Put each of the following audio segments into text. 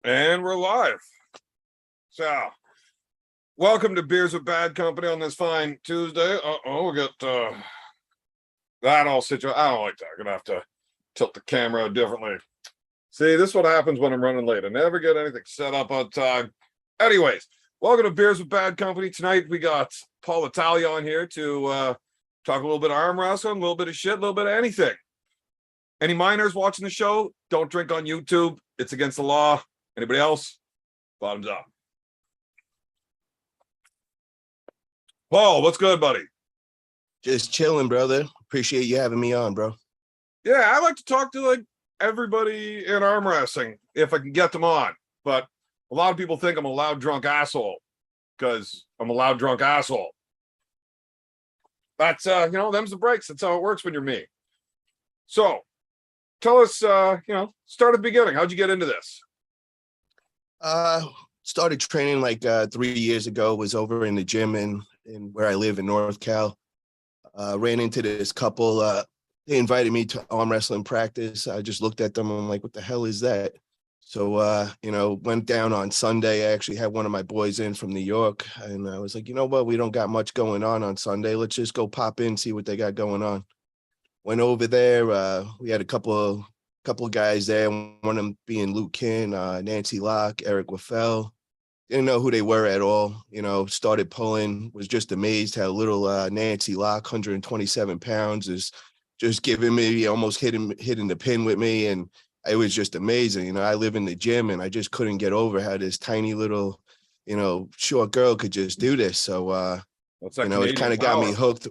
And we're live. So, welcome to Beers with Bad Company on this fine Tuesday. We got that all situated. I don't like that. I'm gonna have to tilt the camera differently. See, this is what happens when I'm running late. I never get anything set up on time. Anyways, welcome to Beers with Bad Company. Tonight we got Paul Italia on here to talk a little bit of arm wrestling, a little bit of shit, a little bit of anything. Any minors watching the show, don't drink on YouTube. It's against the law. Anybody else? Bottoms up. Paul, what's good, buddy? Just chilling, brother. Appreciate you having me on, bro. Yeah, I like to talk to like everybody in arm wrestling if I can get them on. But a lot of people think I'm a loud drunk asshole because I'm a loud drunk asshole. That's them's the breaks. That's how it works when you're me. So tell us, start at the beginning. How'd you get into this? Started training like 3 years ago. Was over in the gym in where I live in North Cal. Ran into this couple. They invited me to arm wrestling practice. I just looked at them and I'm like, what the hell is that? So, went down on Sunday. I actually had one of my boys in from New York. And I was like, you know what? We don't got much going on Sunday. Let's just go pop in, see what they got going on. Went over there. We had a couple of guys there. One of them being Luke Kin, Nancy Locke, Eric Waffel. Didn't know who they were at all. Started pulling. Was just amazed how little Nancy Locke, 127 pounds, is just giving me, almost hitting the pin with me. And it was just amazing. I live in the gym and I just couldn't get over how this tiny little, short girl could just do this. So, it kind of got me hooked.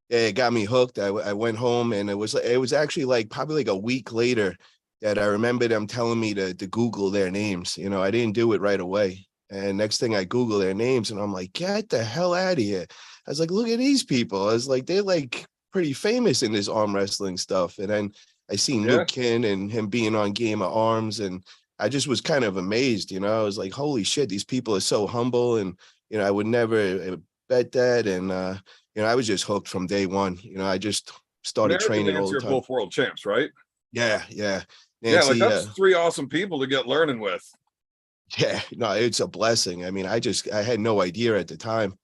Yeah, it got me hooked. I went home and it was actually probably like a week later that I remember them telling me to Google their names. I didn't do it right away. And next thing I Google their names and I'm like, get the hell out of here. I was like, look at these people. I was like, they're like pretty famous in this arm wrestling stuff. And then I seen Luke Kin and him being on Game of Arms. And I just was kind of amazed, I was like, holy shit, these people are so humble. And, I would never bet that. And, I was just hooked from day one. I just started training all the time. Both world champs, right? Yeah. Nancy, that's three awesome people to get learning with. Yeah, no, it's a blessing. I mean, I had no idea at the time.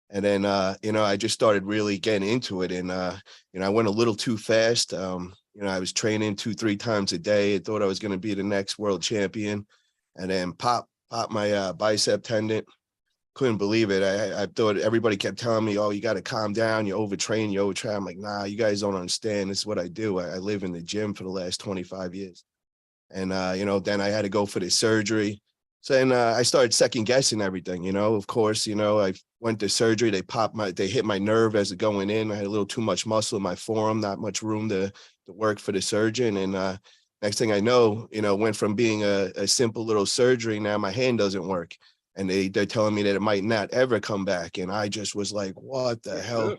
And then, I just started really getting into it. And, I went a little too fast. I was training 2-3 times a day. I thought I was going to be the next world champion. And then pop my bicep tendon. Couldn't believe it. I thought everybody kept telling me, oh, you got to calm down. You overtrain. I'm like, nah, you guys don't understand. This is what I do. I live in the gym for the last 25 years. And, then I had to go for the surgery. So then I started second guessing everything, of course, I went to surgery. They hit my nerve as it going in. I had a little too much muscle in my forearm, not much room to work for the surgeon. And next thing I know, went from being a simple little surgery. Now my hand doesn't work. And they're telling me that it might not ever come back. And I just was like, what the hell?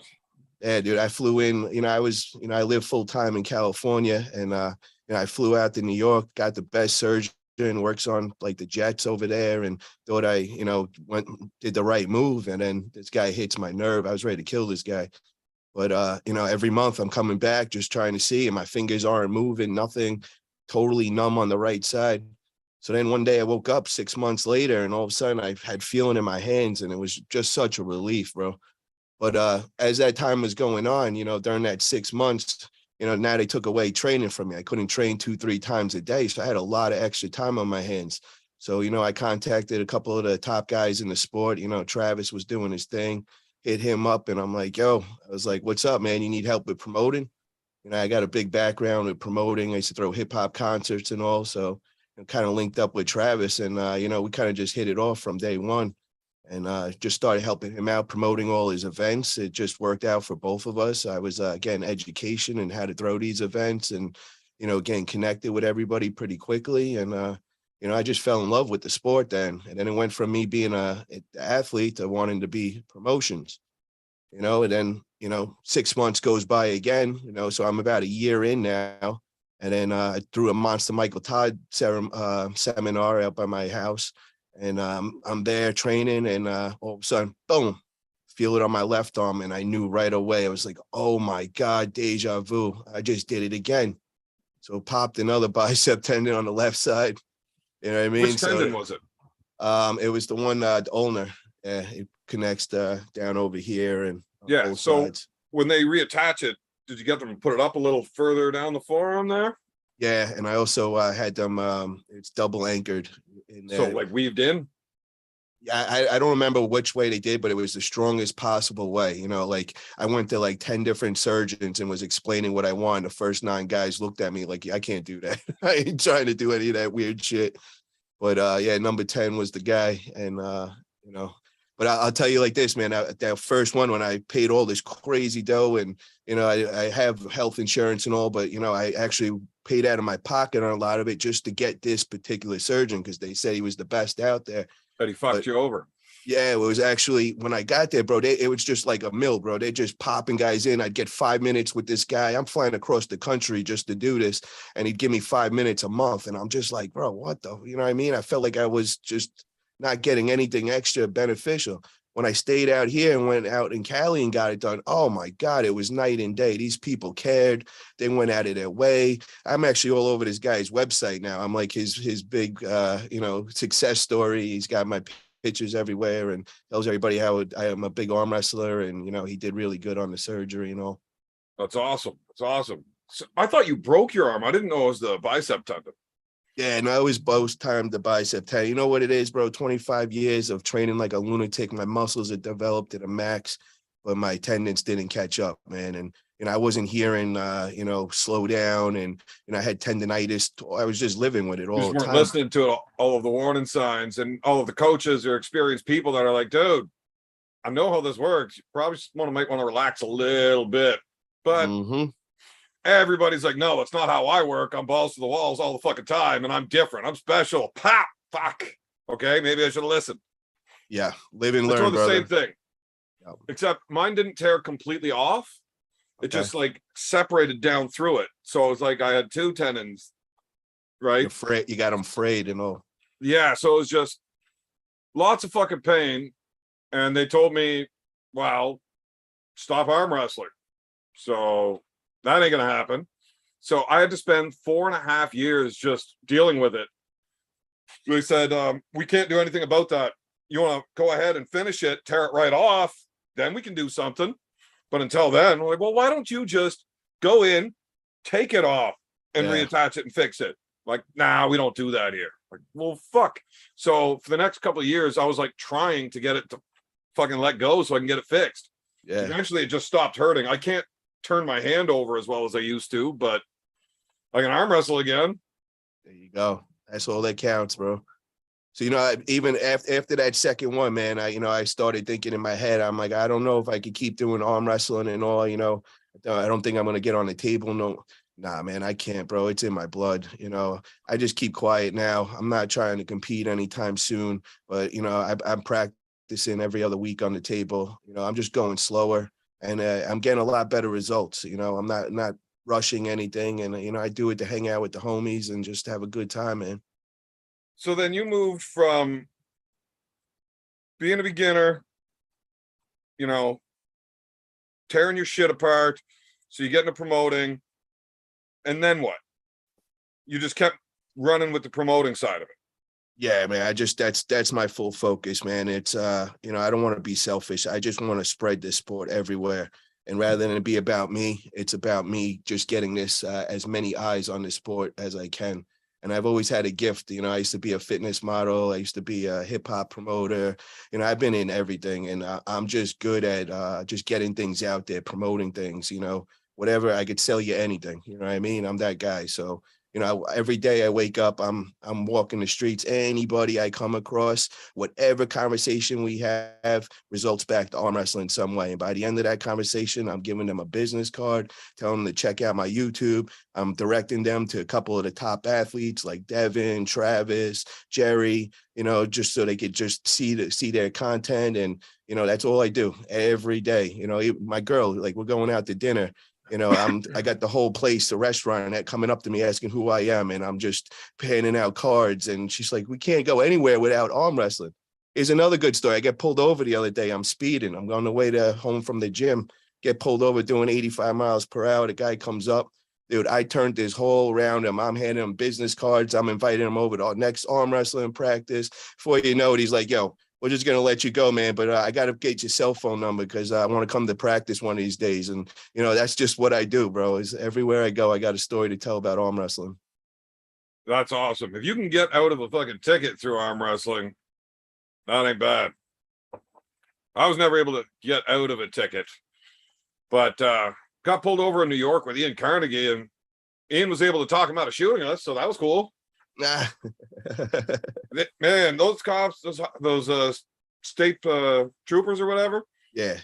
Yeah, dude, I flew in, I live full time in California and, I flew out to New York, got the best surgeon, works on like the jets over there and thought I, did the right move. And then this guy hits my nerve. I was ready to kill this guy. But, every month I'm coming back, just trying to see, and my fingers aren't moving, nothing, totally numb on the right side. So then one day I woke up 6 months later and all of a sudden I had feeling in my hands and it was just such a relief, bro. But as that time was going on, during that 6 months, now they took away training from me. I couldn't train 2-3 times a day. So I had a lot of extra time on my hands. So, I contacted a couple of the top guys in the sport. Travis was doing his thing, hit him up. And I'm like, yo, I was like, what's up, man? You need help with promoting? I got a big background with promoting. I used to throw hip hop concerts and all. So kind of linked up with Travis and, we kind of just hit it off from day one. And just started helping him out, promoting all his events. It just worked out for both of us. I was getting education and how to throw these events and, getting connected with everybody pretty quickly. And, I just fell in love with the sport then. And then it went from me being an athlete to wanting to be promotions, and then, 6 months goes by again, so I'm about a year in now. And then I threw a Monster Michael Todd seminar out by my house. And I'm there training and all of a sudden, boom, feel it on my left arm. And I knew right away, I was like, oh my God, deja vu. I just did it again. So popped another bicep tendon on the left side. You know what I mean? Which So, tendon was it? it was the one, the ulnar. It connects down over here and on Yeah. both So sides. when they reattach it, did you get them to put it up a little further down the forearm there? Yeah, and I also had them. It's double anchored in So there. like weaved in? Yeah, I don't remember which way they did, but it was the strongest possible way. You know, like I went to like 10 different surgeons and was explaining what I want. The first 9 guys looked at me like, I can't do that. I ain't trying to do any of that weird shit. But yeah, number 10 was the guy. And you know, but I'll tell you like this, man, that first one when I paid all this crazy dough and I have health insurance and all, but I actually paid out of my pocket on a lot of it just to get this particular surgeon because they said he was the best out there. That he fucked But you over. yeah, it was actually when I got there, bro. It was just like a mill, bro. They just popping guys in. I'd get 5 minutes with this guy. I'm flying across the country just to do this, and he'd give me 5 minutes a month. And I'm just like, bro, what the? You know what I mean? I felt like I was just not getting anything extra beneficial. When I stayed out here and went out in Cali and got it done, oh my God, it was night and day. These people cared. They went out of their way. I'm actually all over this guy's website now. I'm like his big success story. He's got my pictures everywhere and tells everybody how I am a big arm wrestler and he did really good on the surgery and all. That's awesome. That's awesome. So I thought you broke your arm. I didn't know it was the bicep tendon. Yeah, and I always both timed the bicep tendon. You know what it is, bro? 25 years of training like a lunatic. My muscles had developed at a max, but my tendons didn't catch up, man. And I wasn't hearing slow down and I had tendonitis. I was just living with it You all just the weren't time. listening to all of the warning signs and all of the coaches or experienced people that are like, dude, I know how this works. You probably just might want to relax a little bit. But Mm-hmm. everybody's like, no, it's not how I work. I'm balls to the walls all the fucking time, and I'm different. I'm special. Pop, fuck. Okay, maybe I should have listened. Yeah, live and I learn, told the brother. same thing, Yep. except mine didn't tear completely off. It Okay. just like separated down through it. So it was like I had 2 tendons, right? You got them frayed and all. Yeah, so it was just lots of fucking pain. And they told me, well, stop arm wrestling. So that ain't gonna happen. So I had to spend 4.5 years just dealing with it. They said, we can't do anything about that. You want to go ahead and finish it, tear it right off, then we can do something. But until then, we're like, well, why don't you just go in, take it off, and reattach it and fix it? Like, nah, we don't do that here. Like, well, fuck. So for the next couple of years, I was like trying to get it to fucking let go so I can get it fixed. Yeah. Eventually, it just stopped hurting. I can't turn my hand over as well as I used to, but I can arm wrestle again. There you go. That's all that counts, bro. So, even after that second one, man, I started thinking in my head, I'm like, I don't know if I could keep doing arm wrestling and all, I don't think I'm going to get on the table. No, nah, man, I can't, bro. It's in my blood. I just keep quiet now. I'm not trying to compete anytime soon, but, I'm practicing every other week on the table. I'm just going slower and I'm getting a lot better results. I'm not rushing anything. And, I do it to hang out with the homies and just have a good time, man. So then you moved from being a beginner, tearing your shit apart. So you get into promoting. And then what? You just kept running with the promoting side of it. Yeah, man. That's my full focus, man. It's I don't want to be selfish. I just want to spread this sport everywhere. And rather than it be about me, it's about me just getting this as many eyes on the sport as I can. And I've always had a gift. I used to be a fitness model. I used to be a hip hop promoter. I've been in everything, and I'm just good at just getting things out there, promoting things. Whatever, I could sell you anything. You know what I mean? I'm that guy. So every day I wake up, I'm walking the streets. Anybody I come across, whatever conversation we have results back to arm wrestling in some way. And by the end of that conversation, I'm giving them a business card, telling them to check out my YouTube. I'm directing them to a couple of the top athletes like Devin, Travis, Jerry, just so they could just see their content. And, that's all I do every day. My girl, like we're going out to dinner. I got the whole place, the restaurant, that coming up to me asking who I am, and I'm just handing out cards. And she's like, "We can't go anywhere without arm wrestling." Here's another good story. I get pulled over the other day. I'm speeding. I'm on the way home from the gym. Get pulled over doing 85 miles per hour. The guy comes up. dude, I turned this whole around him. I'm handing him business cards. I'm inviting him over to our next arm wrestling practice. Before you know it, he's like, yo, we're just going to let you go, man. But I got to get your cell phone number because I want to come to practice one of these days. And, that's just what I do, bro. Is everywhere I go, I got a story to tell about arm wrestling. That's awesome. If you can get out of a fucking ticket through arm wrestling, that ain't bad. I was never able to get out of a ticket, but got pulled over in New York with Ian Carnegie, and Ian was able to talk him out of shooting us, so that was cool. Nah. Man, those cops, those state troopers or whatever. Yeah.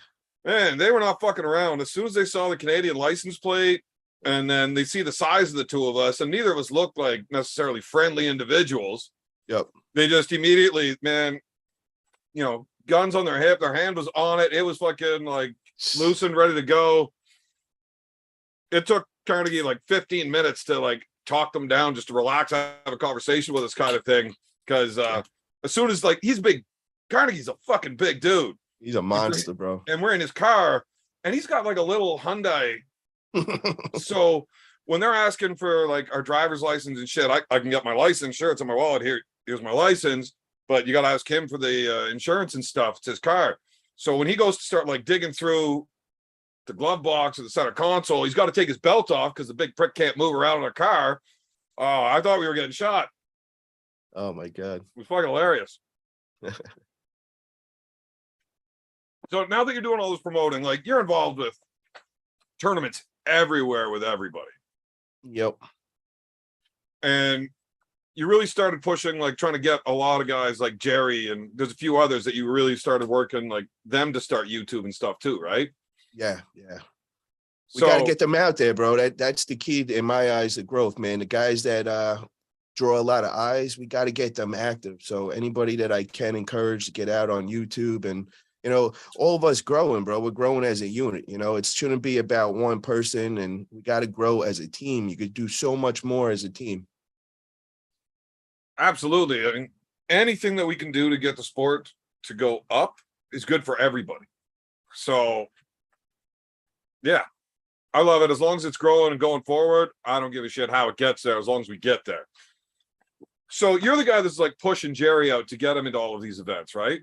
Man, they were not fucking around. As soon as they saw the Canadian license plate, and then they see the size of the two of us, and neither of us looked like necessarily friendly individuals. Yep. They just immediately, man, guns on their hip, their hand was on it. It was fucking like loosened, ready to go. It took Carnegie like 15 minutes to like talk them down, just to relax, have a conversation with us kind of thing. Because as soon as like, he's big, Carnegie's a fucking big dude. He's a monster, bro. And we're in his car, and he's got like a little Hyundai. So when they're asking for like our driver's license and shit, I can get my license. Sure, it's in my wallet. Here's my license. But you got to ask him for the insurance and stuff. It's his car. So when he goes to start like digging through the glove box or the center console, he's got to take his belt off because the big prick can't move around in a car. Oh, I thought we were getting shot. Oh my God. It was fucking hilarious. So now that you're doing all this promoting, like you're involved with tournaments everywhere with everybody. Yep. And you really started pushing, like trying to get a lot of guys like Jerry, and there's a few others that you really started working like them to start YouTube and stuff too, right? Yeah. We got to get them out there, bro. That's the key in my eyes to growth, man. The guys that draw a lot of eyes, we got to get them active. So anybody that I can encourage to get out on YouTube, and all of us growing, bro. We're growing as a unit. It shouldn't be about one person, and we got to grow as a team. You could do so much more as a team. Absolutely. I mean, anything that we can do to get the sport to go up is good for everybody. So, yeah, I love it. As long as it's growing and going forward, I don't give a shit how it gets there, as long as we get there. So you're the guy that's like pushing Jerry out to get him into all of these events, right?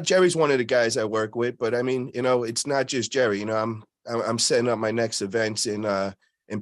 Jerry's one of the guys I work with, but I mean, it's not just Jerry. I'm setting up my next events in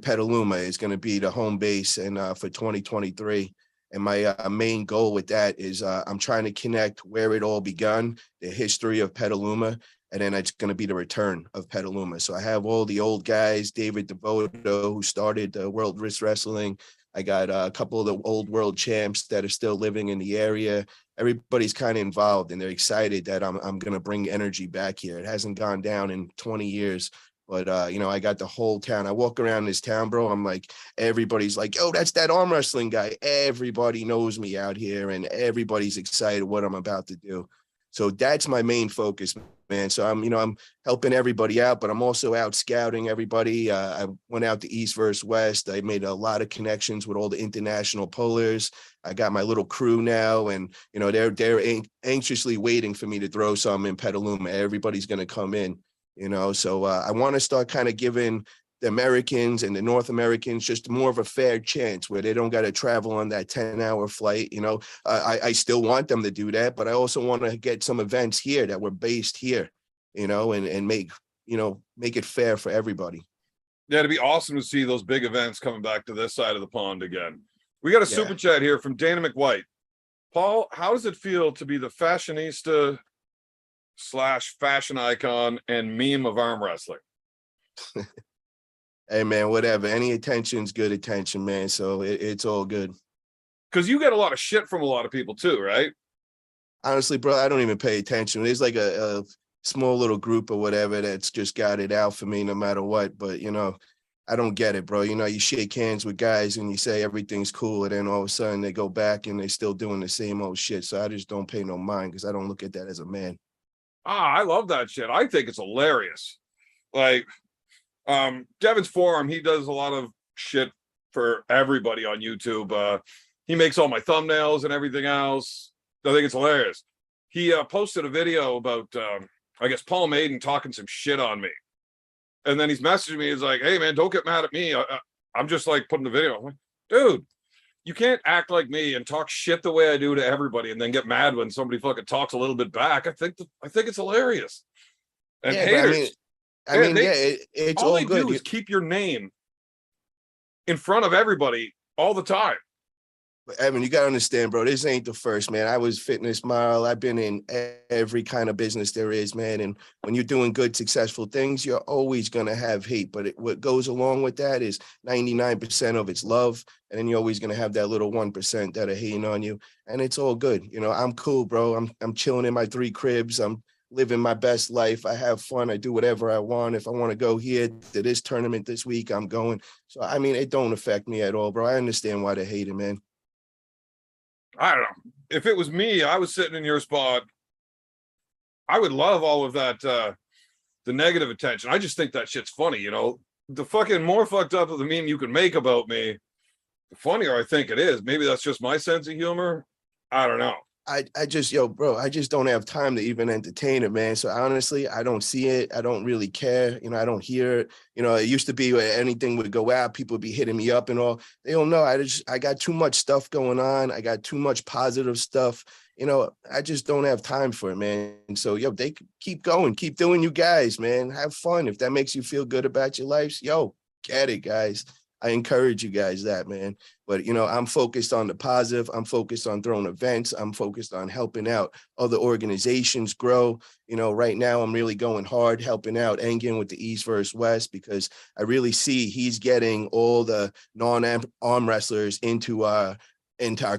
Petaluma. It's going to be the home base and for 2023. And my main goal with that is I'm trying to connect where it all begun, the history of Petaluma, and then it's going to be the return of Petaluma. So I have all the old guys, David Devoto, who started World Wrist Wrestling. I got a couple of the old world champs that are still living in the area. Everybody's kind of involved, and they're excited that I'm going to bring energy back here. It hasn't gone down in 20 years. But, I got the whole town. I walk around this town, bro. I'm like, everybody's like, yo, that's that arm wrestling guy. Everybody knows me out here, and everybody's excited what I'm about to do. So that's my main focus, man. So I'm helping everybody out, but I'm also out scouting everybody. I went out to East versus West. I made a lot of connections with all the international pullers. I got my little crew now, and, they're anxiously waiting for me to throw some in Petaluma. Everybody's going to come in. So I want to start kind of giving the Americans and the North Americans just more of a fair chance where they don't got to travel on that 10-hour flight. I still want them to do that, but I also want to get some events here that were based here, and make it fair for everybody. Yeah, it'd be awesome to see those big events coming back to this side of the pond again. We got a super chat here from Dana McWhite. Paul, how does it feel to be the fashionista / fashion icon and meme of arm wrestling? Hey man, whatever. Any attention's good attention, man. So it's all good. Because you get a lot of shit from a lot of people too, right? Honestly, bro, I don't even pay attention. There's like a small little group or whatever that's just got it out for me no matter what. But I don't get it, bro. You shake hands with guys and you say everything's cool, and then all of a sudden they go back and they're still doing the same old shit. So I just don't pay no mind because I don't look at that as a man. I love that shit. I think it's hilarious. Like, Devin's Forum, he does a lot of shit for everybody on YouTube. He makes all my thumbnails and everything else. I think it's hilarious. He posted a video about, I guess, Paul Maiden talking some shit on me. And then he's messaging me. He's like, "Hey man, don't get mad at me. I'm just like putting the video." I'm like, dude, you can't act like me and talk shit the way I do to everybody and then get mad when somebody fucking talks a little bit back. I think it's hilarious. And Yeah, but haters, I man, mean, yeah, it's all all they do good. is keep your name in front of everybody all the time. But Evan, you gotta understand, bro. This ain't the first, man. I was fitness model. I've been in every kind of business there is, man. And when you're doing good, successful things, you're always gonna have hate. But what goes along with that is 99% of it's love, and then you're always gonna have that little 1% that are hating on you. And it's all good. You know, I'm cool, bro. I'm chilling in my 3 cribs. I'm living my best life. I have fun. I do whatever I want. If I want to go here to this tournament this week, I'm going. So I mean, it don't affect me at all, bro. I understand why they hate it, man. I don't know. If it was me, I was sitting in your spot. I would love all of that, the negative attention. I just think that shit's funny, you know. The fucking more fucked up of the meme you can make about me, the funnier I think it is. Maybe that's just my sense of humor. I don't know. I just, yo, bro, I just don't have time to even entertain it, man. So honestly, I don't see it. I don't really care. You know, I don't hear it. You know, it used to be where anything would go out, people would be hitting me up and all. They don't know. I got too much stuff going on. I got too much positive stuff. You know, I just don't have time for it, man. And so, yo, they keep going, keep doing you guys, man. Have fun. If that makes you feel good about your lives, yo, get it, guys. I encourage you guys that, man. But, you know, I'm focused on the positive. I'm focused on throwing events. I'm focused on helping out other organizations grow. You know, right now I'm really going hard, helping out Engin with the East versus West, because I really see he's getting all the non-arm wrestlers into our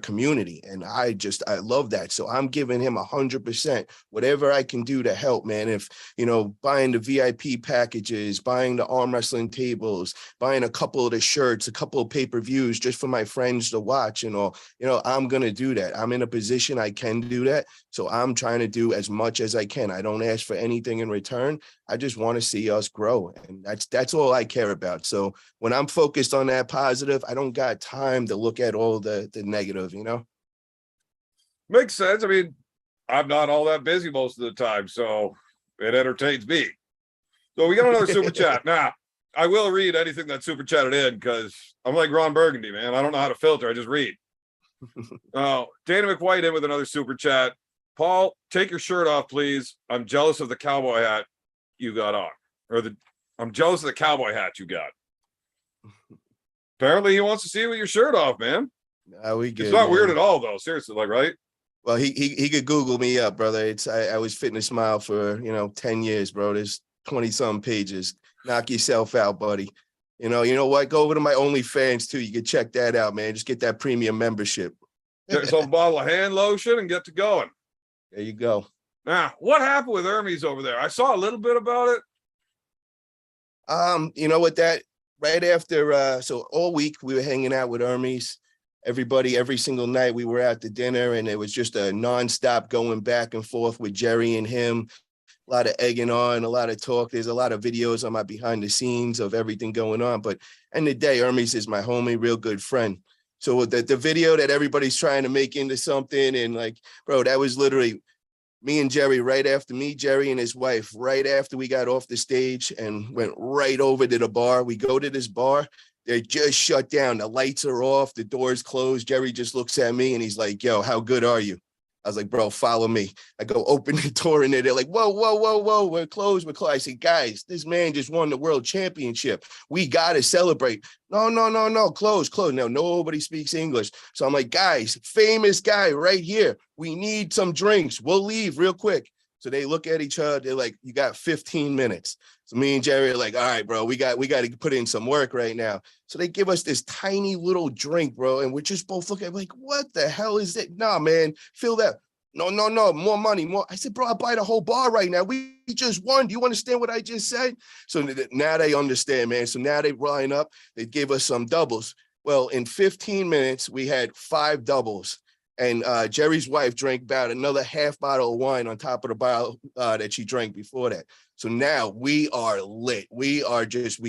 community. And I love that. So I'm giving him 100%, whatever I can do to help, man. If, you know, buying the VIP packages, buying the arm wrestling tables, buying a couple of the shirts, a couple of pay-per-views just for my friends to watch and all, you know, I'm going to do that. I'm in a position I can do that. So I'm trying to do as much as I can. I don't ask for anything in return. I just want to see us grow. And that's all I care about. So when I'm focused on that positive, I don't got time to look at all the negative, you know? Makes sense. I mean, I'm not all that busy most of the time, so it entertains me. So we got another super chat. Now, I will read anything that super chatted in because I'm like Ron Burgundy, man. I don't know how to filter. I just read. Oh, Dana McWhite in with another super chat. Paul, take your shirt off, please. I'm jealous of the cowboy hat you got on. I'm jealous of the cowboy hat you got. Apparently he wants to see you with your shirt off, man. We good, it's not man. Weird at all, though. Seriously, like, right? Well, he could Google me up, brother. I was Fitness Smile for, 10 years, bro. There's 20-some pages. Knock yourself out, buddy. You know what? Go over to my OnlyFans too. You can check that out, man. Just get that premium membership. Get yourself a bottle of hand lotion and get to going. There you go. Now, what happened with Hermes over there? I saw a little bit about it. You know what, that right after so all week we were hanging out with Hermes. Everybody, every single night we were at the dinner, and it was just a nonstop going back and forth with Jerry and him. A lot of egging on, a lot of talk. There's a lot of videos on my behind the scenes of everything going on. But end of the day, Hermes is my homie, real good friend. So the video that everybody's trying to make into something, and like, bro, that was literally me and Jerry right after me, Jerry and his wife, right after we got off the stage and went right over to the bar. We go to this bar. They're just shut down. The lights are off. The door's closed. Jerry just looks at me and he's like, yo, how good are you? I was like, bro, follow me. I go open the door and they're like, whoa, whoa, whoa, whoa. We're closed. We're closed. I said, guys, this man just won the world championship. We got to celebrate. No. Close. Now, nobody speaks English. So I'm like, guys, famous guy right here. We need some drinks. We'll leave real quick. So they look at each other. They're like, you got 15 minutes. So me and Jerry are like, all right, bro, we got to put in some work right now. So they give us this tiny little drink, bro. And we're just both looking like, what the hell is it? Nah, man, fill that. No, more money, more. I said, bro, I'll buy the whole bar right now. We just won. Do you understand what I just said? So now they understand, man. So now they line up. They give us some doubles. Well, in 15 minutes, we had 5 doubles. And Jerry's wife drank about another half bottle of wine on top of the bottle that she drank before that. So now we are lit. We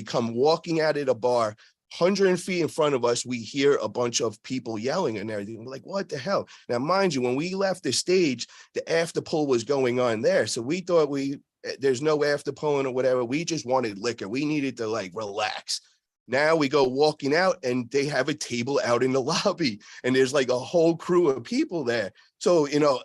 come walking out of the bar, 100 feet in front of us. We hear a bunch of people yelling and everything. We're like, what the hell? Now, mind you, when we left the stage, the after pull was going on there. So we thought we There's no after pulling or whatever. We just wanted liquor. We needed to like relax. Now we go walking out and they have a table out in the lobby and there's like a whole crew of people there. So, of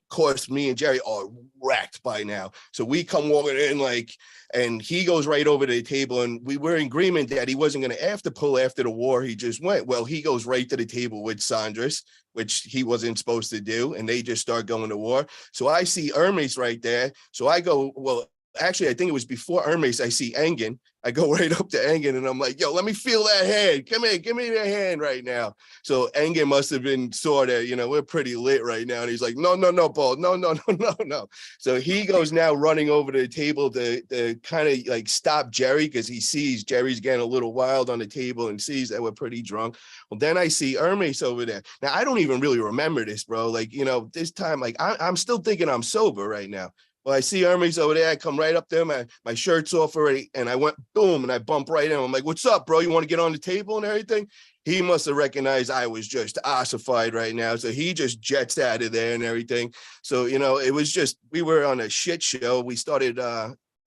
course, me and Jerry are wrecked by now. So we come walking in like, and he goes right over to the table and we were in agreement that he wasn't going to after pull after the war. He just went. Well, he goes right to the table with Sandras, which he wasn't supposed to do. And they just start going to war. So I see Hermes right there. So I go, well, actually, I think it was before Hermes. I see Engen. I go right up to Engen and I'm like, yo, let me feel that hand. Come here, give me that hand right now. So Engen must have been saw that, we're pretty lit right now. And he's like, no, Paul, no. So he goes now running over to the table to kind of like stop Jerry because he sees Jerry's getting a little wild on the table and sees that we're pretty drunk. Well, then I see Hermes over there. Now, I don't even really remember this, bro. Like, this time, like I'm still thinking I'm sober right now. Well, I see Hermes over there. I come right up there. My shirt's off already. And I went boom and I bump right in. I'm like, what's up, bro? You want to get on the table and everything? He must have recognized I was just ossified right now. So he just jets out of there and everything. So, it was just, we were on a shit show. We started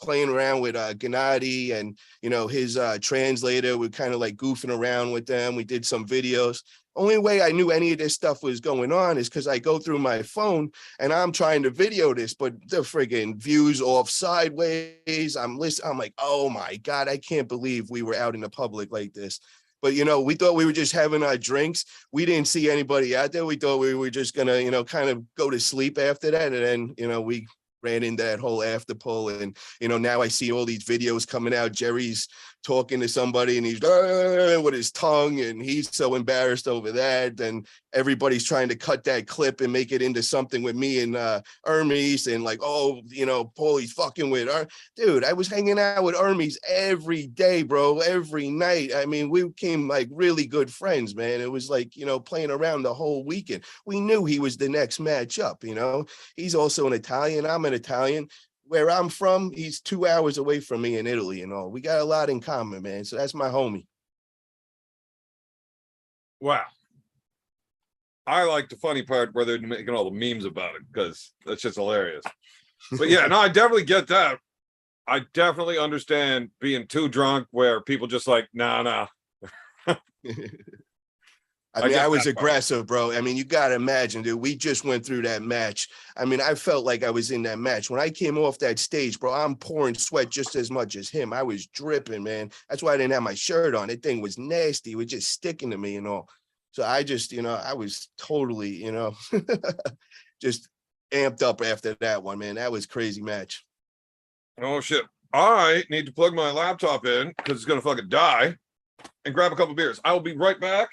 playing around with Gennady and, his translator. We're kind of like goofing around with them. We did some videos. Only way I knew any of this stuff was going on is because I go through my phone and I'm trying to video this, but the friggin' views off sideways. I'm listening. I'm like, oh my God, I can't believe we were out in the public like this. But, we thought we were just having our drinks. We didn't see anybody out there. We thought we were just going to, kind of go to sleep after that. And then, we ran into that whole after pull. And, now I see all these videos coming out. Jerry's talking to somebody and he's with his tongue and he's so embarrassed over that. And everybody's trying to cut that clip and make it into something with me and Hermes and like, oh, Paul, he's fucking with her. Dude, I was hanging out with Hermes every day, bro, every night. I mean, we became like really good friends, man. It was like, playing around the whole weekend. We knew he was the next matchup, He's also an Italian. I'm an Italian. Where I'm from, he's 2 hours away from me in Italy and all. We got a lot in common, man. So that's my homie. Wow. I like the funny part where they're making all the memes about it because that's just hilarious. But yeah, no, I definitely get that. I definitely understand being too drunk where people just like, nah. I mean, I was aggressive, bro. I mean, you got to imagine, dude, we just went through that match. I mean, I felt like I was in that match. When I came off that stage, bro, I'm pouring sweat just as much as him. I was dripping, man. That's why I didn't have my shirt on. That thing was nasty. It was just sticking to me and all. So I just, I was totally, just amped up after that one, man. That was a crazy match. Oh, shit. I need to plug my laptop in because it's going to fucking die and grab a couple beers. I will be right back.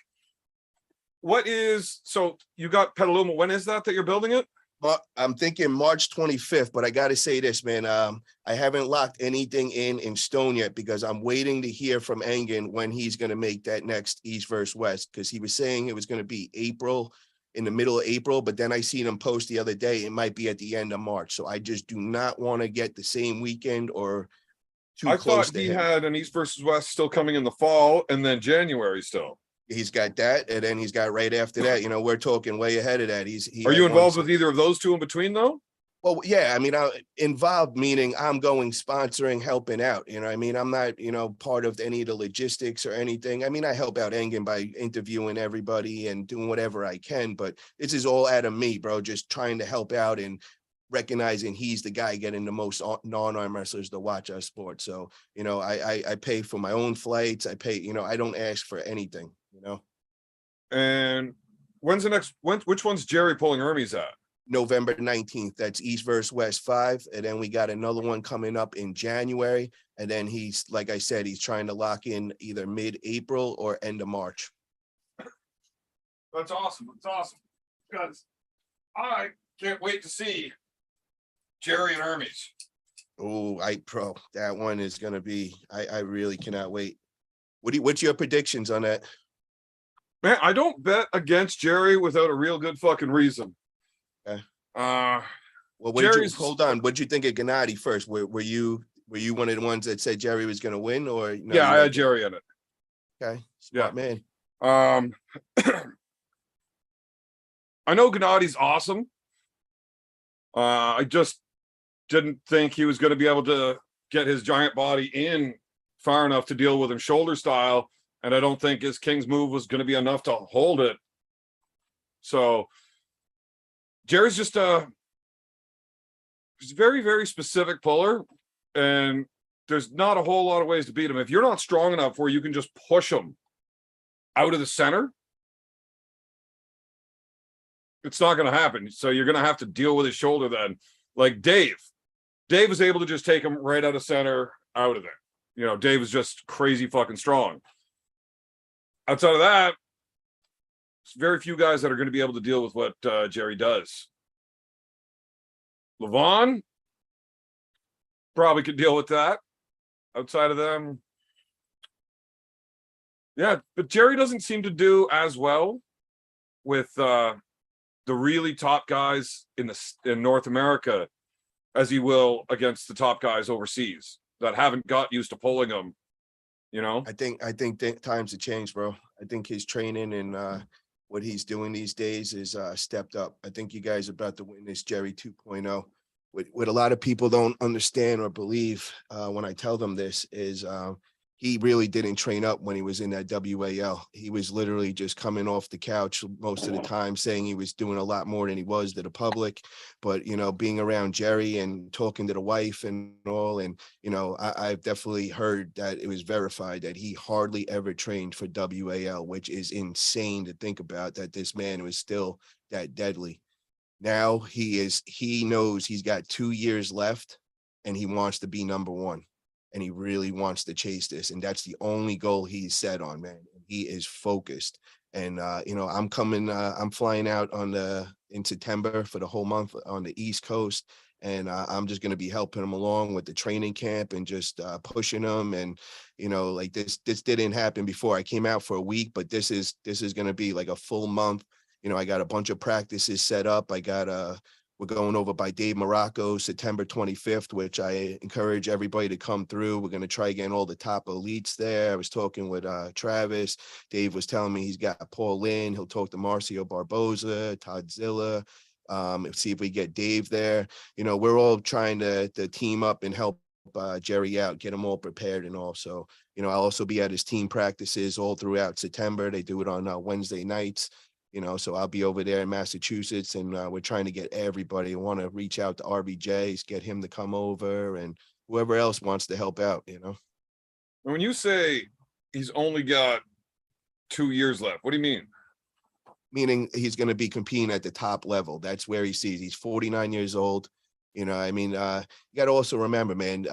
So you got Petaluma. When is that you're building it? Well, I'm thinking March 25th, but I got to say this, man. I haven't locked anything in stone yet because I'm waiting to hear from Engen when he's going to make that next East versus West, because he was saying it was going to be April, in the middle of April, but then I seen him post the other day, it might be at the end of March. So I just do not want to get the same weekend or too close to him. I thought he had an East versus West still coming in the fall and then January still. He's got that, and then he's got right after that. We're talking way ahead of that. Are you involved with either of those two in between, though? Well, yeah. I mean, involved meaning I'm going sponsoring, helping out. I mean, I'm not, part of any of the logistics or anything. I mean, I help out Engen by interviewing everybody and doing whatever I can. But this is all out of me, bro. Just trying to help out and recognizing he's the guy getting the most non-arm wrestlers to watch our sport. So, I pay for my own flights. I pay, I don't ask for anything. And when's the next which one's Jerry pulling Hermes at? November 19th. That's East versus West 5. And then we got another one coming up in January. And then he's, like I said, he's trying to lock in either mid-April or end of March. That's awesome. It's awesome. Because I can't wait to see Jerry and Hermes. Oh, that one is gonna be, I really cannot wait. What's your predictions on that? Man, I don't bet against Jerry without a real good fucking reason. Okay. Well, hold on. What'd you think of Gennady first? Were you one of the ones that said Jerry was going to win, or no? Yeah, I had Jerry in it. Okay, smart man. I know Gennady's awesome. I just didn't think he was going to be able to get his giant body in far enough to deal with him shoulder style. And I don't think his King's move was going to be enough to hold it. So Jerry's just he's a very, very specific puller. And there's not a whole lot of ways to beat him. If you're not strong enough where you can just push him out of the center, it's not going to happen. So you're going to have to deal with his shoulder then. Like Dave was able to just take him right out of center, out of there. You know, Dave is just crazy fucking strong. Outside of that, there's very few guys that are going to be able to deal with what Jerry does. Levon probably could deal with that. Outside of them, yeah, but Jerry doesn't seem to do as well with the really top guys in North America as he will against the top guys overseas that haven't got used to pulling him. You know, I think times have changed, bro. I think his training and what he's doing these days is stepped up. I think you guys are about to witness Jerry 2.0. What a lot of people don't understand or believe when I tell them this is he really didn't train up when he was in that WAL. He was literally just coming off the couch most of the time, saying he was doing a lot more than he was to the public. But, you know, being around Jerry and talking to the wife and all, and, you know, I've definitely heard that it was verified that he hardly ever trained for WAL, which is insane to think about, that this man was still that deadly. Now he knows he's got 2 years left and he wants to be number one. And he really wants to chase this. And that's the only goal he's set on, man. He is focused. And, you know, I'm flying out in September for the whole month on the East Coast. And I'm just going to be helping him along with the training camp and just pushing him. And, you know, like this didn't happen before. I came out for a week, but this is going to be like a full month. You know, I got a bunch of practices set up. We're going over by Dave Morocco, September 25th, which I encourage everybody to come through. We're going to try getting all the top elites there. I was talking with Travis. Dave was telling me he's got Paul Lynn. He'll talk to Marcio Barboza, Todd Zilla. See if we get Dave there. You know, we're all trying to team up and help Jerry out, get him all prepared and all. So, you know, I'll also be at his team practices all throughout September. They do it on Wednesday nights. You know, so I'll be over there in Massachusetts, and we're trying to get everybody. I want to reach out to RBJs, get him to come over, and whoever else wants to help out, you know. when you say he's only got 2 years left, what do you mean? Meaning he's going to be competing at the top level. That's where he sees. He's 49 years old. You know, I mean, you got to also remember, man,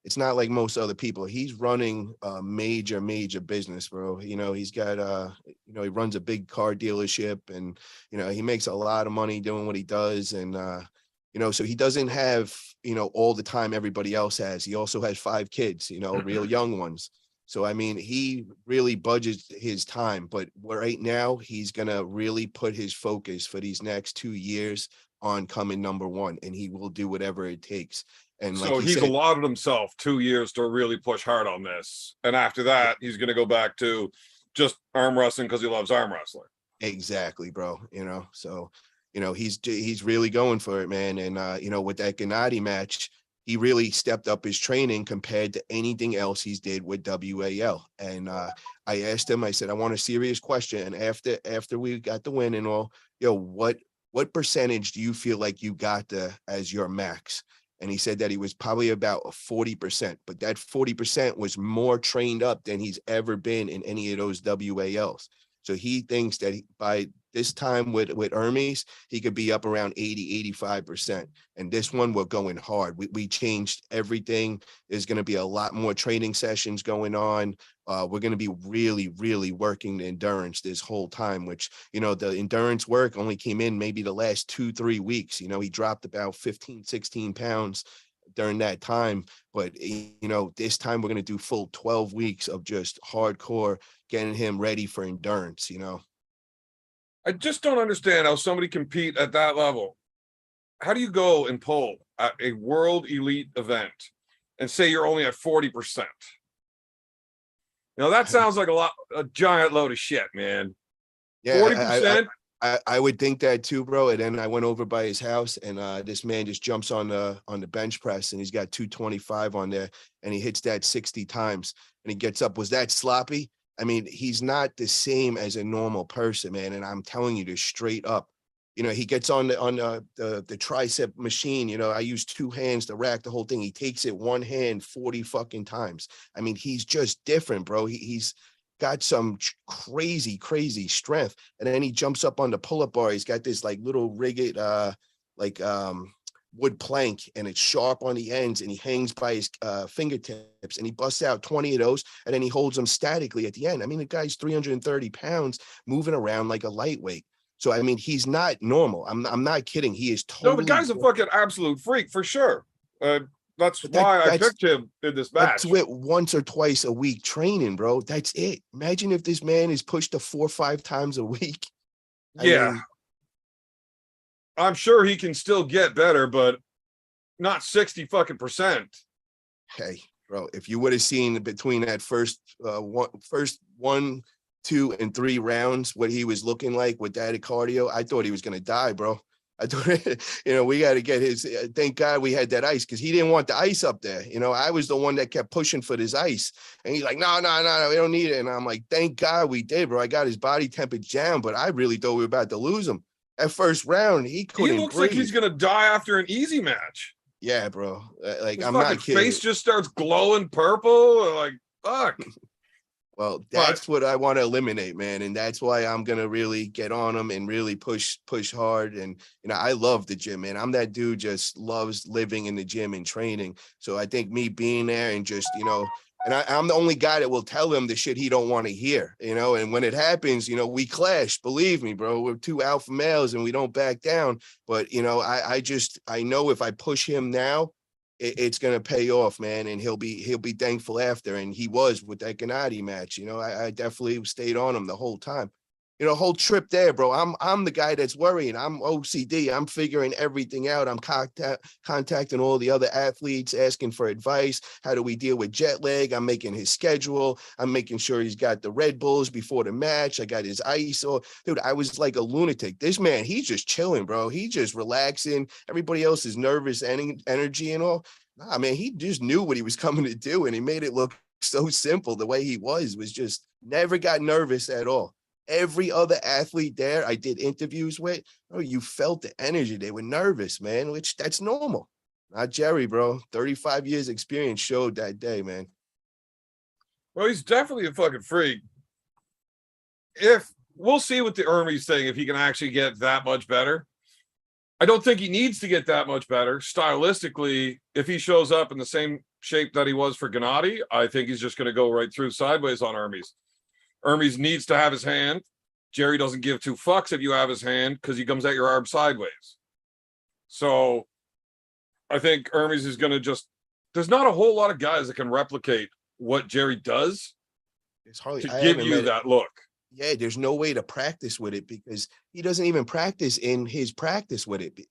it's not like most other people. He's running a major business, bro. You know, he's got, you know, he runs a big car dealership, and, you know, he makes a lot of money doing what he does. And, you know, so he doesn't have, you know, all the time everybody else has. He also has 5 kids, you know, real young ones. So, I mean, he really budgets his time, but right now he's going to really put his focus for these next 2 years on coming number one, and he will do whatever it takes. And so like he's said, allotted himself 2 years to really push hard on this. And after that, he's going to go back to just arm wrestling because he loves arm wrestling. exactly, bro. You know, so, you know, he's really going for it, man. And, you know, with that Gennady match, he really stepped up his training compared to anything else he's did with WAL. And I asked him, I said, I want a serious question. And after we got the win and all, what percentage do you feel like you got as your max? And he said that he was probably about 40%, but that 40% was more trained up than he's ever been in any of those WALs. So he thinks that by this time with Hermes, he could be up around 80-85%. And this one, we're going hard. We changed everything. There's going to be a lot more training sessions going on. We're going to be really working the endurance this whole time, which, you know, the endurance work only came in maybe the last 2-3 weeks. You know, he dropped about 15-16 pounds during that time. But, you know, this time we're going to do full 12 weeks of just hardcore getting him ready for endurance, you know. I just don't understand how somebody compete at that level. How do you go and pull at a world elite event and say you're only at 40%? You know, that sounds like a giant load of shit, man. Yeah, 40%. I would think that too, bro. And then I went over by his house, and this man just jumps on the bench press, and he's got 225 on there, and he hits that 60 times, and he gets up. Was that sloppy? I mean, he's not the same as a normal person, man. And I'm telling you this straight up. He gets on the tricep machine. I use two hands to rack the whole thing. He takes it one hand 40 fucking times. I mean, he's just different, bro. He's got some crazy strength. And then he jumps up on the pull-up bar. He's got this like little rigid like wood plank, and it's sharp on the ends, and he hangs by his fingertips, and he busts out 20 of those, and then he holds them statically at the end. I mean, the guy's 330 pounds moving around like a lightweight. So I mean, he's not normal. I'm not kidding. He is No, totally the guy's a fucking absolute freak for sure. That's why I picked him in this match. That's it, once or twice a week training, bro. That's it. Imagine if this man is pushed to 4 or 5 times a week. Yeah. I'm sure he can still get better, but not 60 fucking percent. Hey, bro, if you would have seen between that first one, 2, and 3 rounds what he was looking like with that cardio, I thought he was gonna die, bro. I thought, we got to get his. Thank God we had that ice, because he didn't want the ice up there. I was the one that kept pushing for this ice, and he's like, no, we don't need it. And I'm like, thank God we did, bro. I got his body temperature down, but I really thought we were about to lose him. That first round, he couldn't. He looks like he's gonna die after an easy match. Yeah, bro. Like, his I'm not kidding. Face just starts glowing purple. Like, fuck. Well, that's what I want to eliminate, man. And that's why I'm going to really get on him and really push hard. And, I love the gym, man. I'm that dude just loves living in the gym and training. So I think me being there and just, and I'm the only guy that will tell him the shit he don't want to hear, and when it happens, we clash, believe me, bro. We're 2 alpha males and we don't back down. But, I know if I push him now, it's going to pay off, man. And he'll be thankful after. And he was with that Gennady match. I definitely stayed on him the whole time. Whole trip there, bro. I'm the guy that's worrying. I'm OCD. I'm figuring everything out. I'm contacting all the other athletes, asking for advice. How do we deal with jet lag? I'm making his schedule. I'm making sure he's got the Red Bulls before the match. I got his ice. Oh, dude, I was like a lunatic. This man, he's just chilling, bro. He just relaxing. Everybody else is nervous and energy and all. Nah, man, he just knew what he was coming to do, and he made it look so simple. The way he was just never got nervous at all. Every other athlete there I did interviews with, you felt the energy. They were nervous, man, which that's normal. Not Jerry, bro. 35 years experience showed that day, man. Well, he's definitely a fucking freak. We'll see with the Hermes thing, if he can actually get that much better. I don't think he needs to get that much better. Stylistically, if he shows up in the same shape that he was for Gennady, I think he's just going to go right through sideways on Hermes. Hermes needs to have his hand. Jerry doesn't give 2 fucks if you have his hand, because he comes at your arm sideways. So I think Hermes is going to there's not a whole lot of guys that can replicate what Jerry does to give you that look. Yeah, there's no way to practice with it, because he doesn't even practice in his practice with it. The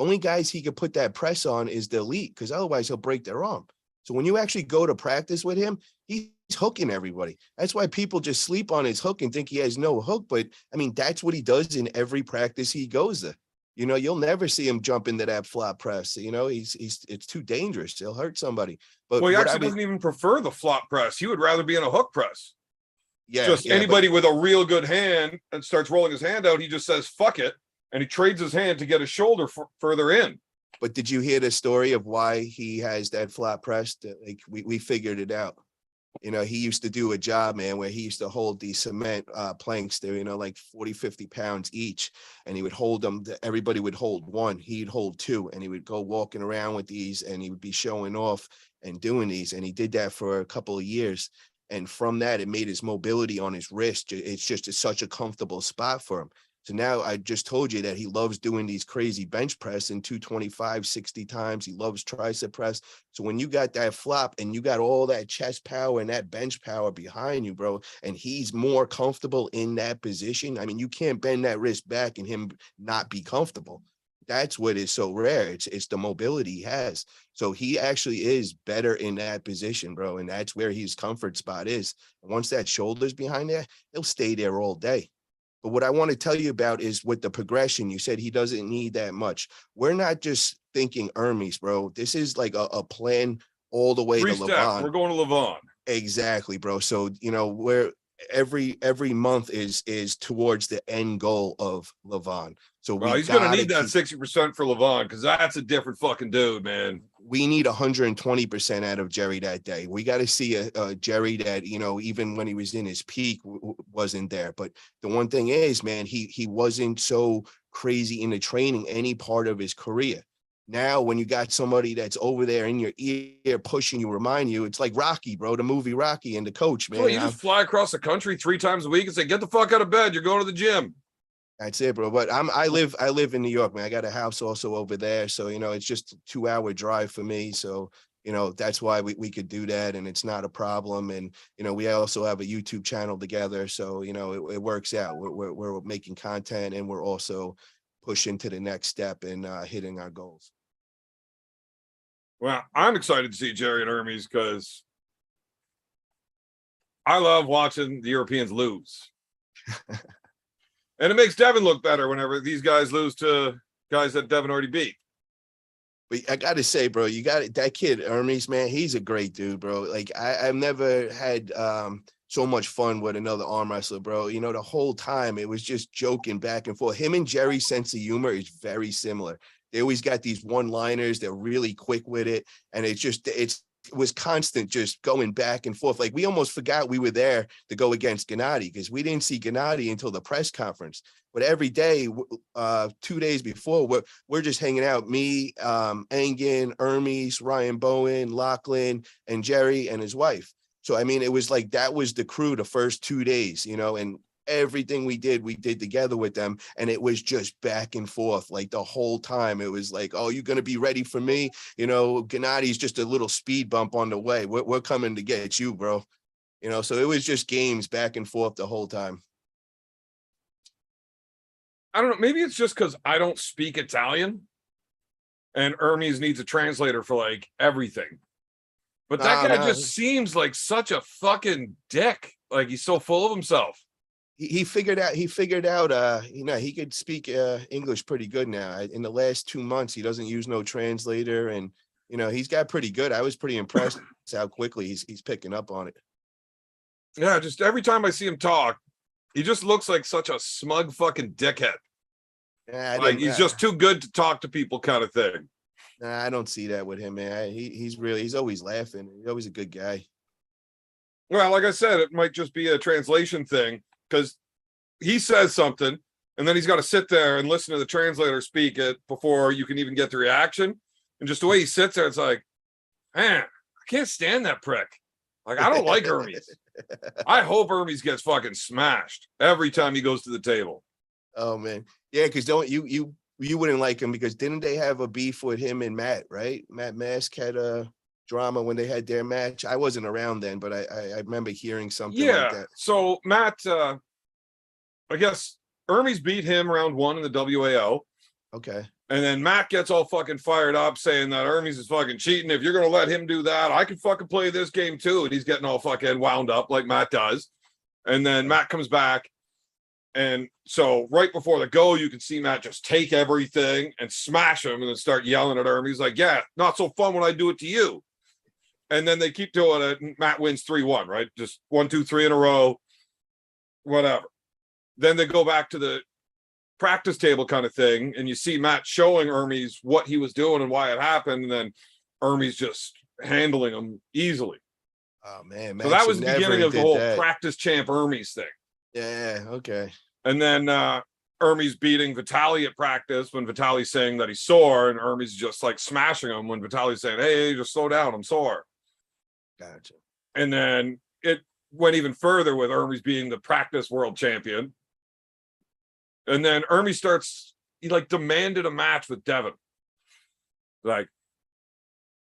only guys he could put that press on is the elite, because otherwise he'll break their arm. So when you actually go to practice with him, he's hooking everybody. That's why people just sleep on his hook and think he has no hook. But I mean, that's what he does in every practice he goes to. You'll never see him jump into that flop press. It's too dangerous. He'll hurt somebody. But he actually doesn't even prefer the flop press. He would rather be in a hook press. Yeah, Anybody with a real good hand and starts rolling his hand out, he just says fuck it, and he trades his hand to get his shoulder further in. But did you hear the story of why he has that flop press? Like we figured it out. He used to do a job, man, where he used to hold these cement planks there, like 40, 50 pounds each. And he would hold them. Everybody would hold one. He'd hold 2. And he would go walking around with these, and he would be showing off and doing these. And he did that for a couple of years. And from that, it made his mobility on his wrist. It's just such a comfortable spot for him. So now I just told you that he loves doing these crazy bench press in 225, 60 times. He loves tricep press. So when you got that flop and you got all that chest power and that bench power behind you, bro, and he's more comfortable in that position, I mean, you can't bend that wrist back and him not be comfortable. That's what is so rare. It's the mobility he has. So he actually is better in that position, bro. And that's where his comfort spot is. And once that shoulder's behind there, he'll stay there all day. But what I want to tell you about is with the progression, you said he doesn't need that much. We're not just thinking Hermes, bro. This is like a plan all the way to 3 steps. Levon. We're going to Levon. Exactly, bro. So, where every month is towards the end goal of Levon. So Well, we he's going to gotta need that keep 60% for Levon because that's a different fucking dude, man. we need 120% out of Jerry that day. We got to see a Jerry that, even when he was in his peak wasn't there. But the one thing is, man, he wasn't so crazy into training any part of his career. Now, when you got somebody that's over there in your ear pushing you, remind you, it's like Rocky, bro, the movie Rocky and the coach, man. So you just fly across the country 3 times a week and say, get the fuck out of bed. You're going to the gym. That's it, bro. But I live in New York, man. I got a house also over there. So, it's just a 2-hour drive for me. So, that's why we could do that. And it's not a problem. And, we also have a YouTube channel together. So, it works out. We're making content and we're also pushing to the next step and hitting our goals. Well, I'm excited to see Jerry and Hermes because I love watching the Europeans lose. And it makes Devin look better whenever these guys lose to guys that Devin already beat. But I got to say, bro, you got that kid, Hermes, man. He's a great dude, bro. Like I've never had so much fun with another arm wrestler, bro. The whole time it was just joking back and forth. Him and Jerry's sense of humor is very similar. They always got these one-liners. They're really quick with it. And it was constant just going back and forth. Like we almost forgot we were there to go against Gennady because we didn't see Gennady until the press conference. But every day, 2 days before, we're just hanging out. Me, Engin, Hermes, Ryan Bowen, Lachlan, and Jerry and his wife. So, I mean, it was like that was the crew the first 2 days, and everything we did together with them. And it was just back and forth like the whole time. It was like, oh, you're going to be ready for me. Gennady's just a little speed bump on the way. We're coming to get you, bro. So it was just games back and forth the whole time. I don't know. Maybe it's just because I don't speak Italian and Hermes needs a translator for like everything. But that guy just seems like such a fucking dick. Like he's so full of himself. He figured out, he could speak English pretty good now. In the last 2 months, he doesn't use no translator and, he's got pretty good. I was pretty impressed how quickly he's picking up on it. Yeah, just every time I see him talk, he just looks like such a smug fucking dickhead. Yeah, like he's just too good to talk to people kind of thing. Nah, I don't see that with him, man. He's always laughing. He's always a good guy. Well, like I said, it might just be a translation thing because he says something and then he's got to sit there and listen to the translator speak it before you can even get the reaction. And just the way he sits there, it's like, man, I can't stand that prick. Like, I don't like Hermes. I hope Hermes gets fucking smashed every time he goes to the table. Oh man. Yeah, because you wouldn't like him because didn't they have a beef with him and Matt, right? Matt Mask had a drama when they had their match. I wasn't around then, but I remember hearing something like that. So Matt, I guess Hermes beat him round 1 in the WAO. Okay. And then Matt gets all fucking fired up saying that Hermes is fucking cheating. If you're going to let him do that, I can fucking play this game too. And he's getting all fucking wound up like Matt does. And then Matt comes back. And so right before the go, you can see Matt just take everything and smash him and then start yelling at Hermes like, yeah, not so fun when I do it to you. And then they keep doing it. And Matt wins 3-1, right? Just 1, 2, 3 in a row, whatever. Then they go back to the practice table kind of thing. And you see Matt showing Hermes what he was doing and why it happened. And then Hermes just handling him easily. Oh man. So that was the beginning of the whole practice champ Hermes thing. Yeah. Okay. And then Hermes beating Vitaly at practice when Vitaly's saying that he's sore, and Hermes just like smashing him when Vitaly's saying, hey, just slow down, I'm sore. Gotcha. And then it went even further with Hermes being the practice world champion. And then Hermes he like demanded a match with Devin. Like,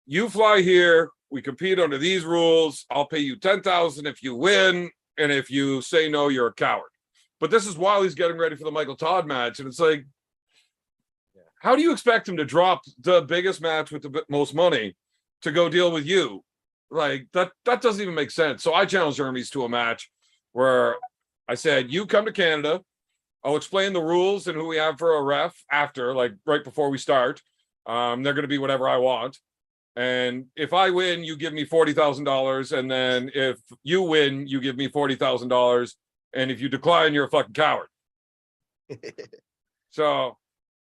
you fly here, we compete under these rules, I'll pay you $10,000 if you win, and if you say no, you're a coward. But this is while he's getting ready for the Michael Todd match. And it's like, how do you expect him to drop the biggest match with the most money to go deal with you? Like, that doesn't even make sense. So I challenged Hermes to a match where I said, you come to Canada, I'll explain the rules and who we have for a ref after, like right before we start. They're going to be whatever I want. And if I win, you give me $40,000. And then if you win, you give me $40,000. And if you decline, you're a fucking coward. So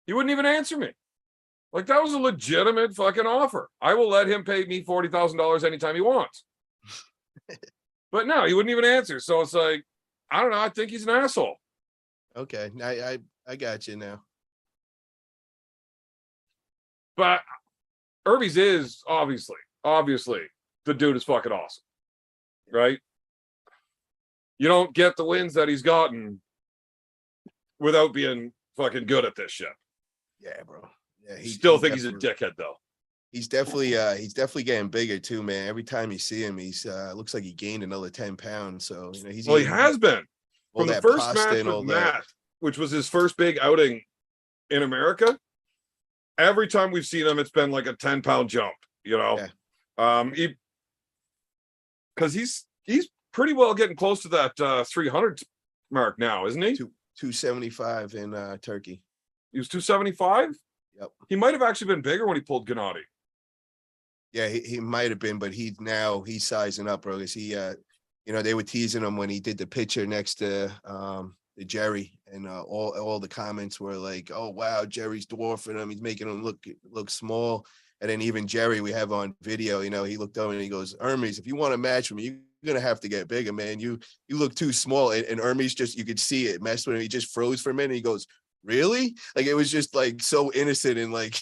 he wouldn't even answer me. Like, that was a legitimate fucking offer. I will let him pay me $40,000 anytime he wants. But no, he wouldn't even answer. So it's like, I don't know. I think he's an asshole. Okay, I got you now. But Irby's is obviously the dude is fucking awesome, right? You don't get the wins that he's gotten without being fucking good at this shit. Yeah, bro. Yeah, Still think he's a dickhead though. He's definitely getting bigger too, man. Every time you see him, he's looks like he gained another 10 pounds. So you know, he has been from the first match with Matt, which was his first big outing in America. Every time we've seen him, it's been like a 10-pound jump, you know. Yeah. Because he's pretty well getting close to that 300 mark now, isn't he? 275 in Turkey. He was 275. Yep. He might have actually been bigger when he pulled Gennady. Yeah, he might have been, but he's sizing up, bro. Because he, you know, they were teasing him when he did the picture next to Jerry, and all the comments were like, "Oh wow, Jerry's dwarfing him. He's making him look small." And then even Jerry, we have on video, you know, he looked over and he goes, "Hermes, if you want to match me, you're gonna have to get bigger, man. You look too small." And Hermes just, you could see it messed with him. He just froze for a minute. He goes, "Really?" Like, it was just like so innocent, and like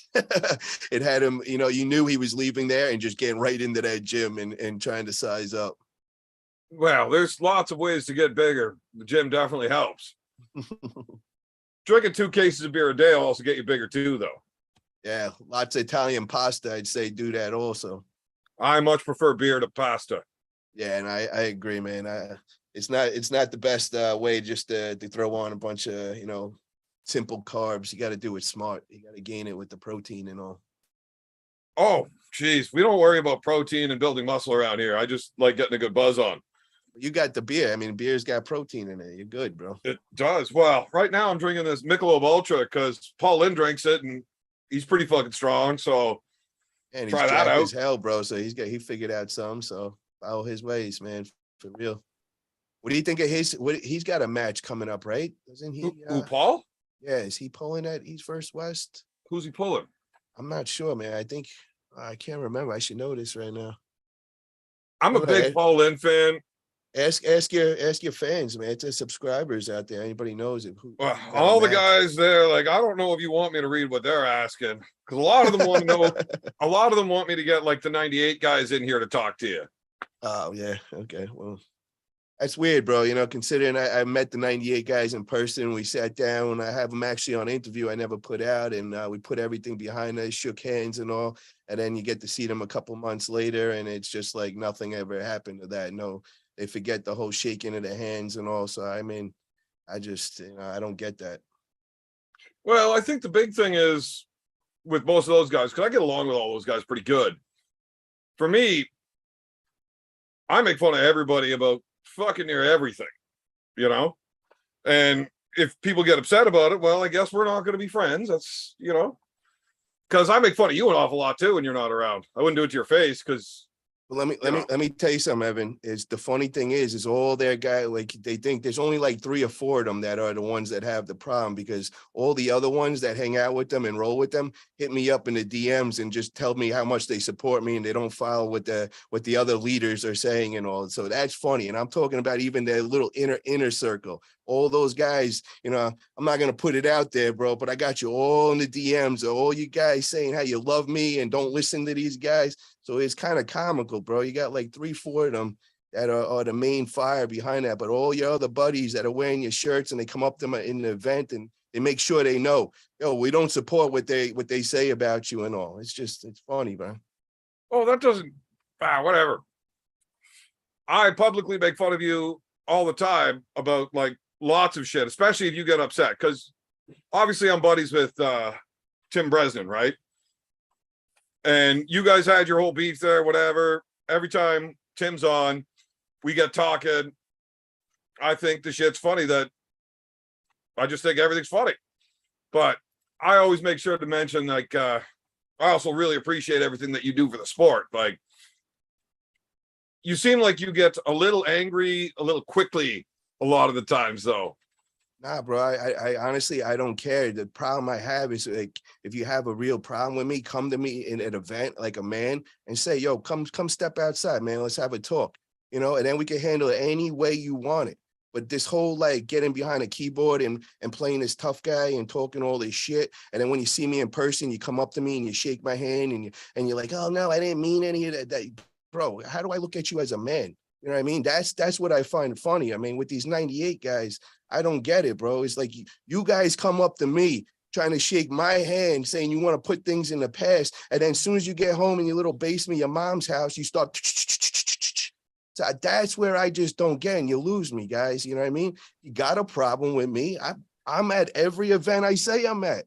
it had him, you know, you knew he was leaving there and just getting right into that gym and trying to size up. Well, there's lots of ways to get bigger. The gym definitely helps. Drinking 2 cases of beer a day will also get you bigger too, though. Yeah, lots of Italian pasta, I'd say, do that also. I much prefer beer to pasta. Yeah, and I agree, man. It's not the best way just to throw on a bunch of, you know, simple carbs. You got to do it smart. You got to gain it with the protein and all. Oh, geez, we don't worry about protein and building muscle around here. I just like getting a good buzz on. You got the beer. I mean, beer's got protein in it. You're good, bro. It does. Well, right now I'm drinking this Michelob Ultra because Paul Lynn drinks it and he's pretty fucking strong. So and try that out. As hell, bro. So he figured out some. So follow his ways, man, for real. What do you think of his? He's got a match coming up, right? Doesn't he? Who, Paul? Yeah, is he pulling at East First West? Who's he pulling? I'm not sure, man. I think I can't remember. I should know this right now. I'm a big Paul Lynn fan. Ask your fans, man. To subscribers out there, anybody knows it. All the guys there, like, I don't know if you want me to read what they're asking, because a lot of them want to know. A lot of them want me to get like the 98 guys in here to talk to you. Oh yeah, okay. Well, that's weird, bro. You know, considering I met the 98 guys in person, we sat down. I have them actually on interview I never put out, and we put everything behind us, shook hands and all. And then you get to see them a couple months later, and it's just like nothing ever happened to that. No. They forget the whole shaking of the hands and all. So, I mean, I just, you know, I don't get that. Well, I think the big thing is with most of those guys, because I get along with all those guys pretty good. For me, I make fun of everybody about fucking near everything, you know? And if people get upset about it, well, I guess we're not going to be friends. That's, you know, because I make fun of you an awful lot too when you're not around. I wouldn't do it to your face because. Well, let me tell you something, Evan. Is the funny thing is all their guy, like, they think there's only like 3 or 4 of them that are the ones that have the problem, because all the other ones that hang out with them and roll with them hit me up in the DMs and just tell me how much they support me, and they don't follow what the other leaders are saying and all. So that's funny. And I'm talking about even their little inner circle. All those guys, you know, I'm not going to put it out there, bro, but I got you all in the DMs, all you guys saying how you love me and don't listen to these guys. So it's kind of comical, bro. You got like 3, 4 of them that are the main fire behind that. But all your other buddies that are wearing your shirts and they come up to them in the event and they make sure they know, yo, we don't support what they say about you and all. It's funny, bro. Oh, that doesn't, whatever. I publicly make fun of you all the time about like lots of shit, especially if you get upset. Because obviously I'm buddies with Tim Bresnan, right? And you guys had your whole beef there, whatever. Every time Tim's on, we get talking. I think the shit's funny that I just think everything's funny. But I always make sure to mention, like, I also really appreciate everything that you do for the sport. Like, you seem like you get a little angry a little quickly a lot of the times, though. Nah, bro. I honestly, I don't care. The problem I have is, like, if you have a real problem with me, come to me in an event like a man and say, yo, come step outside, man. Let's have a talk, and then we can handle it any way you want it. But this whole, like, getting behind a keyboard and playing this tough guy and talking all this shit, and then when you see me in person, you come up to me and you shake my hand and you're like, oh no, I didn't mean any of that. Bro, how do I look at you as a man? You know what I mean? That's what I find funny. I mean, with these 98 guys, I don't get it, bro. It's like you guys come up to me trying to shake my hand, saying you want to put things in the past, and then as soon as you get home in your little basement, your mom's house, you start. So that's where I just don't get, and you lose me, guys. You know what I mean? You got a problem with me? I'm at every event I say I'm at.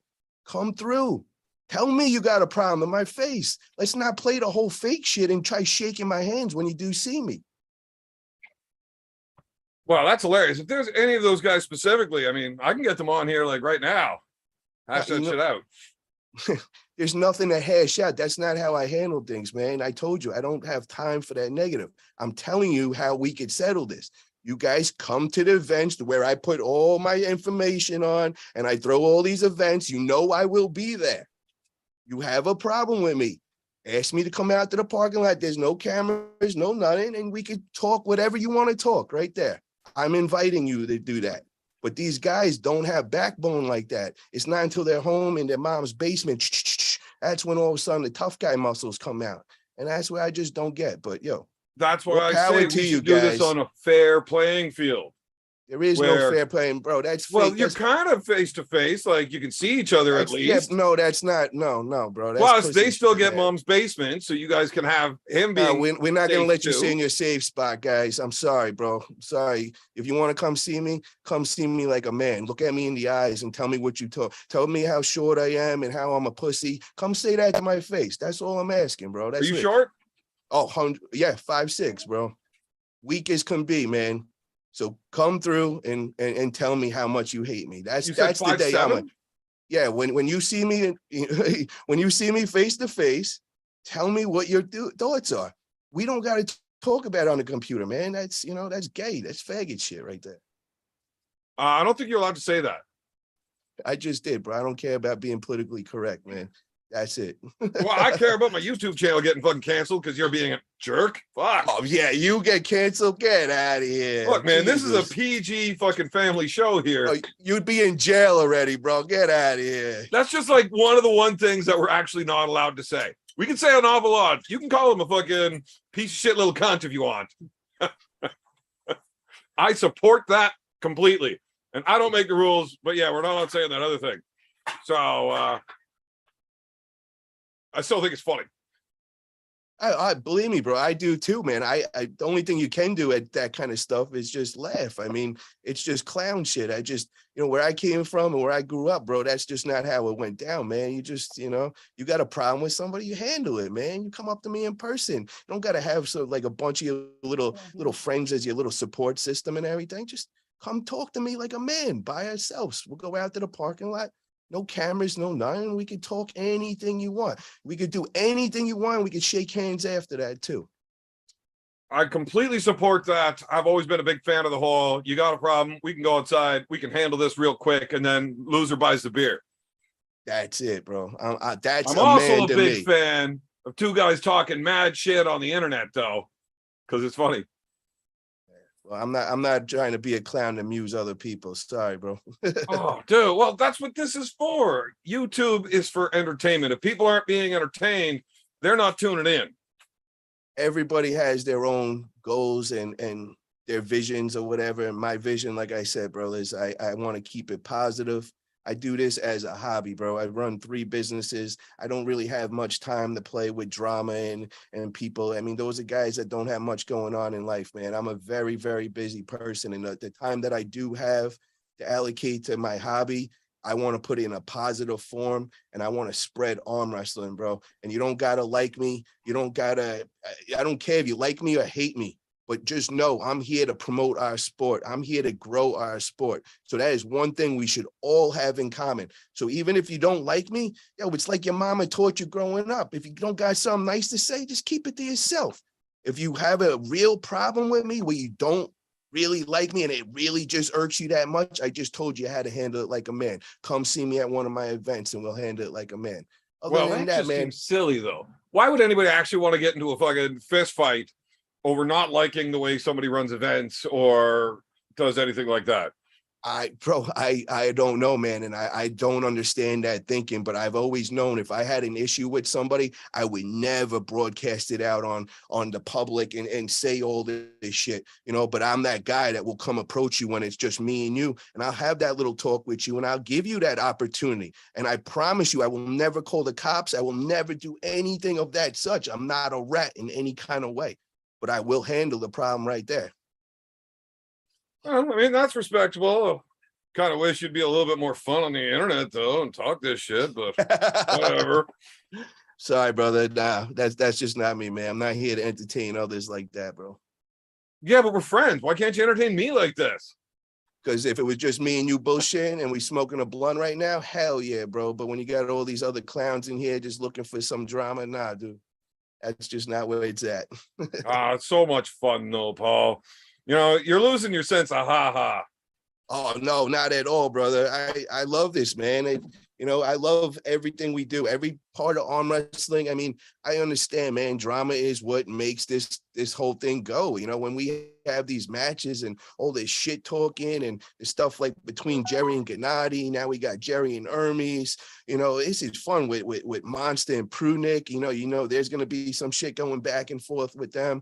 Come through. Tell me you got a problem in my face. Let's not play the whole fake shit and try shaking my hands when you do see me. Wow, that's hilarious. If there's any of those guys specifically, I mean, I can get them on here like right now. Hash that shit out. There's nothing to hash out. That's not how I handle things, man. I told you, I don't have time for that negative. I'm telling you how we could settle this. You guys come to the events where I put all my information on and I throw all these events. You know I will be there. You have a problem with me. Ask me to come out to the parking lot. There's no cameras, no nothing, and we could talk whatever you want to talk right there. I'm inviting you to do that. But these guys don't have backbone like that. It's not until they're home in their mom's basement. That's when all of a sudden the tough guy muscles come out. And that's where I just don't get. But yo, that's why I say we should do this on a fair playing field. There is no fair playing, bro. That's fake. Well, you're kind of face to face, like you can see each other at least. Yeah, no, that's not. No, bro. That's plus, they still get mom's basement, so you guys can have him being. We're not gonna let you sit in your safe spot, guys. I'm sorry, bro. I'm sorry. If you want to come see me like a man. Look at me in the eyes and tell me what you talk. Tell me how short I am and how I'm a pussy. Come say that to my face. That's all I'm asking, bro. That's Are you short? Oh, 100, yeah, 5'6", bro. Weak as can be, man. So come through and tell me how much you hate me. That's the day I'm like, yeah. When you see me when you see me face to face, tell me what your thoughts are. We don't got to talk about it on the computer, man. That's that's gay. That's faggot shit right there. I don't think you're allowed to say that. I just did, bro. I don't care about being politically correct, man. That's it. Well, I care about my YouTube channel getting fucking canceled because you're being a jerk. Fuck. Oh, yeah, you get canceled. Get out of here. Look, man, Jesus. This is a PG fucking family show here. Oh, you'd be in jail already, bro. Get out of here. That's just like one of the things that we're actually not allowed to say. We can say an awful lot. You can call him a fucking piece of shit little cunt if you want. I support that completely. And I don't make the rules, but yeah, we're not allowed saying that other thing. So, I still think it's funny. I believe me, bro. I do too, man. I the only thing you can do at that kind of stuff is just laugh. I mean, it's just clown shit. I just, where I came from and where I grew up, bro, that's just not how it went down, man. You just, you got a problem with somebody, you handle it, man. You come up to me in person. You don't got to have like a bunch of your little friends as your little support system and everything. Just come talk to me like a man by ourselves. We'll go out to the parking lot. No cameras, no nothing. We could talk anything you want. We could do anything you want. We could shake hands after that too. I completely support that. I've always been a big fan of the whole, you got a problem, we can go outside, we can handle this real quick, and then loser buys the beer. That's it, bro. I'm also a big fan of two guys talking mad shit on the internet, though, because it's funny. Well, I'm not trying to be a clown to amuse other people. Sorry, bro. Oh, dude. Well, that's what this is for. YouTube is for entertainment. If people aren't being entertained, they're not tuning in. Everybody has their own goals and their visions or whatever. And my vision, like I said, bro, is I want to keep it positive. I do this as a hobby, bro. I run 3 businesses. I don't really have much time to play with drama and people. I mean, those are guys that don't have much going on in life, man. I'm a very, very busy person. And the time that I do have to allocate to my hobby, I want to put it in a positive form, and I want to spread arm wrestling, bro. And you don't got to like me. You don't got to, I don't care if you like me or hate me, but just know I'm here to promote our sport. I'm here to grow our sport. So that is one thing we should all have in common. So even if you don't like me, it's like your mama taught you growing up. If you don't got something nice to say, just keep it to yourself. If you have a real problem with me where you don't really like me and it really just irks you that much, I just told you how to handle it like a man. Come see me at one of my events and we'll handle it like a man. Well, that just seems silly, though. Why would anybody actually want to get into a fucking fist fight over not liking the way somebody runs events or does anything like that? I don't know, man. And I don't understand that thinking, but I've always known if I had an issue with somebody, I would never broadcast it out on the public and say all this shit, but I'm that guy that will come approach you when it's just me and you. And I'll have that little talk with you and I'll give you that opportunity. And I promise you, I will never call the cops. I will never do anything of that such. I'm not a rat in any kind of way, but I will handle the problem right there. Well, I mean, that's respectable. Kind of wish you'd be a little bit more fun on the internet, though, and talk this shit, but whatever. Sorry, brother. Nah, that's just not me, man. I'm not here to entertain others like that, bro. Yeah, but we're friends. Why can't you entertain me like this? Because if it was just me and you bullshitting and we smoking a blunt right now, hell yeah, bro. But when you got all these other clowns in here just looking for some drama, nah, dude. That's just not where it's at. It's so much fun, though, Paul. You're losing your sense of ha-ha. Oh, no, not at all, brother. I love this, man. I love everything we do, every part of arm wrestling. I mean, I understand, man, drama is what makes this whole thing go. When we have these matches and all this shit talking and the stuff like between Jerry and Gennady, now we got Jerry and Hermes, this is fun with Monster and Prunick. There's going to be some shit going back and forth with them.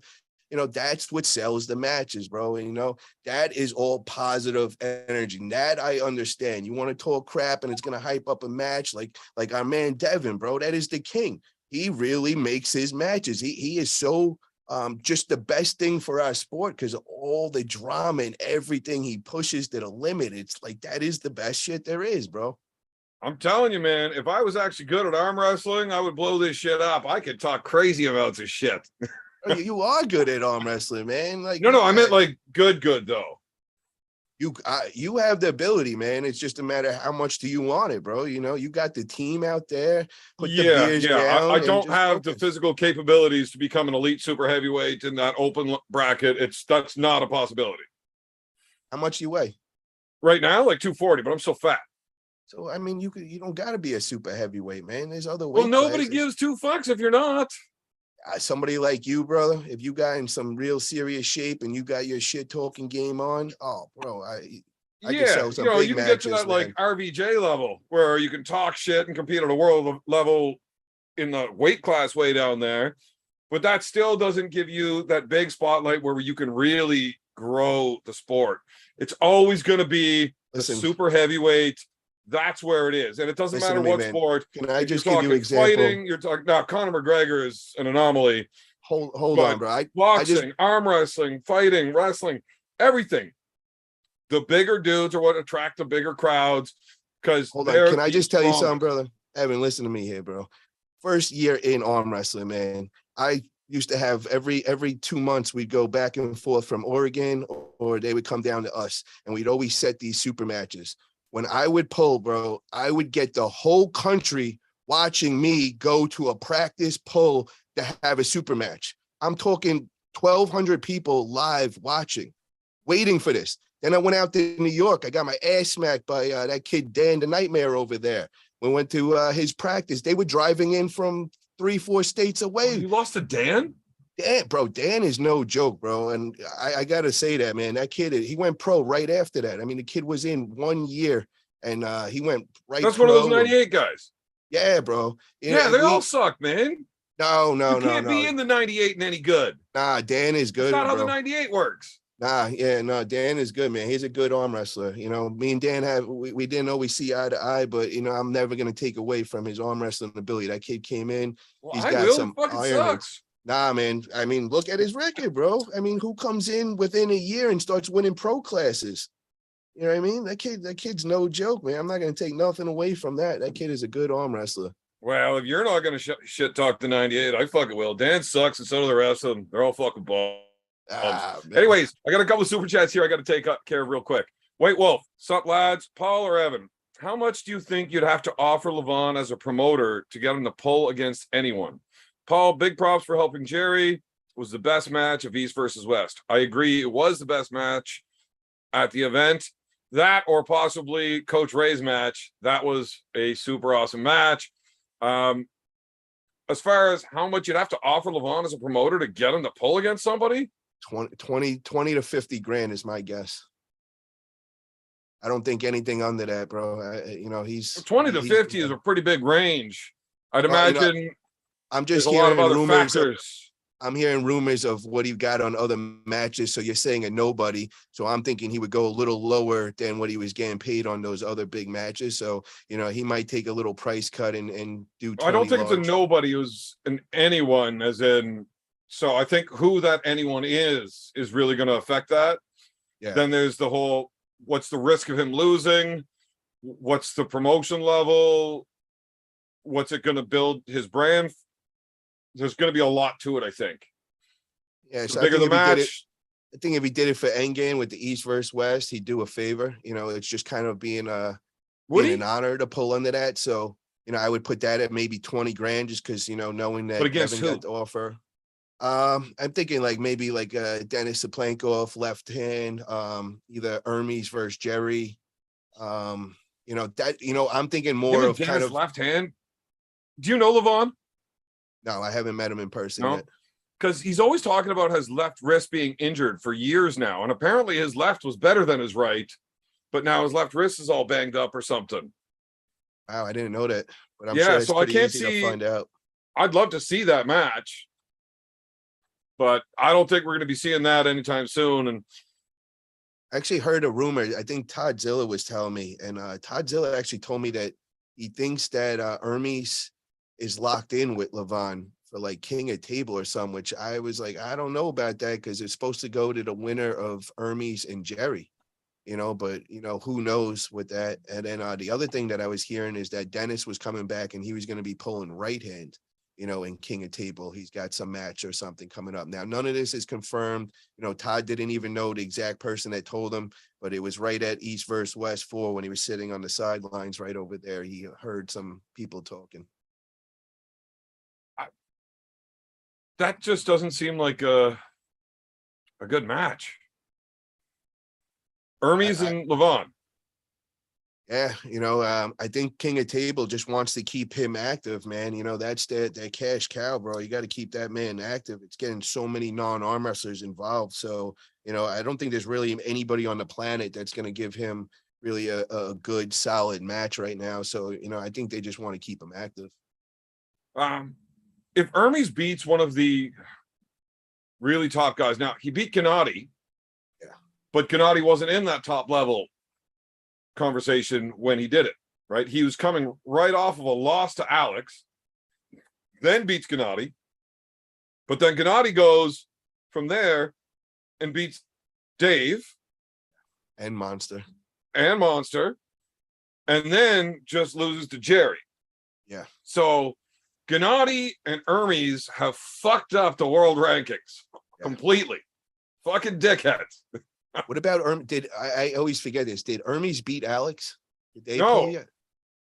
That's what sells the matches, bro. And, that is all positive energy. And that I understand. You want to talk crap and it's going to hype up a match like our man Devin, bro. That is the king. He really makes his matches. He is so just the best thing for our sport because of all the drama and everything he pushes to the limit. It's like that is the best shit there is, bro. I'm telling you, man, if I was actually good at arm wrestling, I would blow this shit up. I could talk crazy about this shit. You are good at arm wrestling, man. Like no, I meant like good though. You have the ability, man. It's just a matter of how much do you want it, bro. You got the team out there. Put the beers down I don't have the physical capabilities to become an elite super heavyweight in that open bracket. That's not a possibility. How much do you weigh right now? Like 240, but I'm so fat. So I mean, you don't got to be a super heavyweight, man. There's other ways. Well, nobody gives two fucks if you're not. Somebody like you, brother, if you got in some real serious shape and you got your shit talking game on, oh, bro, I can sell some big you can matches, get to that man. like RVJ level where you can talk shit and compete at a world level in the weight class way down there, but that still doesn't give you that big spotlight where you can really grow the sport. It's always going to be the super heavyweight. That's where it is, and it doesn't matter what sport. Can I just give you an example? Fighting, you're talking now. Conor McGregor is an anomaly. Hold on, bro. Boxing, arm wrestling, fighting, wrestling, everything. The bigger dudes are what attract the bigger crowds. Because hold on, can I just tell you something, brother? Evan, listen to me here, bro. First year in arm wrestling, man. I used to have every 2 months we'd go back and forth from Oregon, or they would come down to us, and we'd always set these super matches. When I would pull, bro, I would get the whole country watching me go to a practice pull to have a super match. I'm talking 1,200 people live watching, waiting for this. Then I went out to New York. I got my ass smacked by that kid, Dan the Nightmare over there. We went to his practice. They were driving in from 3-4 states away. You lost to Dan? Dan is no joke, bro. And I got to say that, man, that kid, he went pro right after that. I mean, the kid was in 1 year and he went right. That's one of those 98 guys. Yeah, bro. Yeah, they all suck, man. No. You can't be in the 98 and any good. Nah, Dan is good. That's not how the 98 works. Dan is good, man. He's a good arm wrestler. Me and Dan we didn't always see eye to eye, but I'm never gonna take away from his arm wrestling ability. That kid came in. He's got some fucking sucks. Nah, man. I mean, look at his record, bro. I mean, who comes in within a year and starts winning pro classes? You know what I mean? That kid's no joke, man. I'm not gonna take nothing away from that. That kid is a good arm wrestler. Well, if you're not gonna shit talk the 98, I fucking will. Dan sucks, and so do the rest of them. They're all fucking balls. Man. Anyways, I got a couple of super chats here I got to take care of real quick. Wait, Wolf, sup, lads? Paul or Evan? How much do you think you'd have to offer Levon as a promoter to get him to pull against anyone? Paul, big props for helping Jerry. It was the best match of East versus West. I agree. It was the best match at the event. That or possibly Coach Ray's match. That was a super awesome match. As far as how much you'd have to offer Levon as a promoter to get him to pull against somebody, 20 to 50 grand is my guess. I don't think anything under that, bro. He's 20 to 50 is a pretty big range. I'd imagine I'm just there's a lot of hearing other rumors. factors. I'm hearing rumors of what he got on other matches. So you're saying a nobody. So I'm thinking he would go a little lower than what he was getting paid on those other big matches. So, he might take a little price cut and do 20 I don't think it's a large. nobody, it was an anyone, as in, so I think who that anyone is really going to affect that. Yeah. Then there's the whole, what's the risk of him losing? What's the promotion level? What's it going to build his brand? There's going to be a lot to it, I think. Yeah, so bigger the match. I think if he did it for Endgame with the East versus West, he'd do a favor. It's just kind of being an honor to pull under that. So, I would put that at maybe 20 grand just because, knowing that Evan got to offer. I'm thinking maybe Dennis Saplankov left hand, either Hermes versus Jerry. I'm thinking more of Dennis kind of left hand. Do you know Levon? No, I haven't met him in person No? yet. Because he's always talking about his left wrist being injured for years now. And apparently his left was better than his right, but now his left wrist is all banged up or something. Wow, I didn't know that. But I'm Yeah, sure it's so I pretty can't easy to see- find out. I'd love to see that match, but I don't think we're going to be seeing that anytime soon. And I actually heard a rumor. I think Todd Zilla was telling me, and Todd Zilla actually told me that he thinks that Hermes is locked in with Levon for King of Table or something, which I was like, I don't know about that because it's supposed to go to the winner of Hermes and Jerry, but who knows with that. And then the other thing that I was hearing is that Dennis was coming back and he was going to be pulling right hand, in King of Table. He's got some match or something coming up. Now, none of this is confirmed. Todd didn't even know the exact person that told him, but it was right at East versus West 4 when he was sitting on the sidelines right over there. He heard some people talking. that just doesn't seem like a good match. Hermes and Levon. Yeah, I think King of Table just wants to keep him active, man. That's that cash cow, bro. You got to keep that man active. It's getting so many non-arm wrestlers involved. So, I don't think there's really anybody on the planet that's going to give him really a good, solid match right now. So, I think they just want to keep him active. If Hermes beats one of the really top guys, now he beat Gennady, but Gennady wasn't in that top level conversation when he did it, right? He was coming right off of a loss to Alex, then beats Gennady, but then Gennady goes from there and beats Dave and Monster, and then just loses to Jerry. Yeah. So Gennady and Hermes have fucked up the world rankings completely. Fucking dickheads. What about I always forget this. Did Hermes beat Alex? Did they No. pull yet?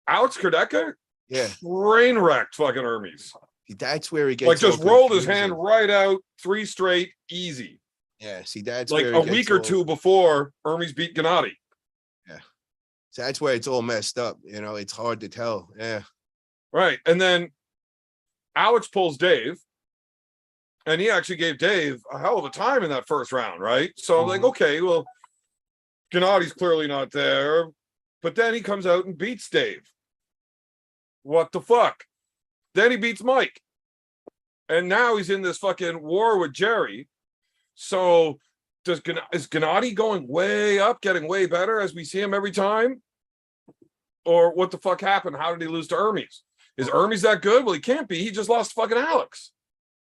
Alex Kardecka? Yeah. Train wrecked fucking Hermes. That's where he gets just all rolled his confusing. hand right out, 3 straight, easy. Yeah, see, that's like where a week or two before Hermes beat Gennady. Yeah. So that's where it's all messed up. It's hard to tell. Yeah. Right. And then Alex pulls Dave. And he actually gave Dave a hell of a time in that first round, right? So I'm like, okay, well, Gennady's clearly not there. But then he comes out and beats Dave. What the fuck? Then he beats Mike. And now he's in this fucking war with Jerry. So is Gennady going way up, getting way better as we see him every time? Or what the fuck happened? How did he lose to Hermes? Is Hermes that good? Well, he can't be. He just lost fucking Alex.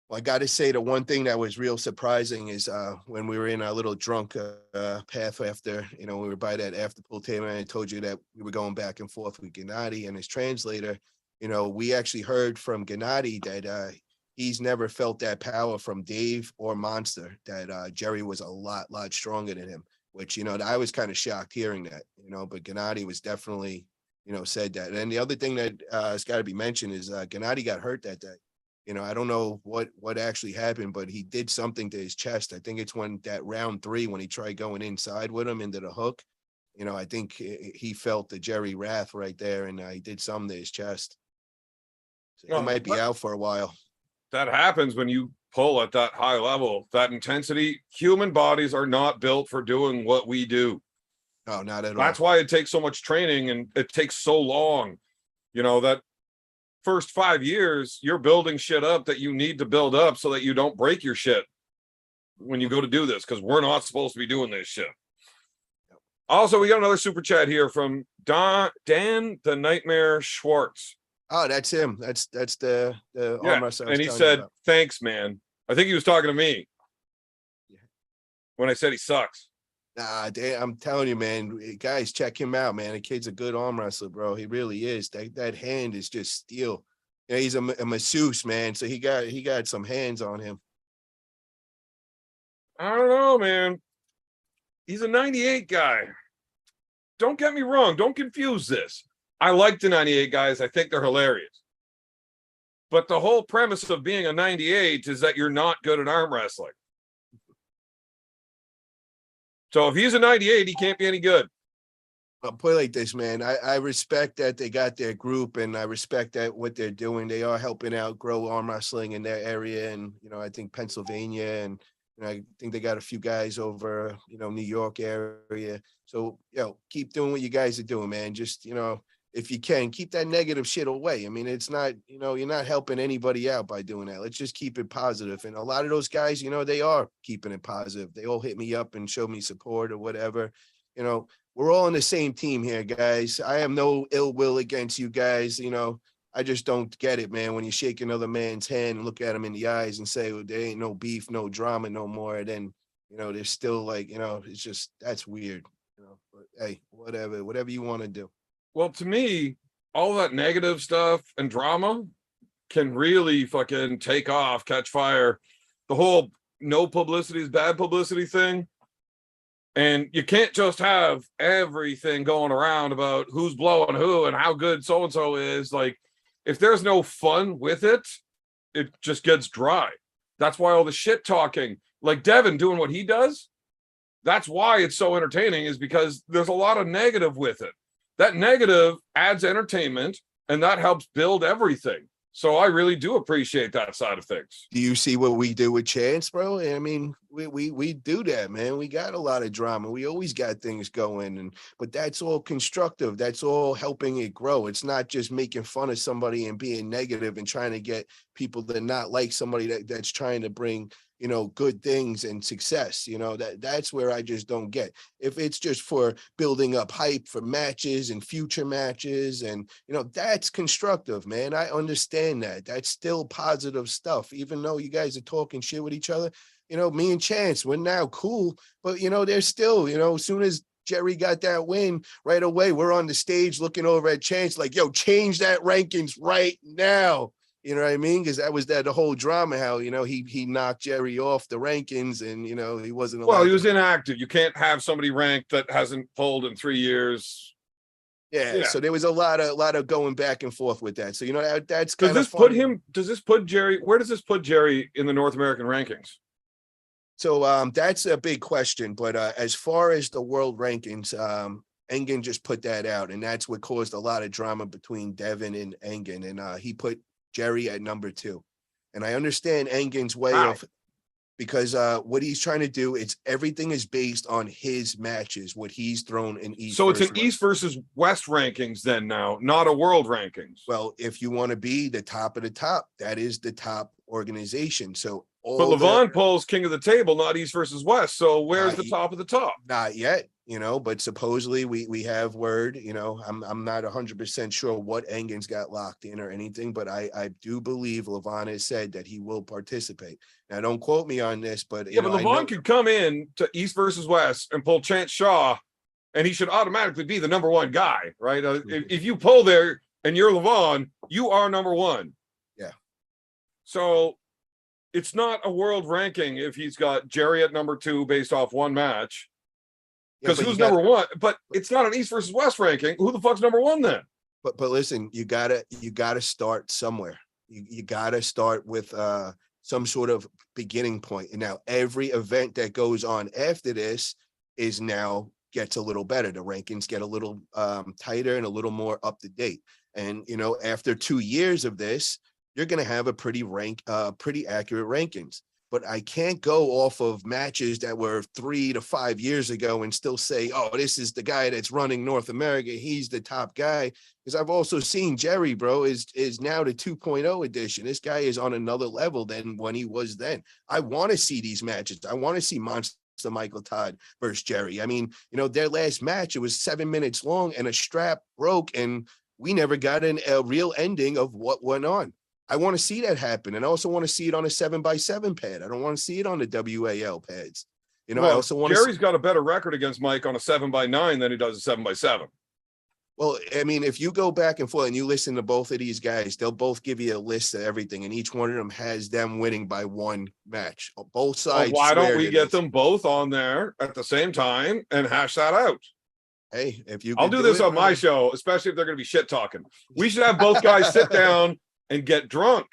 Well, I got to say the one thing that was real surprising is when we were in our little drunk path after, we were by that after pool table and I told you that we were going back and forth with Gennady and his translator. We actually heard from Gennady that he's never felt that power from Dave or Monster, that Jerry was a lot stronger than him, which, I was kind of shocked hearing that, but Gennady was definitely, said that. And the other thing that has got to be mentioned is Gennady got hurt that day. I don't know what actually happened, but he did something to his chest. I think it's when that round 3, when he tried going inside with him into the hook, I think he felt the Jerry wrath right there, and he did something to his chest. So he might be out for a while. That happens when you pull at that high level, that intensity. Human bodies are not built for doing what we do. No, not at all. That's why it takes so much training and it takes so long. That first 5 years, you're building shit up that you need to build up so that you don't break your shit when you go to do this, because we're not supposed to be doing this shit. Also, we got another super chat here from Dan the Nightmare Schwartz. Oh, that's him. That's the arm wrestler. And he said, "Thanks, man." I think he was talking to me when I said he sucks. Nah, I'm telling you, man, guys, check him out, man. The kid's a good arm wrestler, bro. He really is. That hand is just steel. He's a masseuse, man. So he got some hands on him. I don't know, man. He's a 98 guy. Don't get me wrong. Don't confuse this. I like the 98 guys. I think they're hilarious. But the whole premise of being a 98 is that you're not good at arm wrestling. So if he's a 98, he can't be any good. I'll put it like this, man. I respect that they got their group, and I respect that what they're doing. They are helping out grow arm wrestling in their area. And, I think Pennsylvania, and I think they got a few guys over, New York area. So, keep doing what you guys are doing, man. Just, if you can, keep that negative shit away. I mean, it's not, you're not helping anybody out by doing that. Let's just keep it positive. And a lot of those guys, they are keeping it positive. They all hit me up and show me support or whatever. We're all on the same team here, guys. I have no ill will against you guys. I just don't get it, man. When you shake another man's hand and look at him in the eyes and say, well, there ain't no beef, no drama no more. Then, there's still like, it's just, that's weird. But hey, whatever you want to do. Well, to me, all that negative stuff and drama can really fucking take off, catch fire. The whole no publicity is bad publicity thing. And you can't just have everything going around about who's blowing who and how good so-and-so is. Like, if there's no fun with it, it just gets dry. That's why all the shit talking, like Devin doing what he does, that's why it's so entertaining, is because there's a lot of negative with it. That negative adds entertainment, and that helps build everything. So I really do appreciate that side of things. Do you see what we do with Chance, bro? I mean, we do that, man. We got a lot of drama. We always got things going, but that's all constructive. That's all helping it grow. It's not just making fun of somebody and being negative and trying to get people to not like somebody that's trying to bring, good things and success. That's where I just don't get. If it's just for building up hype for matches and future matches, and that's constructive, man. I understand that. That's still positive stuff, even though you guys are talking shit with each other. Me and Chance, we're now cool, but there's still, as soon as Jerry got that win, right away we're on the stage looking over at Chance like, yo, change that rankings right now. You know what I mean? Because that was the whole drama, how, he knocked Jerry off the rankings, and, he wasn't allowed. Well, he was inactive. You can't have somebody ranked that hasn't pulled in 3 years. Yeah. So there was a lot of going back and forth with that. So, that's kind of fun. Does this put Jerry, where does this put Jerry in the North American rankings? So that's a big question. But as far as the world rankings, Engen just put that out, and that's what caused a lot of drama between Devin and Engen. And he put Jerry at number 2. And I understand Engen's way of, because what he's trying to do, everything is based on his matches, what he's thrown in East. So it's an East versus West rankings then now, not a world rankings. Well, if you want to be the top of the top, that is the top organization. So but Levon pulls king of the table, not East versus West. So where's the top of the top? Not yet, but supposedly we have word, I'm not 100% sure what Engen's got locked in or anything, but I do believe Levon has said that he will participate. Now, don't quote me on this, but but Levon could come in to East versus West and pull Chance Shaw, and he should automatically be the number 1 guy, right? If you pull there and you're Levon, you are number 1. Yeah. So it's not a world ranking if he's got Jerry at number 2 based off one match. Yeah, Because but who's number 1? But it's not an East versus West ranking. Who the fuck's number 1 then? but listen, you gotta start somewhere. You gotta start with some sort of beginning point. And now every event that goes on after this is now gets a little better. The rankings get a little tighter and a little more up to date. And you know, after 2 years of this, you're gonna have a pretty accurate rankings. But I can't go off of matches that were 3 to 5 years ago and still say, oh, this is the guy that's running North America. He's the top guy. Because I've also seen Jerry, bro, is now the 2.0 edition. This guy is on another level than when he was then. I want to see these matches. I want to see Monster Michael Todd versus Jerry. I mean, you know, their last match, it was 7 minutes long and a strap broke and we never got a real ending of what went on. I want to see that happen. And I also want to see it on a 7x7 pad. I don't want to see it on the WAL pads. You know, well, I also want Jerry's got a better record against Mike on a 7x9 than he does a 7x7. Well, I mean, if you go back and forth and you listen to both of these guys, they'll both give you a list of everything. And each one of them has them winning by one match. Both sides. Well, why don't we get them both on there at the same time and hash that out? Hey, if you I'll do this on my show, especially if they're going to be shit talking. We should have both guys sit down and get drunk.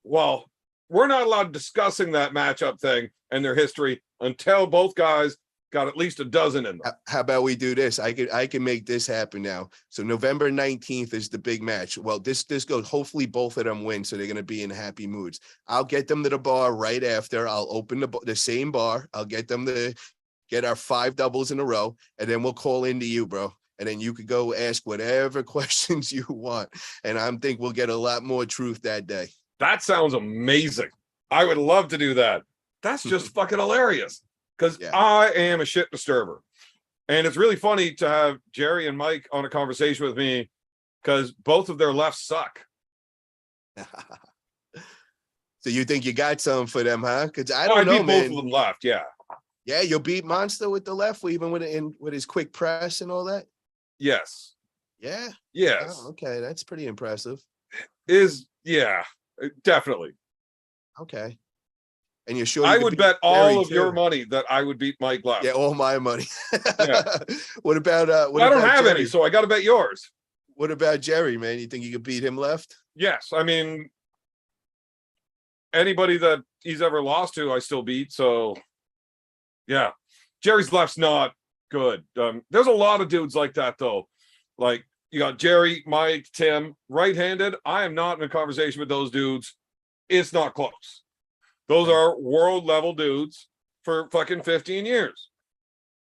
Well, we're not allowed discussing that matchup thing and their history until both guys got at least a dozen in them. How about we do this? I can make this happen now. So November 19th is the big match. Well, this goes, hopefully both of them win, so they're going to be in happy moods. I'll get them to the bar right after. I'll open the same bar. I'll get them to get our 5 doubles in a row, and then we'll call into you, bro. And then you could go ask whatever questions you want. And I think we'll get a lot more truth that day. That sounds amazing. I would love to do that. That's just fucking hilarious. Because I am a shit disturber. And it's really funny to have Jerry and Mike on a conversation with me because both of their lefts suck. So you think you got some for them, huh? Because I don't know, beat man. Both of them left, yeah. Yeah, you'll beat Monster with the left, even with his quick press and all that? Yes. Yeah? Yes. Oh, okay, that's pretty impressive. Yeah, definitely. Okay. And you're sure I would bet all of your money that I would beat Mike left. Yeah, all my money. Yeah. What about I don't have Jerry? any, so I got to bet yours. What about Jerry, man? You think you could beat him left? Yes, I mean, anybody that he's ever lost to, I still beat. So, yeah, Jerry's left's not good. There's a lot of dudes like that, though. Like, you got Jerry, Mike, Tim, right-handed. I am not in a conversation with those dudes. It's not close. Those are world-level dudes for fucking 15 years.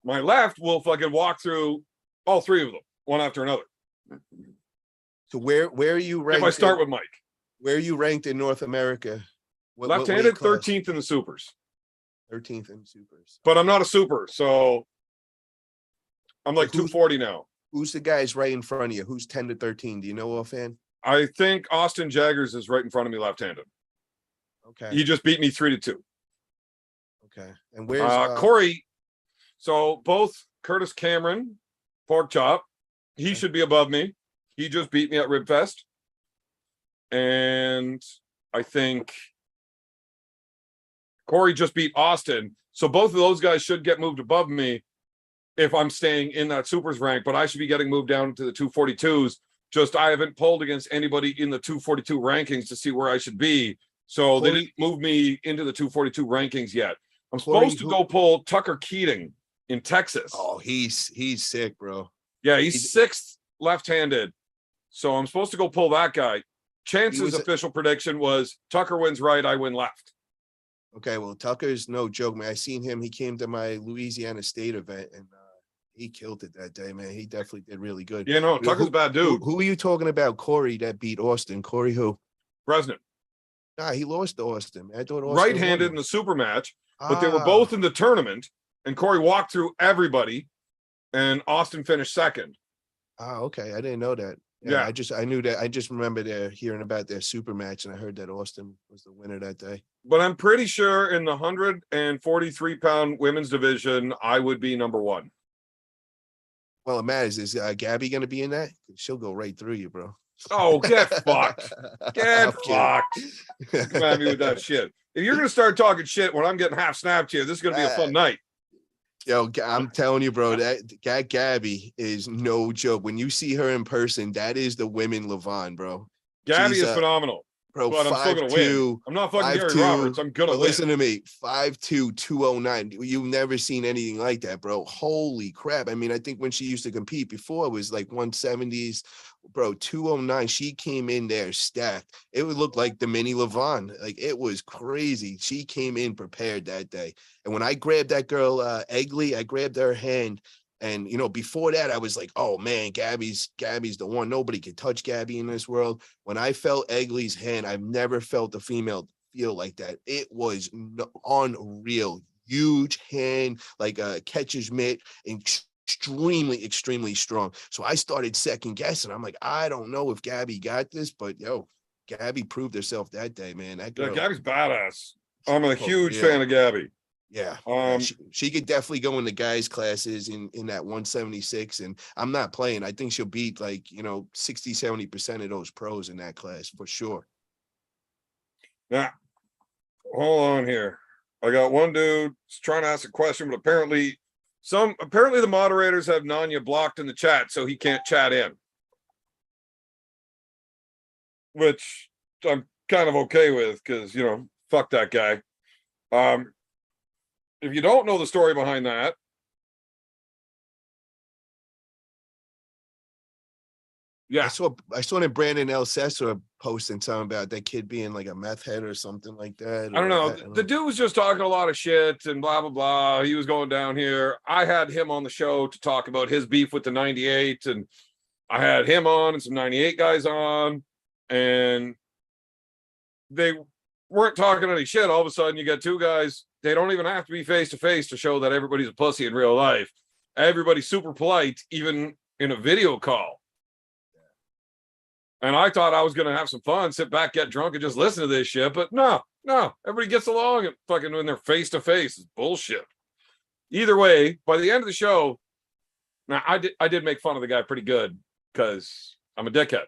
My left will fucking walk through all 3 of them, one after another. So where are you ranked? If I start with Mike. Where are you ranked in North America? Left-handed, 13th in the supers. 13th in supers. But I'm not a super, so I'm like 240 now. Who's the guys right in front of you? Who's 10 to 13? Do you know offhand? I think Austin Jaggers is right in front of me left-handed. Okay. He just beat me 3-2. Okay. And where's Corey? So both Curtis Cameron, Pork Chop, he should be above me. He just beat me at Ribfest. And I think Corey just beat Austin. So both of those guys should get moved above me if I'm staying in that supers rank, but I should be getting moved down to the 242s. Just I haven't polled against anybody in the 242 rankings to see where I should be. So they didn't move me into the 242 rankings yet. I'm supposed to go pull Tucker Keating in Texas. Oh, he's sick, bro. Yeah, he's 6th left-handed. So I'm supposed to go pull that guy. Chance's official prediction was Tucker wins right, I win left. Okay, well, Tucker's no joke, man. I seen him. He came to my Louisiana State event, and he killed it that day, man. He definitely did really good. Yeah, no, Tucker's a bad dude. Who are you talking about? Corey that beat Austin. Corey who? Bresnan. Nah, he lost to Austin. I thought Austin right-handed in the super match, but they were both in the tournament, and Corey walked through everybody, and Austin finished 2nd. Oh, okay. I didn't know that. Yeah. I knew that. I just remember hearing about their super match, and I heard that Austin was the winner that day. But I'm pretty sure in the 143-pound women's division, I would be number 1. Well, it matters. Is Gabby going to be in that? She'll go right through you, bro. Oh, get fucked. Get I'm fucked. kidding. Come at me with that shit. If you're gonna start talking shit when I'm getting half snapped here, this is gonna be a fun night. Yo, I'm telling you, bro, that Gabby is no joke. When you see her in person, that is the women Levon, bro. Gabby She's is phenomenal, bro, but I'm still gonna win. 5'2", I'm not fucking Gary 5'2", Roberts. I'm gonna but win. listen to me, 5'2", 209. You've never seen anything like that, bro. Holy crap. I mean, I think when she used to compete before, it was like 170s. Bro, 209. She came in there stacked. It would look like the mini Levon. Like, it was crazy. She came in prepared that day. And when I grabbed that girl, Egley, I grabbed her hand. And, you know, before that, I was like, oh, man, Gabby's the one. Nobody can touch Gabby in this world. When I felt Egley's hand, I've never felt a female feel like that. It was unreal. Huge hand, like a catcher's mitt, and extremely strong. So I started second guessing. I'm like, I don't know if Gabby got this, but yo, Gabby proved herself that day, man. That girl, Yeah, Gabby's badass. I'm a huge real. fan of Gabby. Yeah, she could definitely go in the guys classes in that 176, and I'm not playing. I think she'll beat, like, 60-70% of those pros in that class for sure. Now, hold on here. I got one dude trying to ask a question, but apparently the moderators have Nanya blocked in the chat, so he can't chat in. Which I'm kind of okay with, because fuck that guy. If you don't know the story behind that, yeah, I saw that Brandon Elsesser posting something about that kid being like a meth head or something like that. I don't know. The dude was just talking a lot of shit and blah blah blah. He was going down here. I had him on the show to talk about his beef with the 98, and I had him on and some 98 guys on, and they weren't talking any shit. All of a sudden, you get two guys. They don't even have to be face to face to show that everybody's a pussy in real life. Everybody's super polite, even in a video call. And I thought I was going to have some fun, sit back, get drunk, and just listen to this shit. But no, everybody gets along and fucking when they're face to face. It's bullshit. Either way, by the end of the show, now I did make fun of the guy pretty good because I'm a dickhead.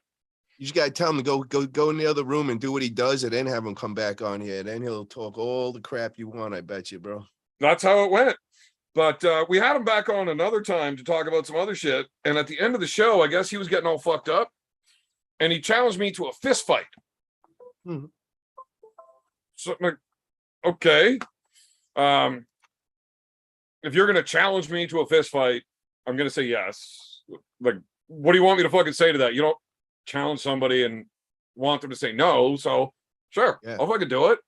You just gotta tell him to go in the other room and do what he does, and then have him come back on here. Then he'll talk all the crap you want. I bet you, bro. That's how it went. But we had him back on another time to talk about some other shit. And at the end of the show, I guess he was getting all fucked up, and he challenged me to a fist fight. Mm-hmm. So I'm like, okay. If you're gonna challenge me to a fist fight, I'm gonna say yes. Like, what do you want me to fucking say to that? You don't challenge somebody and want them to say no, so sure, yeah. I'll fucking do it.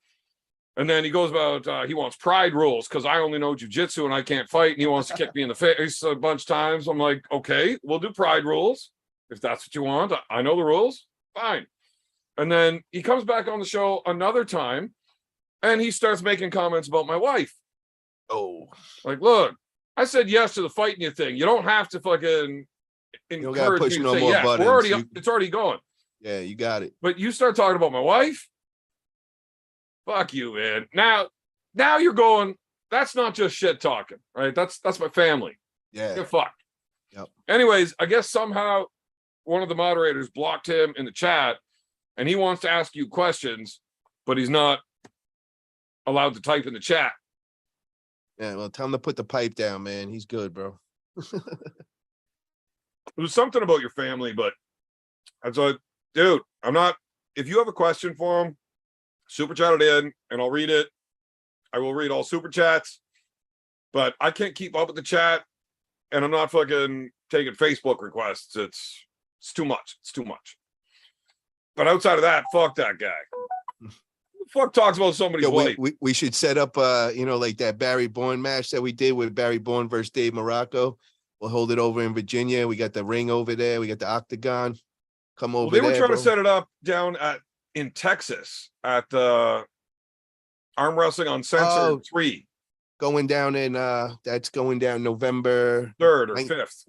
And then he goes about he wants pride rules because I only know jiu-jitsu and I can't fight, and he wants to kick me in the face a bunch of times. I'm like, okay, we'll do pride rules if that's what you want. I know the rules, fine. And then he comes back on the show another time, and he starts making comments about my wife. Oh, like, look, I said yes to the fighting you thing. You don't have to fucking encourage me to say yes. Buttons. It's already going. Yeah, you got it. But you start talking about my wife. Fuck you, man. Now you're going. That's not just shit talking, right? That's my family. Yeah. Get fucked. Yep. Anyways, I guess somehow one of the moderators blocked him in the chat, and he wants to ask you questions, but he's not allowed to type in the chat. Yeah, well, tell him to put the pipe down, man. He's good, bro. It was something about your family, but I was like, dude, I'm not. If you have a question for him, super chat it in, and I'll read it. I will read all super chats, but I can't keep up with the chat, and I'm not fucking taking Facebook requests. It's too much. It's too much. But outside of that, fuck that guy. Fuck talks about somebody's wife. We should set up like that Barry Bourne match that we did with Barry Bourne versus Dave Morocco. We'll hold it over in Virginia. We got the ring over there. We got the octagon. Come over there. They were trying to set it up down in Texas at the Arm Wrestling Uncensored 3. Going down that's going down November 3rd or 5th.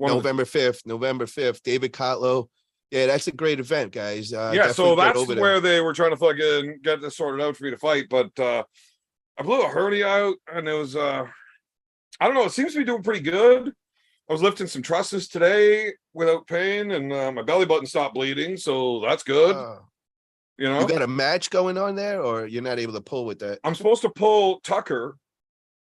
November 5th. David Kotlow. Yeah, that's a great event, guys. Yeah, so that's where they were trying to fucking get this sorted out for me to fight. But I blew a hernia out, and it was I don't know, it seems to be doing pretty good. I was lifting some trusses today without pain, and my belly button stopped bleeding, so that's good. You You know, got a match going on there, or you're not able to pull with that? I'm supposed to pull Tucker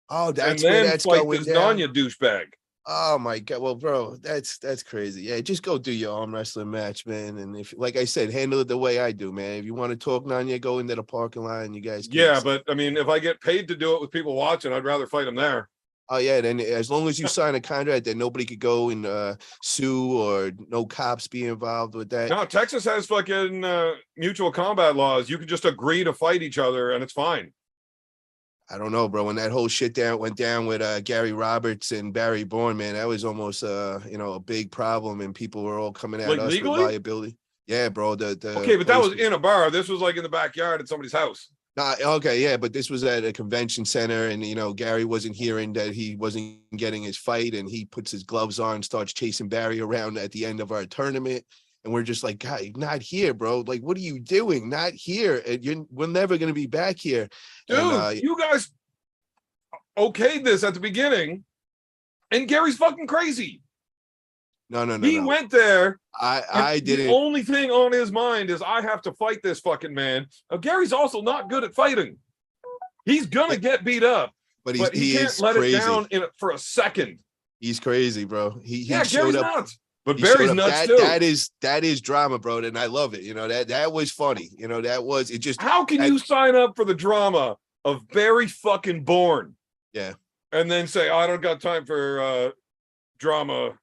Oh, and that's where then that's fight going this down. Nanya douchebag. Oh my God. Well, bro, that's crazy. Yeah, just go do your arm wrestling match, man. And if, like I said, handle it the way I do, man. If you want to talk Nanya, go into the parking lot and you guys can. Yeah, but I mean, if I get paid to do it with people watching, I'd rather fight him there. Oh yeah, then as long as you sign a contract that nobody could go and sue or no cops be involved with that. No, Texas has fucking mutual combat laws. You can just agree to fight each other, and it's fine. I don't know, bro. When that whole shit went down with Gary Roberts and Barry Bourne, man, that was almost a big problem, and people were all coming at Like us legally? with liability. Yeah, bro. The Okay, but that was place in a bar. This was like in the backyard at somebody's house. okay, yeah, but this was at a convention center, and Gary wasn't hearing that he wasn't getting his fight, and he puts his gloves on, starts chasing Barry around at the end of our tournament. And we're just like, God, not here, bro. Like, what are you doing? Not here. And we're never going to be back here. Dude, And, you guys okayed this at the beginning, and Gary's fucking crazy. no. He went there. I didn't. The only thing on his mind is I have to fight this fucking man. Gary's also not good at fighting. He's gonna get beat up, but he can't is let crazy. it down for a second. He's crazy, bro. He Gary's showed up. nuts. But Barry's nuts too. That is drama, bro, and I love it. That was funny. That was it. Just how can you sign up for the drama of Barry fucking Bourne? Yeah, and then say, oh, I don't got time for drama.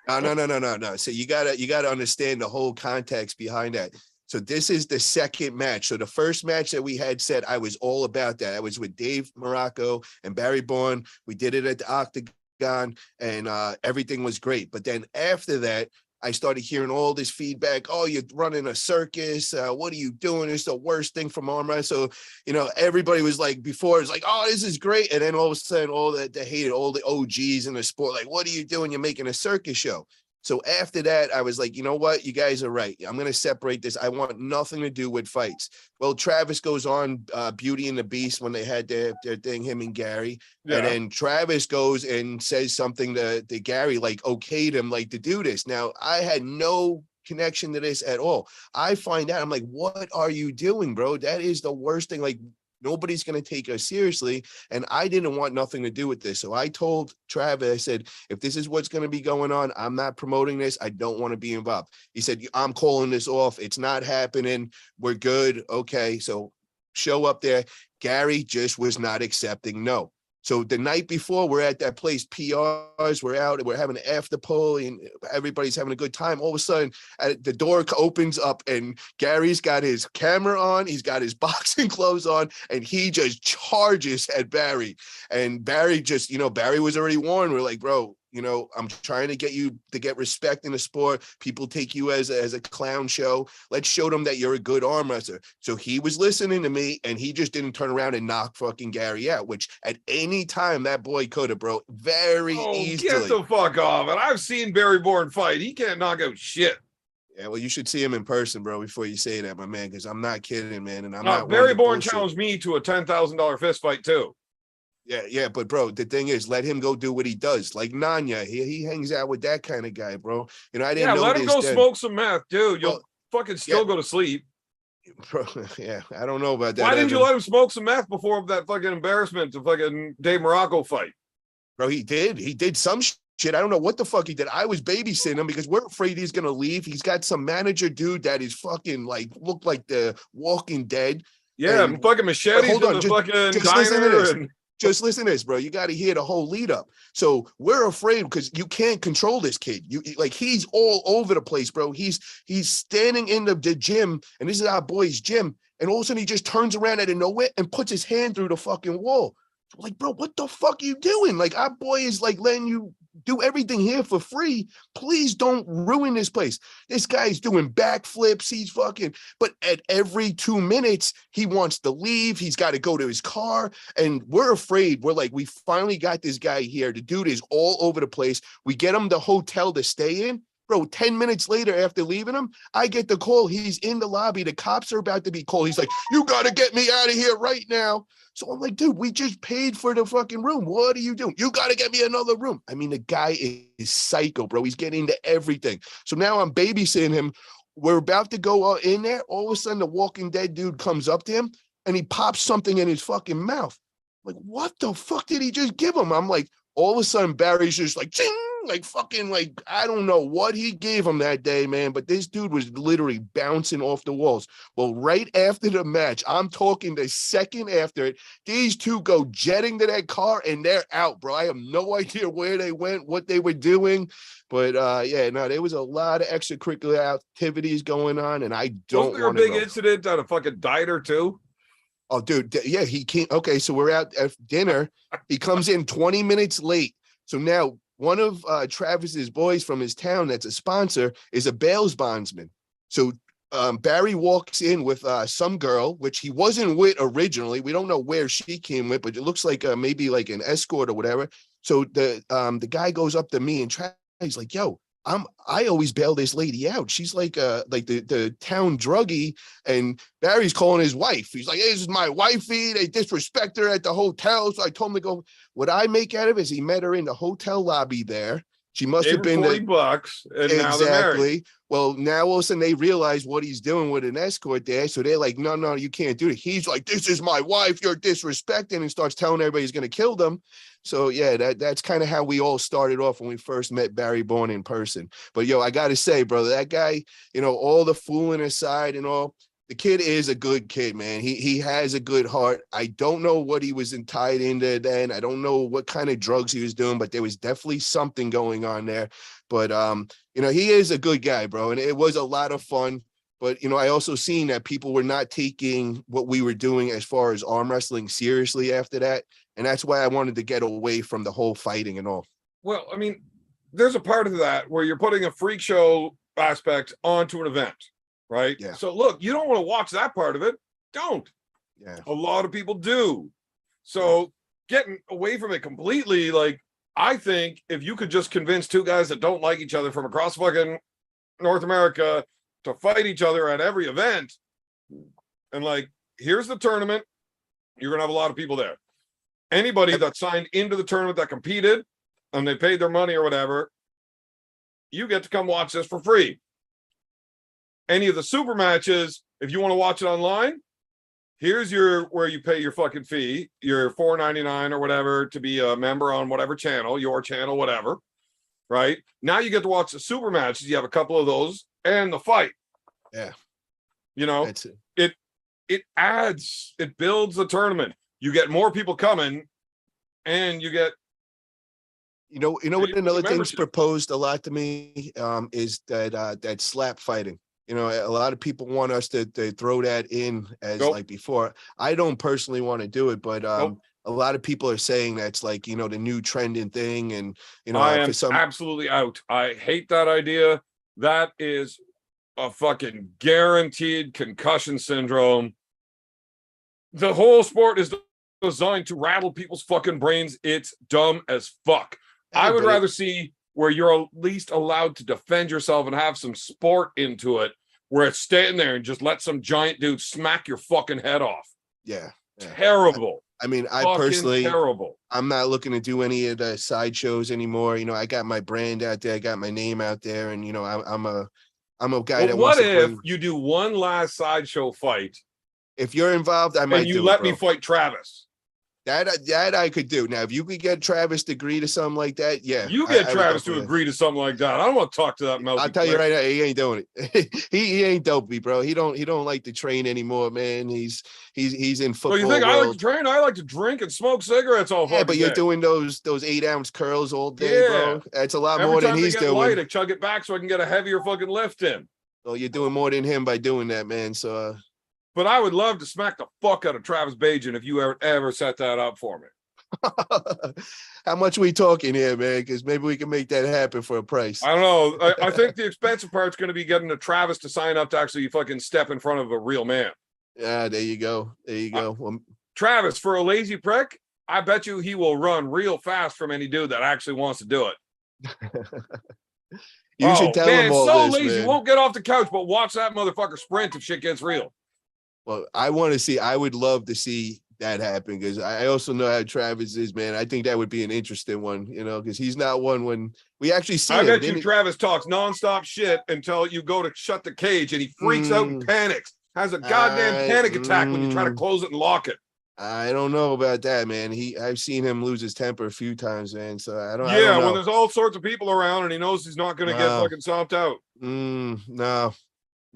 No. So you gotta understand the whole context behind that. So this is the second match. So the first match that we had said I was all about that. I was with Dave Morocco and Barry Bourne. We did it at the Octagon, and everything was great. But then after that, I started hearing all this feedback. Oh, you're running a circus. What are you doing? It's the worst thing from arm wrestling. So, everybody was like, before it's like, oh, this is great. And then all of a sudden, all that they hated, all the OGs in the sport, like, what are you doing? You're making a circus show. So after that, I was like, you know what? You guys are right. I'm going to separate this. I want nothing to do with fights. Well, Travis goes on Beauty and the Beast when they had their thing, him and Gary. Yeah. And then Travis goes and says something to Gary, like, okayed him, like, to do this. Now, I had no connection to this at all. I find out, I'm like, what are you doing, bro? That is the worst thing. Like, nobody's going to take us seriously. And I didn't want nothing to do with this. So I told Travis, I said, if this is what's going to be going on, I'm not promoting this. I don't want to be involved. He said, I'm calling this off. It's not happening. We're good. Okay. So show up there. Gary just was not accepting no. So the night before, we're at that place, PRs, we're out, we're having an after party, and everybody's having a good time. All of a sudden, the door opens up, and Gary's got his camera on, he's got his boxing clothes on, and he just charges at Barry. And Barry just, Barry was already warned. We're like, bro, I'm trying to get you to get respect in the sport. People take you as a clown show. Let's show them that you're a good arm wrestler. So he was listening to me, and he just didn't turn around and knock fucking Gary out, which at any time that boy could have, bro, very easily. Get the fuck off. And I've seen Barry Bourne fight. He can't knock out shit. Yeah, well, you should see him in person, bro, before you say that, my man, because I'm not kidding, man. And I'm not. Barry Bourne challenged me to a $10,000 fist fight too. Yeah, but bro, the thing is, let him go do what he does. Like Nanya, he hangs out with that kind of guy, bro. I didn't know. Let him go smoke some meth, dude. You'll fucking still go to sleep. Bro, yeah, I don't know about that. Why didn't you let him smoke some meth before that fucking embarrassment to fucking Dave Morocco fight? Bro, he did some shit. I don't know what the fuck he did. I was babysitting him because we're afraid he's gonna leave. He's got some manager dude that is fucking looked like the Walking Dead. Yeah, and fucking machetes in the fucking diner. Just listen to this, bro. You got to hear the whole lead up. So we're afraid because you can't control this kid. He's all over the place, bro. He's standing in the gym, and this is our boy's gym. And all of a sudden he just turns around out of nowhere and puts his hand through the fucking wall. Like, bro, what the fuck are you doing? Like, our boy is letting you do everything here for free. Please don't ruin this place. This guy's doing backflips. He's fucking, but at every 2 minutes, he wants to leave. He's got to go to his car. And we're afraid. We're like, we finally got this guy here. The dude is all over the place. We get him the hotel to stay in. Bro, 10 minutes later, after leaving him, I get the call. He's in the lobby. The cops are about to be called. He's like, you got to get me out of here right now. So I'm like, dude, we just paid for the fucking room. What are you doing? You got to get me another room. I mean, the guy is psycho, bro. He's getting into everything. So now I'm babysitting him. We're about to go in there. All of a sudden, the Walking Dead dude comes up to him and he pops something in his fucking mouth. Like, what the fuck did he just give him? I'm like, all of a sudden, Barry's just like, ching, like fucking, like, I don't know what he gave him that day, man, but this dude was literally bouncing off the walls. Well, right after the match, I'm talking the second after it, these two go jetting to that car and they're out, bro. I have no idea where they went, what they were doing, but yeah, no, there was a lot of extracurricular activities going on, and I don't Wasn't there a want to big go. incident at a fucking diner too? Oh, dude, yeah, he came. Okay, so we're out at dinner. He comes in 20 minutes late. So now one of Travis's boys from his town that's a sponsor is a bail bondsman. So Barry walks in with some girl, which he wasn't with originally. We don't know where she came with, but it looks like maybe like an escort or whatever. So the guy goes up to me and he's like, yo, I always bail this lady out. She's like the town druggie, and Barry's calling his wife. He's like, hey, this is my wifey. They disrespect her at the hotel. So I told him to go. What I make out of it is he met her in the hotel lobby there. She must have been $40, and now they're married. exactly. Well, now all of a sudden they realize what he's doing with an escort there. So they're like, no, you can't do it. He's like, this is my wife. You're disrespecting, and starts telling everybody he's going to kill them. So yeah, that's kind of how we all started off when we first met Barry Bourne in person. But yo, I got to say, brother, that guy, you know, all the fooling aside and all, the kid is a good kid, man. He has a good heart. I don't know what he was tied into then. I don't know what kind of drugs he was doing, but there was definitely something going on there. But you know, he is a good guy, bro. And it was a lot of fun. But you know, I also seen that people were not taking what we were doing as far as arm wrestling seriously after that. And that's why I wanted to get away from the whole fighting and all. Well, I mean, there's a part of that where you're putting a freak show aspect onto an event. Right. Yeah. So look, you don't want to watch that part of it. Don't. Yeah. A lot of people do. So getting away from it completely, like, I think if you could just convince two guys that don't like each other from across fucking North America to fight each other at every event, and like, here's the tournament, you're gonna have a lot of people there. Anybody that signed into the tournament that competed and they paid their money or whatever, you get to come watch this for free. Any of the super matches, if you want to watch it online, here's where you pay your fucking fee, your $4.99 or whatever to be a member on whatever channel, your channel, whatever. Right now, you get to watch the super matches. You have a couple of those and the fight. Yeah, you know, it adds, it builds the tournament. You get more people coming, and you get. You know what another thing's proposed a lot to me is that slap fighting. You know, a lot of people want us to throw that in as like before. I don't personally want to do it, but a lot of people are saying that's like, you know, the new trending thing. And, you know, I am absolutely out. I hate that idea. That is a fucking guaranteed concussion syndrome. The whole sport is designed to rattle people's fucking brains. It's dumb as fuck. I would rather see where you're at least allowed to defend yourself and have some sport into it, where it's staying there and just let some giant dude smack your fucking head off. Yeah. Terrible. I mean, I fucking personally, terrible. I'm not looking to do any of the sideshows anymore. You know, I got my brand out there, I got my name out there, and you know, I'm a guy that wants to bring. What if you do one last sideshow fight? If you're involved, I might. And you let me fight Travis. That I could do. Now, if you could get Travis to agree to something like that, yeah. You get Travis to agree to something like that. I don't want to talk to that mouthy. I'll tell you right now, he ain't doing it. he ain't dopey, bro. He don't like to train anymore, man. He's in football. Well, you think I like to train? I like to drink and smoke cigarettes all fucking day. But you're doing those 8-ounce curls all day, bro. That's a lot more than he's doing. Light, I chug it back so I can get a heavier fucking lift in. Well, you're doing more than him by doing that, man. So but I would love to smack the fuck out of Travis Bajan if you ever set that up for me. How much we talking here, man? Because maybe we can make that happen for a price. I don't know. I think the expensive part's going to be getting a Travis to sign up to actually fucking step in front of a real man. Yeah, there you go. There you go. Travis, for a lazy prick, I bet you he will run real fast from any dude that actually wants to do it. You should Oh tell man, him it's all so this, lazy. man. Won't get off the couch, but watch that motherfucker sprint if shit gets real. Well, I want to see. I would love to see that happen because I also know how Travis is, man. I think that would be an interesting one, because he's not one when we actually see I him. bet you Travis talks nonstop shit until you go to shut the cage and he freaks out and panics. Has a goddamn panic attack when you try to close it and lock it. I don't know about that, man. I've seen him lose his temper a few times, man. So I don't Yeah, when know. there's all sorts of people around and he knows he's not going to get No. fucking stomped out. No.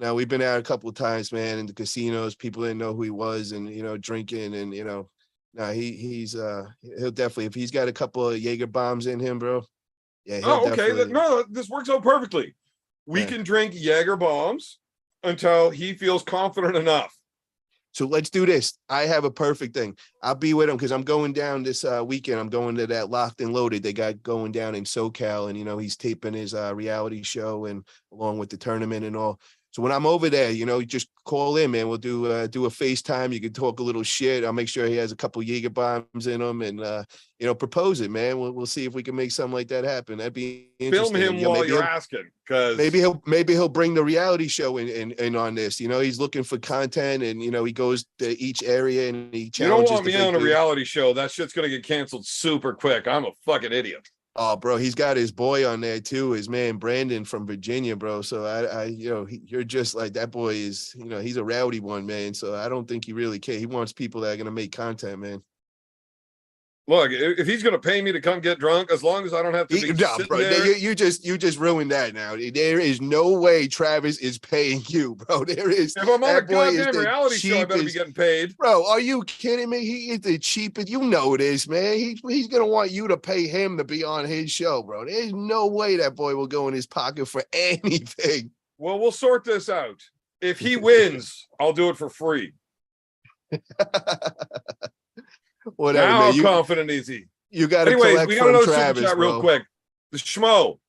No, we've been out a couple of times, man, in the casinos. People didn't know who he was, and drinking, and no, he'll definitely, if he's got a couple of Jaeger bombs in him, bro. Yeah, he'll Oh, okay. definitely. No, this works out perfectly. We can drink Jaeger bombs until he feels confident enough. So let's do this. I have a perfect thing. I'll be with him because I'm going down this weekend. I'm going to that Locked and Loaded they got going down in SoCal, and he's taping his reality show and along with the tournament and all. So when I'm over there, just call in, man. We'll do a FaceTime. You can talk a little shit. I'll make sure he has a couple Jaeger bombs in him, and propose it, man. We'll see if we can make something like that happen. That'd be interesting. Film him while you're asking, because maybe he'll bring the reality show in on this. He's looking for content, and he goes to each area and he challenges. You don't want me on a reality show. That shit's gonna get canceled super quick. I'm a fucking idiot. Oh, bro, he's got his boy on there too, his man Brandon from Virginia, bro. So you're just like that boy is, he's a rowdy one, man. So I don't think he really cares. He wants people that are gonna make content, man. Look, if he's gonna pay me to come get drunk, as long as I don't have to be sitting bro, there. You just ruined that now. There is no way Travis is paying you, bro. There is. If I'm on a goddamn reality cheapest, show, I better be getting paid. Bro, are you kidding me? He is the cheapest. You know this, man. He's gonna want you to pay him to be on his show, bro. There's no way that boy will go in his pocket for anything. Well, we'll sort this out. If he wins, I'll do it for free. Whatever. Now, man. how confident is he? You got to Anyways, collect we got from another Travis, super chat bro. real quick. The schmo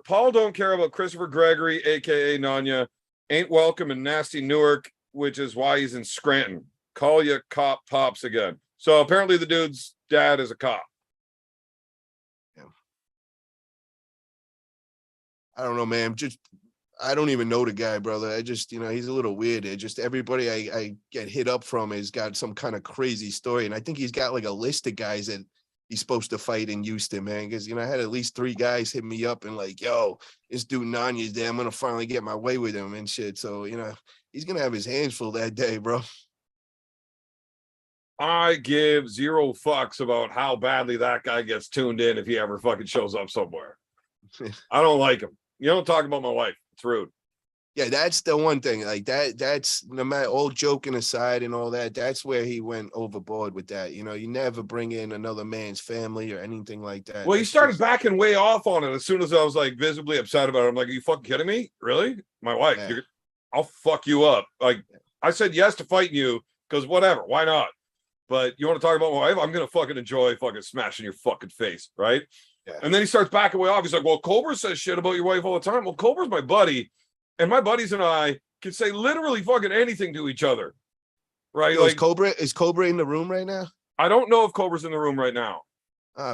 Paul don't care about Christopher Gregory, aka Nanya. Ain't welcome in nasty Newark, which is why he's in Scranton. Call you cop pops again. So apparently the dude's dad is a cop. Yeah. I don't know, man. I don't even know the guy, brother. I just, he's a little weird. Just everybody I get hit up from has got some kind of crazy story. And I think he's got like a list of guys that he's supposed to fight in Houston, man. Because, I had at least 3 guys hit me up and like, yo, this dude Nanya's there. I'm going to finally get my way with him and shit. So, he's going to have his hands full that day, bro. I give 0 fucks about how badly that guy gets tuned in if he ever fucking shows up somewhere. I don't like him. You don't talk about my wife. It's rude. Yeah, that's the one thing. Like that's no matter, all joking aside and all that, that's where he went overboard with that. You never bring in another man's family or anything like that. Well, he started backing way off on it as soon as I was like visibly upset about it. I'm like, are you fucking kidding me? Really? My wife, yeah. I'll fuck you up. Like, I said yes to fighting you because whatever, why not? But you want to talk about my wife? I'm going to fucking enjoy fucking smashing your fucking face, right? Yeah. And then he starts backing way off. He's like, well, Cobra says shit about your wife all the time. Well, Cobra's my buddy. And my buddies and I can say literally fucking anything to each other. Right? Yo, like, is Cobra in the room right now? I don't know if Cobra's in the room right now.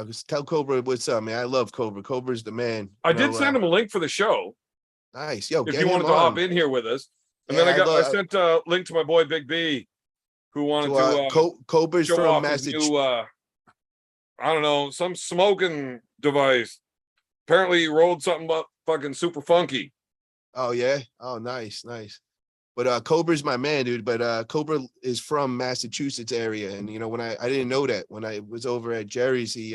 Just tell Cobra what's up, man. I love Cobra. Cobra's the man. I did send him a link for the show. Nice. Yo, if you wanted to hop in here with us. And then I sent a link to my boy Big B, who wanted to Cobra's show from off Massachusetts. his new, I don't know, some smoking device. Apparently he rolled something up fucking super funky. Oh yeah. Oh, nice. But Cobra's my man, dude. But Cobra is from Massachusetts area, and when I didn't know that when I was over at Jerry's, he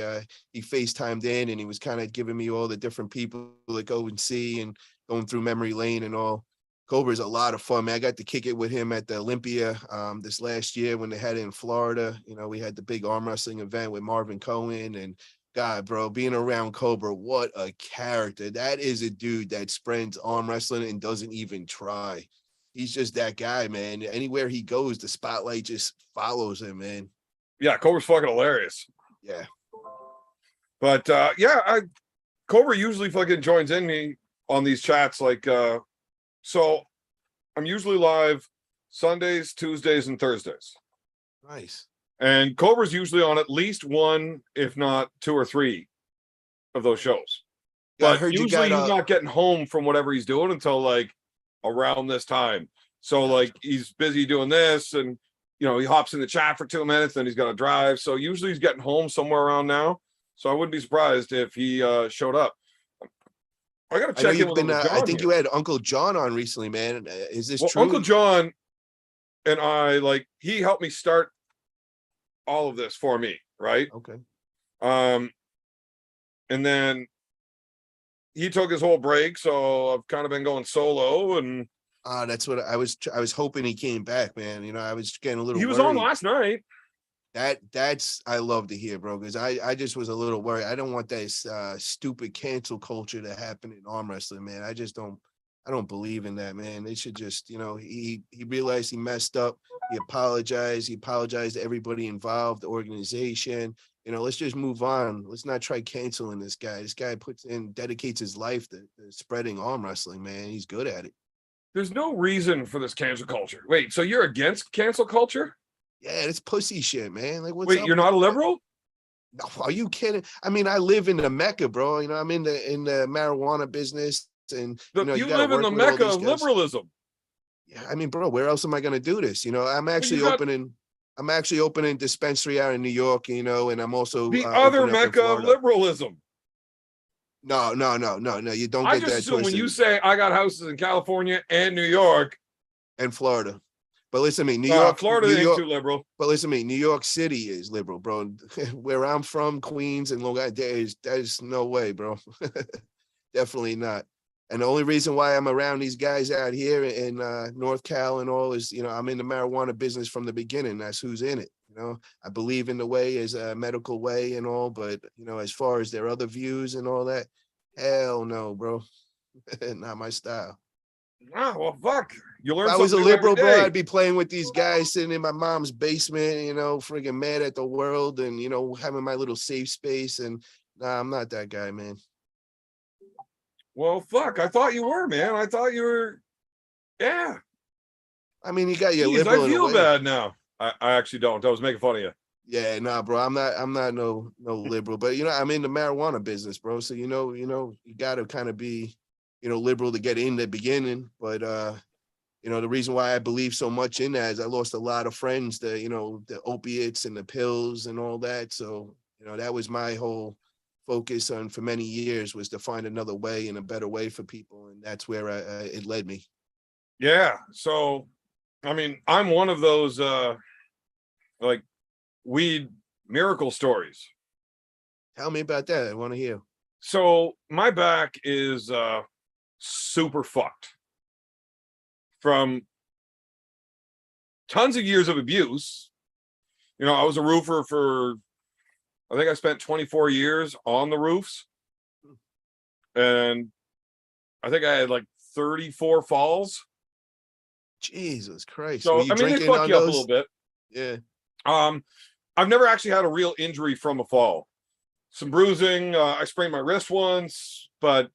FaceTimed in and he was kind of giving me all the different people to go and see and going through memory lane and all. Cobra's a lot of fun, man. I got to kick it with him at the Olympia this last year when they had it in Florida. We had the big arm wrestling event with Marvin Cohen, and God, bro, being around Cobra, what a character. That is a dude that spreads arm wrestling and doesn't even try. He's just that guy, man. Anywhere he goes, the spotlight just follows him, man. Yeah, Cobra's fucking hilarious. Yeah. But Cobra usually fucking joins in me on these chats. Like, so I'm usually live Sundays, Tuesdays, and Thursdays. Nice. And Cobra's usually on at least 1, if not 2 or 3 of those shows. Yeah, I but heard you usually got he's not getting home from whatever he's doing until like around this time. So like he's busy doing this, and he hops in the chat for 2 minutes, then he's got to drive. So usually he's getting home somewhere around now. So I wouldn't be surprised if he showed up. I got to I know check in you've with been. Uncle I John think here. you had Uncle John on recently, man. Is this Well, true? Uncle John and I, like, he helped me start all of this for me, right? Okay. And then he took his whole break, so I've kind of been going solo, and That's what I was. I was hoping he came back, man. I was getting a little he was on worried. last night. That's I love to hear, bro, because I just was a little worried. I don't want this stupid cancel culture to happen in arm wrestling, man. I don't believe in that, man. They should just, he realized he messed up. He apologized. He apologized to everybody involved, the organization. Let's just move on. Let's not try canceling this guy. This guy dedicates his life to spreading arm wrestling, man. He's good at it. There's no reason for this cancel culture. Wait, so you're against cancel culture? Yeah, it's pussy shit, man. Like, what's Wait, up you're with not a that? liberal? No, are you kidding? I mean, I live in the Mecca, bro. I'm in the marijuana business, and you You got to live in work the with all mecca these of guys. liberalism. Yeah, I mean, bro, where else am I gonna do this? I'm Well, you actually got opening. I'm actually opening dispensary out in New York, and I'm also the other opening up in mecca of Florida. liberalism. No, no, no, no, no. You don't I get just that assume when you twisted. say I got houses in California and New York, And Florida, but listen to me, New York, Florida New ain't York. too liberal. But listen to me, New York City is liberal, bro. Where I'm from, Queens and Long Island, there's no way, bro. Definitely not. And the only reason why I'm around these guys out here in North Cal and all is, I'm in the marijuana business from the beginning. That's who's in it. I believe in the way as a medical way and all, but as far as their other views and all that, hell no, bro. Not my style. Well, fuck. You If learn I was a something new every liberal, bro, day. I'd be playing with these guys sitting in my mom's basement, freaking mad at the world and, having my little safe space. And nah, I'm not that guy, man. Well, fuck. I thought you were, man. I thought you were. Yeah. I mean, you got your Jeez, I liberal in a feel way. bad now. I actually don't. I was making fun of you. Yeah, nah, bro. I'm not no liberal, but I'm in the marijuana business, bro. So you gotta kind of be, liberal to get in the beginning. But the reason why I believe so much in that is I lost a lot of friends to, the opiates and the pills and all that. So, that was my whole focus on for many years, was to find another way and a better way for people. And that's where it led me. Yeah. So, I mean, I'm one of those like weed miracle stories. Tell me about that. I want to hear. So my back is super fucked from tons of years of abuse. I was a roofer for, I think I spent 24 years on the roofs, and I think I had like 34 falls. Jesus Christ. Were So you I mean, they drinking fuck on you up a little those? bit. Yeah. I've never actually had a real injury from a fall. Some bruising. I sprained my wrist once, but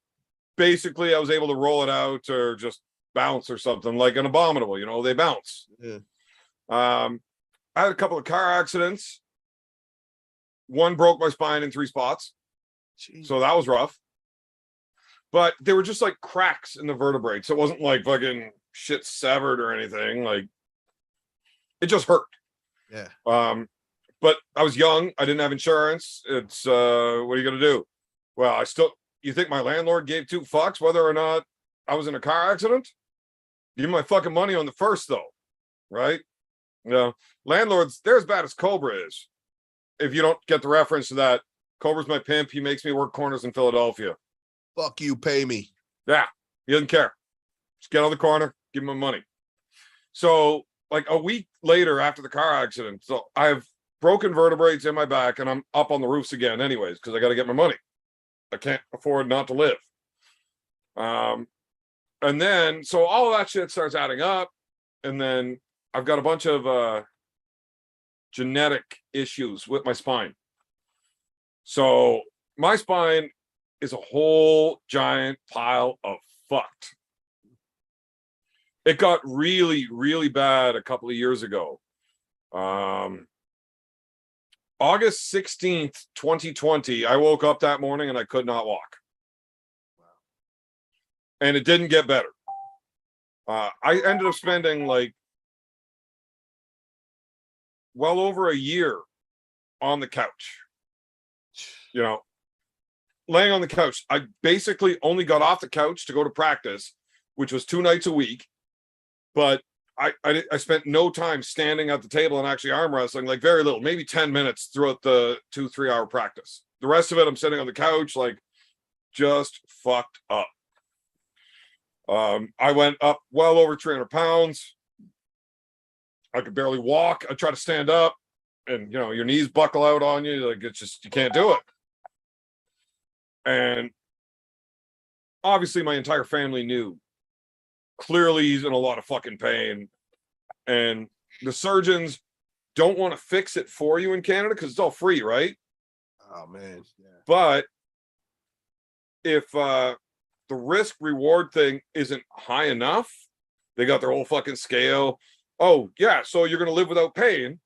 basically I was able to roll it out or just bounce or something, like an abominable. They bounce. Yeah. I had a couple of car accidents. One broke my spine in 3 spots, Jeez. so that was rough. But they were just like cracks in the vertebrae, so it wasn't like fucking shit severed or anything. Like, it just hurt. Yeah. But I was young. I didn't have insurance. It's what are you gonna do? Well, you think my landlord gave 2 fucks whether or not I was in a car accident? Give me my fucking money on the first, though, right? Landlords, they're as bad as Cobra is. If you don't get the reference to that, Cobra's my pimp. He makes me work corners in Philadelphia. Fuck you, pay me. Yeah, he doesn't care. Just get on the corner, give him my money. So, like a week later after the car accident, so I have broken vertebrae in my back, and I'm up on the roofs again, anyways, because I got to get my money. I can't afford not to live. And then, so all of that shit starts adding up, and then I've got a bunch of genetic issues with my spine. So my spine is a whole giant pile of fucked. It got really, really bad a couple of years ago. August 16th, 2020, I woke up that morning and I could not walk. and it didn't get better. I ended up spending like well over a year on the couch, you know, laying on the couch. I basically only got off the couch to go to practice, which was 2 nights a week. But I spent no time standing at the table and actually arm wrestling, like very little, maybe 10 minutes throughout the 2-3 hour practice. The rest of it, I'm sitting on the couch, like just fucked up. I went up well over 300 pounds. I could barely walk. I try to stand up and, you know, your knees buckle out on you. Like it's just, you can't do it. And obviously my entire family knew. Clearly he's in a lot of fucking pain. And the surgeons don't want to fix it for you in Canada because it's all free, right? Oh man. Yeah. But if the risk reward thing isn't high enough, they got their whole fucking scale. Oh, yeah, so you're going to live without pain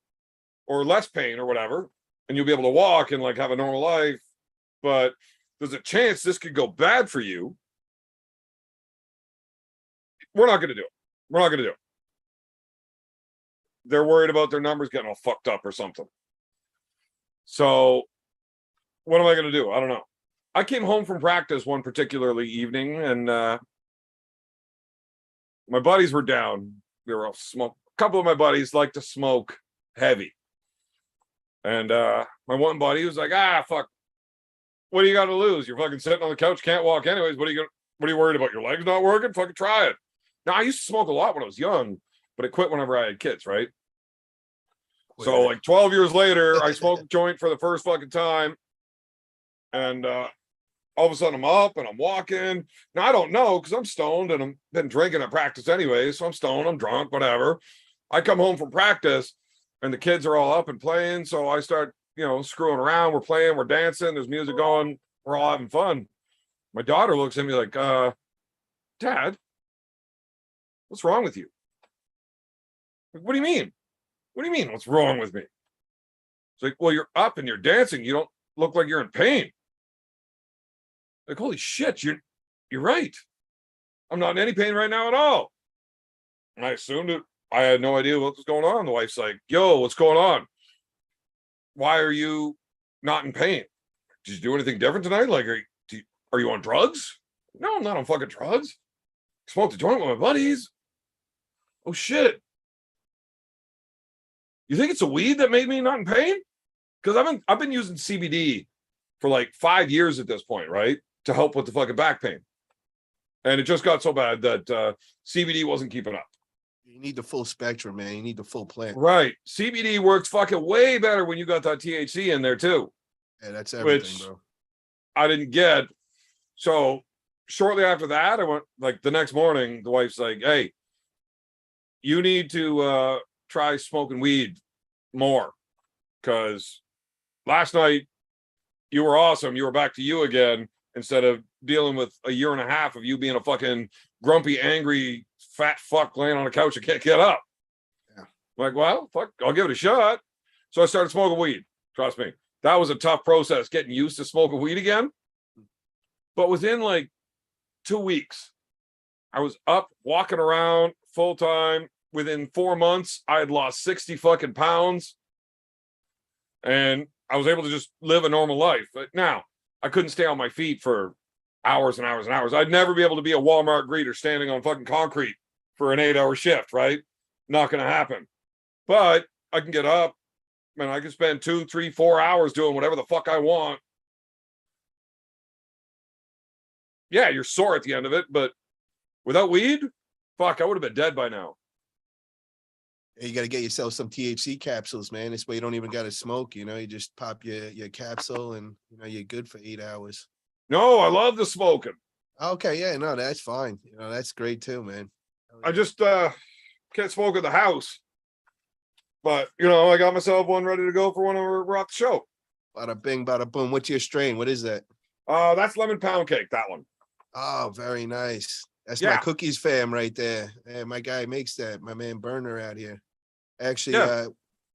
or less pain or whatever, and you'll be able to walk and like have a normal life. But there's a chance this could go bad for you. We're not going to do it. We're not going to do it. They're worried about their numbers getting all fucked up or something. So what am I going to do? I don't know. I came home from practice one particularly evening, and my buddies were down. They were all smoke. A couple of my buddies like to smoke heavy. And my one buddy was like, fuck. What do you got to lose? You're fucking sitting on the couch, can't walk anyways. What are you worried about? Your legs not working? Fucking try it. Now, I used to smoke a lot when I was young, but I quit whenever I had kids, right? So like 12 years later, I smoked a joint for the first fucking time. And all of a sudden I'm up and I'm walking. Now I don't know because I'm stoned and I've been drinking at practice anyway. So I'm stoned, I'm drunk, whatever. I come home from practice and the kids are all up and playing. So I start, you know, screwing around. We're playing, we're dancing, there's music going, we're all having fun. My daughter looks at me like, Dad, what's wrong with you? Like, what do you mean? What do you mean? What's wrong with me? It's like, well, you're up and you're dancing. You don't look like you're in pain. Like, holy shit, you're right. I'm not in any pain right now at all. And I assumed it. I had no idea what was going on. The wife's like, yo, what's going on? Why are you not in pain? Did you do anything different tonight? Like, are you on drugs? No, I'm not on fucking drugs. I smoked a joint with my buddies. Oh shit. You think it's a weed that made me not in pain? Because I've been using CBD for like 5 years at this point, right? To help with the fucking back pain. And it just got so bad that CBD wasn't keeping up. You need the full spectrum, man. You need the full plant. Right. CBD works fucking way better when you got that THC in there too. Yeah, that's everything, which bro. I didn't get. So shortly after that, I went like the next morning, the wife's like, hey, you need to try smoking weed more. Because last night you were awesome. You were back to you again instead of dealing with a year and a half of you being a fucking grumpy, angry, fat fuck laying on a couch and can't get up. Yeah. I'm like, well, fuck, I'll give it a shot. So I started smoking weed. Trust me. That was a tough process getting used to smoking weed again. But within like 2 weeks, I was up walking around full time. Within 4 months, I had lost 60 fucking pounds. And I was able to just live a normal life. But now I couldn't stay on my feet for hours and hours and hours. I'd never be able to be a Walmart greeter standing on fucking concrete for an 8-hour shift, right? Not going to happen. But I can get up and I can spend 2, 3, 4 hours doing whatever the fuck I want. Yeah, you're sore at the end of it, but without weed, fuck, I would have been dead by now. You got to get yourself some THC capsules, man. This way you don't even got to smoke. You know, you just pop your capsule and, you know, you're good for 8 hours. No, I love the smoking. Okay. Yeah, no, that's fine. You know, that's great too, man. I just can't smoke at the house. But, you know, I got myself one ready to go for when we're off the show. Bada bing, bada boom. What's your strain? What is that? That's lemon pound cake, that one. Oh, very nice. That's Yeah. my cookies fam right there. Yeah, my guy makes that. My man Burner out here. Actually, Yeah.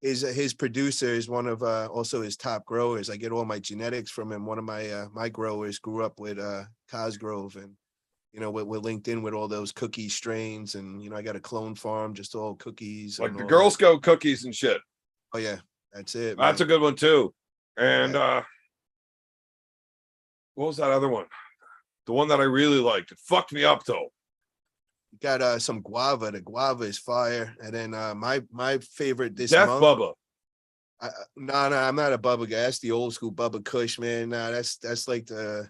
his producer is one of also his top growers. I get all my genetics from him. One of my my growers grew up with Cosgrove, and with LinkedIn with all those cookie strains, and I got a clone farm, just all cookies Like and the all Girl that. Scout cookies and shit. Oh yeah, that's it, That's a man. good one too. And Yeah. what was that other one? The one that I really liked. It fucked me up though. Got some guava. The guava is fire. And then my favorite this Death month. Bubba. No, I'm not a Bubba guy. That's the old school Bubba Kush, man. Nah, that's like the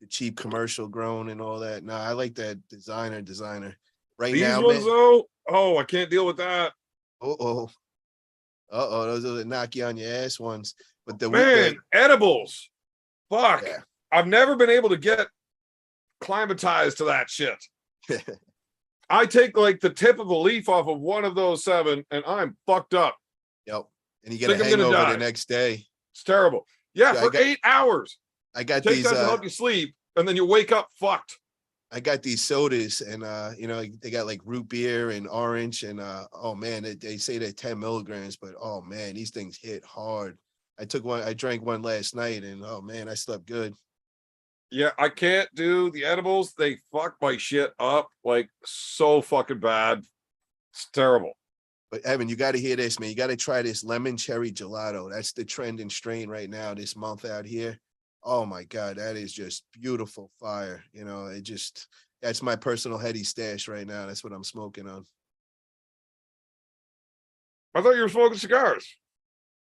cheap commercial grown and all that. No, I like that designer. Right These now, ones man. though, oh, I can't deal with that. Oh, those are the knock you on your ass ones. But Man, edibles. Fuck. yeah. I've never been able to get climatized to that shit. I take like the tip of a leaf off of one of those 7 and I'm fucked up. Yep. And you get Think a I'm gonna hangover die. the next day. It's terrible. Yeah, Yeah, for 8 hours. I got Take these that to help you sleep, and then you wake up fucked. I got these sodas, and they got like root beer and orange, and oh man, they say they're 10 milligrams, but oh man, these things hit hard. I drank one last night, and oh man, I slept good. Yeah, I can't do the edibles. They fuck my shit up like so fucking bad. It's terrible. But Evan, you got to hear this, man. You got to try this lemon cherry gelato. That's the trending strain right now this month out here. Oh my God, that is just beautiful fire. That's my personal heady stash right now. That's what I'm smoking on. I thought you were smoking cigars.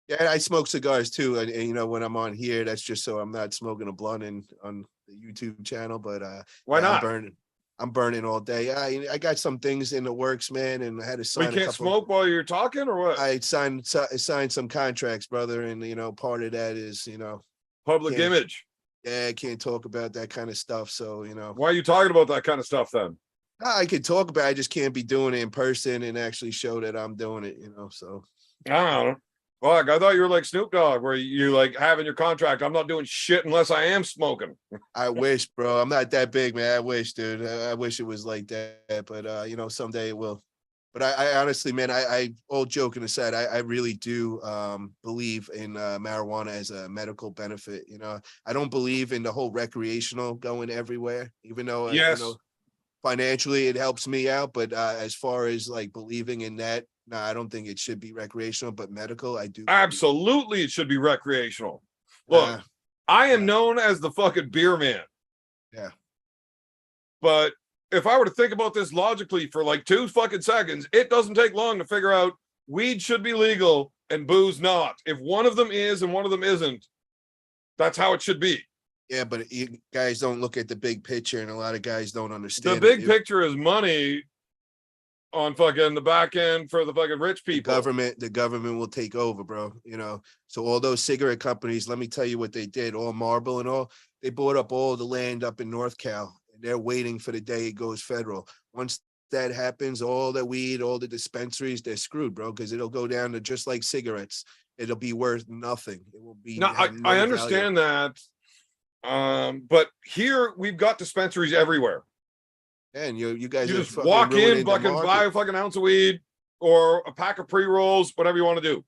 Yeah, I smoke cigars too. And when I'm on here, that's just so I'm not smoking a blunt on the YouTube channel. But Why yeah, not? I'm burning all day. I got some things in the works, man, and I had to We sign can't smoke while you're talking, or what? I signed some contracts, brother, and part of that is Public can't, image. yeah, I can't talk about that kind of stuff. So Why are you talking about that kind of stuff then? I could talk about it, I just can't be doing it in person and actually show that I'm doing it. So I don't know. Fuck, I thought you were like Snoop Dogg, where you like having your contract. I'm not doing shit unless I am smoking. I wish, bro. I'm not that big, man. I wish, dude. I wish it was like that, but someday it will. But I honestly, man, I all joking aside, I really do believe in marijuana as a medical benefit. I don't believe in the whole recreational going everywhere, even though Yes, financially it helps me out. But as far as like believing in that, no, I don't think it should be recreational, but medical, I do. absolutely, it should be recreational. Look, I am known as the fucking beer man. Yeah. But if I were to think about this logically for like 2 fucking seconds, it doesn't take long to figure out weed should be legal and booze not. If one of them is and one of them isn't, that's how it should be. Yeah, but you guys don't look at the big picture, and a lot of guys don't understand. The big picture is money on fucking the back end for the fucking rich people. The government will take over, bro. So all those cigarette companies, let me tell you what they did. All Marlboro and all, they bought up all the land up in North Cal, and they're waiting for the day it goes federal. Once that happens, all the weed, all the dispensaries, they're screwed, bro, because it'll go down to just like cigarettes. It'll be worth nothing. It will be. No, I understand that. But here we've got dispensaries everywhere. And you guys you just walk in, fucking buy a fucking ounce of weed or a pack of pre-rolls, whatever you want to do.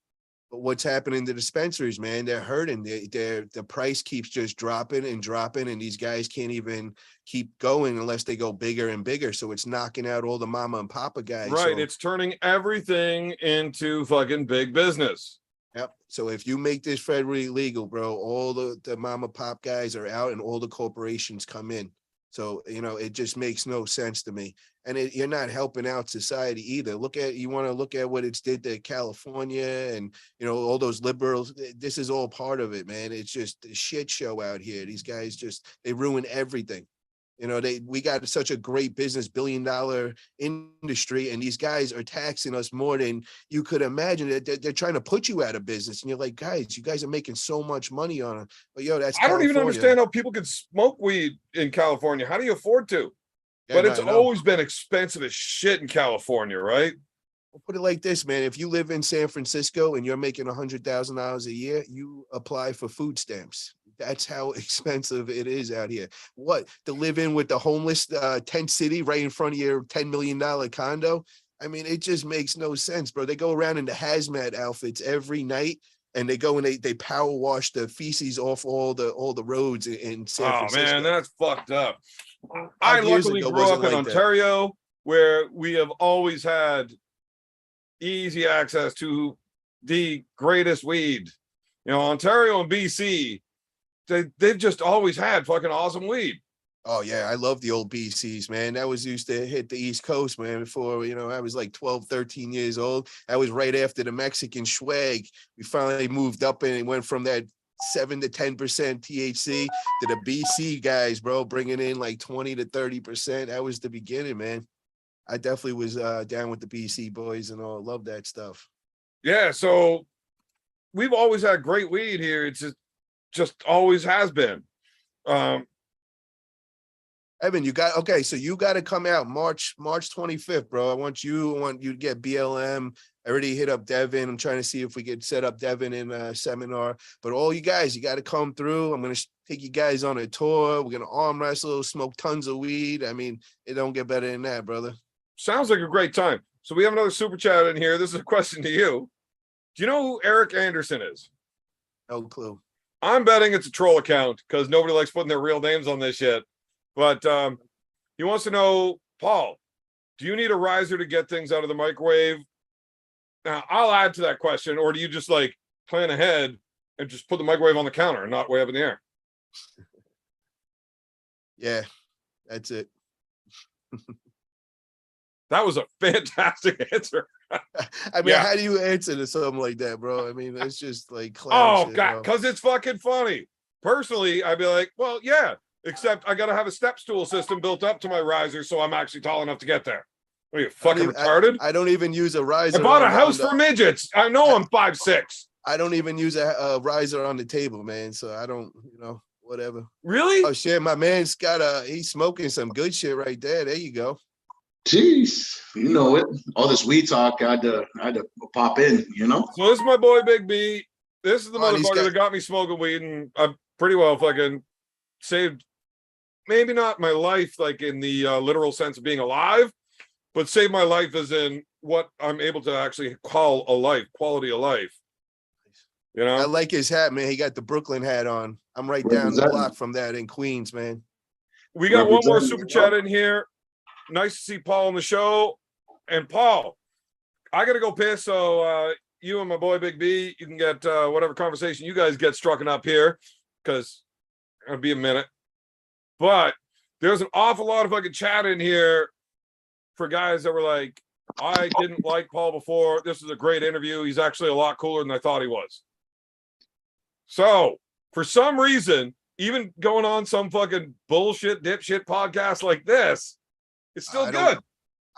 But what's happening to dispensaries, man? They're hurting. The price keeps just dropping and dropping, and these guys can't even keep going unless they go bigger and bigger. So it's knocking out all the mama and papa guys. Right. So, it's turning everything into fucking big business. Yep. So if you make this federally legal, bro, all the mama pop guys are out and all the corporations come in. So, it just makes no sense to me. And you're not helping out society either. You want to look at what it's did to California and, all those liberals. This is all part of it, man. It's just a shit show out here. These guys they ruin everything. We got such a great business, $billion industry, and these guys are taxing us more than you could imagine. They're trying to put you out of business, and you're like, guys, you guys are making so much money on it. But that's I don't even understand how people can smoke weed in California. How do you afford to? Yeah, but it's always been expensive as shit in California, right? We'll put it like this, man. If you live in San Francisco and you're making $100,000 a year, you apply for food stamps. That's how expensive it is out here. What, to live in with the homeless tent city right in front of your $10 million condo? I mean, it just makes no sense, bro. They go around in the hazmat outfits every night. and they go and they power wash the feces off all the roads in San Oh Francisco. man, that's fucked up. I 5 years luckily ago grew wasn't up in like that. Ontario, where we have always had easy access to the greatest weed. You know, Ontario and BC, they've just always had fucking awesome weed. Oh yeah, I love the old BCs, man. That was used to hit the East Coast, man, before, I was like 12, 13 years old. That was right after the Mexican swag. We finally moved up and it went from that 7 to 10% THC to the BC guys, bro, bringing in like 20 to 30%. That was the beginning, man. I definitely was down with the BC boys and all. Love that stuff. Yeah, so we've always had great weed here. It's just always has been. Evan, so you got to come out March 25th, bro. I want you to get BLM. I already hit up Devin. I'm trying to see if we could set up Devin in a seminar. But all you guys, you got to come through. I'm going to take you guys on a tour. We're going to arm wrestle, smoke tons of weed. I mean, it don't get better than that, brother. Sounds like a great time. So we have another super chat in here. This is a question to you. Do you know who Eric Anderson is? No clue. I'm betting it's a troll account because nobody likes putting their real names on this shit. But he wants to know, Paul, do you need a riser to get things out of the microwave? Now, I'll add to that question, or do you just like plan ahead and just put the microwave on the counter and not way up in the air? Yeah, that's it. That was a fantastic answer. I mean, how do you answer to something like that, bro? I mean, it's just like clown shit, God, because it's fucking funny. Personally, I'd be like, well, yeah. Except I got to have a step stool system built up to my riser, so I'm actually tall enough to get there. Are you fucking retarded? I don't even use a riser. I bought a house for midgets. I know I'm 5'6". I don't even use a riser on the table, man. So I don't, whatever. Really? Oh shit, my man's he's smoking some good shit right there. There you go. Jeez, you know it. All this weed talk, I had to pop in, So this is my boy Big B. This is the motherfucker that got me smoking weed, and I've pretty well fucking saved, maybe not my life like in the literal sense of being alive, but saved my life as in what I'm able to actually call a life, quality of life. I like his hat, man. He got the Brooklyn hat on. I'm right down the block from that in Queens, man. We got one more super chat in here. Nice to see Paul on the show. And Paul, I gotta go piss, so you and my boy Big B, you can get whatever conversation you guys get strucken up here, because it'll be a minute. But there's an awful lot of fucking chat in here for guys that were like, I didn't like Paul before. This is a great interview. He's actually a lot cooler than I thought he was. So for some reason, even going on some fucking bullshit dipshit podcast like this, it's still good.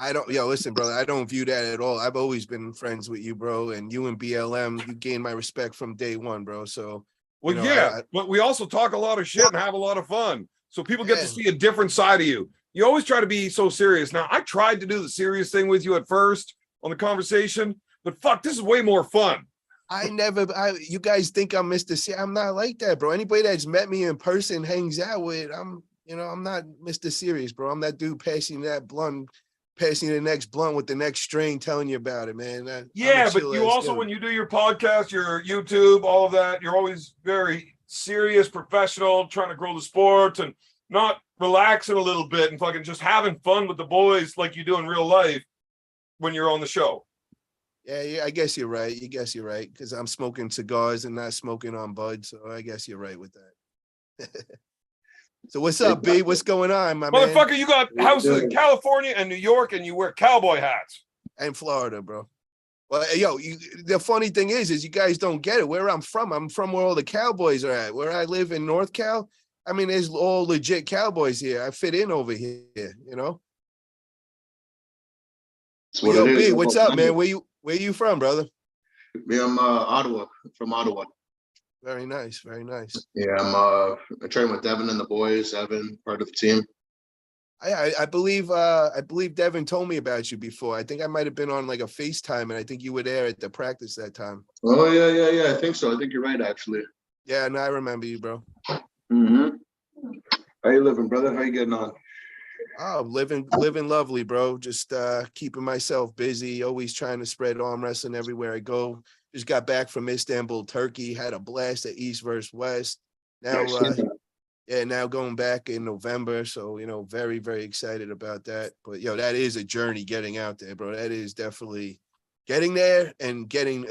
Listen, brother, I don't view that at all. I've always been friends with you, bro. And you and BLM, you gained my respect from day one, bro. So, but we also talk a lot of shit and have a lot of fun. So people get to see a different side of you. You always try to be so serious. Now, I tried to do the serious thing with you at first on the conversation, but fuck, this is way more fun. You guys think I'm Mr. C. I'm not like that, bro. Anybody that's met me in person, hangs out with, I'm not Mr. Serious, bro. I'm that dude passing the next blunt with the next string, telling you about it, man. But you also, when you do your podcast, your YouTube, all of that, you're always very serious, professional, trying to grow the sport and not relaxing a little bit and fucking just having fun with the boys like you do in real life when you're on the show. Yeah, I guess you're right. Because I'm smoking cigars and not smoking on bud. So I guess you're right with that. So what's up, B? What's going on, my man? Motherfucker, you got houses in California and New York, and you wear cowboy hats. And Florida, bro. Well, the funny thing is you guys don't get it. Where I'm from where all the cowboys are at. Where I live in North Cal, I mean, there's all legit cowboys here. I fit in over here, Yo, B, what's up, man? Where you from, brother? I'm Ottawa, from Ottawa. Very nice, very nice. Yeah, I train with Devin and the boys. Evan, part of the team. I believe Devin told me about you before. I think I might have been on like a FaceTime, and I think you were there at the practice that time. Oh yeah. I think so. I think you're right, actually. Yeah, no, I remember you, bro. Mm-hmm. How you living, brother? How you getting on? Oh, living lovely, bro. Just keeping myself busy, always trying to spread arm wrestling everywhere I go. just got back from Istanbul, Turkey, had a blast at East versus West. Now, yeah, now going back in November. So, very, very excited about that. But, that is a journey getting out there, bro. That is definitely getting there, and getting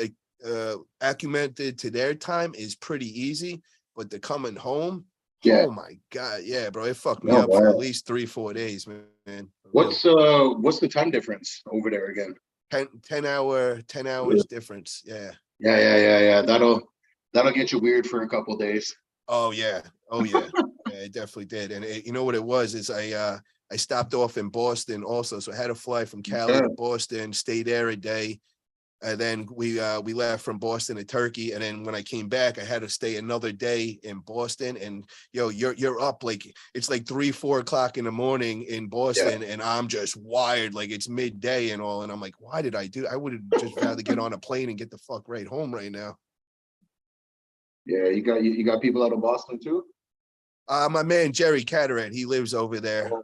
acclimated to their time is pretty easy. But the coming home, Yeah. oh my God. Yeah, bro. It fucked me Oh, up for wow. at least 3-4 days, man. What's the time difference over there again? 10 hours difference. Yeah. Yeah. That'll get you weird for a couple days. Oh yeah. Yeah, it definitely did. And you know what it was is I stopped off in Boston also. So I had to fly from Cali to Boston, stay there a day. And then we left from Boston to Turkey. And then when I came back, I had to stay another day in Boston. And you're up like it's like 3-4 o'clock in the morning in Boston, and I'm just wired like it's midday and all. And I'm like, why did I do? I would have just rather get on a plane and get the fuck right home right now. Yeah, you got people out of Boston too? My man Jerry Cataract, he lives over there. Oh,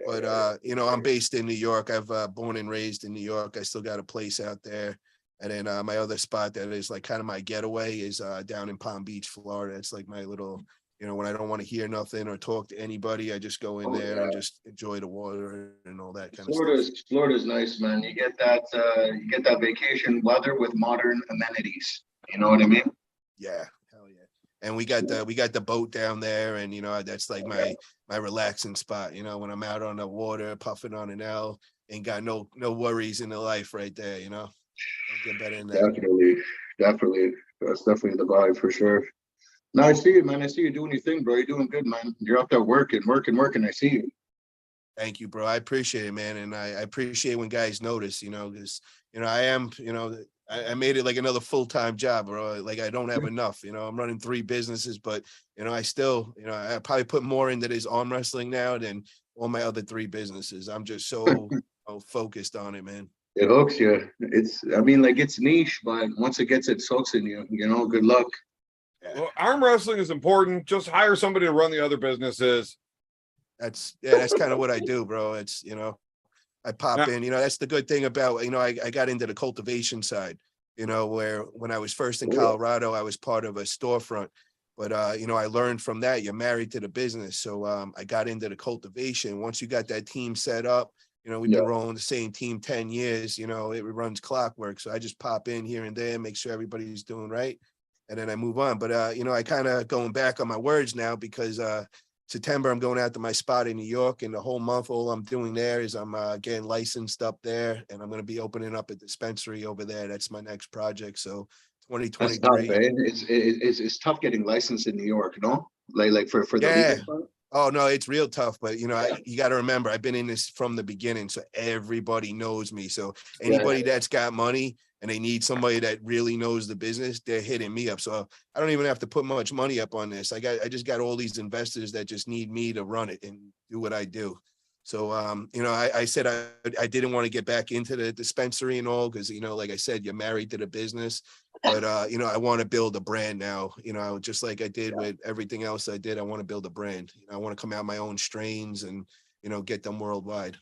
But I'm based in New York. I've born and raised in New York. I still got a place out there. And then my other spot that is like kind of my getaway is down in Palm Beach, Florida. It's like my little, when I don't want to hear nothing or talk to anybody, I just go in there and just enjoy the water and all that kind of stuff. Florida's nice, man. You get that vacation weather with modern amenities. You know what I mean? Yeah, hell yeah. And we got the boat down there, and that's like my relaxing spot. When I'm out on the water, puffing on an L, ain't got no worries in the life right there. Don't get better than that. Definitely. That's definitely the vibe for sure. No, I see you, man. I see you doing your thing, bro. You're doing good, man. You're up there working. I see you. Thank you, bro. I appreciate it, man. And I appreciate when guys notice, because, I am, I made it like another full-time job, bro. Like I don't have enough, I'm running 3 businesses, but, I still, I probably put more into this arm wrestling now than all my other 3 businesses. I'm just so focused on it, man. It hooks you. It's niche, but once it gets its hooks in you, good luck. Yeah. Well, arm wrestling is important. Just hire somebody to run the other businesses. That's kind of what I do, bro. It's, I pop in, that's the good thing about, I got into the cultivation side, where when I was first in Colorado, I was part of a storefront, but, I learned from that, you're married to the business. So, I got into the cultivation. Once you got that team set up, we've been rolling the same team 10 years, it runs clockwork. So I just pop in here and there, make sure everybody's doing right. And then I move on. But, I kind of going back on my words now because, September, I'm going out to my spot in New York, and the whole month, all I'm doing there is I'm getting licensed up there, and I'm going to be opening up a dispensary over there. That's my next project. So 2023. That's tough, it's tough getting licensed in New York, no? Like for the legal part? Oh no, it's real tough. But you got to remember, I've been in this from the beginning, so everybody knows me. So anybody that's got money and they need somebody that really knows the business, they're hitting me up. So I don't even have to put much money up on this. I just got all these investors that just need me to run it and do what I do. So I said I didn't want to get back into the dispensary and all because like I said, you're married to the business. But I want to build a brand now, just like I did with everything else I did. I want to build a brand. I want to come out my own strains and get them worldwide.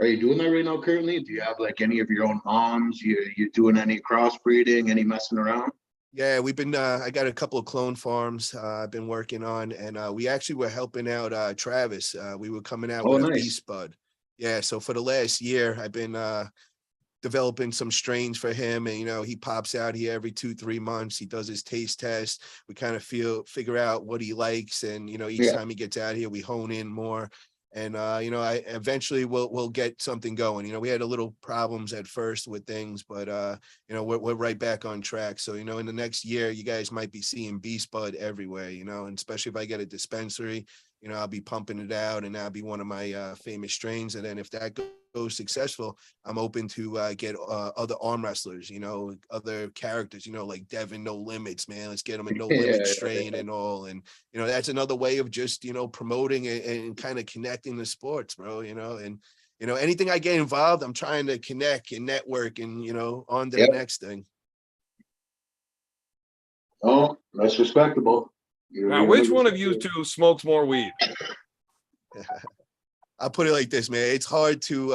Are you doing that right now currently? Do you have like any of your own moms? You doing any crossbreeding, any messing around? Yeah, we've been I got a couple of clone farms I've been working on, and we actually were helping out Travis. We were coming out with a beast bud. Yeah, so for the last year I've been developing some strains for him, and he pops out here every 2-3 months. He does his taste test. We kind of figure out what he likes, and each time he gets out here we hone in more. And I eventually we'll get something going. We had a little problems at first with things, but we're right back on track. So in the next year you guys might be seeing beast bud everywhere, and especially if I get a dispensary, I'll be pumping it out, and that'll be one of my famous strains. And then if that goes successful, I'm open to get other arm wrestlers, other characters, like Devin No Limits, man. Let's get them a No Limit strain and all. And that's another way of just promoting and kind of connecting the sports, bro. And anything I get involved, I'm trying to connect and network and on to the next thing. Oh, that's respectable. Now, which one of you two smokes more weed? I'll put it like this, man. It's hard to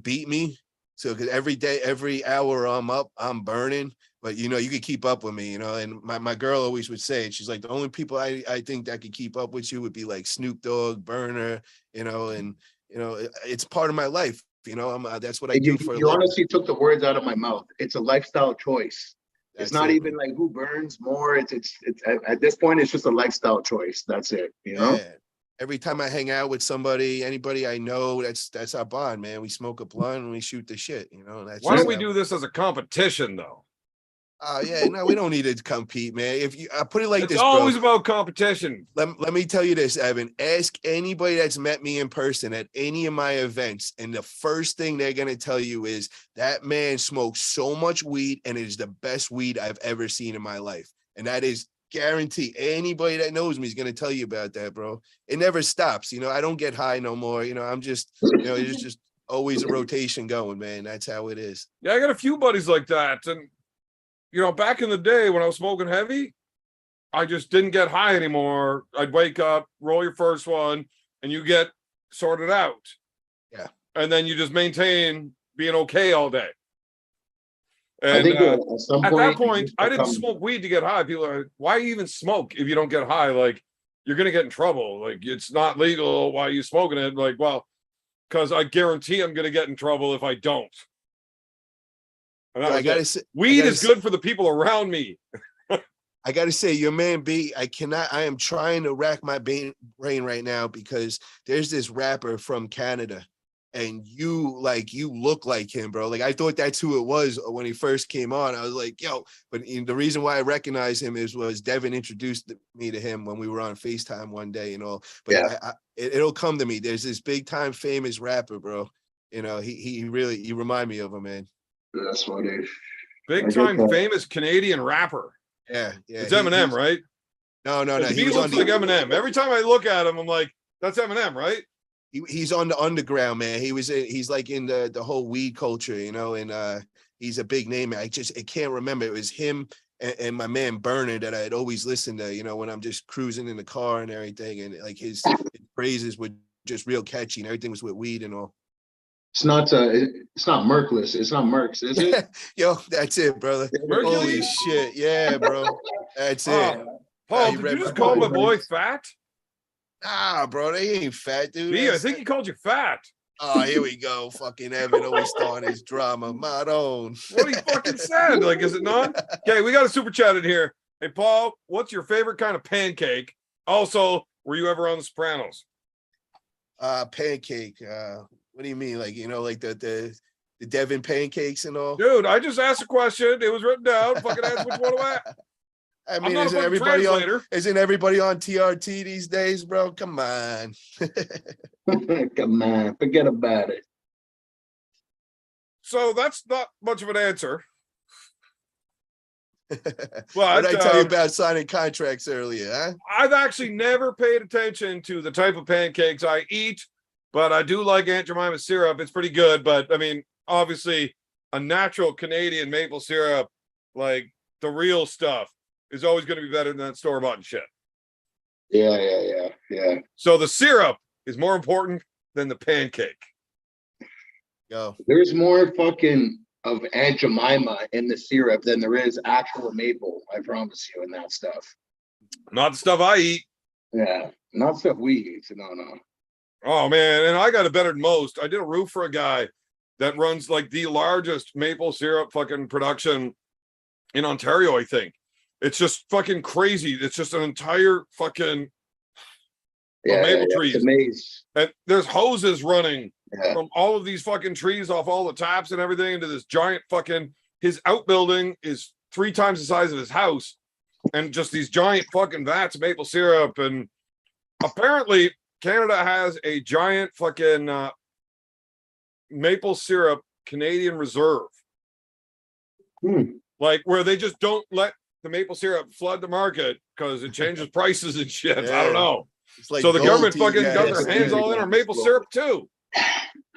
beat me. So because every day, every hour I'm up, I'm burning. But you can keep up with me, and my girl always would say it. She's like, the only people I think that could keep up with you would be like Snoop Dogg, Burner, and it's part of my life. That's what I And do for a you living. honestly took the words out of my mouth. It's a lifestyle choice. It's That's not it, even like who burns more. It's at this point, it's just a lifestyle choice. That's it. Yeah. Every time I hang out with somebody, anybody I know, that's our bond, man. We smoke a blunt and we shoot the shit, That's Why don't just we how- do this as a competition, though? Yeah, no, we don't need to compete, man. If you, I put it like It's this, always bro. about competition. Let me tell you this, Evan. Ask anybody that's met me in person at any of my events, and the first thing they're gonna tell you is that man smokes so much weed, and it is the best weed I've ever seen in my life. And that is guarantee. Anybody that knows me is gonna tell you about that, bro. It never stops. I don't get high no more. I'm just, it's just always a rotation going, man. That's how it is. Yeah, I got a few buddies like that. And, back in the day when I was smoking heavy, I just didn't get high anymore. I'd wake up, roll your first one, and you get sorted out. Yeah. And then you just maintain being okay all day. I And think at some at point, that point, I didn't smoke weed to get high. People are like, why even smoke if you don't get high? Like, you're going to get in trouble. Like, it's not legal. Why are you smoking it? Like, well, because I guarantee I'm going to get in trouble if I don't. And that I was gotta it. say, Weed is good for the people around me. I gotta say, your man B, I am trying to rack my brain right now because there's this rapper from Canada, and you look like him, bro. Like, I thought that's who it was when he first came on. I was like, yo, but the reason why I recognize him was Devin introduced me to him when we were on FaceTime one day, but Yeah. it'll come to me. There's this big time famous rapper, bro. He really remind me of him, man. That's funny. Big time famous Canadian rapper. Yeah. It's Eminem, right? No. He looks like Eminem. Every time I look at him, I'm like, that's Eminem, right? He's on the underground, man. He's like in the whole weed culture, and he's a big name. I can't remember. It was him and my man Burner that I had always listened to, when I'm just cruising in the car and everything. And like his phrases were just real catchy, and everything was with weed and all. It's not Merkless. It's not Mercs, is it? Yo, that's it, brother. Mercury? Holy shit. Yeah, bro. That's it. Paul, you did read you just my call my mind. boy fat? Nah, bro, they ain't fat, dude. B, I think he called you fat. Oh, here we go. Fucking Evan always starting his drama. My own. What he fucking said. Like, is it not? Okay, we got a super chat in here. Hey, Paul, what's your favorite kind of pancake? Also, were you ever on The Sopranos? Pancake. What do you mean? Like, like the Devon pancakes and all? Dude, I just asked a question. It was written down. Fucking ask which one am I mean, I'm not a fucking translator. Isn't everybody on TRT these days, bro? Come on. Come on, forget about it. So that's not much of an answer. What did I tell you about signing contracts earlier, huh? I've actually never paid attention to the type of pancakes I eat, but I do like Aunt Jemima syrup. It's pretty good, but I mean, obviously, a natural Canadian maple syrup, like the real stuff, is always going to be better than that store-bought shit. Yeah. So the syrup is more important than the pancake. Yo. There's more fucking of Aunt Jemima in the syrup than there is actual maple. I promise you, in that stuff. Not the stuff I eat. Yeah, not stuff we eat. No. Oh man, and I got it better than most. I did a roof for a guy that runs like the largest maple syrup fucking production in Ontario, I think. It's just fucking crazy. It's just an entire fucking maple trees. It's a maze. And there's hoses running Yeah. from all of these fucking trees off all the taps and everything into this giant fucking, his outbuilding is 3 times the size of his house, and just these giant fucking vats of maple syrup. And apparently Canada has a giant fucking maple syrup Canadian reserve. Like, where they just don't let the maple syrup flood the market because it changes prices and shit. Yeah. I don't know. It's like So the government gold to you fucking got guys. their hands all in our maple syrup too.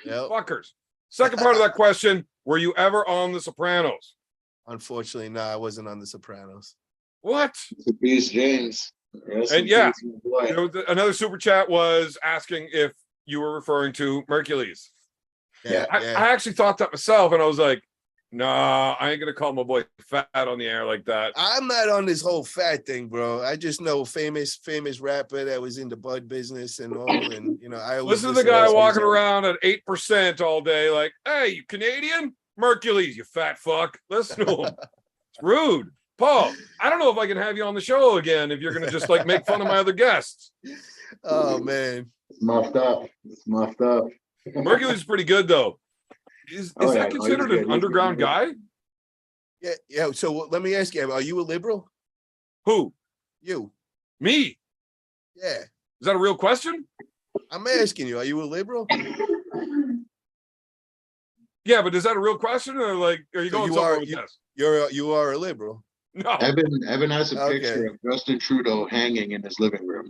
Yep. Fuckers. Second part of that question, were you ever on The Sopranos? Unfortunately, no, I wasn't on The Sopranos. What? Peace, James. And yeah, another super chat was asking if you were referring to Mercules. Yeah, I yeah. actually thought that myself, and I was like, nah, I ain't gonna call my boy fat on the air like that. I'm not on this whole fat thing, bro. I just know famous rapper that was in the bud business and all, and I always Listen to the guy his walking music. around at 8% all day, like, hey, you Canadian? Mercules, you fat fuck. Listen to him. It's rude. Paul, I don't know if I can have you on the show again if you're gonna just like make fun of my other guests. Oh man. It's muffed up. It's muffed up. Mercules is pretty good though. Is Oh, yeah. that No, considered he's an good. underground He's guy? Yeah, yeah. So let me ask you, are you a liberal? Who? You? Me? Yeah. Is that a real question? I'm asking you, are you a liberal? Yeah, but is that a real question, or like, are you So going you somewhere are- with this? You are a liberal. No, Evan has a Okay. picture of Justin Trudeau hanging in his living room.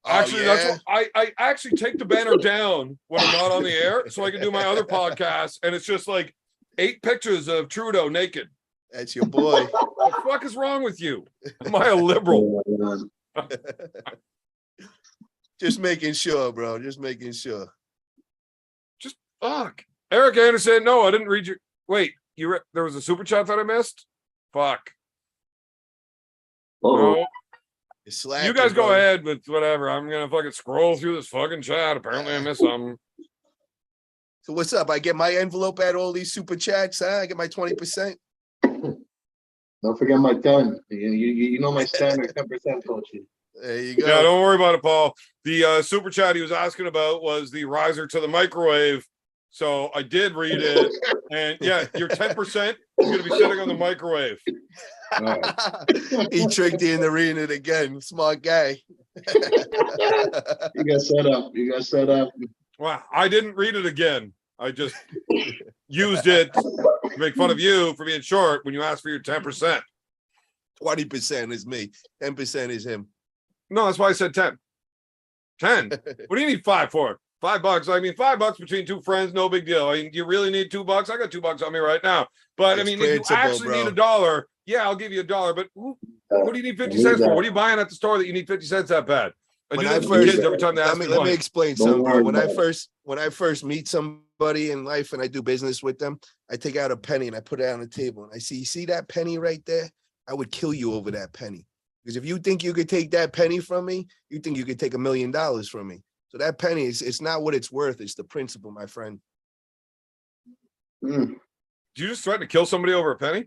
actually, Oh, that's yeah? what I actually take the banner down when I'm not on the air, so I can do my other podcast, and it's just like 8 pictures of Trudeau naked. That's your boy. What the fuck is wrong with you? Am I a liberal? Just making sure, bro. Just making sure. Just fuck. Eric Anderson. No, I didn't read your. Wait, there was a super chat that I missed. Fuck. Oh, No, You're slacking, you guys go bro. ahead with whatever. I'm gonna fucking scroll through this fucking chat. Apparently, I missed something. So what's up? I get my envelope at all these super chats, huh? I get my 20%. don't forget my 10. You know my standard 10%, Coachy. There you go. Yeah, don't worry about it, Paul. The super chat he was asking about was the riser to the microwave. So I did read it, and yeah, your 10% is going to be sitting on the microwave. He tricked you into reading it again. Smart guy. You got set up. You got set up. Wow, I didn't read it again. I just used it to make fun of you for being short when you asked for your 10%. 20% is me. 10% is him. No, that's why I said 10. 10. What do you need 5 for? $5. I mean, $5 between two friends, no big deal. I mean, you really need $2? I got $2 on me right now. But It's I mean, if you principle, actually bro. need $1, yeah, I'll give you $1. But what do you need 50 cents for? What are you buying at the store that you need 50 cents that bad? I do this with my kids every time they ask me let me money. explain Don't something, bro. worry When I first meet somebody in life and I do business with them, I take out a penny and I put it on the table and I see, you see that penny right there? I would kill you over that penny. Because if you think you could take that penny from me, you think you could take $1 million from me. So that penny it's not what it's worth. It's the principle, my friend. Mm. Did you just threaten to kill somebody over a penny?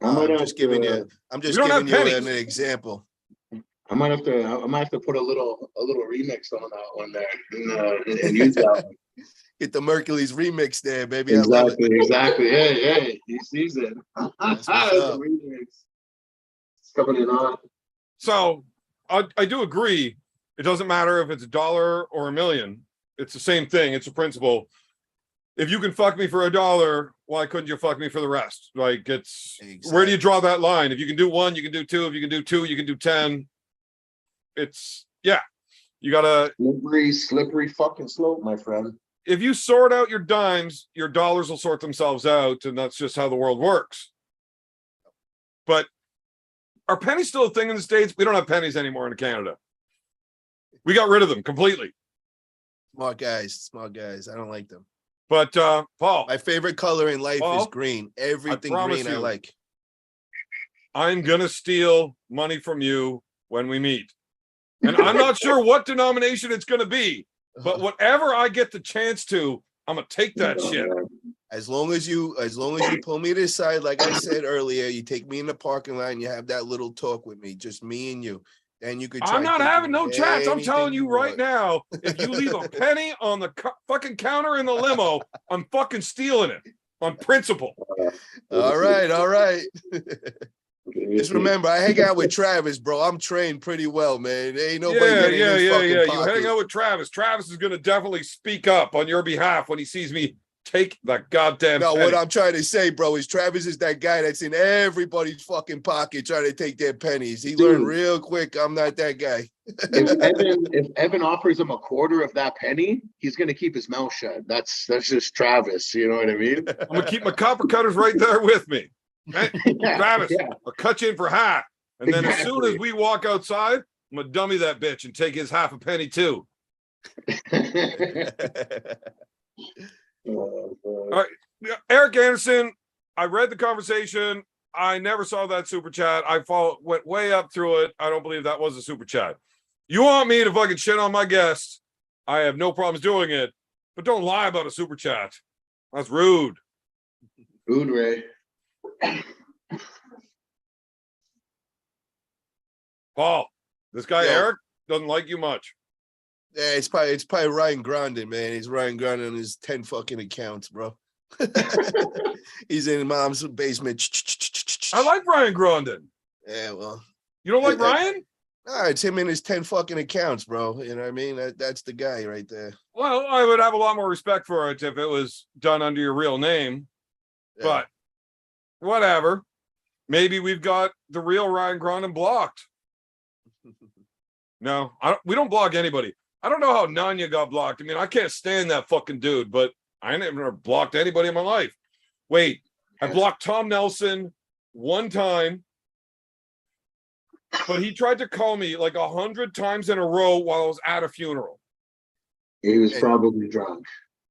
I'm just giving you don't have an pennies. example. I might have to put a little remix on that one there and use that one. Get the Mercules remix there, baby. I love it. Exactly. Hey, he sees it. That's what's The up. remix. It's coming in on. So I do agree. It doesn't matter if it's $1 or $1 million. It's the same thing. It's a principle. If you can fuck me for $1, why couldn't you fuck me for the rest? Like it's where do you draw that line? If you can do 1, you can do 2. If you can do 2, you can do 10. It's you gotta slippery fucking slope, my friend. if you sort out your dimes, your dollars will sort themselves out, and that's just how the world works. But are pennies still a thing in the States? We don't have pennies anymore in Canada. We got rid of them completely. Smart guys. I don't like them. But Paul, My favorite color in life is Paul, green. Everything promise green I you. like. I'm gonna steal money from you when we meet. And I'm not sure what denomination it's gonna be, but whatever I get the chance to, I'm gonna take that shit. As long as you pull me to the side, like I said earlier, you take me in the parking lot and you have that little talk with me, just me and you. Then you could try I'm not having no chats. I'm anything telling you right want. now, if you leave a penny on the fucking counter in the limo, I'm fucking stealing it on principle. All right. Just remember, I hang out with Travis, bro. I'm trained pretty well, man. There ain't nobody getting in his fucking You pocket. hang out with Travis. Travis is gonna definitely speak up on your behalf when he sees me take that goddamn No, penny. what I'm trying to say, bro, is Travis is that guy that's in everybody's fucking pocket trying to take their pennies. He learned real quick. I'm not that guy. If Evan offers him a quarter of that penny, he's gonna keep his mouth shut. That's just Travis. You know what I mean? I'm gonna keep my copper cutters right there with me. Okay? Travis, I'll cut you in for half. And then as soon as we walk outside, I'm gonna dummy that bitch and take his half a penny too. Oh, All right. Yeah, Eric Anderson, I read the conversation. I never saw that super chat. Went way up through it. I don't believe that was a super chat. You want me to fucking shit on my guest? I have no problems doing it, but don't lie about a super chat. That's rude. Food Ray. Paul, this guy Yo. Eric doesn't like you much. Yeah, it's probably Ryan Grandin, man. He's Ryan Grandin on his 10 fucking accounts, bro. He's in mom's basement. I like Ryan Grondin. Yeah, well. You don't like Ryan? No, it's him in his 10 fucking accounts, bro. You know what I mean? That's the guy right there. Well, I would have a lot more respect for it if it was done under your real name. Yeah. But whatever. Maybe we've got the real Ryan Grondin blocked. No, we don't block anybody. I don't know how Nanya got blocked. I mean, I can't stand that fucking dude, but I never blocked anybody in my life. Wait, I blocked Tom Nelson one time, but he tried to call me like 100 times in a row while I was at a funeral. He was probably drunk.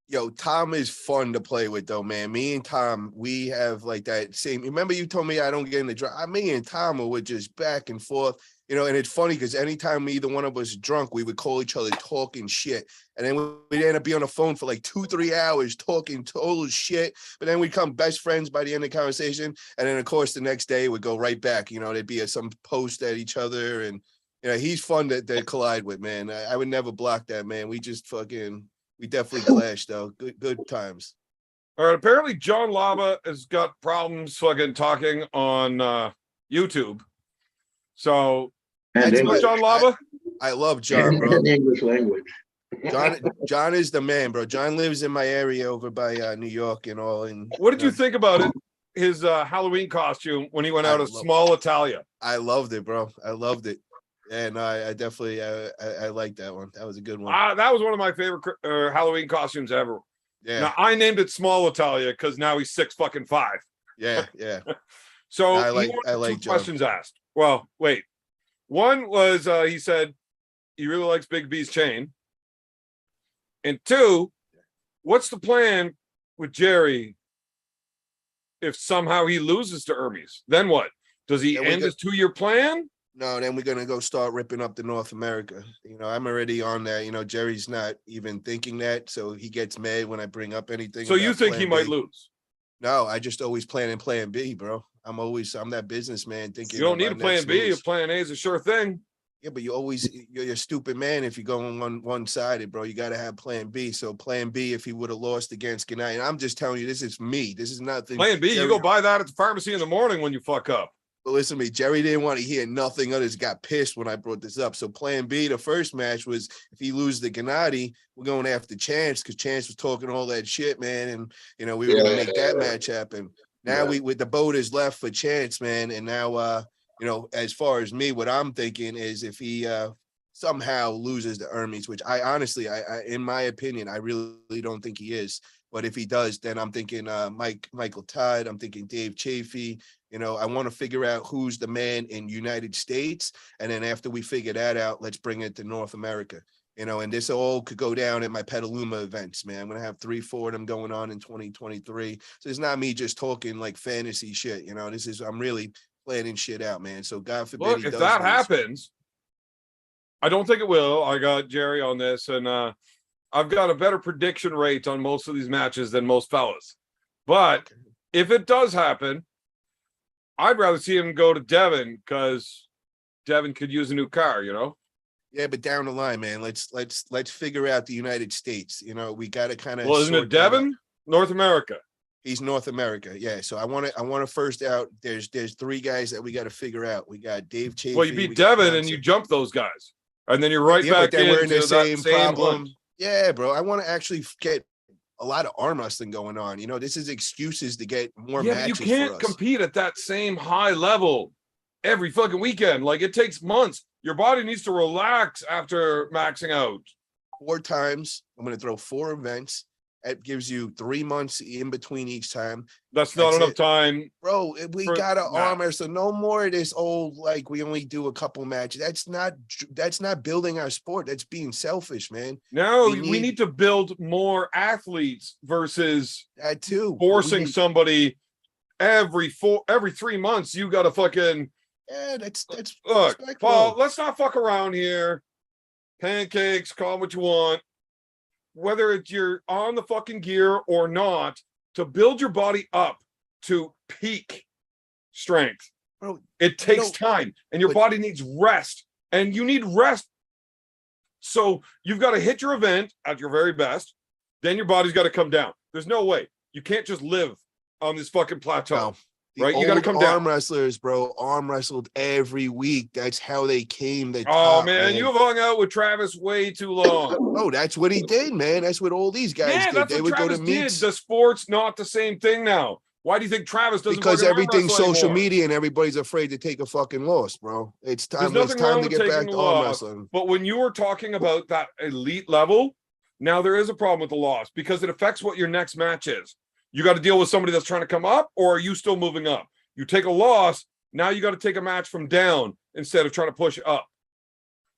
Yo, Tom is fun to play with, though, man. Me and Tom, we have like that same. Remember, you told me I don't get in the drunk. Me and Tom would just back and forth, you know. And it's funny because anytime either one of us was drunk, we would call each other talking shit, and then we'd end up being on the phone for like 2-3 hours talking total shit. But then we'd become best friends by the end of the conversation, and then of course the next day we'd go right back. You know, there'd be some post at each other, and you know, he's fun to collide with, man. I would never block that, man. We just fucking. We definitely clashed, though. Good times. All right. Apparently, John Lava has got problems fucking talking on YouTube. So, And you know John Lava? I love John, bro. In English language. John is the man, bro. John lives in my area over by New York and all. And what did you think about it? His Halloween costume when he went out as Small Italia. I loved it, bro. I loved it. And I definitely I like that one. That was a good one. That was one of my favorite Halloween costumes ever. Yeah. Now I named it Small Italia because now he's 6'5". Yeah. So I like two questions asked. Well, wait. One was he said he really likes Big B's chain. And two, what's the plan with Jerry if somehow he loses to Hermes? Then what? Does he end his 2-year plan? No, then we're gonna go start ripping up the North America. You know, I'm already on that. You know, Jerry's not even thinking that, so he gets mad when I bring up anything. So you think he might lose? No, I just always plan B, bro. I'm that businessman thinking. You don't need a plan B. A plan A is a sure thing. Yeah, but you're a stupid man if you go on one-sided, bro. You got to have plan B. So plan B, if he would have lost against Gennady, and I'm just telling you, this is me. This is nothing. Plan B, you go buy that at the pharmacy in the morning when you fuck up. But listen to me, Jerry didn't want to hear nothing. Others got pissed when I brought this up. So plan B, the first match was if he loses to Gennady, we're going after Chance because Chance was talking all that shit, man. And, you know, we were going to make that match happen. Now we with the boat is left for Chance, man. And now, you know, as far as me, what I'm thinking is if he somehow loses to Hermes, which I honestly, in my opinion, I really don't think he is. But if he does, then I'm thinking Michael Todd. I'm thinking Dave Chafee. You know, I want to figure out who's the man in United States. And then after we figure that out, let's bring it to North America. You know, and this all could go down at my Petaluma events, man. I'm going to have 3-4 of them going on in 2023. So it's not me just talking like fantasy shit. You know, I'm really planning shit out, man. So God forbid. Look, if that happens, I don't think it will. I got Jerry on this, and I've got a better prediction rate on most of these matches than most fellas. But if it does happen, I'd rather see him go to Devin because Devin could use a new car, you know? Yeah, but down the line, man, let's figure out the United States. You know, we got to kind of. Well, isn't it Devin? North America. He's North America, yeah. So I want to first out. There's 3 guys that we got to figure out. We got Dave Chafee. Well, you beat Devin and you jump those guys, and then you're right back but then we're in the same problem. One. Yeah, bro. I want to actually get a lot of arm wrestling going on. You know, this is excuses to get more matches. But you can't compete at that same high level every fucking weekend. Like, it takes months. Your body needs to relax after maxing out. 4 times. I'm going to throw 4 events. It gives you 3 months in between each time. That's not That's enough it. time. Bro, we For- got to nah. arm wrestle. No more of this old, like, we only do a couple matches. That's not building our sport. That's being selfish, man. No, We we need- need to build more athletes versus That too. But we forcing need- somebody every 3 months. You got to fucking Yeah, that's look, respectful. Paul. Let's not fuck around here. Pancakes, call it what you want. Whether it's you're on the fucking gear or not, to build your body up to peak strength, Bro, it takes know, time, and your but- body needs rest, and you need rest. So you've got to hit your event at your very best, then your body's got to come down. There's no way you can't just live on this fucking plateau. No. The Right, you gotta old come down. arm wrestlers, bro, arm wrestled every week. That's how they came. Oh Top, man, you have hung out with Travis way too long. Oh, that's what he did, man. That's what all these guys Yeah, did. that's They what would Travis go to meets did. The sport's not the same thing now. Why do you think Travis doesn't? because fucking arm everything's wrestle social anymore? media and everybody's afid to take a fucking loss, bro. It's time. There's It's nothing wrong time to with get back taking to a arm loss. wrestling. But when you were talking about that elite level, now there is a problem with the loss because it affects what your next match is. You got to deal with somebody that's trying to come up, or are you still moving up? You take a loss, now you got to take a match from down instead of trying to push up.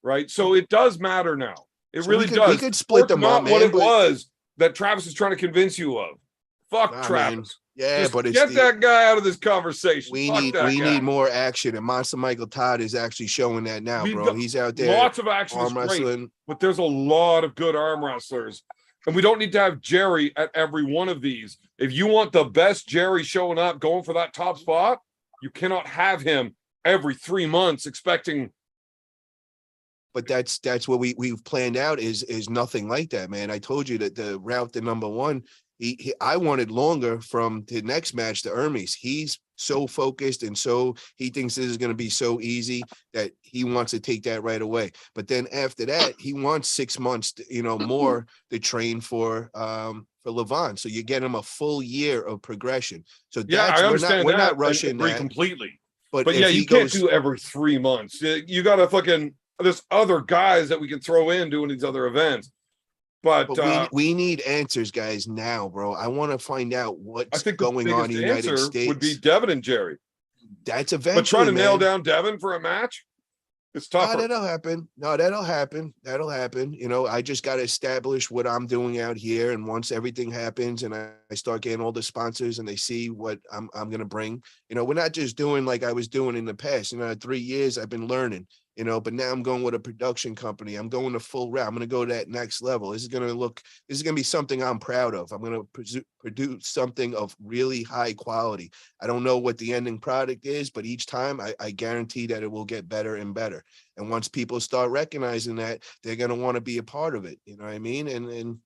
Right? So it does matter now. It So really we does. could split Sport's them not up, man. what it but- was that Travis is trying to convince you of. Fuck Nah, Travis. man. Yeah, Just but it's get that guy out of this conversation. we Fuck need that guy. need more action, and Monster Michael Todd is actually showing that now, We've bro. got He's out there Lots of action is arm great, wrestling. but there's a lot of good arm wrestlers. And we don't need to have Jerry at every one of these. If you want the best Jerry showing up, going for that top spot, you cannot have him every 3 months expecting. But that's what we've planned out is nothing like that, man. I told you that the route to number one, I wanted longer from the next match to Hermes. He's so focused and so he thinks this is going to be so easy that he wants to take that right away. But then after that, he wants 6 months, more to train for Levon. So you get him a full year of progression. So Yeah, that's I understand. we're not I rushing agree that. completely. But But if yeah, he you can't goes, do every 3 months. You got to fucking. There's other guys that we can throw in doing these other events. But we need answers, guys, now, bro. I want to find out I what's think the going on in biggest the United answer States. would be Devin and Jerry. That's But eventually, trying to nail man. down Devin for a match, it's No, tougher. that'll happen. No, that'll happen. That'll happen. I just got to establish what I'm doing out here. And once everything happens and I start getting all the sponsors and they see what I'm going to bring, we're not just doing like I was doing in the past. 3 years I've been learning, but now I'm going with a production company. I'm going the full route. I'm going to go to that next level. This is going to be something I'm proud of. I'm going to produce something of really high quality. I don't know what the ending product is, but each time I guarantee that it will get better and better. And once people start recognizing that, they're going to want to be a part of it. You know what I mean? And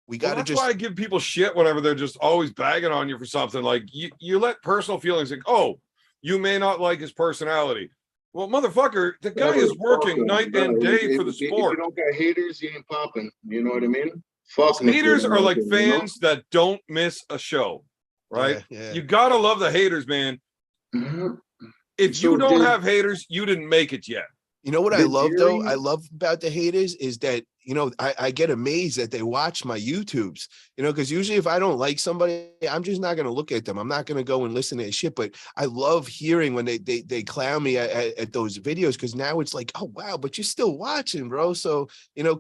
we got to That's just. why I give people shit whenever they're just always bagging on you for something. Like you let personal feelings like, oh, you may not like his personality. Well, motherfucker, the guy is working night and day for the If you sport. don't got haters, you ain't popping. You know what I mean? Fuck them if they Haters don't are like it, fans that don't miss a show, right? Yeah. You gotta love the haters, man. Mhm. If So you don't did- have haters, you didn't make it yet. You know what I Did love though? Jerry- I love about the haters is that, I get amazed that they watch my YouTubes, because usually if I don't like somebody, I'm just not going to look at them. I'm not going to go and listen to their shit. But I love hearing when they clown me at those videos, because now it's like, oh, wow, but you're still watching, bro. So,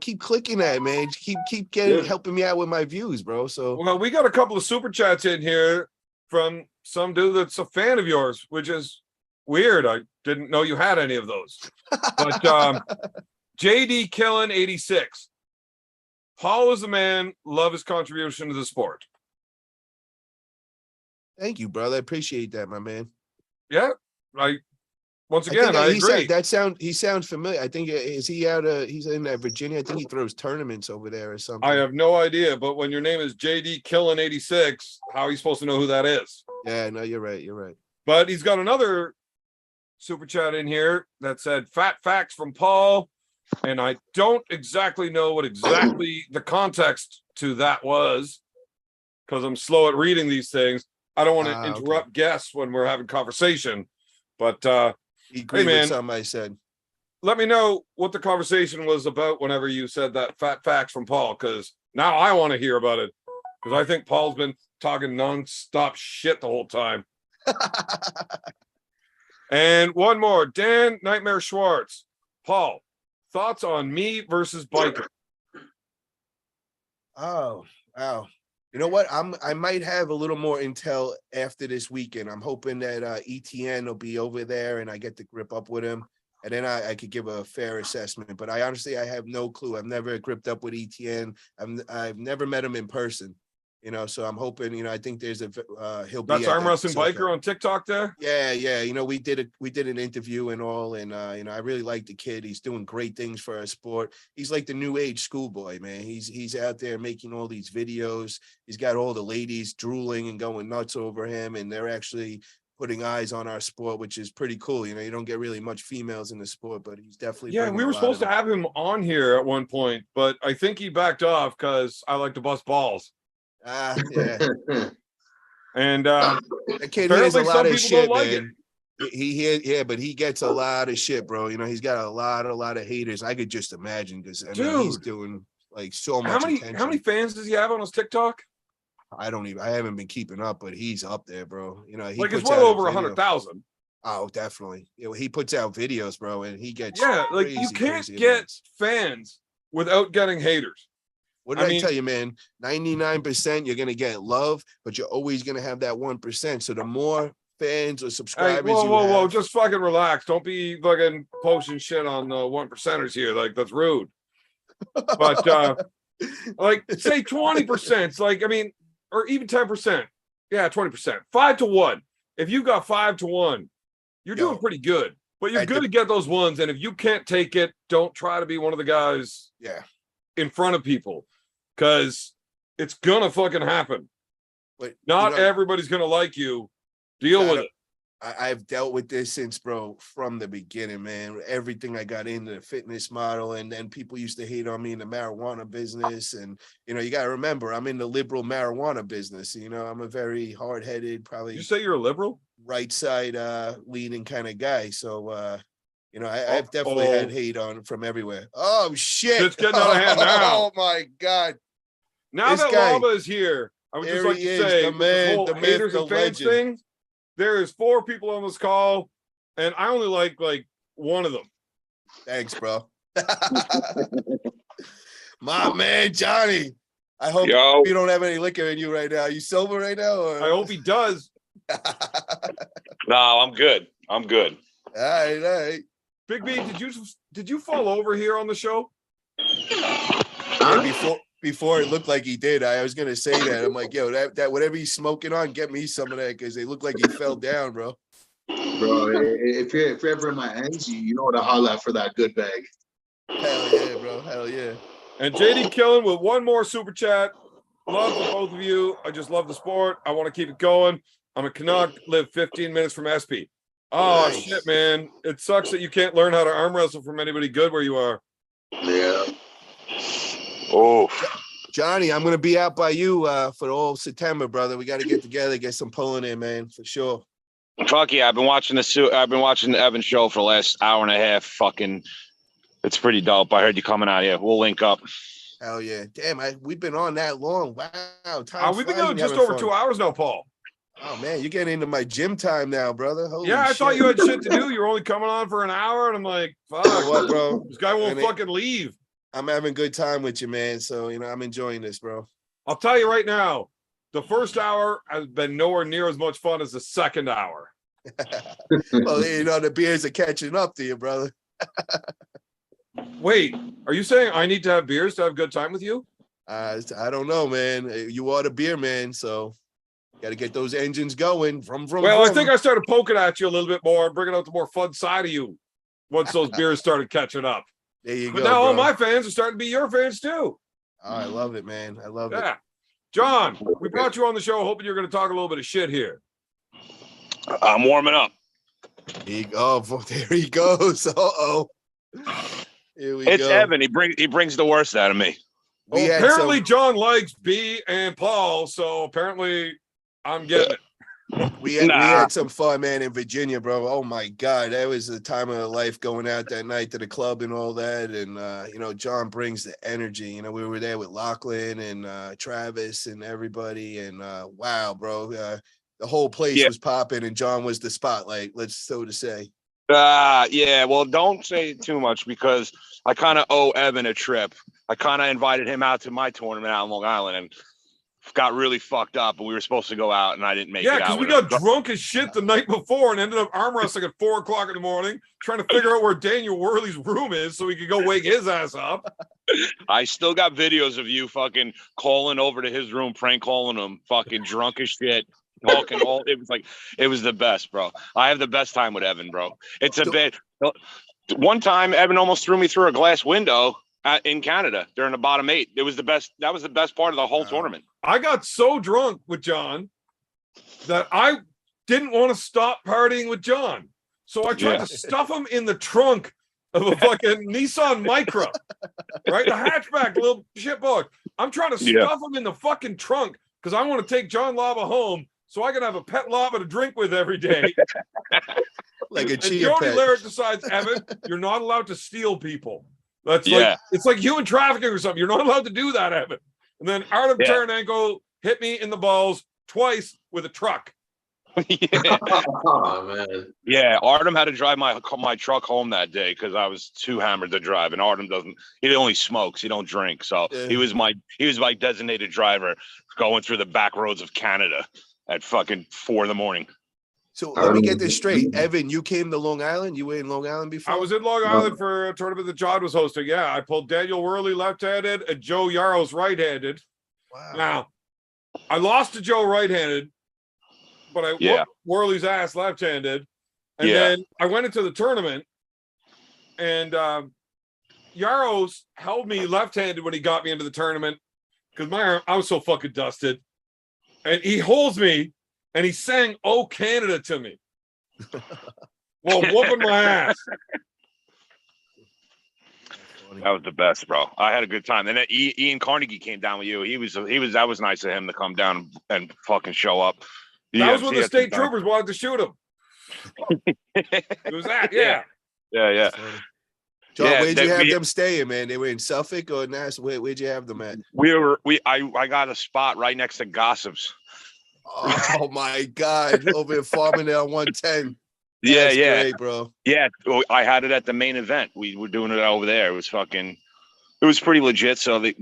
keep clicking that, man. Keep getting helping me out with my views, bro. So Well, we got a couple of super chats in here from some dude that's a fan of yours, which is weird. I didn't know you had any of those. But JD Killen 86. Paul is the man. Love his contribution to the sport. thank you, brother. I appreciate that, my man. Yeah. Once I again, think I he agree. he sounds familiar. I think he's in Virginia. I think he throws tournaments over there or something. I have no idea, but when your name is JD Killen 86, how are you supposed to know who that is? Yeah, no, you're right. You're right. But he's got another super chat in here that said fat facts from Paul. And I don't exactly know what exactly the context to that was because I'm slow at reading these things. I don't want to interrupt guests when we're having conversation. But He agreed man. with something I said. let me know what the conversation was about whenever you said that fat facts from Paul, because now I want to hear about it. because I think Paul's been talking nonstop shit the whole time. And one more, Dan Nightmare Schwartz. Paul, thoughts on me versus biker? Oh, wow. You know what? I might have a little more intel after this weekend. I'm hoping that ETN will be over there and I get to grip up with him. And then I could give a fair assessment. But I honestly have no clue. I've never gripped up with ETN. I've never met him in person. You know, so I'm hoping, I think there's he'll be. That's Arm Wrestling Biker on TikTok there? Yeah. We did an interview and all, and I really like the kid. He's doing great things for our sport. He's like the new age schoolboy, man. He's out there making all these videos. He's got all the ladies drooling and going nuts over him, and they're actually putting eyes on our sport, which is pretty cool. You don't get really much females in the sport, but he's definitely. Yeah, we were supposed to have him on here at one point, but I think he backed off because I like to bust balls. Yeah. And that kid hears a lot of shit, man. But he gets a lot of shit, bro. He's got a lot of haters. I could just imagine because he's doing like so much attention. How many fans does he have on his TikTok? I haven't been keeping up, but he's up there, bro. He like it's well over 100,000. Oh, definitely. He puts out videos, bro, and he gets like you can't get fans without getting haters. What did I tell you, man? 99% you're gonna get love, but you're always gonna have that 1%. So the more fans or subscribers, whoa, just fucking relax. Don't be fucking posting shit on the 1%ers here. Like that's rude. But like say 20%. Or even 10%. Yeah, 20%. 5-1. If you got 5-1, you're doing pretty good. But you're going to get those ones. And if you can't take it, don't try to be one of the guys in front of people. Because it's going to fucking happen. But not everybody's going to like you. Deal with it. I've dealt with this since, bro, from the beginning, man. Everything I got into the fitness model, and then people used to hate on me in the marijuana business. And, you got to remember, I'm in the liberal marijuana business. I'm a very hard-headed, probably. You say you're a liberal? Right side leaning kind of guy. So, I've definitely had hate on from everywhere. Oh, shit. It's getting out of hand now. Oh, my God. Now that Lava is here, I would just like to say, the man, the haters and fans thing, there is 4 people on this call, and I only like one of them. Thanks, bro. My man, Johnny. I hope you don't have any liquor in you right now. Are you sober right now? Or? I hope he does. No, I'm good. All right. Big B, did you fall over here on the show? Before it looked like he did, I was gonna say that. I'm like, yo, that whatever he's smoking on, get me some of that because it looked like he fell down, bro. Bro, if you're ever in my ends, you know what to holla at for that good bag. Hell yeah, bro. Hell yeah. And JD Killen with one more super chat. Love to both of you. I just love the sport. I want to keep it going. I'm a Canuck, live 15 minutes from SP. Oh, nice. Shit, man. It sucks that you can't learn how to arm wrestle from anybody good where you are. Yeah. Oh, Johnny, I'm gonna be out by you for all September, brother. We got to get together, get some pulling in, man, for sure. Fuck yeah! I've been watching the Evan show for the last hour and a half. Fucking, it's pretty dope. I heard you coming out here. We'll link up. Hell yeah! Damn, we've been on that long. Wow, we've been going just over 2 hours now, Paul. Oh man, you're getting into my gym time now, brother. Holy I shit. thought you had shit to do. You were only coming on for an hour, and I'm like, fuck, what, bro? This guy won't fucking leave. I'm having a good time with you, man. So, I'm enjoying this, bro. I'll tell you right now, the first hour has been nowhere near as much fun as the second hour. Well, the beers are catching up to you, brother. Wait, are you saying I need to have beers to have a good time with you? I don't know, man. You are the beer man, so got to get those engines going. Well, I think I started poking at you a little bit more and bringing out the more fun side of you once those beers started catching up. There you go. But now all my fans are starting to be your fans too. Oh, I love it, man. I love it. Yeah. John, we brought you on the show hoping you're going to talk a little bit of shit here. I'm warming up. There he goes. Uh-oh. Here we it's go. Evan. He brings the worst out of me. Well, apparently John likes B and Paul, so apparently I'm getting it. We Nah. had some fun, man, in Virginia, bro. Oh my God, that was the time of our life, going out that night to the club and all that. And you know, John brings the energy. You know, we were there with Lachlan and Travis and everybody. And wow, bro, the whole place was popping, and John was the spotlight. Let's so to say. Yeah. Well, don't say too much because I kind of owe Evan a trip. I kind of invited him out to my tournament out in Long Island and got really fucked up, and we were supposed to go out, and I didn't make it out. Yeah, because we got drunk as shit the night before and ended up arm wrestling at 4 o'clock in the morning, trying to figure out where Daniel Worley's room is so we could go wake his ass up. I still got videos of you fucking calling over to his room, prank calling him, fucking drunk as shit, talking all. It was the best, bro. I have the best time with Evan, bro. It's a bit. One time, Evan almost threw me through a glass window in Canada during the bottom 8. It was the best. That was the best part of the whole tournament. I got so drunk with John that I didn't want to stop partying with John. So I tried to stuff him in the trunk of a fucking Nissan Micra, right? The hatchback, little shitbug. I'm trying to stuff him in the fucking trunk because I want to take John Lava home so I can have a pet lava to drink with every day. Like a and chia Jody pet. Laird decides, Evan, you're not allowed to steal people. That's like, it's like human trafficking or something. You're not allowed to do that, Evan. And then Artem Taranenko hit me in the balls twice with a truck. Oh, man. Yeah, Artem had to drive my truck home that day because I was too hammered to drive, and Artem doesn't. He only smokes. He don't drink. So he was my designated driver going through the back roads of Canada at fucking 4 a.m. So let me get this straight, Evan. You came to Long Island. You were in Long Island before. I was in Long Island for a tournament that John was hosting. Yeah, I pulled Daniel Worley left-handed and Joe Yaros right-handed. Wow. Now, I lost to Joe right-handed, but I whooped Worley's ass left-handed. And then I went into the tournament, and Yaros held me left-handed when he got me into the tournament because I was so fucking dusted. And he holds me, and he sang "Oh Canada" to me. Well, whooping my ass. That was the best, bro. I had a good time. And then Ian Carnegie came down with you. That was nice of him to come down and fucking show up. That was when the state troopers wanted to shoot him. It was that, yeah. John, where'd you have them staying, man? They were in Suffolk or Nassau? Where'd you have them at? I got a spot right next to Gossips. Oh my God! Over in Farmingdale 110. That's great, bro. Yeah, I had it at the main event. We were doing it over there. It was pretty legit. So we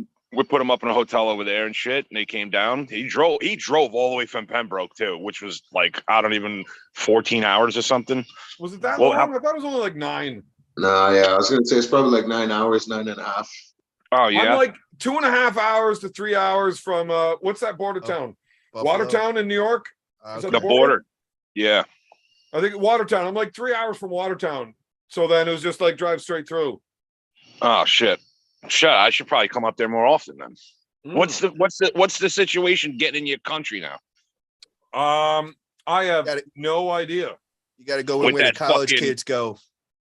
put him up in a hotel over there and shit. And they came down. He drove all the way from Pembroke too, which was like 14 hours or something. Was it that long? I thought it was only like 9. No, yeah, I was gonna say it's probably like 9 hours, 9.5. Oh yeah, I'm like 2.5 hours to 3 hours from what's that border town? Buffalo. Watertown in New York. Is that the border? Yeah. I think Watertown. I'm like 3 hours from Watertown. So then it was just like drive straight through. Oh shit. I should probably come up there more often then. What's the situation getting in your country now? I have no idea. You got to go in where the college kids go.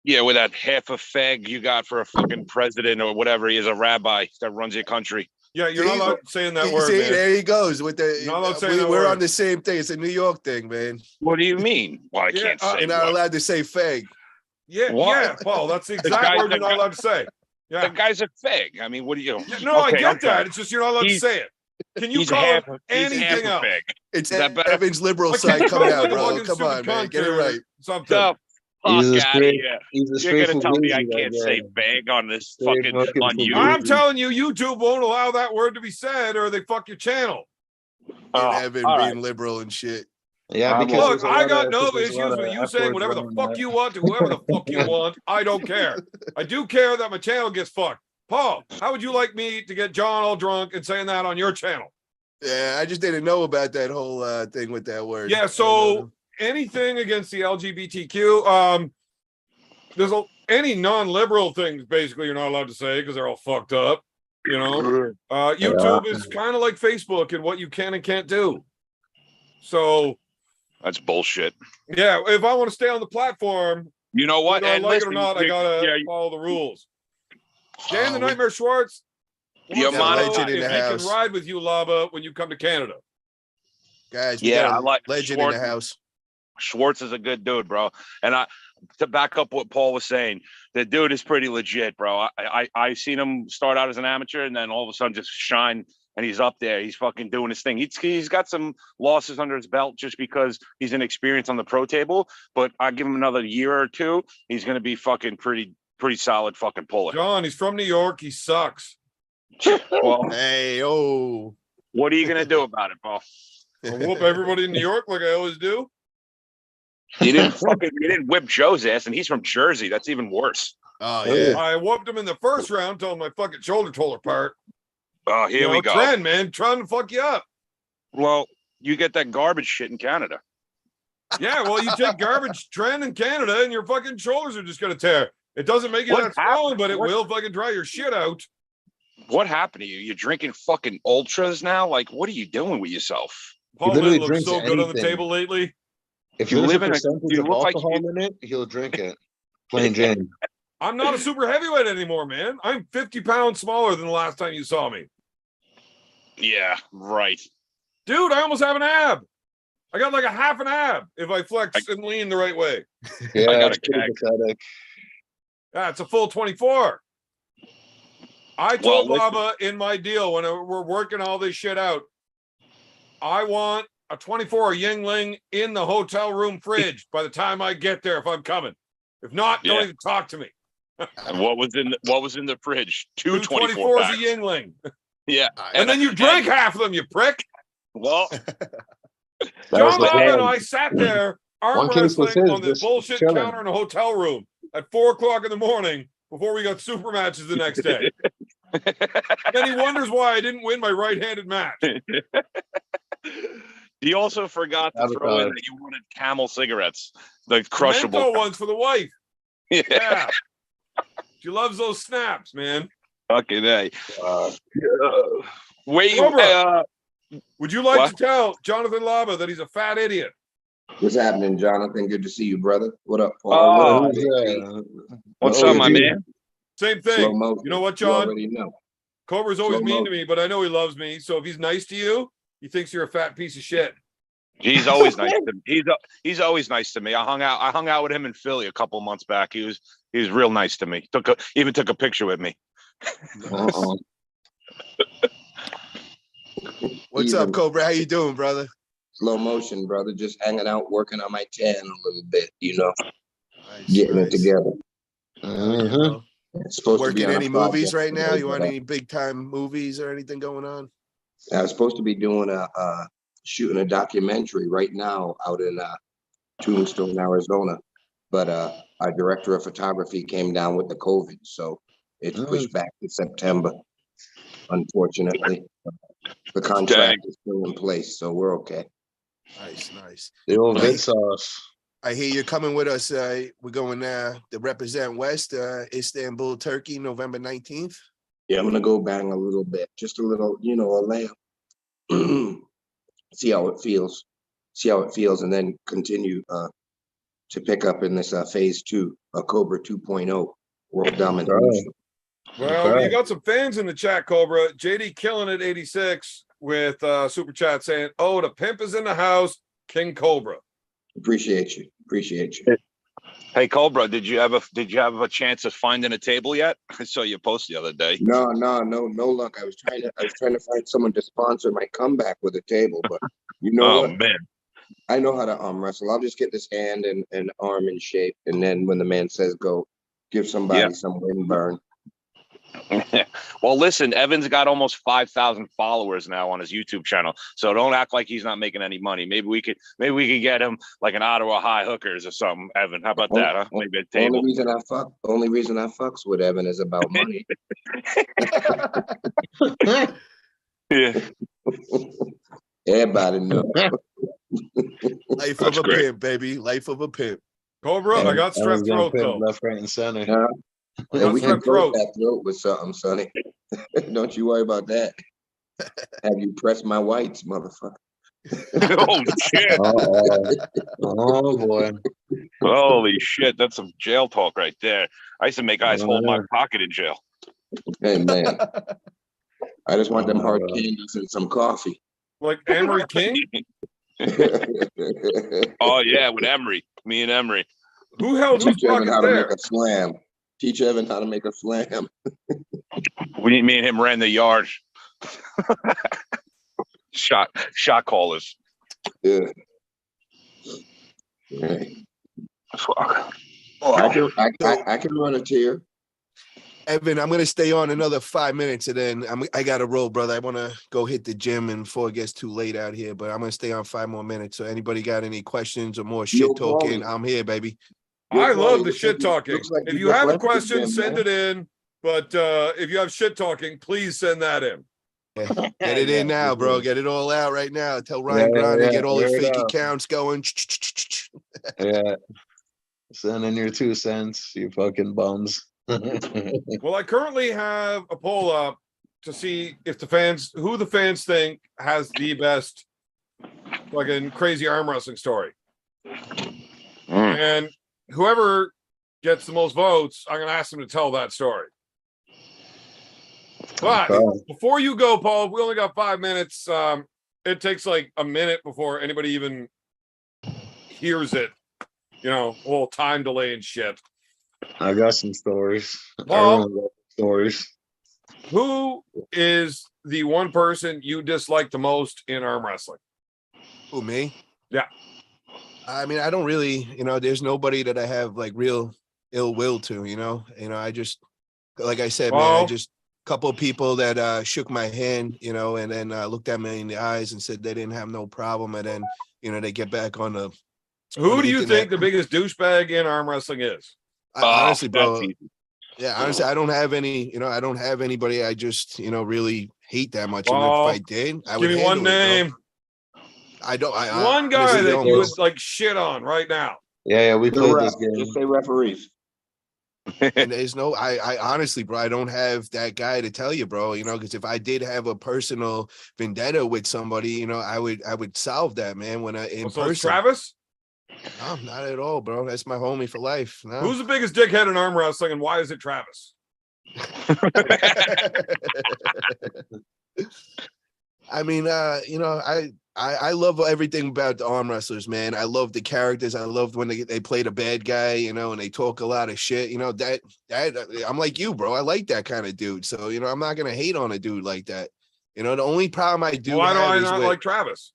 Yeah, with that half a fag you got for a fucking president or whatever he is, a rabbi that runs your country. Yeah, you're not allowed saying that word. See, man. there he goes with the. Not allowed saying that we're word. on the same thing. It's a New York thing, man. What do you mean? Well, I can't say. You're not allowed to say fag. Yeah, Paul. That's the exact word you're not allowed to say. Yeah, the guy's a fag. I mean, what do you? No, I get that. It's just you're not allowed to say it. Can you call it anything else? It's Evan's liberal side coming out, bro. Come on, man, get it right. Something. Fuck out of here. You're gonna tell me I can't say bag on this fucking on YouTube? I'm telling you, YouTube won't allow that word to be said, or they fuck your channel. Evan being liberal and shit. Yeah, look, I got no issues with you saying whatever the fuck you want to whoever the fuck you want. I don't care. I do care that my channel gets fucked. Paul, how would you like me to get John all drunk and saying that on your channel? Yeah, I just didn't know about that whole thing with that word. Yeah, so anything against the LGBTQ, there's any non-liberal things basically you're not allowed to say because they're all fucked up. You know, YouTube is kind of like Facebook and what you can and can't do. So that's bullshit. Yeah, if I want to stay on the platform, you know what? And like it or not, I gotta follow the rules. Dan the Nightmare Schwartz, your if he can ride with you, Lava, when you come to Canada. Guys, we Yeah, got I a like legend in the Schwartz. house. Schwartz is a good dude, bro. And to back up what Paul was saying, the dude is pretty legit, bro. I seen him start out as an amateur and then all of a sudden just shine, and he's up there. He's fucking doing his thing. He's got some losses under his belt just because he's inexperienced on the pro table, but I give him another year or two, he's gonna be fucking pretty solid fucking puller. John, he's from New York. He sucks. Well, Hey, oh. what are you gonna do about it, Paul? I'll whoop everybody in New York like I always do. You didn't whip Joe's ass, and he's from Jersey. That's even worse. Oh, yeah. I whooped him in the first round till my fucking shoulder tore apart. Oh, here we go. Trend, man, trying to fuck you up. Well, you get that garbage shit in Canada. Yeah, well, you take garbage trend in Canada and your fucking shoulders are just gonna tear. It doesn't make you What that strong, happened? but it What- will fucking dry your shit out. What happened to you? You're drinking fucking ultras now? Like, what are you doing with yourself? Paul literally looks drinks so good on the anything. table lately. If You there's live a in a- percentage you of look like alcohol in it, he'll drink it. Plain Jane. I'm not a super heavyweight anymore, man. I'm 50 pounds smaller than the last time you saw me. Yeah, right. Dude, I almost have an ab. I got like a half an ab if I flex and lean the right way. Yeah, got it's a pretty keg. pathetic. Yeah, it's a full 24. I told Well, listen. Lava in my deal when we're working all this shit out, I want a 24 Yingling in the hotel room fridge by the time I get there if I'm coming. If not, don't Yeah. even talk to me. And what was in the fridge? Two 24 is a packs. Yingling. Yeah. And then you drank half of them, you prick. Well, That John was the Lava and plan. I sat there arm One case was wrestling his, on this just bullshit chilling. counter in a hotel room at 4:00 in the morning before we got super matches the next day. Then he wonders why I didn't win my right-handed match. he also forgot to throw in Sabotage. that you wanted Camel cigarettes, the crushable. Menthol ones for the wife. Yeah. Yeah. She loves those snaps, man. Fucking A. Uh, Wait, Cobra. Would you like What? to tell Jonathan Lava that he's a fat idiot? What's happening, Jonathan? Good to see you, brother. What up, Paul? Oh, What up, who's JP? that? what's Oh, up, my you. man? Same Slow thing. motion. You know what, You John? already know. Cobra's always Slow mean to mo. me, but I know he loves me. So if he's nice to you, he thinks you're a fat piece of shit. He's always nice to me. He's always nice to me. I hung out with him in Philly a couple months back. He was real nice to me. Even took a picture with me. Uh-uh. What's up, Cobra? How you doing, brother? Slow motion, brother. Just hanging out, working on my tan a little bit, Nice, getting it nice. together. Mhm. Bro. It's supposed to be Working on a any movies project right now? today, You want but, any big time movies or anything going on? I was supposed to be doing shooting a documentary right now out in Tombstone, Arizona, but our director of photography came down with the COVID, so it's pushed back to September. Unfortunately, the contract is still in place, so we're okay. Nice, nice. The old Right. vid sauce. I hear you're coming with us. We're going to represent West, Istanbul, Turkey, November 19th. Yeah, I'm gonna go bang a little bit, just a little, a layup. See how it feels, and then continue to pick up in this phase 2, Cobra 2.0, world domination. Well, Okay. you got some fans in the chat, Cobra. JD killing it 86 with super chat saying, "Oh, the pimp is in the house, King Cobra." Appreciate you. Hey Cobra, did you have a chance of finding a table yet? I saw you post the other day. No luck. I was trying to find someone to sponsor my comeback with a table, but you know Oh what? man. I know how to arm wrestle. I'll just get this hand and arm in shape, and then when the man says go, give somebody some wind burn. Well, listen, Evan's got almost 5,000 followers now on his YouTube channel, so don't act like he's not making any money. Maybe we could get him like an Ottawa High Hookers or something. Evan, how about that? Huh? Maybe a table. Only reason I fucks with Evan is about money. Yeah, Everybody know. Life That's of a great. pimp, baby. Life of a pimp. Cobra, I got I was strep gonna throat put though. left, right, and center. Huh? I And got we can strep throat. close that throat with something, Sonny. Don't you worry about that. Have you pressed my whites, motherfucker? Oh shit! Oh boy. Holy shit! That's some jail talk right there. I used to make guys hold my pocket in jail. Hey man, I just want them hard Oh, candies and some coffee. Like Amory King. Oh yeah, with Emery, me and Emery. Who held whose Teach Evan pocket how to make there? a slam. Teach Evan how to make a slam. Me and him ran the yard. shot callers. Yeah. Yeah. Fuck. I can run a tier. Evan, I'm gonna stay on another 5 minutes, and then I gotta roll, brother. I want to go hit the gym and before it gets too late out here. But I'm gonna stay on 5 more minutes. So anybody got any questions or more shit talking? Paulie. I'm here, baby. I Paulie, love the looks shit talking. looks like If you you just have a left the question, gym, send man. it in. But if you have shit talking, please send that in. Yeah. Get it in now, bro. Get it all out right now. Tell Yeah, Ryan Grant to get all his air it fake out. accounts going. Yeah. Send in your 2 cents, you fucking bums. Well, I currently have a poll up to see if who the fans think has the best fucking crazy arm wrestling story. And whoever gets the most votes, I'm going to ask them to tell that story. But before you go, Paul, we only got 5 minutes. It takes like a minute before anybody even hears it. You know, a little time delay and shit. I got some stories. Paul? Everyone got stories. Who is the one person you dislike the most in arm wrestling? Who, me? Yeah. I mean, I don't really, there's nobody that I have like real ill will to, I just, like I said, man, I just, couple of people that shook my hand, and then looked at me in the eyes and said they didn't have no problem. And then, they get back on the. Who do you think the biggest douchebag in arm wrestling is? Honestly, bro. Yeah, honestly, I don't have any, I don't have anybody I just, really hate that much. And if I did, I would give me one name. I don't. One guy that you would like shit on right now. Yeah, we played this game. Just say referees. And there's no, I honestly, bro, I don't have that guy to tell you, bro, because if I did have a personal vendetta with somebody, I would solve that, man, when I in person. Travis? No, not at all, bro. That's my homie for life. No. Who's the biggest dickhead in arm wrestling, and why is it Travis? I mean, I love everything about the arm wrestlers, man. I love the characters. I love when they play the bad guy, and they talk a lot of shit. That I'm like you, bro. I like that kind of dude. So, I'm not gonna hate on a dude like that. The only problem I do. Why do I not like Travis?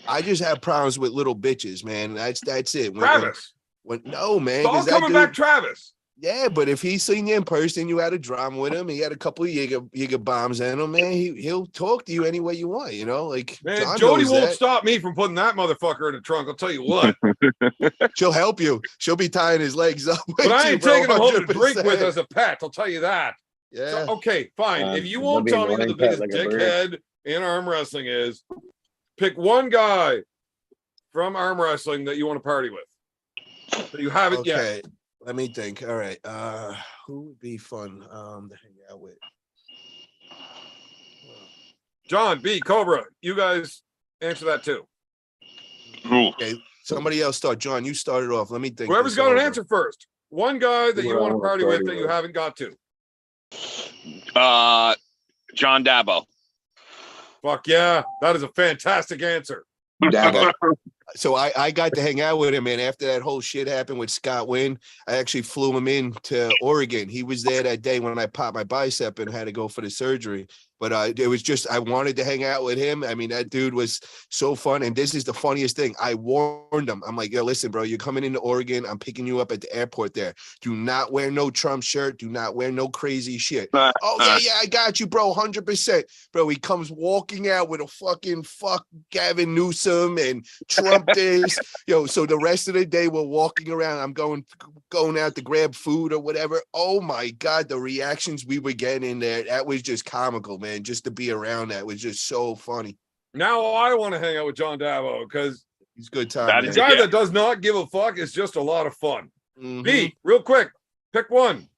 I just have problems with little bitches, man. That's it. Travis. No, man. It's all coming back, Travis. Yeah, but if he's seen you in person, you had a drama with him. He had a couple of Jaeger bombs in him, man. He'll talk to you any way you want, Like, man, John Jody won't stop me from putting that motherfucker in the trunk. I'll tell you what. She'll help you. She'll be tying his legs up. But I ain't taking him home to drink with as a pet. I'll tell you that. Yeah. So, okay, fine. If you won't tell me who the biggest dickhead in arm wrestling is, pick one guy from arm wrestling that you want to party with. But you haven't yet. Let me think. All right. Who would be fun to hang out with? John B. Cobra. You guys answer that too. Okay. Somebody else start. John, you started off. Let me think. Whoever's got an answer first. One guy that you want to party with that you haven't got to. John Dabo. Fuck yeah. That is a fantastic answer. Dabo. So I got to hang out with him, and after that whole shit happened with Scott Wynn, I actually flew him in to Oregon. He was there that day when I popped my bicep and had to go for the surgery. But it was just, I wanted to hang out with him. I mean, that dude was so fun. And this is the funniest thing. I warned him. I'm like, yo, listen, bro, you're coming into Oregon. I'm picking you up at the airport there. Do not wear no Trump shirt. Do not wear no crazy shit. Oh, yeah, I got you, bro, 100%. Bro, he comes walking out with a fucking fuck Gavin Newsom and Trump this. Yo, so the rest of the day we're walking around. I'm going out to grab food or whatever. Oh, my God, the reactions we were getting in there, that was just comical, man. Just to be around that was just so funny. Now I want to hang out with John Dabo because he's good time. The guy that does not give a fuck is just a lot of fun. Mm-hmm. B, real quick, pick one.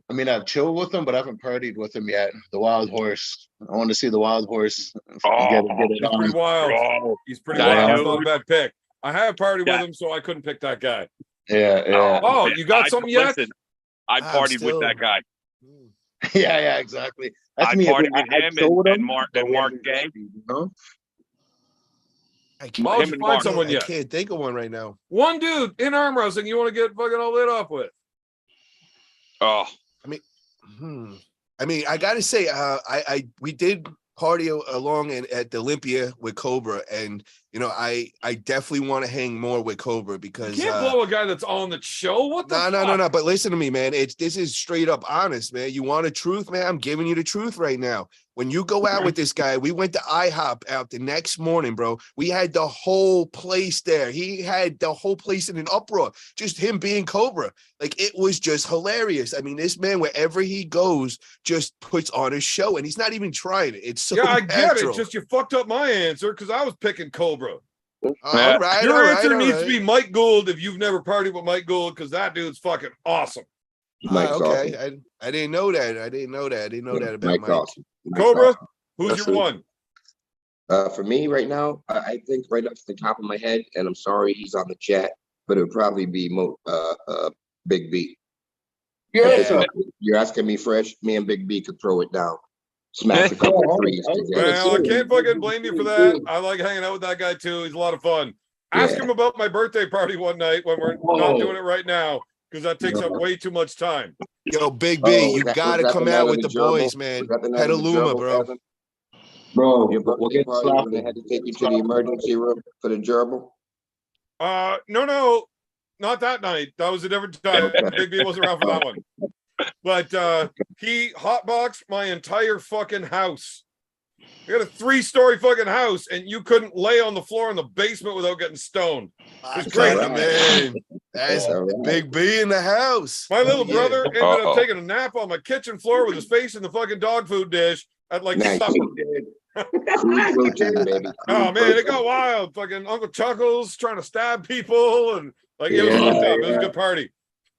I mean, I've chilled with him, but I haven't partied with him yet. The Wild Horse. I want to see the Wild Horse. Get it he's on. pretty wild. He's pretty wild. That's not a bad pick. I have partied with him, so I couldn't pick that guy. Yeah. Oh, you got something yet? Listen, I partied with that guy. Yeah, exactly. That's I me. partied with him and Mark Gay. You know? I Why can't, don't Him you and find Mark. someone I yet? can't think of one right now. One dude in arm wrestling you want to get fucking all lit up with. Oh, I mean, I gotta say, we did party along at the Olympia with Cobra, and you know, I definitely want to hang more with Cobra You because can't blow a guy that's on the show. What the no. fuck? But listen to me, man. This is straight up honest, man. You want the truth, man? I'm giving you the truth right now. When you go out with this guy, we went to IHOP out the next morning, bro. We had the whole place there. He had the whole place in an uproar. Just him being Cobra. Like, it was just hilarious. I mean, this man, wherever he goes, just puts on a show, and he's not even trying it. It's so Yeah, I get it. natural. Just you fucked up my answer because I was picking Cobra. All right, Your all right, answer all needs to right. be Mike Gould if you've never partied with Mike Gould because that dude's fucking awesome. Mike's Okay. awesome. I didn't know that. I didn't know that about Mike's Mike. awesome. Mike's Cobra, awesome. who's That's your it. one? For me right now, I think right off the top of my head, and I'm sorry he's on the chat, but it would probably be Big B. At this Yeah. point, you're asking me fresh. Me and Big B could throw it down, smash a couple of threes together. Well, I can't fucking blame you for that. I like hanging out with that guy too. He's a lot of fun. Ask Yeah. him about my birthday party one night when we're not doing it right now because that takes up way too much time. Yo, Big B, you was gotta that come the night out of with the gerbil? boys, man. Was that the night of the Petaluma, gerbil, bro. Evan? Bro, Your we'll birthday get party when they slapping. had to take you to the emergency room for the gerbil? No, not that night. That was a different time. Big B wasn't around for that one. But he hotboxed my entire fucking house. We had a 3-story fucking house, and you couldn't lay on the floor in the basement without getting stoned. I It's crazy. kinda, man. That's All right. Big B in the house. My little Yeah. brother ended up Uh-oh. taking a nap on my kitchen floor with his face in the fucking dog food dish at like Nice. supper. Crude protein, baby. Oh Crude man, it protein. got wild. Fucking Uncle Chuckles trying to stab people, and like it was a good time. It was a good party.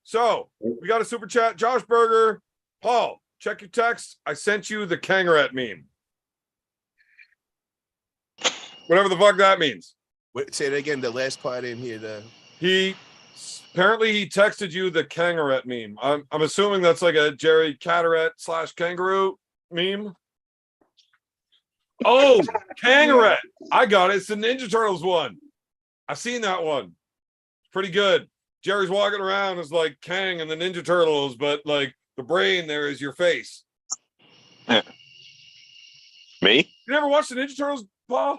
So we got a super chat. Josh Berger, Paul, check your text. I sent you the kangaroo meme. Whatever the fuck that means. Wait, say it again. The last part in here. He apparently he texted you the kangaroo meme. I'm assuming that's like a Jerry Cataract / kangaroo meme. Oh, kangaroo! I got it. It's the Ninja Turtles one. I've seen that one. Pretty good. Jerry's walking around as like Kang and the Ninja Turtles, but like the brain there is your face. me? You never watched the Ninja Turtles, Paul?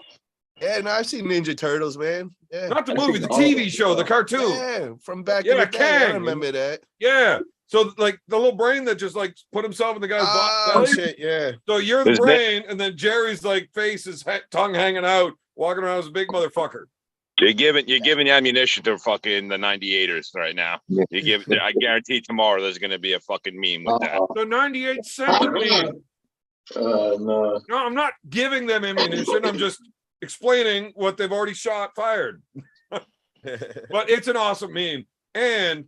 Yeah, no, I've seen Ninja Turtles, man. Yeah. Not the I've movie, seen the all TV of show, the them. cartoon. Yeah, from back Yeah, in the day. I Kang. remember that. Yeah. So like the little brain that just like put himself in the guy's Oh, belly. shit, yeah. So you're the Isn't it? brain, and then Jerry's like face, his tongue hanging out, walking around as a big motherfucker. You're giving ammunition to fucking the 98ers right now. I guarantee tomorrow there's gonna be a fucking meme with that. The 98 cent meme. No. No, I'm not giving them ammunition. I'm just explaining what they've already fired. But it's an awesome meme. And,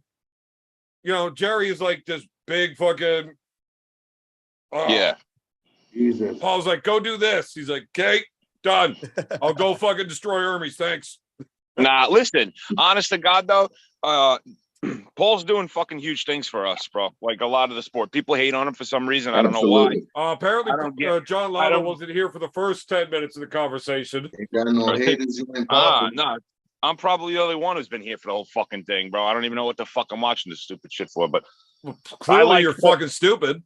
you know, Jerry is like this big fucking. Yeah. Jesus. Paul's like, go do this. He's like, okay, done. I'll go fucking destroy Hermes. Thanks. Nah, listen, honest to God though, Paul's doing fucking huge things for us, bro. Like a lot of the sport. People hate on him for some reason. I don't know why. Absolutely. Apparently, I don't get- John I Lava don't- wasn't here for the first 10 minutes of the conversation. Ain't got no haters. You ain't popping. No. I'm probably the only one who's been here for the whole fucking thing, bro. I don't even know what the fuck I'm watching this stupid shit for, but Clearly, like you're Paul. fucking stupid.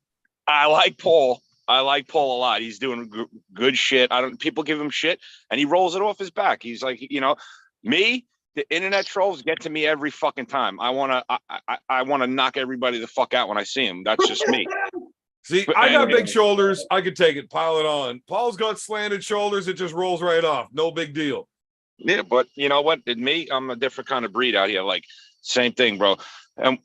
I like Paul. I like Paul a lot. He's doing good shit. People give him shit and he rolls it off his back. He's like, you know, me, the internet trolls get to me every fucking time. I want to knock everybody the fuck out when I see him. That's just me. See, But I got anyway. big shoulders. I could take it. Pile it on. Paul's got slanted shoulders. It just rolls right off. No big deal. Yeah, but you know what? Me, I'm a different kind of breed out here. Like, same thing, bro. And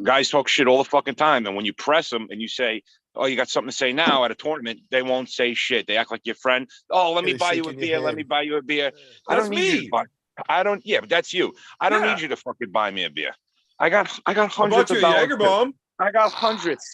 guys talk shit all the fucking time. And when you press them and you say, oh, you got something to say now at a tournament, they won't say shit. They act like your friend. Oh, let me They're buy you a shaking your beer. Let hand. me buy you a beer. I That's don't need you me. to buy. Yeah, but that's you. I don't Yeah. need you to fucking buy me a beer. I got I hundreds bought you of a dollars. Jaeger bomb. I got hundreds.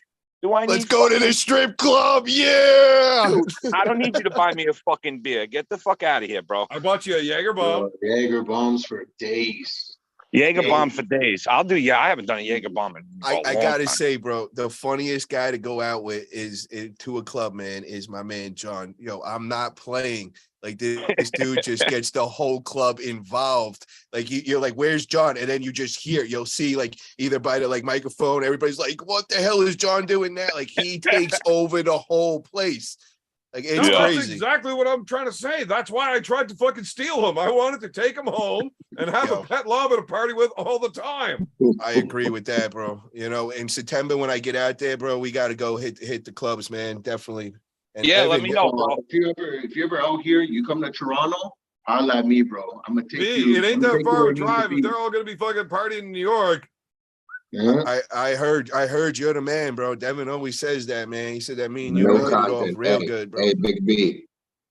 Do I need Let's go to the strip club. Yeah. Dude, I don't need you to buy me a fucking beer. Get the fuck out of here, bro. I bought you a Jaeger bomb. Jaeger bombs for days. Jaeger bomb for days. I'll do. Yeah, I haven't done a Jaeger bomb in a I long gotta time. say, bro, the funniest guy to go out with is to a club, man, is my man John. Yo, I'm not playing. Like this dude just gets the whole club involved. Like you're like, where's John? And then you just hear, you'll see like either by the like microphone, everybody's like, what the hell is John doing now? Like he takes over the whole place. Like it's No, that's crazy. exactly what I'm trying to say. That's why I tried to fucking steal him. I wanted to take him home and have Yo. a pet lava to party with all the time. I agree with that, bro. You know, in September when I get out there, bro, we got to go hit the clubs, man. Definitely. And Yeah, let Evan, me know, bro. If you ever out here, you come to Toronto, holla at me, bro. I'm gonna take B, you. it ain't I'm gonna that take you far where a it needs to drive. If be. they're all gonna be fucking partying in New York. Yeah. I heard you're the man, bro. Devin always says that, man. He said that me and you No hit it off content. real Hey, good, bro. hey, Big B.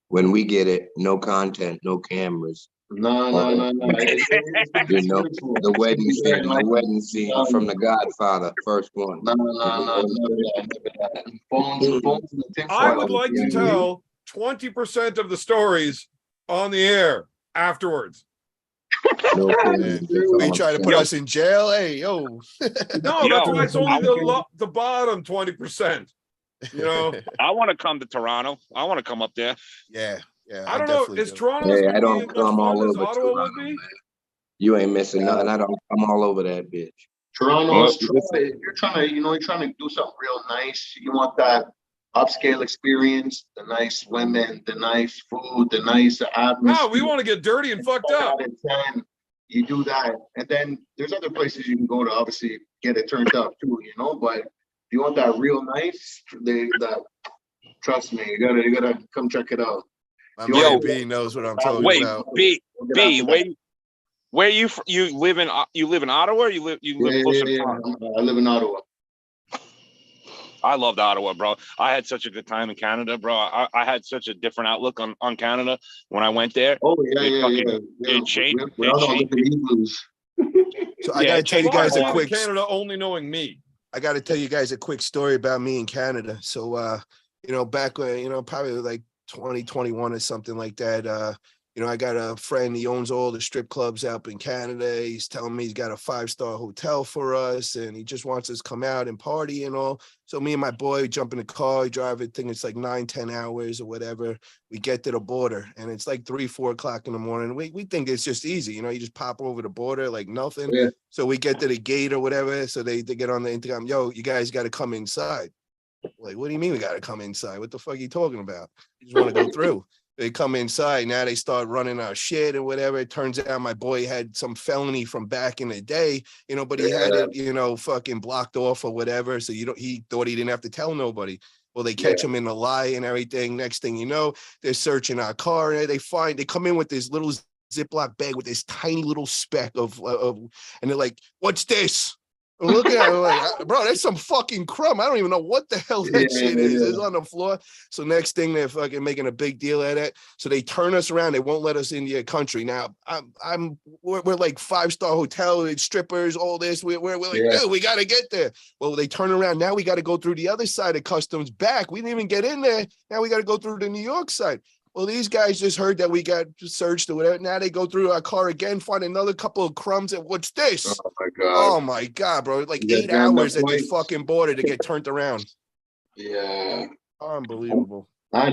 When we get it, no content, no cameras. No. You know, the wedding scene from The Godfather, first one. No, never that. Phones in the tinfoil. I would like to Yeah. tell 20% of the stories on the air afterwards. No Man, cameras. That's all you I'm try to put saying. us in jail? Hey, yo. No, Yo, that's why it's only the bottom 20%. You know, I want to come to Toronto. I want to come up there. Yeah. I don't know. definitely Is do. Toronto Hey, gonna I be don't as much come all fun as over Ottawa Toronto, would be? man. You ain't missing nothing. I don't come all over that bitch. Toronto, Well, if you're trying to, you're trying to do something real nice. You want that upscale experience, the nice women, the nice food, the nice atmosphere. No, we want to get dirty and fucked up. You do that, and then there's other places you can go to obviously get it turned up too, But if you want that real nice, trust me, you gotta come check it out. My Yo, man B knows what I'm talking Wait, about. B, where you live in Ottawa? Or you live closer to Toronto? I live in Ottawa. I loved Ottawa, bro. I had such a good time in Canada, bro. I had such a different outlook on Canada when I went there. Oh yeah. It changed. We all don't live in igloos. So I gotta tell you Well, I've guys a been in quick Canada only knowing me. I got to tell you guys a quick story about me in Canada. So, back when, probably like 2021 or something like that, I got a friend, he owns all the strip clubs out in Canada. He's telling me he's got a 5-star hotel for us and he just wants us to come out and party and all. So me and my boy jump in the car, drive it, think it's like 9-10 hours or whatever. We get to the border and it's like 3-4 o'clock in the morning. We think it's just easy, you just pop over the border like nothing. Yeah. So we get to the gate or whatever. So they get on the intercom, yo, you guys got to come inside. Like, what do you mean we got to come inside? What the fuck are you talking about? You just want to go through. They come inside. Now they start running our shit or whatever. It turns out my boy had some felony from back in the day, but he had it, fucking blocked off or whatever. So he thought he didn't have to tell nobody. Well, they catch him in the lie and everything. Next thing you know, they're searching our car and they come in with this little Ziploc bag with this tiny little speck of and they're like, what's this? I'm looking at it like, bro, that's some fucking crumb. I don't even know what the hell that shit is. It's on the floor. So next thing, they're fucking making a big deal out of it. So they turn us around. They won't let us into your country. Now we're like 5-star hotel, strippers, all this. We're like, dude, we got to get there. Well, they turn around. Now we got to go through the other side of customs back. We didn't even get in there. Now we got to go through the New York side. Well, these guys just heard that we got searched or whatever. Now they go through our car again, find another couple of crumbs. And what's this? Oh my God, bro. Like 8 hours at this fucking border to get turned around. Yeah. Unbelievable. I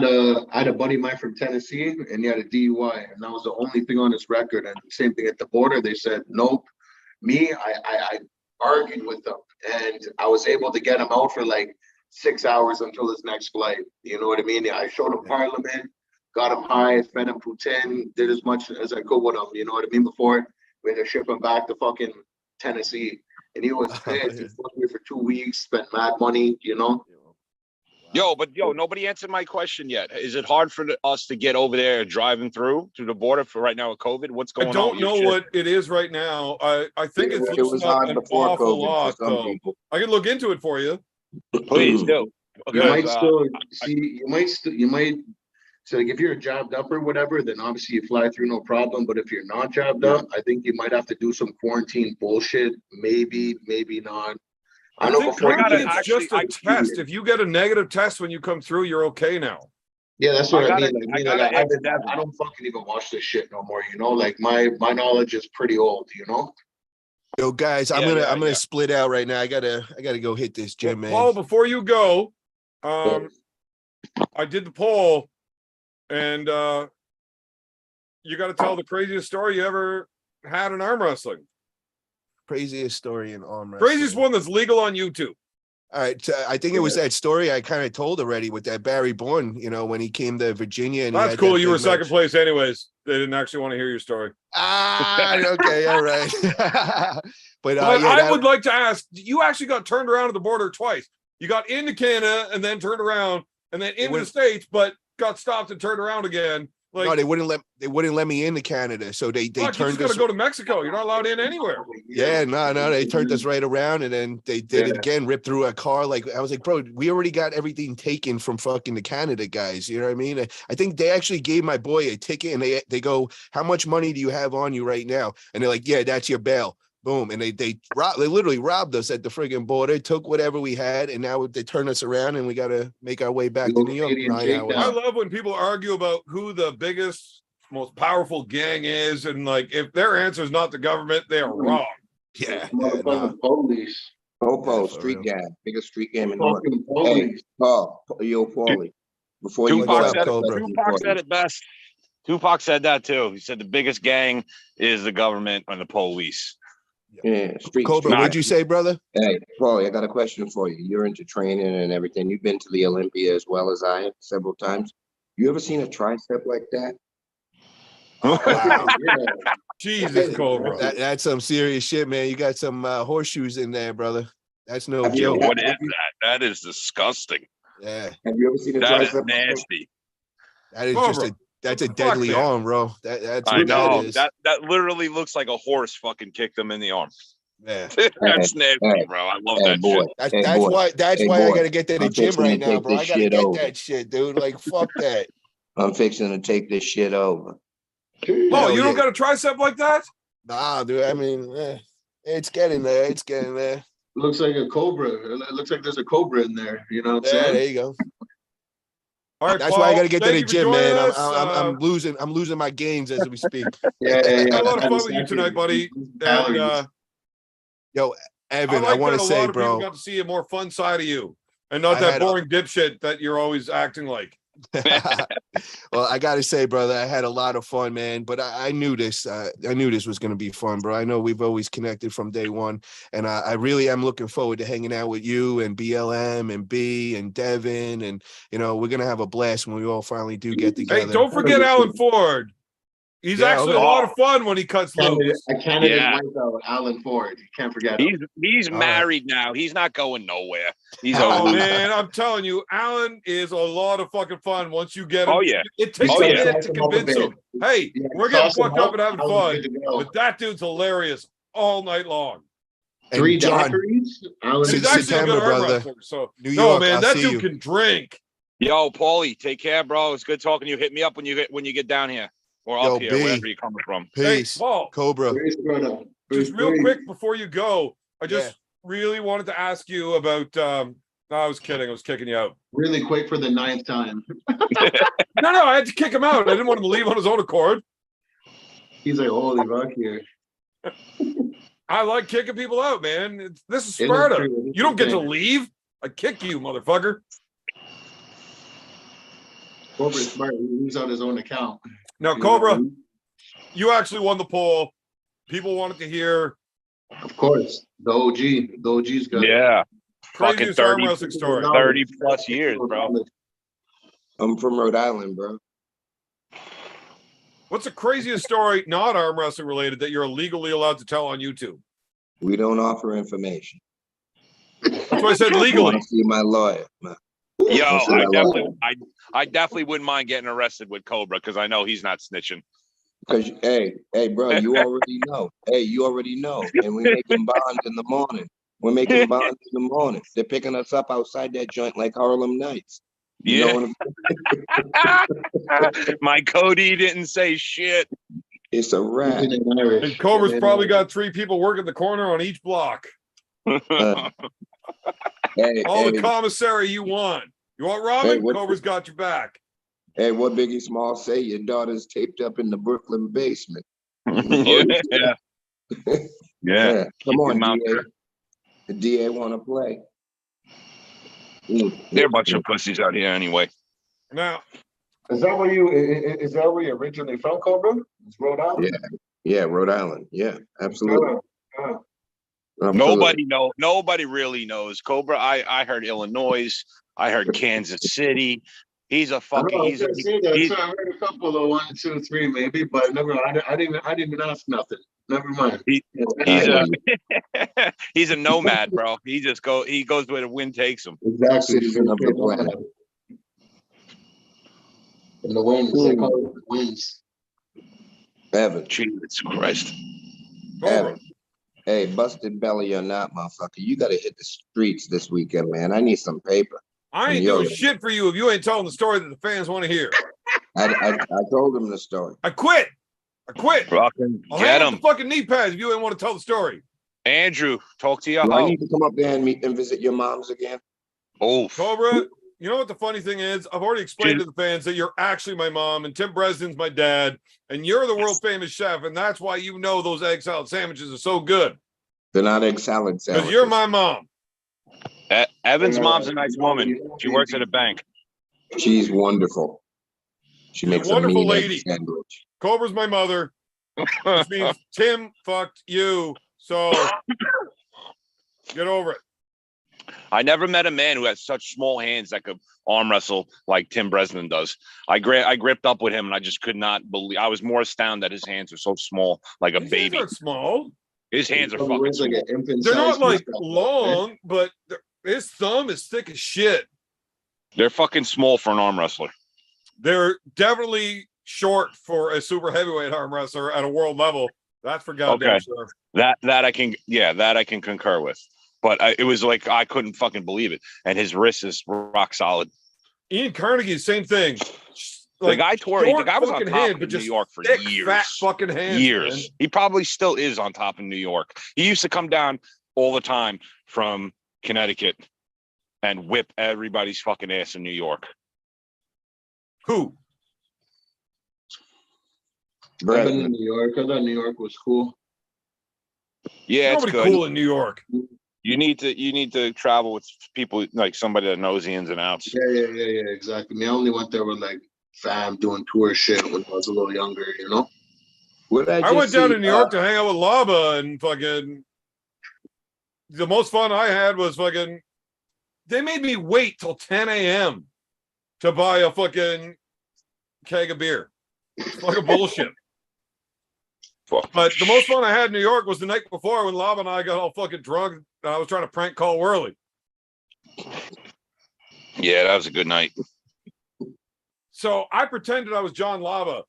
had a buddy of mine from Tennessee and he had a DUI and that was the only thing on his record. And same thing at the border. They said, nope. I argued with them and I was able to get him out for like 6 hours until his next flight. You know what I mean? I showed him Parliament. Got him high, fed him poutine, did as much as I could with him, you know what I mean? Before we had to ship him back to fucking Tennessee. And he was pissed. He fucked me for 2 weeks, spent mad money, Yo, nobody answered my question yet. Is it hard for us to get over there driving through the border for right now with COVID? What's going on? I don't know what it is right now. I think it's It was hard before awful COVID lot, for some though. people. I can look into it for you. Please do. You might Because, still see, you might. So like if you're jabbed up or whatever, then obviously you fly through no problem. But if you're not jabbed up, I think you might have to do some quarantine bullshit. Maybe not. I know think before currently you it's just a test. If you get a negative test when you come through, you're okay now. Yeah, that's what I I mean. gotta I don't fucking even watch this shit no more. Like my knowledge is pretty old. Yo, guys, I'm gonna split out right now. I gotta go hit this gym, man. Paul, before you go, I did the poll, and you got to tell the craziest story you ever had in arm wrestling. Craziest story in arm wrestling. Craziest one that's legal on YouTube. All right, so I think it was that story I kind of told already with that Barry Bourne, you know, when he came to Virginia. And That's he had cool. that You were big second match. place anyways. They didn't actually want to hear your story. Okay, all right. But But yeah, I would like to ask, you actually got turned around at the border twice. You got into Canada and then turned around and then into the States, but got stopped and turned around again. Like, no, they wouldn't let me into Canada. So they fuck, you turned just got us. to go to Mexico. You're not allowed in anywhere. Yeah, no, they turned us right around, and then they did it again, ripped through a car. Like, I was like, bro, we already got everything taken from fucking the Canada guys. You know what I mean? I think they actually gave my boy a ticket, and they go, how much money do you have on you right now? And they're like, yeah, that's your bail. Boom. And they literally robbed us at the friggin' border, took whatever we had, and now they turn us around, and we got to make our way back to New York. 9 hours. I love when people argue about who the biggest, most powerful gang is, and like if their answer is not the government, they are wrong. Yeah, Police. Popo, street gang, biggest street game in North. Fucking Hey, police. Paul, yo, Paulie. Before you Tupac go, said, Cobra. Tupac said it best. Tupac said that too. He said the biggest gang is the government and the police. yeah, street. Cobra, street. what'd you say, brother? Hey, Paulie, I got a question for you. You're into training and everything. You've been to the Olympia as well as I have several times. You ever seen a tricep like that? Wow. Jesus, Cobra. That's some serious shit, man. You got some horseshoes in there, brother. That's no Have you- joke. What is that? That is disgusting. Yeah, Have you ever seen a That is tricep? like that? nasty. that is Cobra, just that's a what the fuck, deadly man? arm, bro. That's I what that know. is. That literally looks like a horse fucking kicked him in the arm. Yeah. That's nasty, hey, bro. I love Hey, that boy. shit. That's Hey, that's boy. why that's Hey, why I boy. gotta get to the I'm gym fixing right to now, take bro. I this gotta shit get over. that shit, dude. Like, fuck that. I'm fixing to take this shit over. Oh, Hell you don't yeah. got a tricep like that? Nah, dude. I mean, it's getting there. It's getting there. Looks like a cobra. It looks like there's a cobra in there. You know what I'm Yeah, saying? there you go. All right, That's Paul, why I gotta get to thank the you for gym, joining man. us. I'm losing my gains as we speak. Yeah. Had a lot of fun with you tonight, buddy. And Yo, I Evan, I like want that to a say, lot of people bro. got to see a more fun side of you, and not I that had boring dipshit that you're always acting like. Well, I gotta say, brother, I had a lot of fun, man. But I knew this. I knew this was gonna be fun, bro. I know we've always connected from day one, and I really am looking forward to hanging out with you and BLM and B and Devin, and you know we're gonna have a blast when we all finally do get together. Hey, don't forget Alan Ford. He's Yeah, actually okay. a lot of fun when he cuts loose. A candidate Yeah. wipeout, Alan Ford. You can't forget him. He's All right. married now. He's not going nowhere. He's Oh over. man, I'm telling you, Alan is a lot of fucking fun once you get him. Oh, yeah. It takes Oh, a yeah. minute to convince him. Hey, Yeah, we're getting sauce him fucked up and up, having Alan's fun, good to go. but that dude's hilarious all night long. And 3 John, daiquiris. Alan And Since he's is actually a September, good arm brother. wrestler. So New no, York, man, I'll that see dude you. can drink. Yo, Paulie, take care, bro. It's good talking to you. Hit me up when you get down here or Yo, up here, B. wherever you're coming from. Peace, Hey, Paul, Cobra. Praise brother. just real Praise. quick before you go, I just really wanted to ask you about. No, I was kidding. I was kicking you out. Really quick for the 9th time. No, I had to kick him out. I didn't want him to leave on his own accord. He's like, holy fuck here. I like kicking people out, man. This is It is Sparta. true. You don't get to leave. I kick you, motherfucker. Cobra is smart. He leaves out his own account. Now, You know what I Cobra, mean? you actually won the poll. People wanted to hear Of course. The OG. The OG's got Yeah. Fucking craziest arm 30, wrestling story. 30 plus years, bro. I'm from Rhode Island, bro. What's the craziest story, not arm wrestling related, that you're legally allowed to tell on YouTube? We don't offer information. That's why I said I legally. want to see my lawyer. man. Yo, That's what I like. I definitely wouldn't mind getting arrested with Cobra because I know he's not snitching. Because, hey, bro, you already know. Hey, you already know. And we're making bonds in the morning. We're making bonds in the morning. They're picking us up outside that joint like Harlem Nights. You Yeah. know what I'm My Cody didn't say shit. It's a wrap. in Irish. And Cobra's Yeah, probably man. got 3 people working the corner on each block. Uh, hey, All hey, the commissary you want. You want ramen? Hey, what- Cobra's got your back. hey, what Biggie Small say? Your daughter's taped up in the Brooklyn basement. Yeah. Yeah. Come on, him out DA. The DA want to play. They're a bunch of pussies out here anyway. Now, Is that where is that where you originally from, Cobra? It's Rhode Island? Yeah, Rhode Island. Yeah, absolutely. Yeah. Absolutely. Nobody really knows Cobra. I heard Illinois. I heard Kansas City. He's a I fucking. know, I was He's a. gonna say that He's too. I heard a couple of 1, 2, 3 maybe, but never. I didn't even ask nothing. Never mind. he, I he's hear a. you. He's a nomad, bro. He just go. He goes where the wind takes him. Exactly. Citizen of the planet. And the winds, they call it the winds. Evan, Jesus Christ. Cobra. Evan. Hey, busted belly or not, motherfucker, you gotta hit the streets this weekend, man. I need some paper. I ain't doing shit for you if you ain't telling the story that the fans want to hear. I told him the story. I quit. Fucking I'll get hang up him, the fucking knee pads if you ain't want to tell the story. Andrew. Talk to your Do I hoe. need to come up there and meet and visit your moms again? Oh, Cobra, you know what the funny thing is? I've already explained to the fans that you're actually my mom and Tim Bresden's my dad, and you're the world famous chef, and that's why you know those egg salad sandwiches are so good. They're not egg salad Because sandwiches. you're my mom. Evan's mom's a nice woman. She works at a bank. She's wonderful. She She's a makes a wonderful mean lady. egg sandwich. Cobra's my mother, which means Tim fucked you. So get over it. I never met a man who had such small hands that could arm wrestle like Tim Bresnan does. I gripped up with him, and I just could not believe. I was more astounded that his hands are so small, like a His baby. hands aren't small. His hands are He fucking wears like small. an infant They're not size like fist. long, but his thumb is thick as shit. They're fucking small for an arm wrestler. They're definitely short for a super heavyweight arm wrestler at a world level. That's for goddamn Okay. sure. That I can concur with. But it was like I couldn't fucking believe it. And his wrist is rock solid. Ian Carnegie, same thing. The guy was on fucking top hand, in but New just York for thick, years. fat fucking hands. Years. Man. He probably still is on top in New York. He used to come down all the time from Connecticut and whip everybody's fucking ass in New York. Who? I've been in Brethren, New York. I thought New York was cool. Yeah, it's Nobody good. cool in New York. You need to travel with people like somebody that knows the ins and outs. Yeah, exactly. I only went there with like fam doing tour shit when I was a little younger, you know? what I just went down see, to New York to hang out with Lava and fucking. The most fun I had was fucking. They made me wait till 10 a.m. to buy a fucking keg of beer. It's fucking bullshit. But the most fun I had in New York was the night before when Lava and I got all fucking drunk and I was trying to prank call Whirly. Yeah, that was a good night. So I pretended I was John Lava,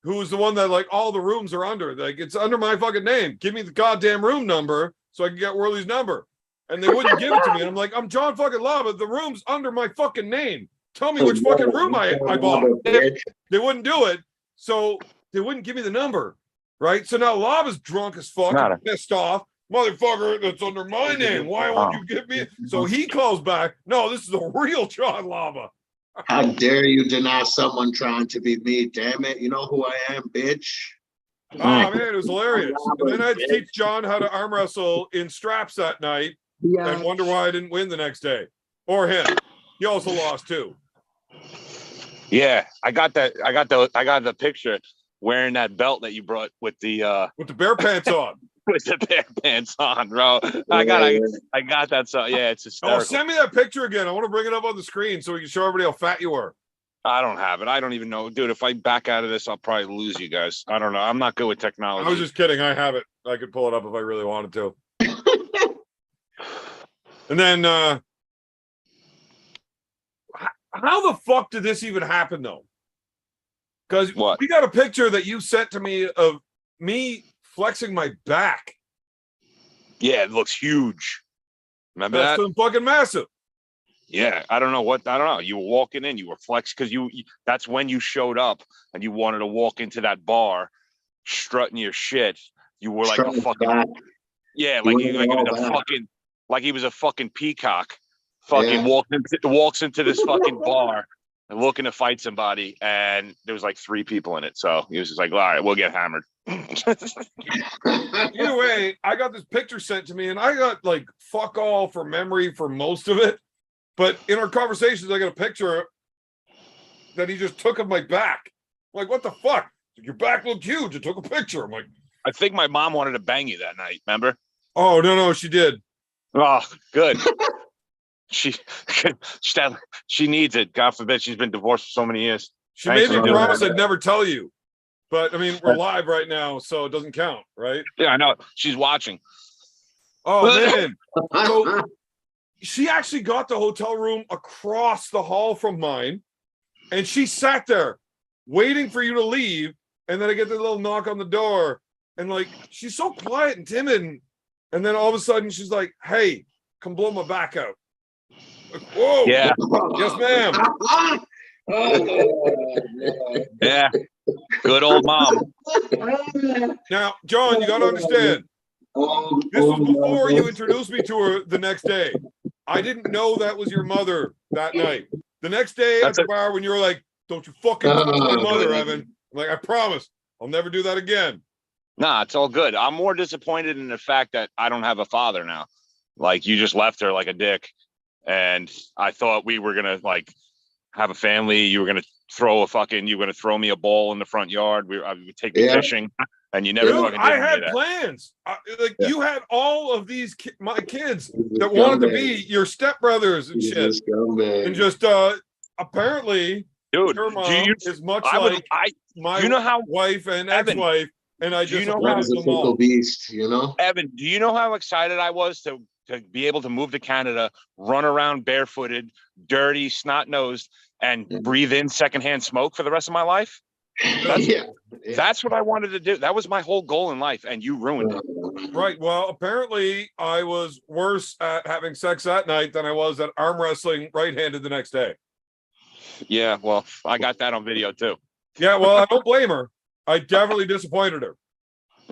who was the one that like all the rooms are under. Like it's under my fucking name. Give me the goddamn room number so I can get Whirly's number. And they wouldn't give it to me. And I'm like, I'm John fucking Lava. The room's under my fucking name. Tell me which fucking room I bought. They wouldn't do it. So they wouldn't give me the number. Right. So now Lava's drunk as fuck and pissed off. Motherfucker, that's under my name. Why won't you give me? So he calls back. No, this is the real John Lava. How dare you deny someone trying to be me? Damn it. You know who I am, bitch. Oh, man, it was hilarious. And then I had to teach John how to arm wrestle in straps that night and wonder why I didn't win the next day. Or him. He also lost too. Yeah, I got the picture wearing that belt that you brought with the bear pants on. With the bear pants on, bro. I got that. So yeah, it's hysterical. Oh, send me that picture again. I want to bring it up on the screen so we can show everybody how fat you are. I don't have it. I don't even know, dude. If I back out of this, I'll probably lose you guys. I don't know. I'm not good with technology. I was just kidding. I have it. I could pull it up if I really wanted to. And then, how the fuck did this even happen, though? Because we got a picture that you sent to me of me flexing my back. Yeah, it looks huge. Remember That's that? fucking massive. Yeah, I don't know. You were walking in, you were flexed because you that's when you showed up and you wanted to walk into that bar strutting your shit. You were like a fucking he was a fucking peacock. Fucking walks into this fucking bar and looking to fight somebody, and there was like 3 people in it. So he was just like, all right, we'll get hammered. Either way, I got this picture sent to me, and I got like fuck all for memory for most of it. But in our conversations, I got a picture that he just took of my back. I'm like, what the fuck? Your back looked huge. I took a picture. I'm like, I think my mom wanted to bang you that night. Remember? oh no, she did. Oh, good. she she needs it. God forbid, she's been divorced for so many years. She Thanks made me for doing promise that. I'd never tell you. But I mean, we're live right now, so it doesn't count, right? Yeah, I know. She's watching. Oh man. So she actually got the hotel room across the hall from mine, and she sat there waiting for you to leave. And then I get the little knock on the door, and like she's so quiet and timid, and then all of a sudden she's like, "Hey, come blow my back out." Like, whoa, Yeah, yes, ma'am. yeah. Good old mom. Now, John, you got to understand. This was before you introduced me to her the next day. I didn't know that was your mother that night. The next day at the bar when you were like, don't you fucking touch my mother, Evan. I'm like, I promise I'll never do that again. Nah, it's all good. I'm more disappointed in the fact that I don't have a father now. Like, you just left her like a dick. And I thought we were going to like have a family. You were going to you were going to throw me a ball in the front yard. I would take me fishing. And you never Dude, fucking did I any had of that. plans. You had all of these my kids that wanted to be your stepbrothers and shit. And just apparently, dude, your mom is much my you know how wife and Evan, ex-wife, and I do you just know how them all. beast, you know? Evan, do you know how excited I was to be able to move to Canada, run around barefooted, dirty, snot-nosed, and breathe in secondhand smoke for the rest of my life? That's what I wanted to do. That was my whole goal in life, and you ruined it. Right. Well, apparently I was worse at having sex that night than I was at arm wrestling right-handed the next day. Yeah, well, I got that on video too. Yeah, well, I don't blame her. I definitely disappointed her.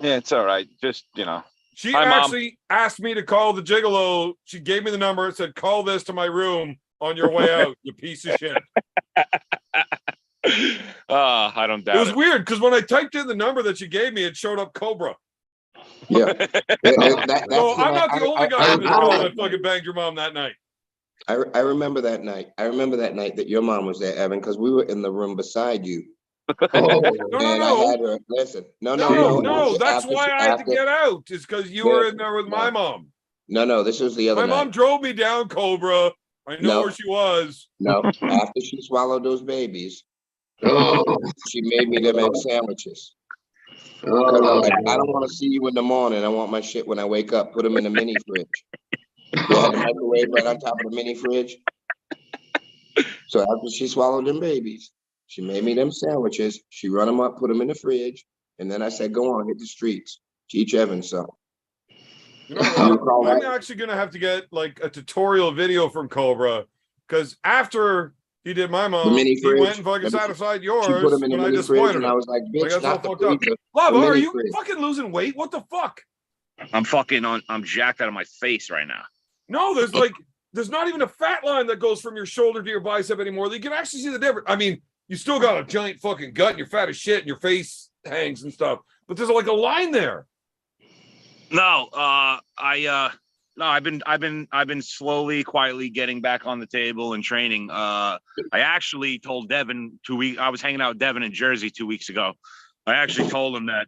Yeah, it's all right. Just, you know. She Hi, actually asked me to call the gigolo. She gave me the number and said, call this to my room on your way out, you piece of shit. I don't doubt it. Was weird because when I typed in the number that she gave me, it showed up Cobra. Yeah. So I'm not the only guy in this world that fucking banged your mom that night. I remember that night. I remember that night that your mom was there, Evan, because we were in the room beside you. No. I had her listen. No. That's why I had to get out. Is because you were in there with my mom. No. This was the other night. My mom drove me down, Cobra. I know where she was. No, after she swallowed those babies, she made me them egg sandwiches. I don't want to see you in the morning. I want my shit when I wake up. Put them in the mini fridge. They had the microwave right on top of the mini fridge. So after she swallowed them babies, she made me them sandwiches. She run them up, put them in the fridge, and then I said, "Go on, hit the streets. Teach Evan some." You know what? I'm actually gonna have to get like a tutorial video from Cobra because after he did my mom, he went and fucking sat aside yours when I disappointed him. I was like, "Bitch, that's all fucked up." Lava, are you fucking losing weight? What the fuck? I'm jacked out of my face right now. No, there's not even a fat line that goes from your shoulder to your bicep anymore. You can actually see the difference. I mean, you still got a giant fucking gut and you're fat as shit and your face hangs and stuff, but there's like a line there. No, I've been slowly, quietly getting back on the table and training. I actually told Devin I was hanging out with Devin in Jersey 2 weeks ago. I actually told him that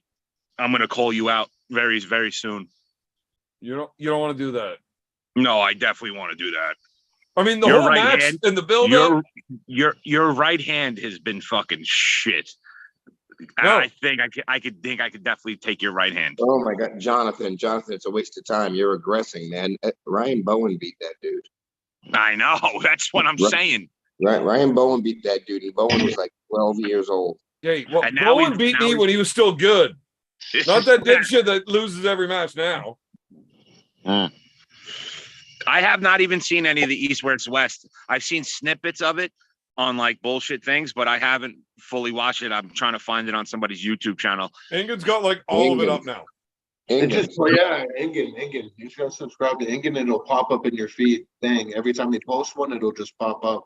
I'm going to call you out very, very soon. You don't want to do that. No, I definitely want to do that. I mean, the whole match in the build-up. Your right hand has been fucking shit. No. I think I could definitely take your right hand. Oh my God, Jonathan, it's a waste of time. You're aggressing, man. Ryan Bowen beat that dude. I know. That's what I'm saying. Right, Ryan Bowen beat that dude, and Bowen was like 12 years old. Yeah, well, Bowen beat me when he was still good. Not that dipshit that loses every match now. I have not even seen any of the East vs. West. I've seen snippets of it on like bullshit things, but I haven't fully watched it. I'm trying to find it on somebody's YouTube channel. Engin's got like all of it up now. Engen. You just gotta subscribe to Engen and it'll pop up in your feed thing. Every time they post one, it'll just pop up.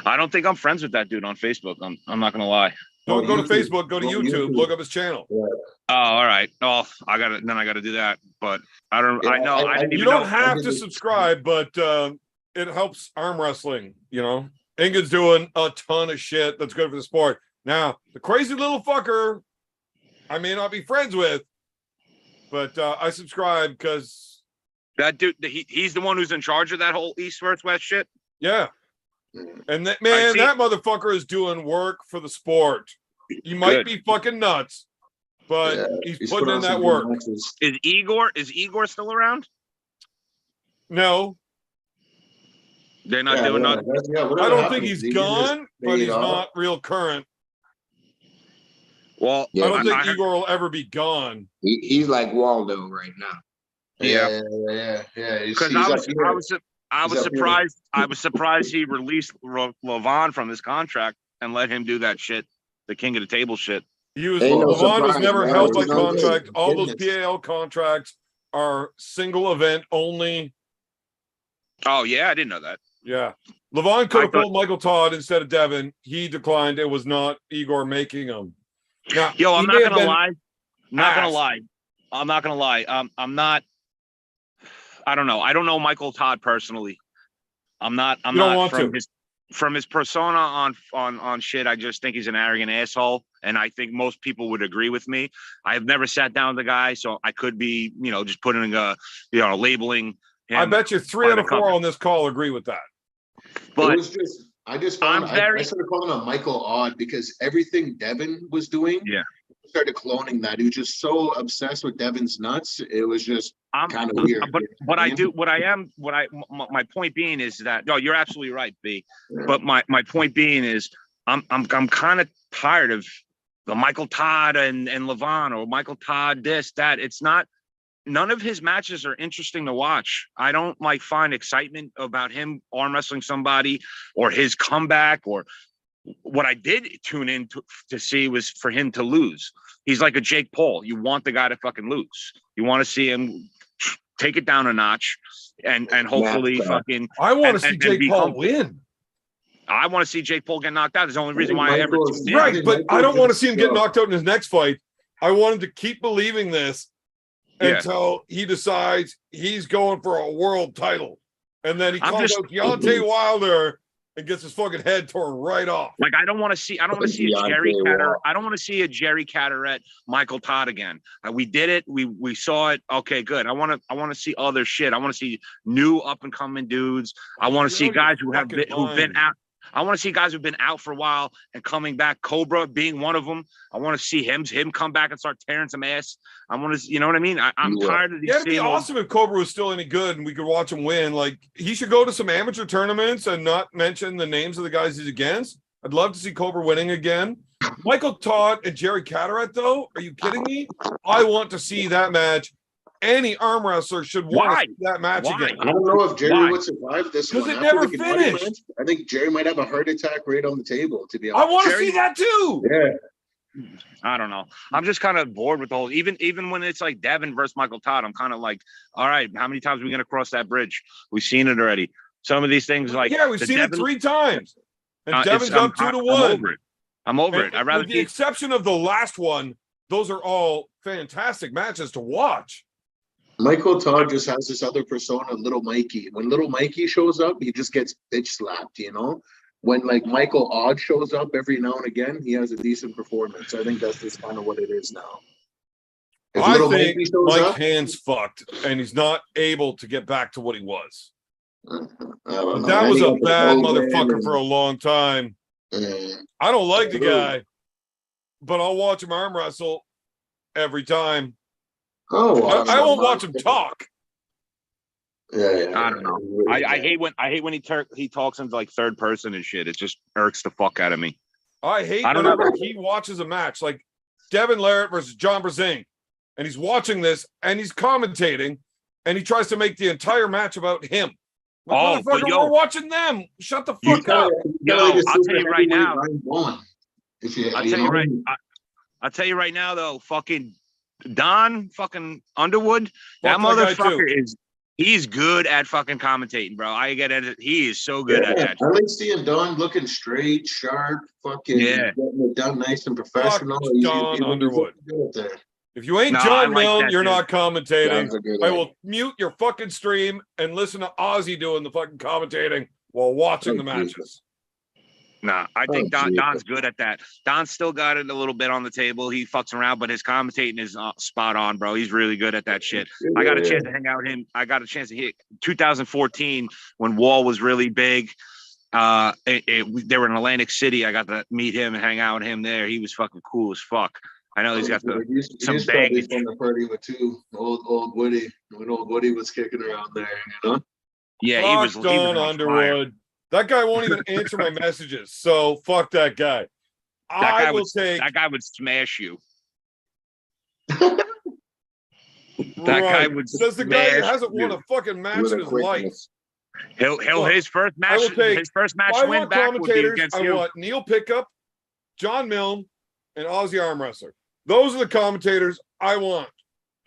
I don't think I'm friends with that dude on Facebook. I'm not gonna lie. Don't go to Facebook, go to YouTube, look up his channel. Yeah. Oh, all right. Oh, I gotta do that. But I don't. Yeah, I know. I didn't even you don't have to subscribe, but it helps arm wrestling. You know. Ingrid's doing a ton of shit that's good for the sport. Now, the crazy little fucker, I may not be friends with, but I subscribe because That dude, he's the one who's in charge of that whole East versus West shit. yeah. And that man, that motherfucker is doing work for the sport. He might be fucking nuts, but he's putting in that work. Is Igor still around? No, they're not doing nothing. I don't think he's gone, but he's not real current. Well, I don't think Igor will ever be gone. He's like Waldo right now. Yeah. Because I was surprised. I was surprised he released Levon from his contract and let him do that shit, the king of the table shit. Levon was never held by contract. All those PAL contracts are single event only. Oh yeah, I didn't know that. Yeah, Levon could have pulled Michael Todd instead of Devin. He declined. It was not Igor making him. Now, I'm not gonna lie. I'm not gonna lie. I'm not. I don't know. I don't know Michael Todd personally. I'm not from his persona on shit. I just think he's an arrogant asshole, and I think most people would agree with me. I've never sat down with the guy, so I could be, just putting labeling him. I bet you 3 out of 4 on this call agree with that. But it was just, I started calling him Michael Odd because everything Devin was doing, started cloning that. He was just so obsessed with Devin's nuts. It was just kind of weird. My point being is that, no, you're absolutely right, B. Yeah. But my point being is I'm kind of tired of the Michael Todd and Levon, or Michael Todd this, that. It's not, none of his matches are interesting to watch. I don't find excitement about him arm wrestling somebody or his comeback. Or what I did tune in to see was for him to lose. He's like a Jake Paul. You want the guy to fucking lose. You want to see him take it down a notch and hopefully fucking. I want to see Jake Paul win. I want to see Jake Paul get knocked out. There's the only reason why I ever tuned in. Right, but I don't want to see him get knocked out in his next fight. I want him to keep believing this until he decides he's going for a world title, and then he calls out Deontay Wilder and gets his fucking head torn right off. I don't want to see a Jerry Catter. I don't want to see a Jerry Catterette Michael Todd again. We did it. We saw it. Okay, good. I want to see other shit. I want to see new up and coming dudes. I want to see guys who've been out. I want to see guys who've been out for a while and coming back. Cobra being one of them. I want to see him come back and start tearing some ass. I want to, you know what I mean? I'm tired of these. Yeah, it'd be awesome if Cobra was still any good and we could watch him win. He should go to some amateur tournaments and not mention the names of the guys he's against. I'd love to see Cobra winning again. Michael Todd and Jerry Catterette, though, are you kidding me? I want to see that match. Any arm wrestler should want to see that match again. I don't know if Jerry would survive this one. Because it never finished. I think Jerry might have a heart attack right on the table, to be honest. I want to see that too. Yeah. I don't know. I'm just kind of bored with the whole, even when it's like Devin versus Michael Todd, I'm kind of like, all right, how many times are we going to cross that bridge? We've seen it already. Some of these things we've seen it 3 times. And Devin's up 2-1. I'm over it. I'd rather with the exception of the last one, those are all fantastic matches to watch. Michael Todd just has this other persona, Little Mikey. When Little Mikey shows up, he just gets bitch slapped, When Michael Odd shows up every now and again, he has a decent performance. I think that's just kind of what it is now. I think Mike Hand's fucked, and he's not able to get back to what he was. That was a bad motherfucker for a long time. I don't like the guy, but I'll watch him arm wrestle every time. I won't watch him talk. Yeah. I don't know. I hate when he talks into third person and shit. It just irks the fuck out of me. I hate whenever he watches a match like Devin Larratt versus John Brazing, and he's watching this and he's commentating, and he tries to make the entire match about him. We're watching them. Shut the fuck up. I'll tell you right now. I'll tell you right now, though. Fucking Don fucking Underwood, that motherfucker he's good at fucking commentating, bro. I get it. He is so good at that. I like seeing Don looking straight, sharp, getting it done nice and professional. Don Underwood. If you ain't John Milne, you're not commentating. I will mute your fucking stream and listen to Ozzy doing the fucking commentating while watching the matches. Nah, I think Oh, Don's good at that. Don's still got it a little bit on the table. He fucks around, but his commentating is spot on, bro. He's really good at that shit. I got a chance to hang out with him. I got a chance to hit 2014 when Wall was really big. They were in Atlantic City. I got to meet him and hang out with him there. He was fucking cool as fuck. I know he's got some baggage. From the party with two old Woody when old Woody was kicking around there, you know. Yeah, Fuck he was Don on Underwood. That guy won't even answer my messages. So fuck that guy. That guy would smash you. That guy would. Says the guy that hasn't you. won a fucking match With in a his life. quickness. His first match. I will take. His first match I win want back would be commentators. against I you. want Neil Pickup, John Milne, and Aussie Arm Wrestler. Those are the commentators I want.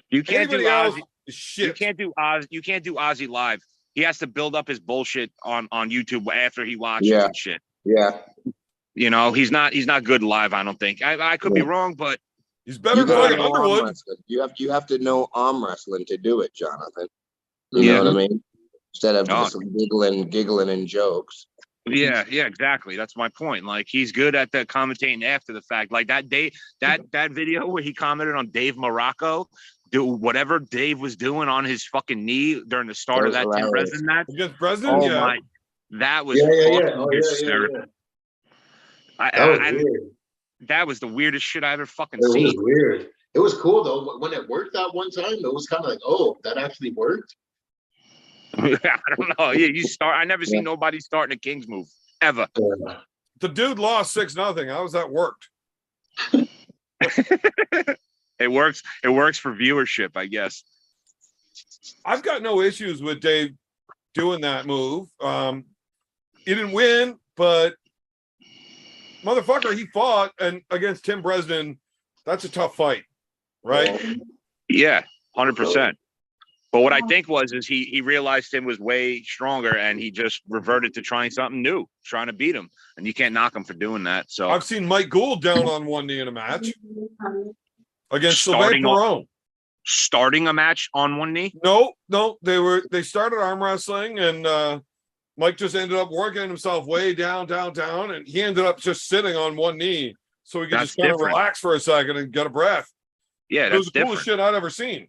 You can't Anybody do else Ozzy. is shit. You can't do Ozzy live. He has to build up his bullshit on YouTube after he watches and shit. Yeah. You know, he's not good live. I don't think. I could be wrong, but He's better You than gotta fucking know arm Underwood. wrestling. You have to know arm wrestling to do it, Jonathan. You Yeah. know what I mean? Instead of Oh. just giggling and jokes. yeah, exactly. That's my point. Like he's good at the commentating after the fact. Like that video where he commented on Dave Morocco, do whatever Dave was doing on his fucking knee during the start of that Tim hilarious. Bresnan match. Against President, Oh yeah. my, that was Oh, hysterical. That was weird. That was the weirdest shit I ever fucking It was seen. weird. It was cool though. When it worked that one time, it was kind of like, oh, that actually worked. I don't know. Yeah, I never seen nobody starting a King's move ever. The dude lost 6-0. How was that worked? It works. It works for viewership, I guess. I've got no issues with Dave doing that move. He didn't win, but motherfucker, he fought and against Tim Bresnan. That's a tough fight, right? Yeah, 100%. But what I think is he realized Tim was way stronger and he just reverted to trying something new, trying to beat him. And you can't knock him for doing that. So I've seen Mike Gould down on one knee in a match against Starting Sylvain Perron. starting a match on one knee. No, they started arm wrestling and Mike just ended up working himself way down, and he ended up just sitting on one knee so he could That's just kind of different. relax for a second and get a breath. Yeah, It that's was the coolest different. shit I'd ever seen.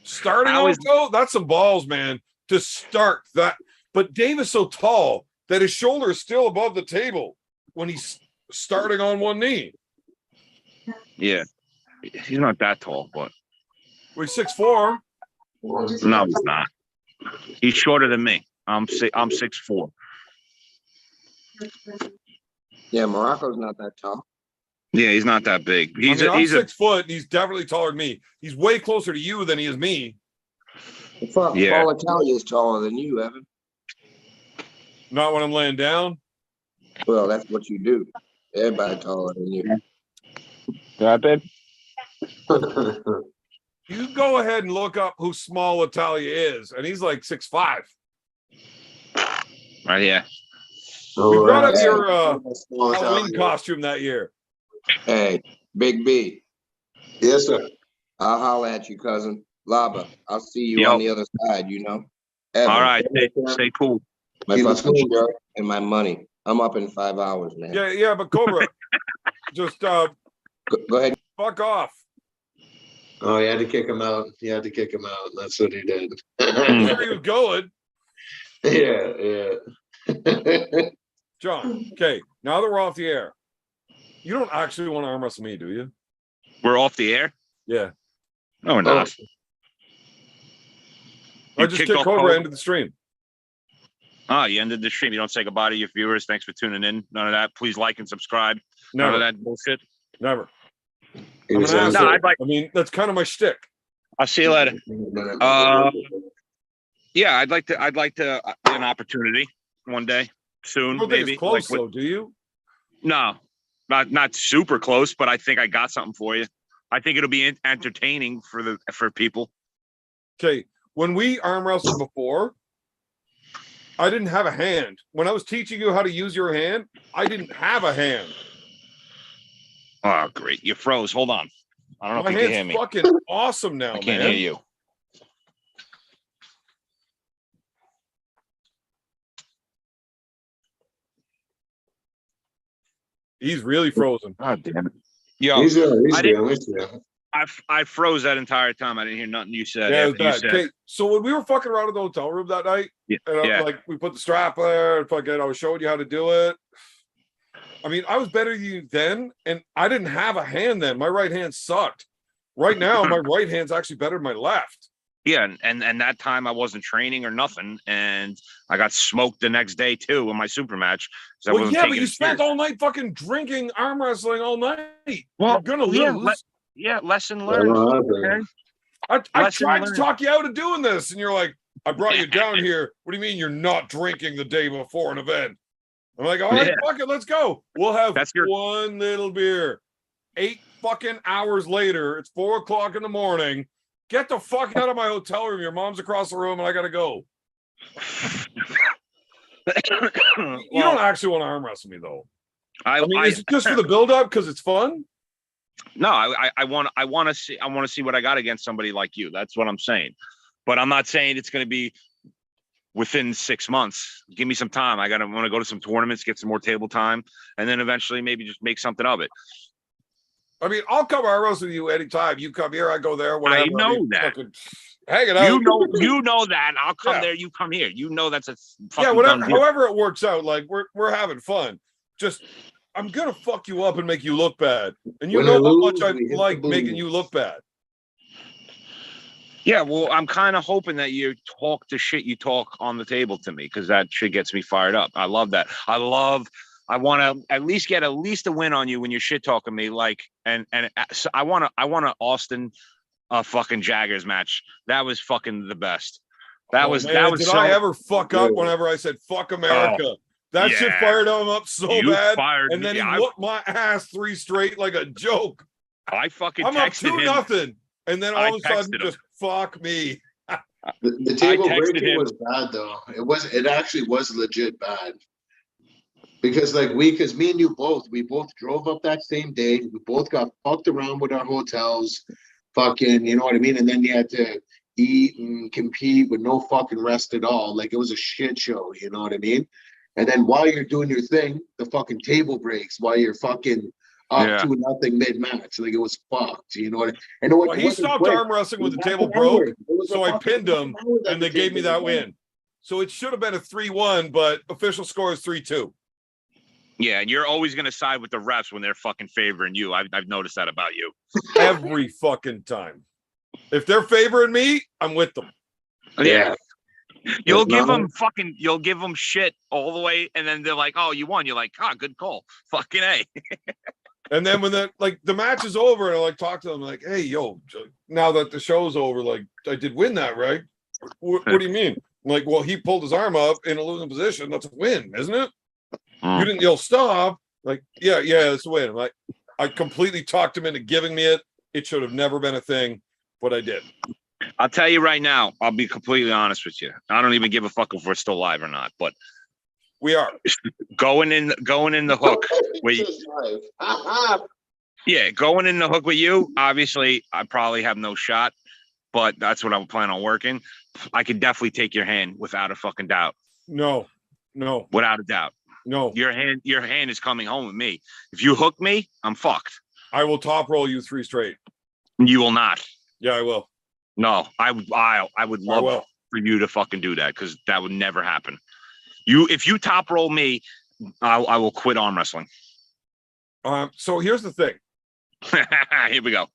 Starting How off is- though, that's some balls, man, to start that. But Dave is so tall that his shoulder is still above the table when he's starting on one knee. Yeah, he's not that tall, but We're 6'4". no, he's not. He's shorter than me. I'm 6'4". Yeah, Morocco's not that tall. Yeah, he's not that big. I'm 6 foot. And he's definitely taller than me. He's way closer to you than he is me. Yeah. Paul Italia is taller than you, Evan. Not when I'm laying down. Well, that's what you do. Everybody taller than you. That big? You go ahead and look up who Small Italia is, and he's like 6'5". Right, yeah. We brought up right. your Halloween costume that year. Hey, Big B. Yes, sir. I'll holler at you, cousin. Lava, I'll see you Yo. on the other side, you know? Evan, All right, stay cool. my Keep it fucking cool. shirt and my money. I'm up in 5 hours, man. Yeah, but Cobra, just Go ahead. fuck off. Oh, he had to kick him out. That's what he did. I'm sure he was going. Yeah. John, okay, now that we're off the air, you don't actually want to arm wrestle me, do you? We're off the air? Yeah. No, we're not. I just kicked off Cobra into the stream. Oh, you ended the stream. You don't say goodbye to your viewers. Thanks for tuning in. None of that. Please like and subscribe. None of Never, that bullshit. never. He I'm was an on- asshole. I'd like- I mean, that's kind of my shtick. I'll see you later. Yeah, I'd like to an opportunity one day soon, You don't think maybe. it's close, Like, though, do you? no, not super close, but I think I got something for you. I think it'll be entertaining for people. Okay, when we arm wrestled before, I didn't have a hand. When I was teaching you how to use your hand, I didn't have a hand. Oh, great! You froze. Hold on. I don't know My if you can hear hand's me. fucking awesome now, I can't man. hear you. He's really frozen. God damn it. Yo, He's there. He's I didn't- there. He's there. I froze that entire time. I didn't hear nothing you said. Yeah, it was after you bad. said, Okay, so when we were fucking around in the hotel room that night, Yeah, and yeah. like we put the strap there, and fucking I was showing you how to do it. I mean, I was better than you then, and I didn't have a hand then. My right hand sucked. Right now, my right hand's actually better than my left. Yeah, and that time I wasn't training or nothing, and I got smoked the next day too in my super match. So Well, yeah, but you spent all night fucking drinking, arm wrestling all night. You're gonna lose. Lesson I learned. don't know. Okay? I Lesson tried to learned. talk you out of doing this, and you're like, I brought you down here. What do you mean you're not drinking the day before an event? I'm like, all right, Yeah. fuck it, let's go. We'll have That's your- one little beer. 8 fucking hours later, it's 4 o'clock in the morning. Get the fuck out of my hotel room. Your mom's across the room, and I gotta go. You don't actually want to arm wrestle me, though. I mean, is it just for the build-up because it's fun? No, I want to see what I got against somebody like you. That's what I'm saying. But I'm not saying it's going to be within 6 months. Give me some time. I want to go to some tournaments, get some more table time, and then eventually maybe just make something of it. I mean, I'll come arm wrestle with you anytime. You come here, I go there, whatever. I know mean, that. fucking hang it out. You know that. I'll come Yeah. there. You come here. You know that's a fucking Yeah, whatever. done deal. However it works out, like we're having fun. Just I'm gonna fuck you up and make you look bad, and you When know I how lose, much I we hit the like making you booze. look bad. Yeah, well, I'm kind of hoping that you talk the shit you talk on the table to me, because that shit gets me fired up. I love that. I want to at least get a win on you when you're shit talking me. Like, and so I want to Austin fucking Jaggers match. That was fucking the best. That was Did so. I ever fuck up Yeah. whenever I said fuck America? That shit yeah. fired him up so You bad, fired and me. then he I- whooped my ass 3 straight like a joke. I fucking I'm up texted him. 2-0, and then all I of a sudden, texted him. just fuck me. The table texted breaking him. was bad though. It actually was legit bad. Because because me and you we both drove up that same day. We both got fucked around with our hotels. Fucking, you know what I mean? And then you had to eat and compete with no fucking rest at all. Like it was a shit show, you know what I mean? And then while you're doing your thing, the fucking table breaks while you're fucking up Yeah. 2-0 mid-match. Like it was fucked, you know what I mean? And it Well, he wasn't stopped quick. arm wrestling when It the was table half an broke, hour. It was so a I fucking pinned him, half an hour that and they the gave me table that broke. win. So it should have been a 3-1, but official score is 3-2. Yeah, and you're always gonna side with the refs when they're fucking favoring you. I've noticed that about you. Every fucking time. If they're favoring me, I'm with them. Yeah. You'll If not- give them shit all the way, and then they're like, "Oh, you won." You're like, "Ah, good call." Fucking A. And then when the match is over, and I talk to them like, "Hey, yo, now that the show's over, like I did win that, right? What do you mean?" I'm like, well, he pulled his arm up in a losing position. That's a win, isn't it? You didn't yell stop. Like, yeah, it's a win. I'm like, I completely talked him into giving me it. It should have never been a thing, but I did. I'll tell you right now. I'll be completely honest with you. I don't even give a fuck if we're still live or not. But We are. going in the hook. Wait. Yeah, going in the hook with you. Obviously, I probably have no shot, but that's what I'm planning on working. I could definitely take your hand without a fucking doubt. No. Without a doubt. No. Your hand is coming home with me. If you hook me, I'm fucked. I will top roll you 3 straight. You will not. Yeah, I will. No, I would love will. for you to fucking do that, because that would never happen. If you top roll me, I will quit arm wrestling. So here's the thing. Here we go.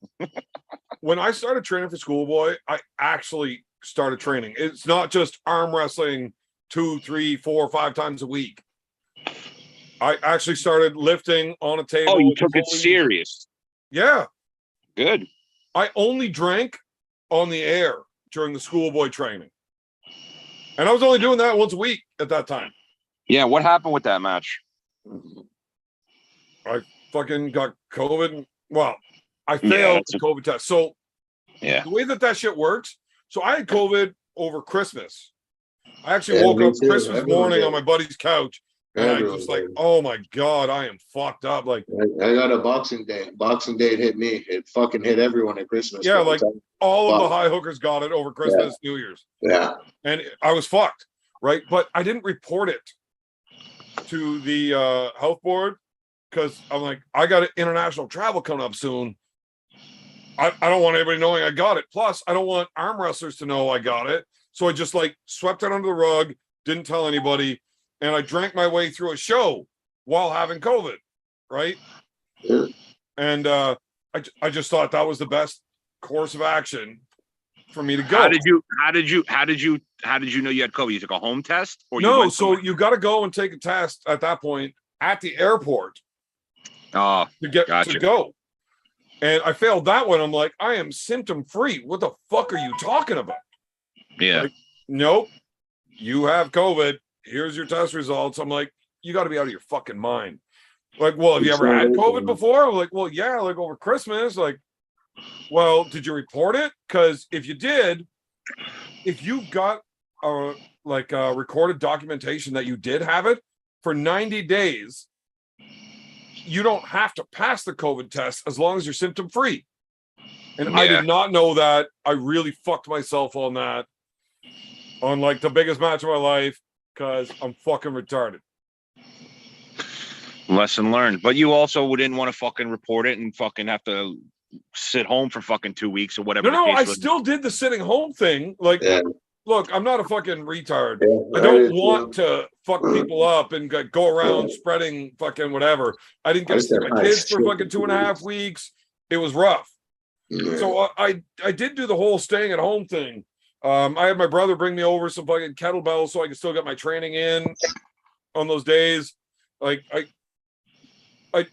When I started training for Schoolboy, I actually started training. It's not just arm wrestling 2, 3, 4, 5 times a week. I actually started lifting on a table. Oh, you with took it pulleys. serious. Yeah. Good. I only drank on the air during the Schoolboy training. And I was only doing that once a week at that time. Yeah, what happened with that match? I fucking got COVID. Well, I Yeah, failed that's the COVID test. So Yeah. the way that shit works, so I had COVID over Christmas. I actually Yeah, woke me up too. Christmas Everyone morning did. on my buddy's couch, and I Everyone just like, did. oh my God, I am fucked up. Like, I got a Boxing Day. Boxing Day hit me. It fucking hit everyone at Christmas. yeah, like all of the Fuck. high hookers got it over Christmas, New Year's. Yeah. And I was fucked, right? But I didn't report it to the health board because I'm like, I got international travel coming up soon. I don't want anybody knowing I got it. Plus, I don't want arm wrestlers to know I got it. So I just like swept it under the rug, didn't tell anybody, and I drank my way through a show while having COVID, right? Yeah. And I just thought that was the best course of action for me to go. How did you know you had COVID? You took a home test, or you No, went so somewhere? you got to go and take a test at that point at the airport Oh, to get gotcha. to go. And I failed that one. I'm like, I am symptom free. What the fuck are you talking about? Yeah. Like, nope, you have COVID. Here's your test results. I'm like, you got to be out of your fucking mind. Like, well, have you ever had COVID before? I'm like, well, yeah, like over Christmas. Like, well, did you report it? Because if you did, if you've got recorded documentation that you did have it for 90 days, you don't have to pass the COVID test as long as you're symptom free. And I did not know that. I really fucked myself on that, on like the biggest match of my life, because I'm fucking retarded. Lesson learned. But you also didn't want to fucking report it and fucking have to sit home for fucking 2 weeks or whatever. No, the case I was. still did the sitting home thing. Like, Yeah. look, I'm not a fucking retard. Yeah, I don't want to fuck people up and go around spreading fucking whatever. I didn't get to see my kids for fucking 2.5 weeks. It was rough. Yeah. So I did do the whole staying at home thing. I had my brother bring me over some fucking kettlebells so I could still get my training in on those days. Like I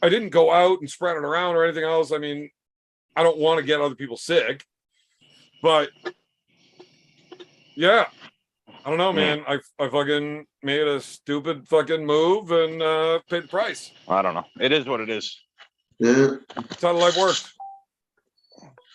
didn't go out and spread it around or anything else. I mean, I don't want to get other people sick, but yeah, I don't know, man. I fucking made a stupid fucking move and paid the price. I don't know. It is what it is. Yeah. That's how life works.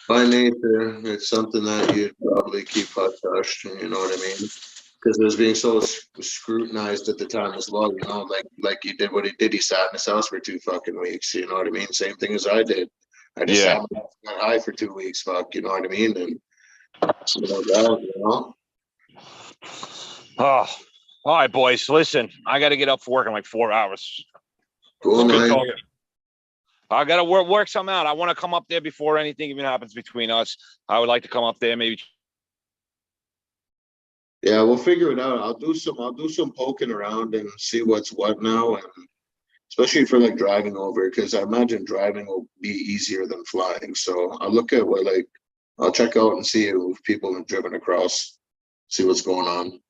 By nature, it's something that you'd probably keep hush-hushed, you know what I mean? Because it was being so scrutinized at the time as well, you know, like he did what he did. He sat in his house for 2 fucking weeks, you know what I mean? Same thing as I did. I just sat high for 2 weeks, fuck, you know what I mean? And you know. Oh, all right, boys. Listen, I got to get up for work in like 4 hours. Cool, man. I got to work something out. I want to come up there before anything even happens between us. I would like to come up there, maybe. Yeah, we'll figure it out. I'll do some poking around and see what's what now, and especially for like driving over, because I imagine driving will be easier than flying. So I'll look at I'll check out and see if people have driven across, see what's going on.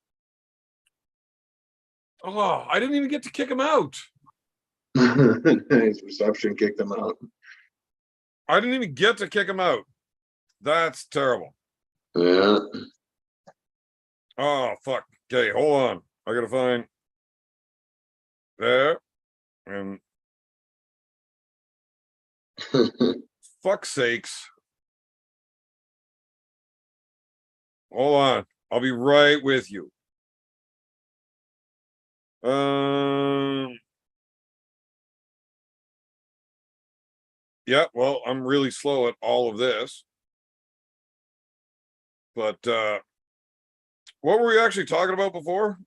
Oh, I didn't even get to kick him out. His reception kicked him out. I didn't even get to kick him out. That's terrible. Yeah. Oh, fuck. Okay, hold on. I gotta find there. And fuck's sakes. Hold on. I'll be right with you. Yeah, well, I'm really slow at all of this. But what were we actually talking about before?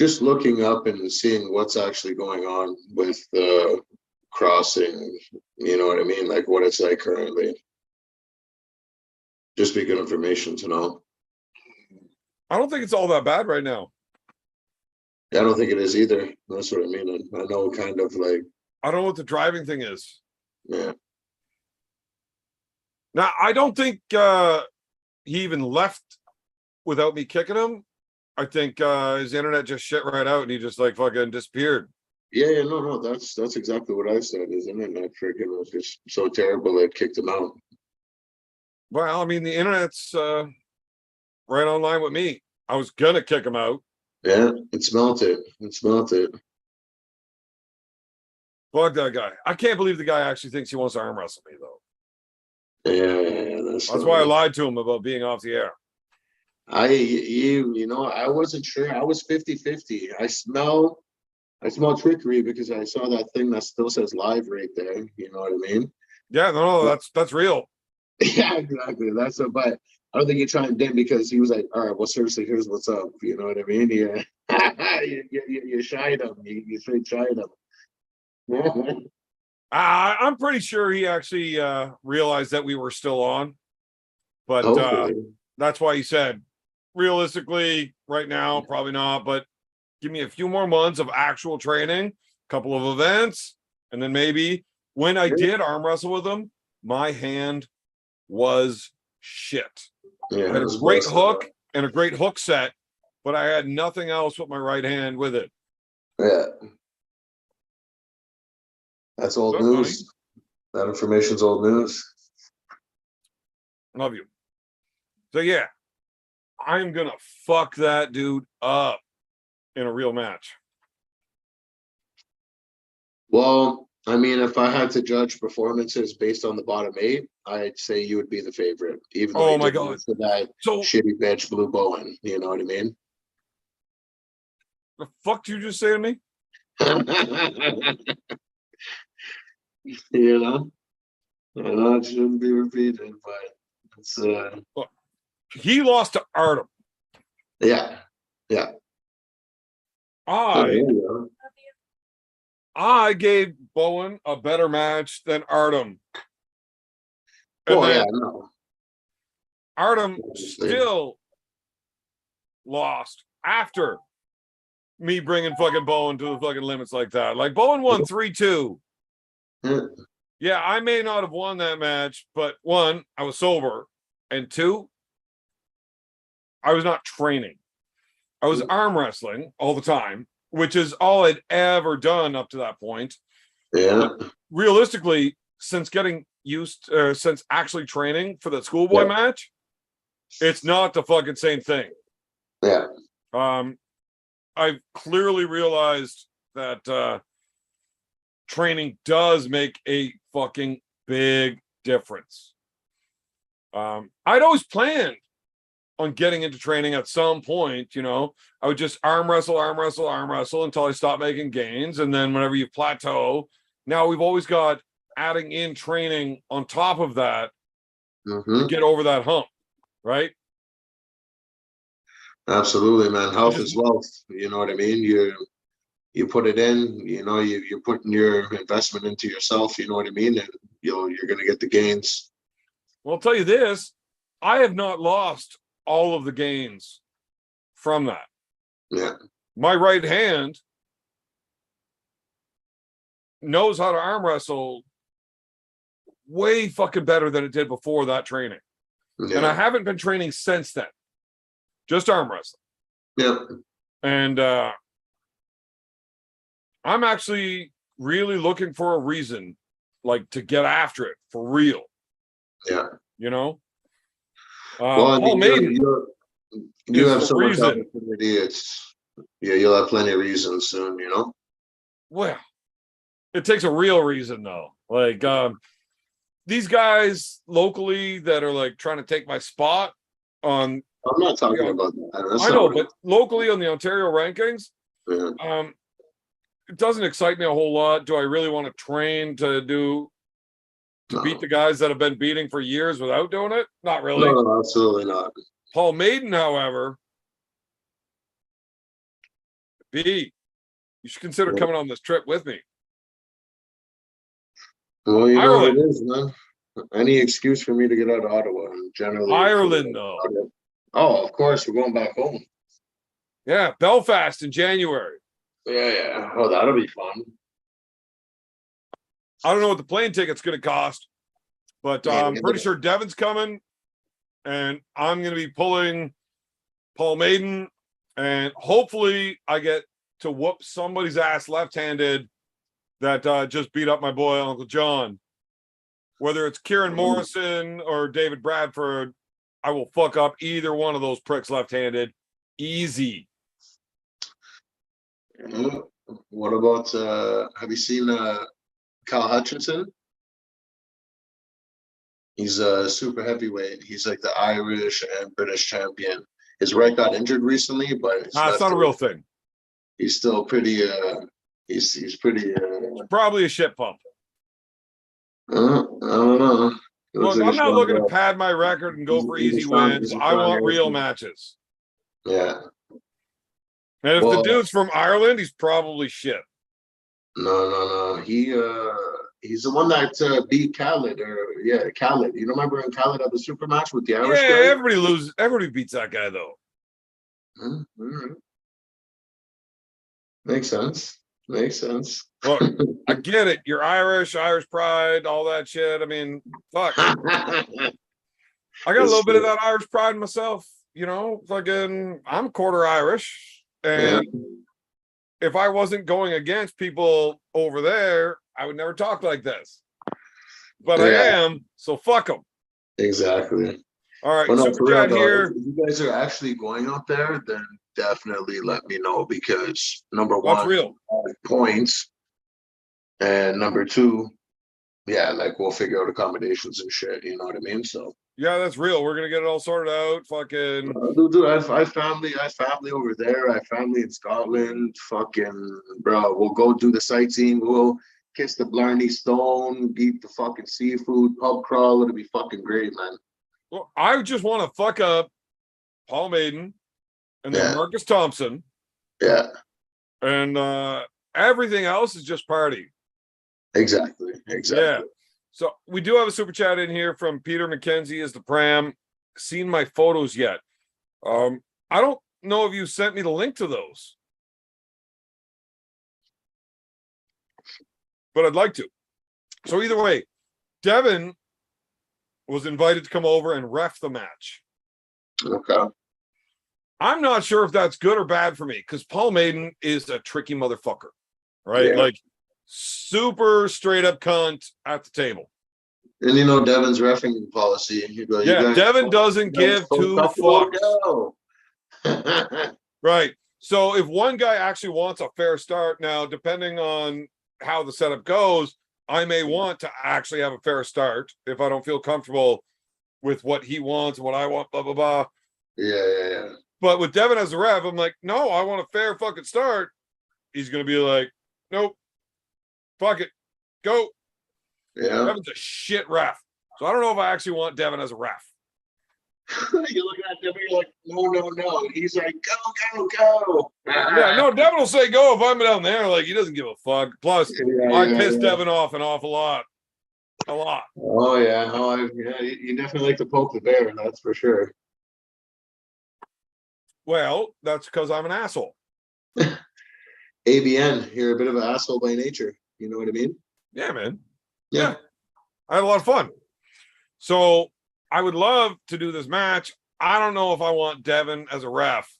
Just looking up and seeing what's actually going on with the crossing, you know what I mean? Like what it's like currently. Just be good information to know. I don't think it's all that bad right now. I don't think it is either. That's what I mean. I know kind of like. I don't know what the driving thing is. Yeah. Now, I don't think he even left without me kicking him. I think his internet just shit right out and he just like fucking disappeared. Yeah, no, that's exactly what I said. His internet freaking was just so terrible it kicked him out. Well, I mean, the internet's right online with me. I was gonna kick him out. Yeah, it smelt it. Fuck that guy. I can't believe the guy actually thinks he wants to arm wrestle me, though. Yeah, that's why I lied to him about being off the air. I wasn't sure. I was 50-50. I smell trickery because I saw that thing that still says live right there. You know what I mean? Yeah, no, that's real. Yeah, exactly. But I don't think you're trying to dim because he was like, all right, well, seriously, here's what's up. You know what I mean? Yeah. you shied him. You straight shied him. I'm pretty sure he actually realized that we were still on, but Hopefully. that's why he said, realistically, right now, probably not, but give me a few more months of actual training, couple of events, and then maybe when I did arm wrestle with him, my hand was shit. Yeah, I had a it's great busted. hook and a great hook set, but I had nothing else with my right hand with it. Yeah. That's old So, news. That information's old news. Love you. So yeah, I'm gonna fuck that dude up in a real match. Well, I mean, if I had to judge performances based on the bottom 8, I'd say you would be the favorite, even though Oh you my did God. lose to that So shitty bitch Blue Bowen. You know what I mean? the fuck did you just say to me? You know? I know it shouldn't be repeated, but it's He lost to Artem. yeah. Yeah. Oh, there you go. I gave Bowen a better match than Artem. And Well, then yeah, no. Artem Obviously. still lost after me bringing fucking Bowen to the fucking limits like that. Like Bowen won 3-2. Yeah. Yeah, I may not have won that match, but one, I was sober, and two, I was not training. I was arm wrestling all the time, which is all I'd ever done up to that point. Yeah. But realistically, since getting used, since actually training for the schoolboy match, it's not the fucking same thing. Yeah. I've clearly realized that training does make a fucking big difference. I'd always planned on getting into training at some point. You know, I would just arm wrestle until I stopped making gains. And then whenever you plateau, now we've always got adding in training on top of that to get over that hump, right? Absolutely, man. Health is wealth. You know what I mean? You put it in, you know, you're putting your investment into yourself, you know what I mean? And you're gonna get the gains. Well, I'll tell you this, I have not lost all of the gains from that. Yeah. My right hand knows how to arm wrestle way fucking better than it did before that training. Yeah. And I haven't been training since then. Just arm wrestling. Yeah. And I'm actually really looking for a reason, like, to get after it for real. Yeah. You know? Well, I Paul mean, Maiden you have is so the much reason. opportunity. You'll have plenty of reasons soon, you know? Well, it takes a real reason though. Like these guys locally that are like trying to take my spot on. I'm not talking about that. I know, but locally on the Ontario rankings, Yeah. it doesn't excite me a whole lot. Do I really want to train to beat the guys that have been beating for years without doing it? Not really. No, absolutely not. Paul Maiden, however, you should consider coming on this trip with me. Well, you know what Ireland. it is, man. Any excuse for me to get out of Ottawa. Generally, Ireland, though. Oh, of course, we're going back home. Yeah, Belfast in January. Yeah. Oh, that'll be fun. I don't know what the plane ticket's going to cost, but I'm pretty sure Devin's coming, and I'm going to be pulling Paul Maiden, and hopefully I get to whoop somebody's ass left-handed that just beat up my boy Uncle John. Whether it's Kieran Morrison or David Bradford, I will fuck up either one of those pricks left-handed. Easy. What about have you seen Cal Hutchinson? He's a super heavyweight. He's like the Irish and British champion. His right got injured recently, but It's not a real thing. He's still pretty he's pretty Probably a shit pump. I don't know. Look, I'm not looking to pad my record and go for easy wins. I want real matches. Yeah. And if the dude's from Ireland, he's probably shit. No. He's the one that beat Khaled, Khaled. You remember in Khaled at the super match with the Irish Yeah, guy? everybody loses. Everybody beats that guy though. All right. Makes sense. Makes sense. Look, I get it. You're Irish pride, all that shit. I mean, fuck. I got a little bit of that Irish pride myself. You know, fucking, I'm quarter Irish, Yeah. and if I wasn't going against people over there, I would never talk like this. But I Yeah. am, so fuck them. Exactly. All right, Well, no, super for real chat though, here. if you guys are actually going out there, then definitely let me know because number What's one, real? points, and number two, yeah, like we'll figure out accommodations and shit. You know what I mean? So, Yeah, that's real. We're gonna get it all sorted out. Fucking dude, I have family over there. I have family in Scotland. Fucking bro, we'll go do the sightseeing. We'll kiss the Blarney Stone, eat the fucking seafood, pub crawl. It'll be fucking great, man. well, I just want to fuck up Paul Maiden and then Yeah. Marcus Thompson, Yeah, and everything else is just party. exactly. Yeah. So we do have a super chat in here from Peter McKenzie. Is the pram seen my photos yet? I don't know if you sent me the link to those, but I'd like to. So either way, Devin was invited to come over and ref the match. Okay. I'm not sure if that's good or bad for me because Paul Maiden is a tricky motherfucker, right? Yeah. Like super straight up cunt at the table. And you know Devin's reffing policy. You go, Yeah, Devin doesn't give two fucks. Right. So if one guy actually wants a fair start, now depending on how the setup goes, I may want to actually have a fair start if I don't feel comfortable with what he wants and what I want, blah blah blah. Yeah. But with Devin as a ref, I'm like, no, I want a fair fucking start. He's gonna be like, nope, fuck it, go. Yeah. Devin's a shit ref. So I don't know if I actually want Devin as a ref. You're looking at Devin, you're like, no. He's like, go. Yeah, no, Devin will say go if I'm down there. Like, he doesn't give a fuck. Plus, I pissed Devin off an awful lot. A lot. Oh yeah. You definitely like to poke the bear, that's for sure. Well, that's because I'm an asshole. ABN, you're a bit of an asshole by nature. You know what I mean? Yeah, man. Yeah. I had a lot of fun. So I would love to do this match. I don't know if I want Devin as a ref,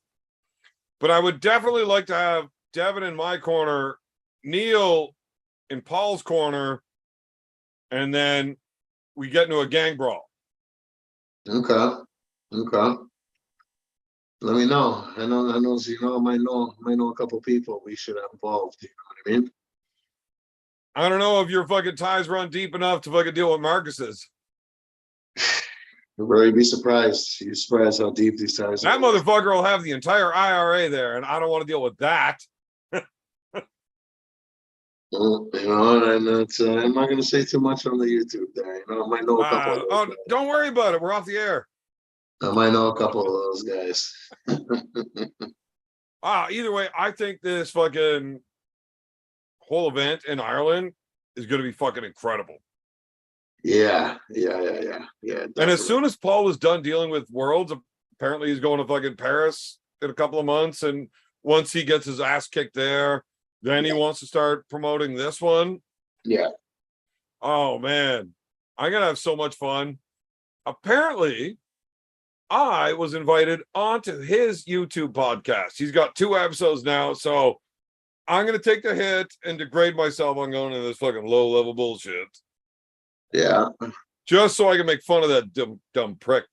but I would definitely like to have Devin in my corner, Neil in Paul's corner, and then we get into a gang brawl. Okay. Let me know. I know. I might know a couple people we should have involved. You know what I mean? I don't know if your fucking ties run deep enough to fucking deal with Marcus's. You'll really be surprised. You're surprised how deep these ties That are. motherfucker will have the entire IRA there, and I don't want to deal with that. Well, you know, and it's, I'm not going to say too much on the YouTube there. You know, I might know a couple. Of those Don't worry about it. We're off the air. I might know a couple of those guys. Either way, I think this fucking whole event in Ireland is going to be fucking incredible. Yeah. And as soon as Paul was done dealing with Worlds, apparently he's going to fucking Paris in a couple of months. And once he gets his ass kicked there, then he wants to start promoting this one. Yeah. Oh, man. I'm going to have so much fun. Apparently, I was invited onto his YouTube podcast. He's got 2 episodes now. So I'm going to take the hit and degrade myself on going into this fucking low-level bullshit. Yeah. Just so I can make fun of that dumb prick.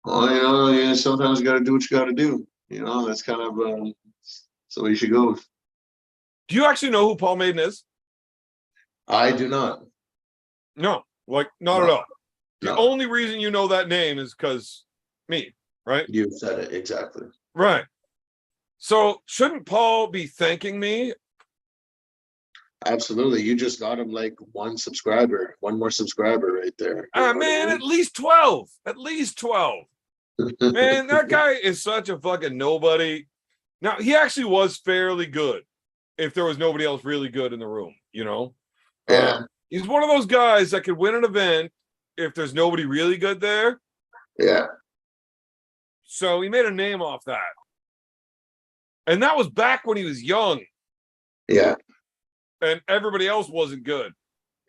Well, you know, yeah, sometimes you got to do what you got to do. You know, that's kind of the way she goes. Do you actually know who Paul Maiden is? I do not. No, like not at all. The No. only reason you know that name is because me, right? You said it exactly. Right. So shouldn't Paul be thanking me? Absolutely. You just got him like one more subscriber right there. You know what I Man, mean? at least 12. At least 12. Man, that guy is such a fucking nobody. Now, he actually was fairly good. if there was nobody else really good in the room, you know? Yeah. He's one of those guys that could win an event if there's nobody really good there. Yeah. So he made a name off that. And that was back when he was young Yeah. and everybody else wasn't good.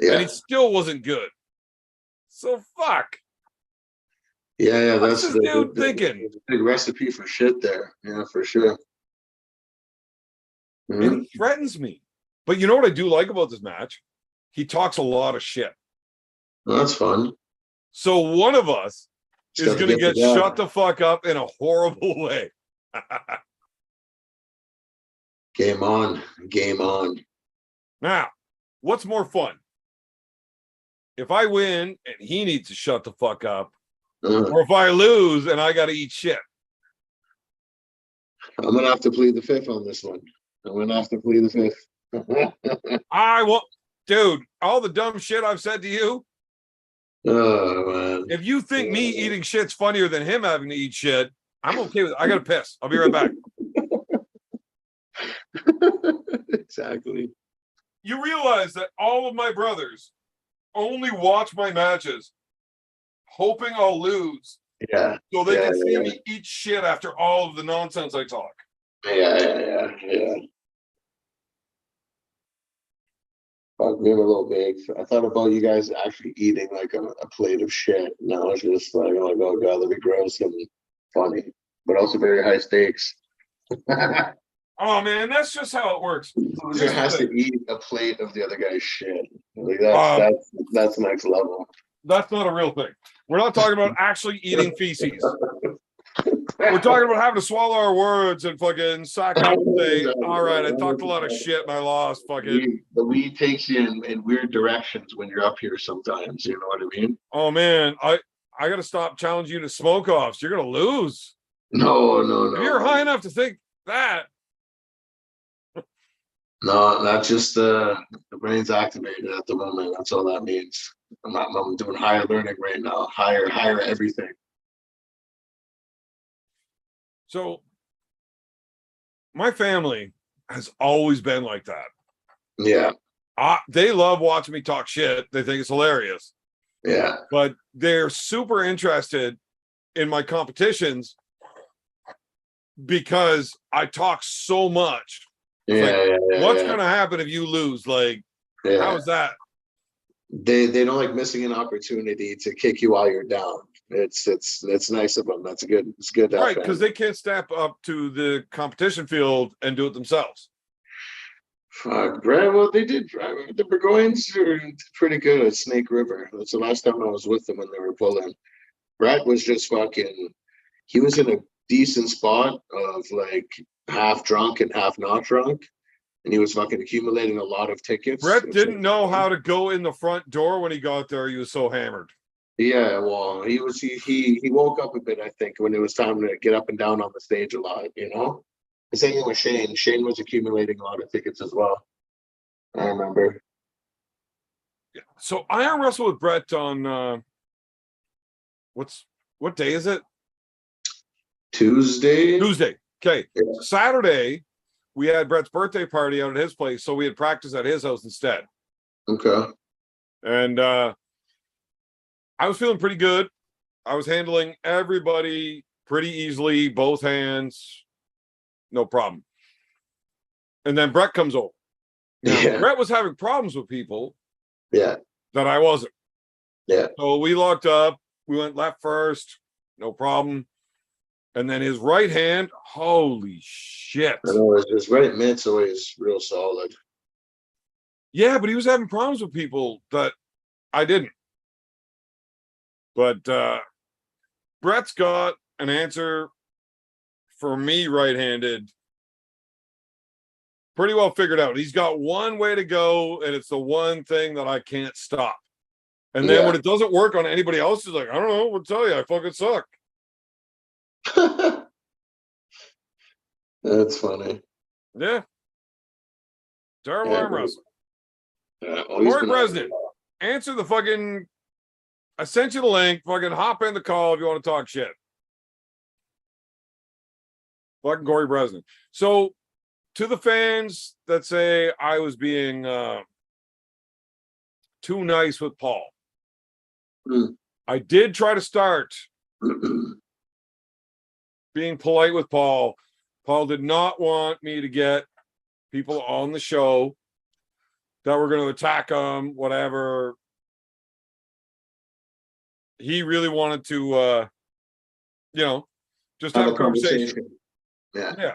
And Yeah. he still wasn't good. So fuck. Yeah. What's That's this dude thinking? big recipe for shit there. Yeah, for sure. And Mhm. he threatens me. But you know what I do like about this match? He talks a lot of shit. Well, that's fun. So one of us Just is have to going to get together. shut the fuck up in a horrible way. Game on. Game on. Now, what's more fun? If I win and he needs to shut the fuck up, Uh, or if I lose and I got to eat shit. I'm gonna have to plead the fifth on this one. I'm gonna have to plead the fifth. I won't, dude, all the dumb shit I've said to you, Oh man. if you think me eating shit's funnier than him having to eat shit, I'm okay with it. I got to piss. I'll be right back. Exactly. You realize that all of my brothers only watch my matches hoping I'll lose Yeah. so they Yeah, can see yeah. me eat shit after all of the nonsense I talk. Yeah. Fuck, we were a little big. I thought about you guys actually eating like a plate of shit. Now it's just like, oh my god, that'd be gross and funny, but also very high stakes. Oh man, that's just how it works. Loser has to eat a plate of the other guy's shit. Like Um, that's next level. That's not a real thing. We're not talking about actually eating feces. We're talking about having to swallow our words and fucking sack up and say, all right, I talked a lot of shit and I lost. Fucking, The weed takes you in weird directions when you're up here sometimes. You know what I mean? oh man, I got to stop challenging you to smoke offs. You're going to lose. No. If you're high enough to think that. No, that's just the brain's activated at the moment. That's all that means. I'm doing higher learning right now. Higher everything. So my family has always been like that. Yeah. They love watching me talk shit. They think it's hilarious. Yeah. But they're super interested in my competitions because I talk so much. What's going to happen if you lose? Like, how is that? They don't like missing an opportunity to kick you while you're down. It's nice of them. It's good. Right, because they can't step up to the competition field and do it themselves. Fuck, Brad. Well, they did. The Burgoynes are pretty good at Snake River. That's the last time I was with them when they were pulling. Brad was just fucking. He was in a decent spot of like half drunk and half not drunk, and he was fucking accumulating a lot of tickets. Brett didn't know how to go in the front door when he got there. He was so hammered. Yeah, well, he woke up a bit, I think, when it was time to get up and down on the stage a lot, you know? The same thing with Shane. Shane was accumulating a lot of tickets as well. I remember. Yeah. So I arm wrestled with Brett on what day is it? Tuesday. Okay. Yeah. Saturday, we had Brett's birthday party out at his place, so we had practice at his house instead. Okay. And I was feeling pretty good. I was handling everybody pretty easily, both hands, no problem. And then Brett comes over. Now, Yeah. Brett was having problems with people Yeah. that I wasn't. Yeah. So we locked up. We went left first, no problem. And then his right hand, holy shit. I know his right mid's always real solid. Yeah, but he was having problems with people that I didn't. But Brett's got an answer for me right-handed pretty well figured out. He's got one way to go, and it's the one thing that I can't stop. And then when it doesn't work on anybody else, he's like, I don't know what to tell you. I fucking suck. That's funny. Yeah. Terrible arm wrestling. Corey Corey Bresnan, answer the fucking. I sent you the link. Fucking hop in the call if you want to talk shit. Fucking Corey Bresnan. So to the fans that say I was being too nice with Paul. I did try to start being polite with Paul. Paul did not want me to get people on the show that were going to attack him, whatever. He really wanted to, just have a conversation. Yeah.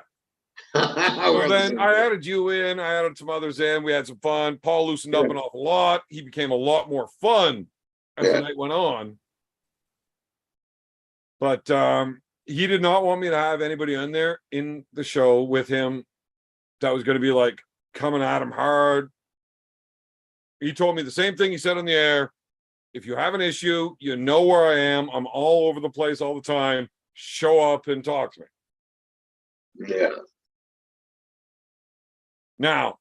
So then I added you in, I added some others in. We had some fun. Paul loosened up an awful lot. He became a lot more fun as the night went on. But he did not want me to have anybody in there in the show with him that was going to be like coming at him hard. He told me the same thing he said on the air. If you have an issue, you know where I am. I'm all over the place all the time. Show up and talk to me. Yeah. Now,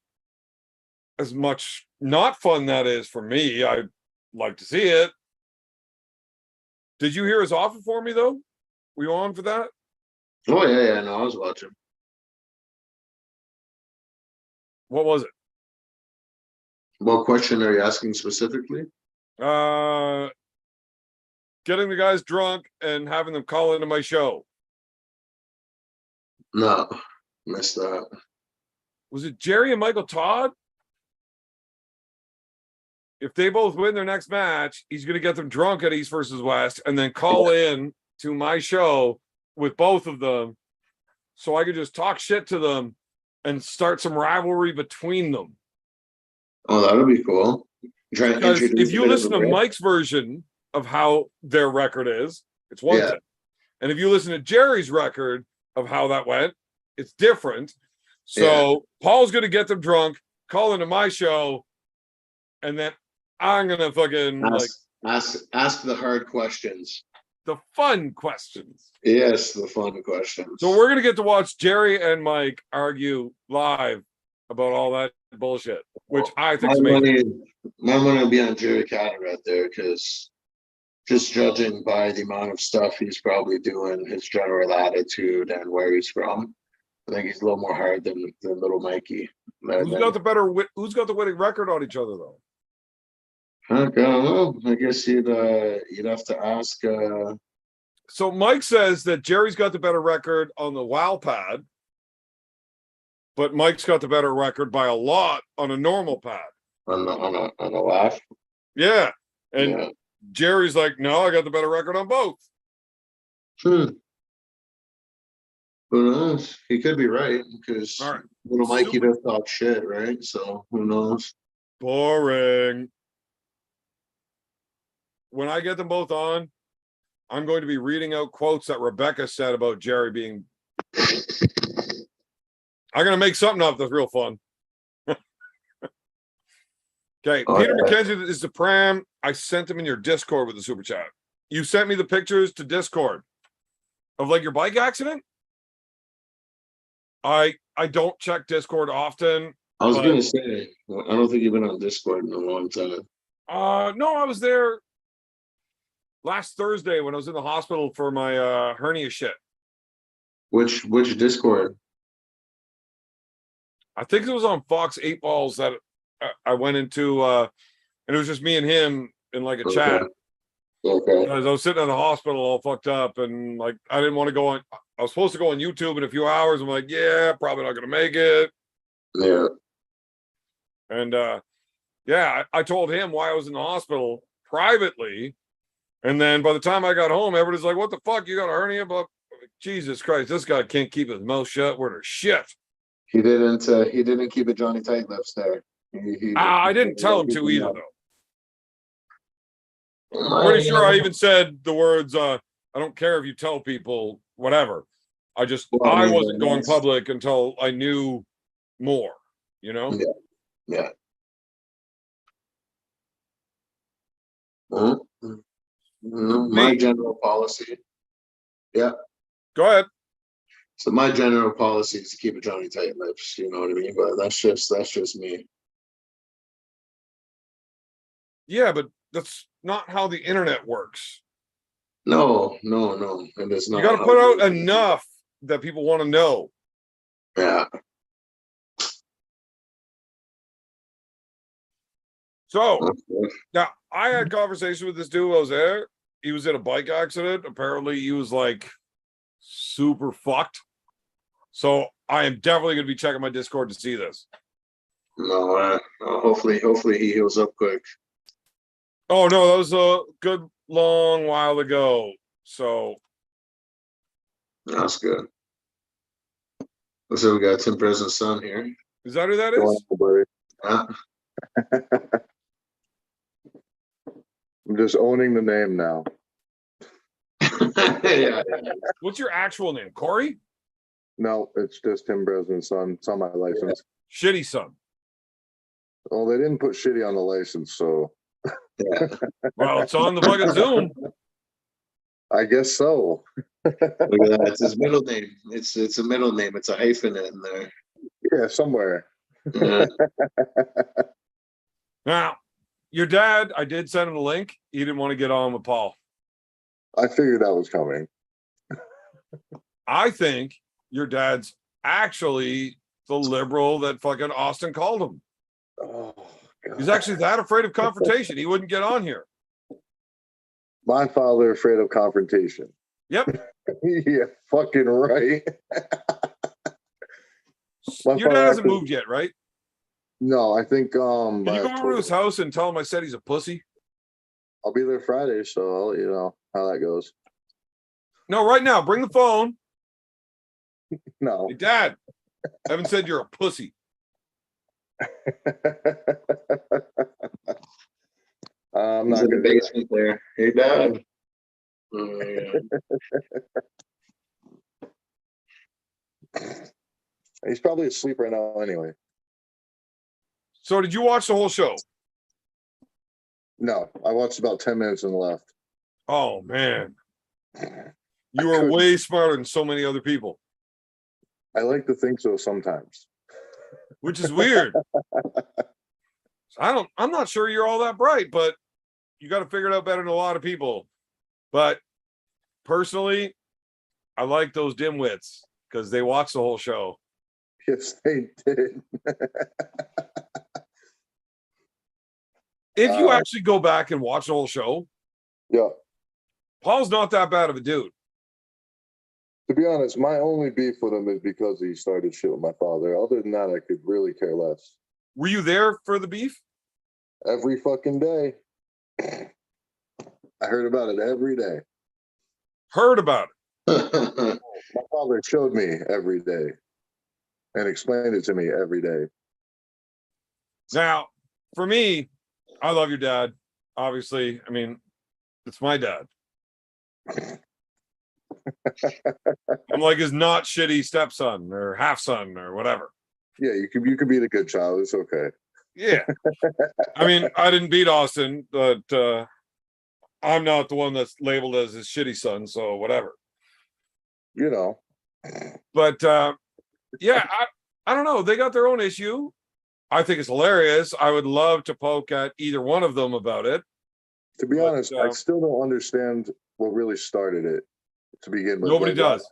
as much not fun that is for me, I'd like to see it. Did you hear his offer for me, though? Were you on for that? Oh, yeah. No, I was watching. What was it? What question are you asking specifically? Getting the guys drunk and having them call into my show. No, missed that. Was it Jerry and Michael Todd? If they both win their next match, he's going to get them drunk at East versus West and then call in to my show with both of them so I could just talk shit to them and start some rivalry between them. Oh, that would be cool. Because if you listen to Mike's version of how their record is, it's one thing. And if you listen to Jerry's record of how that went, it's different. So Paul's going to get them drunk, call into my show, and then I'm going to fucking ask the hard questions. The fun questions. Yes, the fun questions. So we're going to get to watch Jerry and Mike argue live about all that bullshit, which I think is amazing. My money will be on Jerry Carter out there because just judging by the amount of stuff he's probably doing, his general attitude and where he's from, I think he's a little more hard than little Mikey. Who's got the winning record on each other though? I don't know. I guess you'd have to ask. So Mike says that Jerry's got the better record on the WoW pad, but Mike's got the better record by a lot on a normal pad. On a laugh. Yeah. And Jerry's like, no, I got the better record on both. Who knows? He could be right because little Mikey does talk shit, right? So who knows? Boring. When I get them both on, I'm going to be reading out quotes that Rebecca said about Jerry being. I'm going to make something up that's real fun. Okay, Peter McKenzie is the pram. I sent him in your Discord with the super chat. You sent me the pictures to Discord of like your bike accident. I don't check Discord often. I was gonna say I don't think you've been on Discord in a long time. No, I was there last Thursday when I was in the hospital for my hernia shit. Which Discord? I think it was on Fox 8 Balls that I went into, and it was just me and him in like a chat. Okay. Because I was sitting in the hospital all fucked up, and like I didn't want to go on. I was supposed to go on YouTube in a few hours. I'm like, yeah, probably not gonna make it. Yeah. And I told him why I was in the hospital privately, and then by the time I got home, everybody's like, "What the fuck? You got a hernia?" But Jesus Christ, this guy can't keep his mouth shut. Where the shit? He didn't keep it Johnny Tight Lips there. I didn't tell him to either, though. I'm pretty sure I even said the words, I don't care if you tell people, whatever. I wasn't going public until I knew more, you know? Yeah. My general policy. Yeah. Go ahead. So my general policy is to keep it Johnny Tight Lips, you know what I mean? But that's just me. Yeah, but that's not how the internet works. No. It is not. You got to put out enough that people want to know. Yeah. So now I had conversation with this dude while I was there. He was in a bike accident. Apparently, he was like super fucked. So I am definitely going to be checking my Discord to see this. No, hopefully he heals up quick. Oh no, that was a good long while ago. So That's good. So we got Tim President's son here. is that who that is? Huh? I'm just owning the name now. Yeah. What's your actual name? Corey? No, it's just Tim Bresman's son. It's on my license. Shitty son. Well, they didn't put shitty on the license, so Yeah. Well, it's on the fucking Zoom. I guess so. Look at that. It's his middle name. It's a middle name. It's a hyphen in there. Yeah, somewhere. Yeah. Now, your dad, I did send him the link. He didn't want to get on with Paul. I figured that was coming. I think your dad's actually the liberal that fucking Austin called him. Oh, God. He's actually that afraid of confrontation. He wouldn't get on here. My father afraid of confrontation. Yep. Yeah, fucking right. My Your dad father hasn't actually- moved yet, right? No, I think Can you by go over to October. his house and tell him I said he's a pussy? I'll be there Friday, so I'll let you know how that goes. No, right now. Bring the phone. No. Hey, Dad, Evan said you're a pussy. I'm He's not in the gonna do that. basement there. Hey, Dad. Yeah. He's probably asleep right now anyway. So did you watch the whole show? No, I watched about 10 minutes and left. Oh, man. You are way smarter than so many other people, I like to think so sometimes. which is weird. I'm not sure you're all that bright, but you got to figure it out better than a lot of people. But personally, I like those dimwits because they watch the whole show. Yes, they did. If you actually go back and watch the whole show, Yeah. Paul's not that bad of a dude. To be honest, my only beef with him is because he started shit with my father. Other than that, I could really care less. Were you there for the beef? Every fucking day. I heard about it every day. Heard about it. My father showed me every day and explained it to me every day. Now, for me, I love your dad. Obviously, I mean, it's my dad. I'm like his not shitty stepson or half son or whatever. Yeah, you could be the good child. It's okay. Yeah. I mean, I didn't beat Austin, but I'm not the one that's labeled as his shitty son, so whatever. You know. But yeah, I don't know. They got their own issue. I think it's hilarious. I would love to poke at either one of them about it. To be But, honest, I still don't understand what really started it to begin with. Nobody Like, does.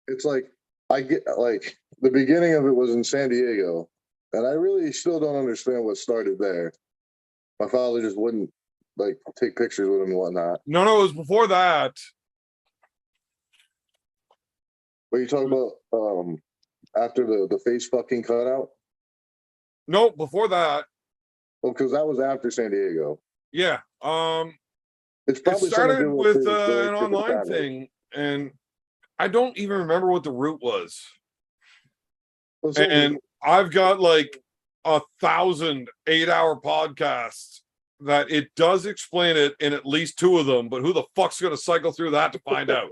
It's like I get like the beginning of it was in San Diego, and I really still don't understand what started there. My father just wouldn't like take pictures with him and whatnot. No, it was before that. What are you talking about? After the face fucking cutout? No, before that. Well, because that was after San Diego. Yeah. It's It probably something to started do with his an relationship with online Travis. thing, and I don't even remember what the root was. Well, so- And I've got like 1,000 8-hour podcasts that it does explain it in at least 2 of them, but who the fuck's going to cycle through that to find out?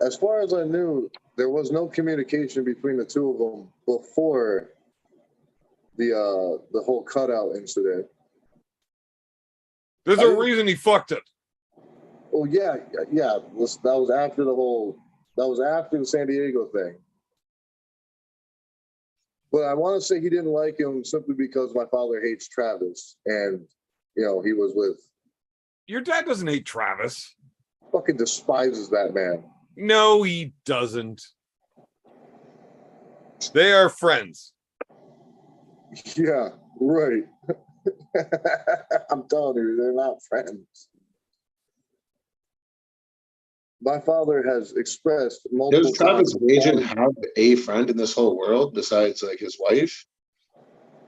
As far as I knew, there was no communication between the two of them before the whole cutout incident. There's a reason he fucked it. Oh yeah. That was after the San Diego thing. But I want to say he didn't like him simply because my father hates Travis, and he was with Your dad doesn't hate Travis. fucking despises that man. No, he doesn't. They are friends. Yeah, right. I'm telling you, they're not friends. My father has expressed multiple Does Travis times. Agent have a friend in this whole world besides like his wife?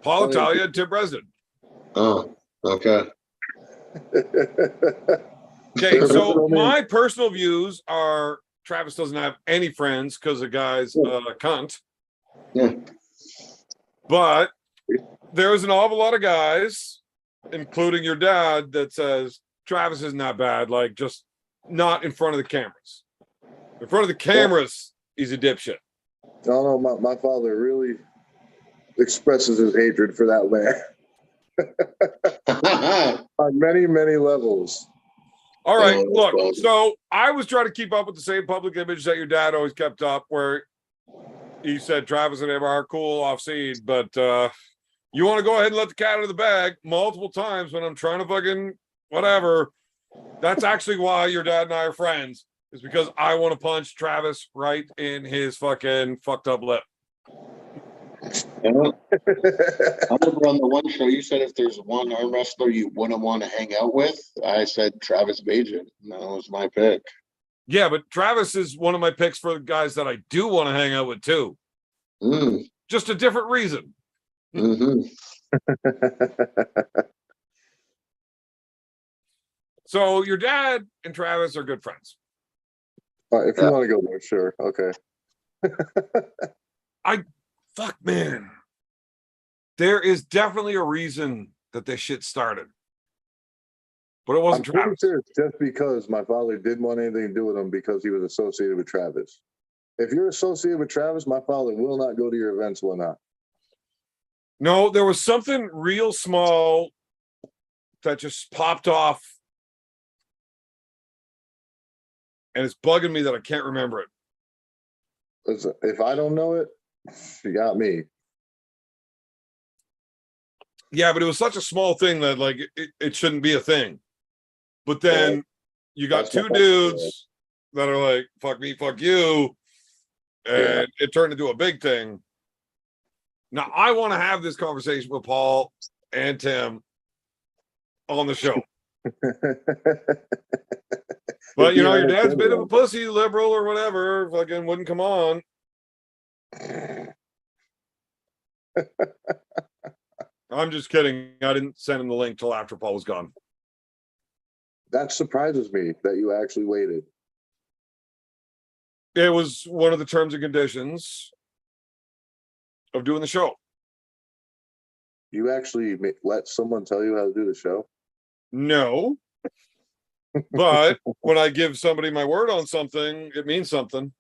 Paul Italia and Tim President. Oh, okay. Okay, There's so only- my personal views are Travis doesn't have any friends because the guy's a cunt. Yeah. But there's an awful lot of guys, including your dad, that says Travis isn't that bad, like just not in front of the cameras. In front of the cameras, he's a dipshit. No, my father really expresses his hatred for that man on many, many levels. All right, Oh, that's look, awesome. so I was trying to keep up with the same public image that your dad always kept up, where he said Travis and him are cool off scene, but you want to go ahead and let the cat out of the bag multiple times when I'm trying to fucking whatever. That's actually why your dad and I are friends, is because I want to punch Travis right in his fucking fucked up lip. You know, I remember on the one show you said if there's one arm wrestler you wouldn't want to hang out with, I said Travis Bajan. That was my pick. Yeah, but Travis is one of my picks for the guys that I do want to hang out with too. Mm. Just a different reason. Mm-hmm. So your dad and Travis are good friends. If you want to go there, sure. Okay. Fuck, man. There is definitely a reason that this shit started. But it I'm wasn't pretty Travis. sure it's just because my father didn't want anything to do with him because he was associated with Travis. If you're associated with Travis, my father will not go to your events, will not. No, there was something real small that just popped off. And it's bugging me that I can't remember it. Listen, if I don't know it, you got me. Yeah, but it was such a small thing that like it shouldn't be a thing. But then you got That's my two fault. dudes that are like, fuck me, fuck you. And Yeah. it turned into a big thing. Now I want to have this conversation with Paul and Tim on the show. But you know, your dad's a bit of a pussy, liberal or whatever, fucking wouldn't come on. I'm just kidding. I didn't send him the link till after Paul was gone. That surprises me that you actually waited. It was one of the terms and conditions of doing the show. You actually let someone tell you how to do the show? No. But when I give somebody my word on something, it means something.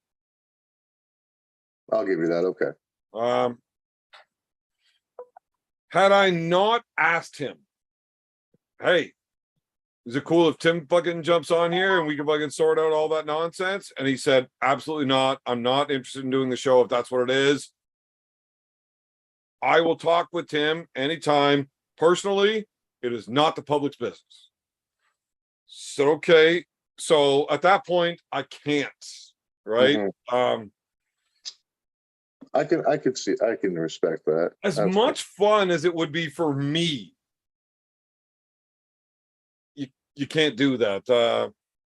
I'll give you that. Okay. Had I not asked him, hey, is it cool if Tim fucking jumps on here and we can fucking sort out all that nonsense? And he said, absolutely not. I'm not interested in doing the show if that's what it is. I will talk with Tim anytime. Personally, it is not the public's business. So, okay. So at that point, I can't, right? Mhm. I can respect that. As That's much fun as it would be for me, you can't do that.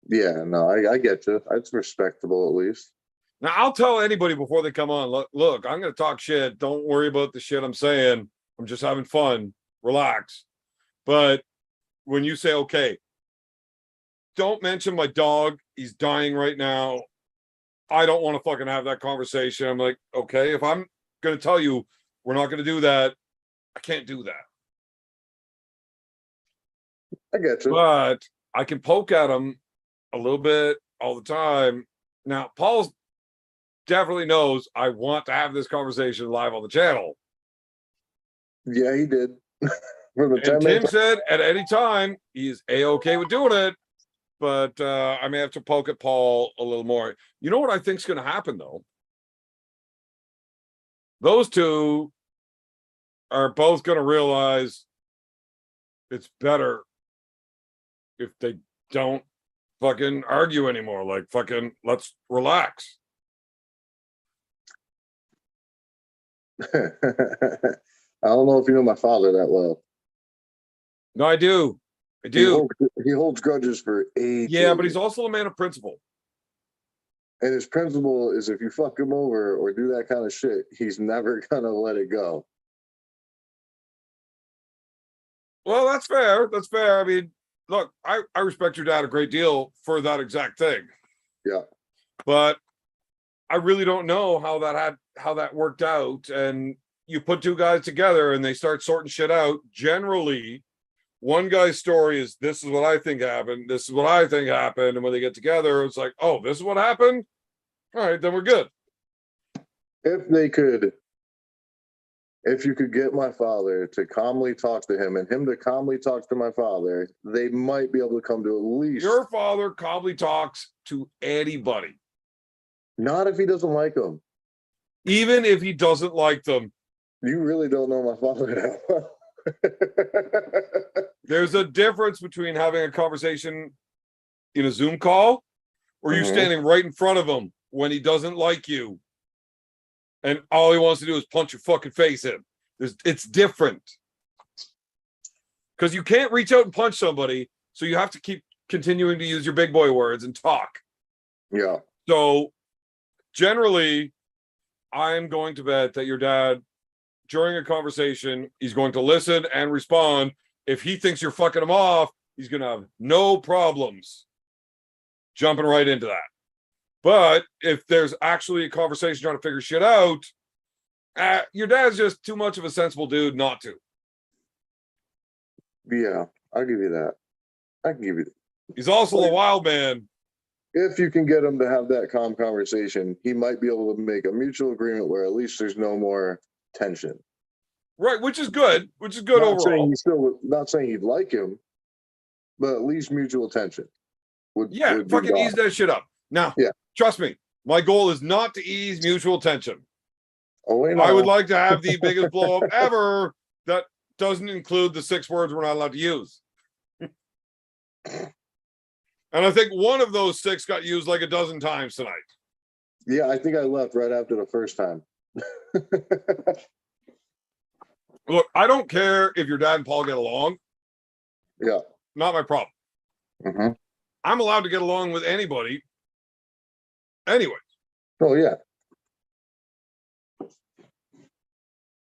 Yeah, no, I get you. It's respectable at least. Now I'll tell anybody before they come on, look, I'm going to talk shit. Don't worry about the shit I'm saying. I'm just having fun. Relax. But when you say, okay, don't mention my dog. He's dying right now. I don't want to fucking have that conversation. I'm like, okay, if I'm going to tell you we're not going to do that, I can't do that. I get you. But I can poke at him a little bit all the time. Now, Paul definitely knows I want to have this conversation live on the channel. Yeah, he did. For the 10 And Tim minutes. said at any time he's a-okay with doing it, but I may have to poke at Paul a little more. You know what I think is going to happen though? Those two are both going to realize it's better if they don't fucking argue anymore. Like fucking let's relax. I don't know if you know my father that well. No, I do. I do. He holds grudges for ages. Yeah, but he's also a man of principle. And his principle is if you fuck him over or do that kind of shit, he's never gonna let it go. Well, that's fair. That's fair. I mean, look, I respect your dad a great deal for that exact thing. Yeah. But I really don't know how that worked out. And you put two guys together and they start sorting shit out. Generally, one guy's story is this is what I think happened. This is what I think happened. And when they get together, it's like, oh, this is what happened. All right, then we're good. If you could get my father to calmly talk to him and him to calmly talk to my father, they might be able to come to at least. Your father calmly talks to anybody. Not if he doesn't like them. Even if he doesn't like them. You really don't know my father that well. There's a difference between having a conversation in a Zoom call or you standing right in front of him when he doesn't like you. And all he wants to do is punch your fucking face in. It's different. Because you can't reach out and punch somebody, so you have to keep continuing to use your big boy words and talk. Yeah. So generally, I'm going to bet that your dad, during a conversation, he's going to listen and respond. If he thinks you're fucking him off, he's going to have no problems jumping right into that. But if there's actually a conversation trying to figure shit out, your dad's just too much of a sensible dude not to. Yeah, I'll give you that. I can give you that. He's also a wild man. If you can get him to have that calm conversation, he might be able to make a mutual agreement where at least there's no more tension. Right, which is good. Which is good not overall. Saying not saying he'd like him, but at least mutual tension. Would fucking ease that shit up. Now, trust me, my goal is not to ease mutual tension. Oh, I would like to have the biggest blow up ever that doesn't include the 6 words we're not allowed to use. And I think one of those 6 got used like a dozen times tonight. Yeah, I think I left right after the first time. Look, I don't care if your dad and Paul get along. Yeah. Not my problem. Mm-hmm. I'm allowed to get along with anybody. Anyways. Oh, yeah.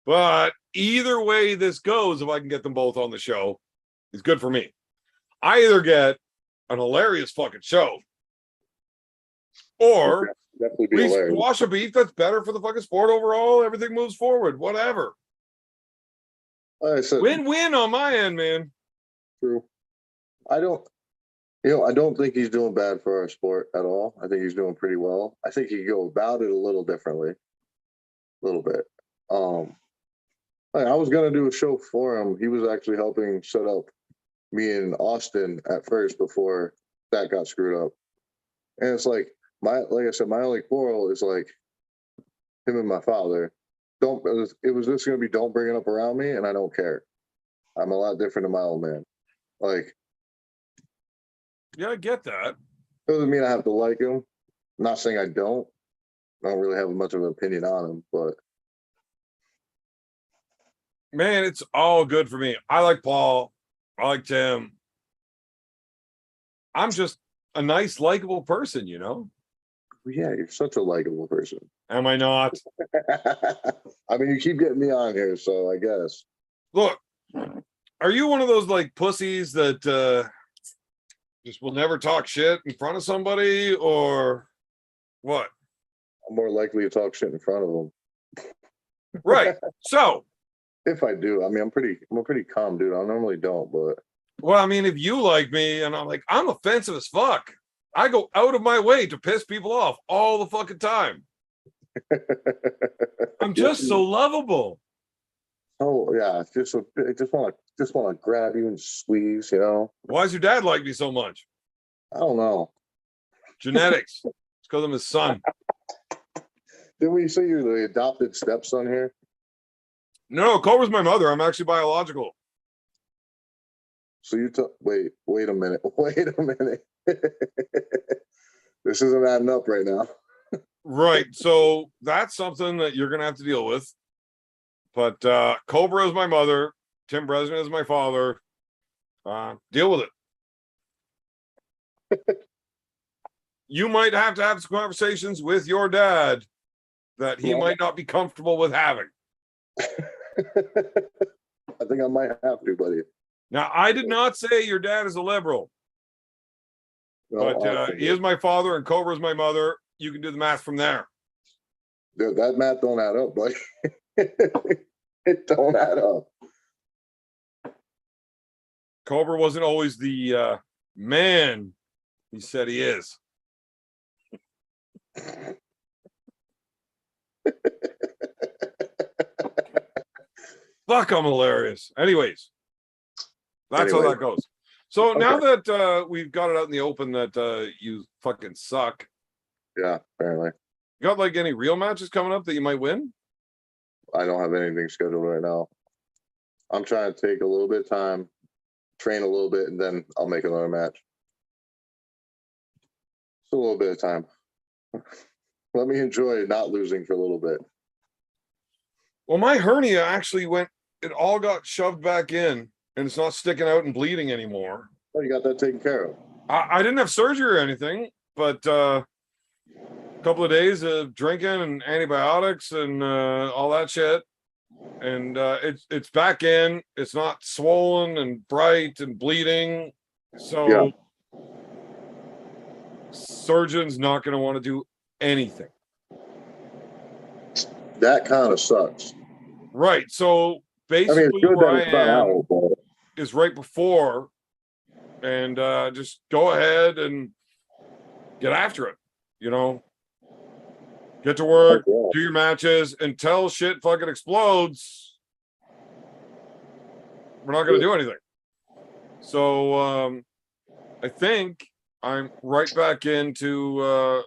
But either way this goes, if I can get them both on the show, it's good for me. I either get an hilarious fucking show, or we squash a beef that's better for the fucking sport overall. Everything moves forward. Whatever. Win-win on my end, man. True. I don't think he's doing bad for our sport at all. I think he's doing pretty well. I think he could go about it a little differently. A little bit. I was gonna do a show for him. He was actually helping set up me in Austin at first before that got screwed up. And it's like I said, my only quarrel is like him and my father. It was just gonna be don't bring it up around me, and I don't care. I'm a lot different than my old man. Like, yeah, I get that. Doesn't mean I have to like him. I'm not saying I don't. I don't really have much of an opinion on him, but man, it's all good for me. I like Paul. I like Tim. I'm just a nice, likable person, you know? Yeah, you're such a likable person. Am I not? I mean, you keep getting me on here, so I guess. Look, are you one of those like pussies that just will never talk shit in front of somebody, or what? I'm more likely to talk shit in front of them. Right. So if I do, I mean, I'm a pretty calm dude. I normally don't, but well, I mean, if you like me and I'm like, I'm offensive as fuck. I go out of my way to piss people off all the fucking time. I'm just so lovable. Oh yeah, just want to grab you and squeeze, you know. Why does your dad like me so much? I don't know. Genetics. It's because I'm his son. Didn't we say you're the adopted stepson here? No, Cobra's my mother. I'm actually biological. So you wait a minute. This isn't adding up right now. Right. So that's something that you're gonna have to deal with. But Cobra is my mother. Tim Bresnan is my father. Deal with it. You might have to have some conversations with your dad that he might not be comfortable with having. I think I might have to, buddy. Now, I did not say your dad is a liberal, No, but awesome, he is my father and Cobra is my mother. You can do the math from there. dude, that math don't add up, buddy. It don't add up. Cobra wasn't always the man he said he is. Fuck, I'm hilarious. Anyways, that's how that goes. So now that we've got it out in the open that you fucking suck, Yeah, apparently. you got like any real matches coming up that you might win? I don't have anything scheduled right now. I'm trying to take a little bit of time, train a little bit, and then I'll make another match. Just a little bit of time. Let me enjoy not losing for a little bit. Well, my hernia actually it all got shoved back in and it's not sticking out and bleeding anymore. Oh, you got that taken care of. I didn't have surgery or anything, but a couple of days of drinking and antibiotics and all that shit. And it's back in. It's not swollen and bright and bleeding. So Yeah. surgeon's not going to want to do anything. That kind of sucks. Right. So I mean, basically it's good where that I it's not am out, but is right before, and just go ahead and get after it, you know, get to work, yeah. do your matches until shit fucking explodes. We're not going to do anything. So I think I'm right back into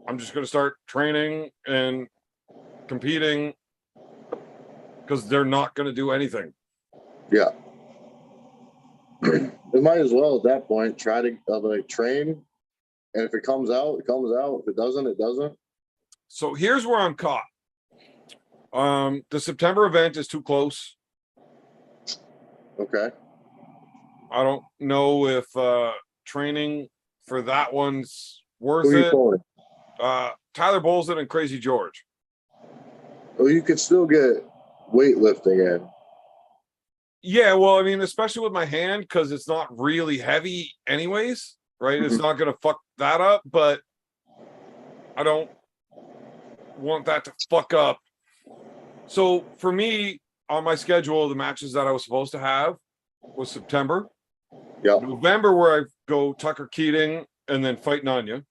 I'm just going to start training and competing because they're not going to do anything. Yeah. They might as well at that point try to like train, and if it comes out, it comes out. If it doesn't, it doesn't. So here's where I'm caught. The September event is too close. Okay. I don't know if training for that one's worth Who are you it. pulling? Tyler Bolson and Crazy George. Well, you could still get weightlifting in. Yeah, well, I mean, especially with my hand, because it's not really heavy anyways, right? It's not going to fuck that up, but I don't want that to fuck up. So for me, on my schedule, the matches that I was supposed to have was September. Yeah. November, where I go Tucker Keating and then fight Nanya.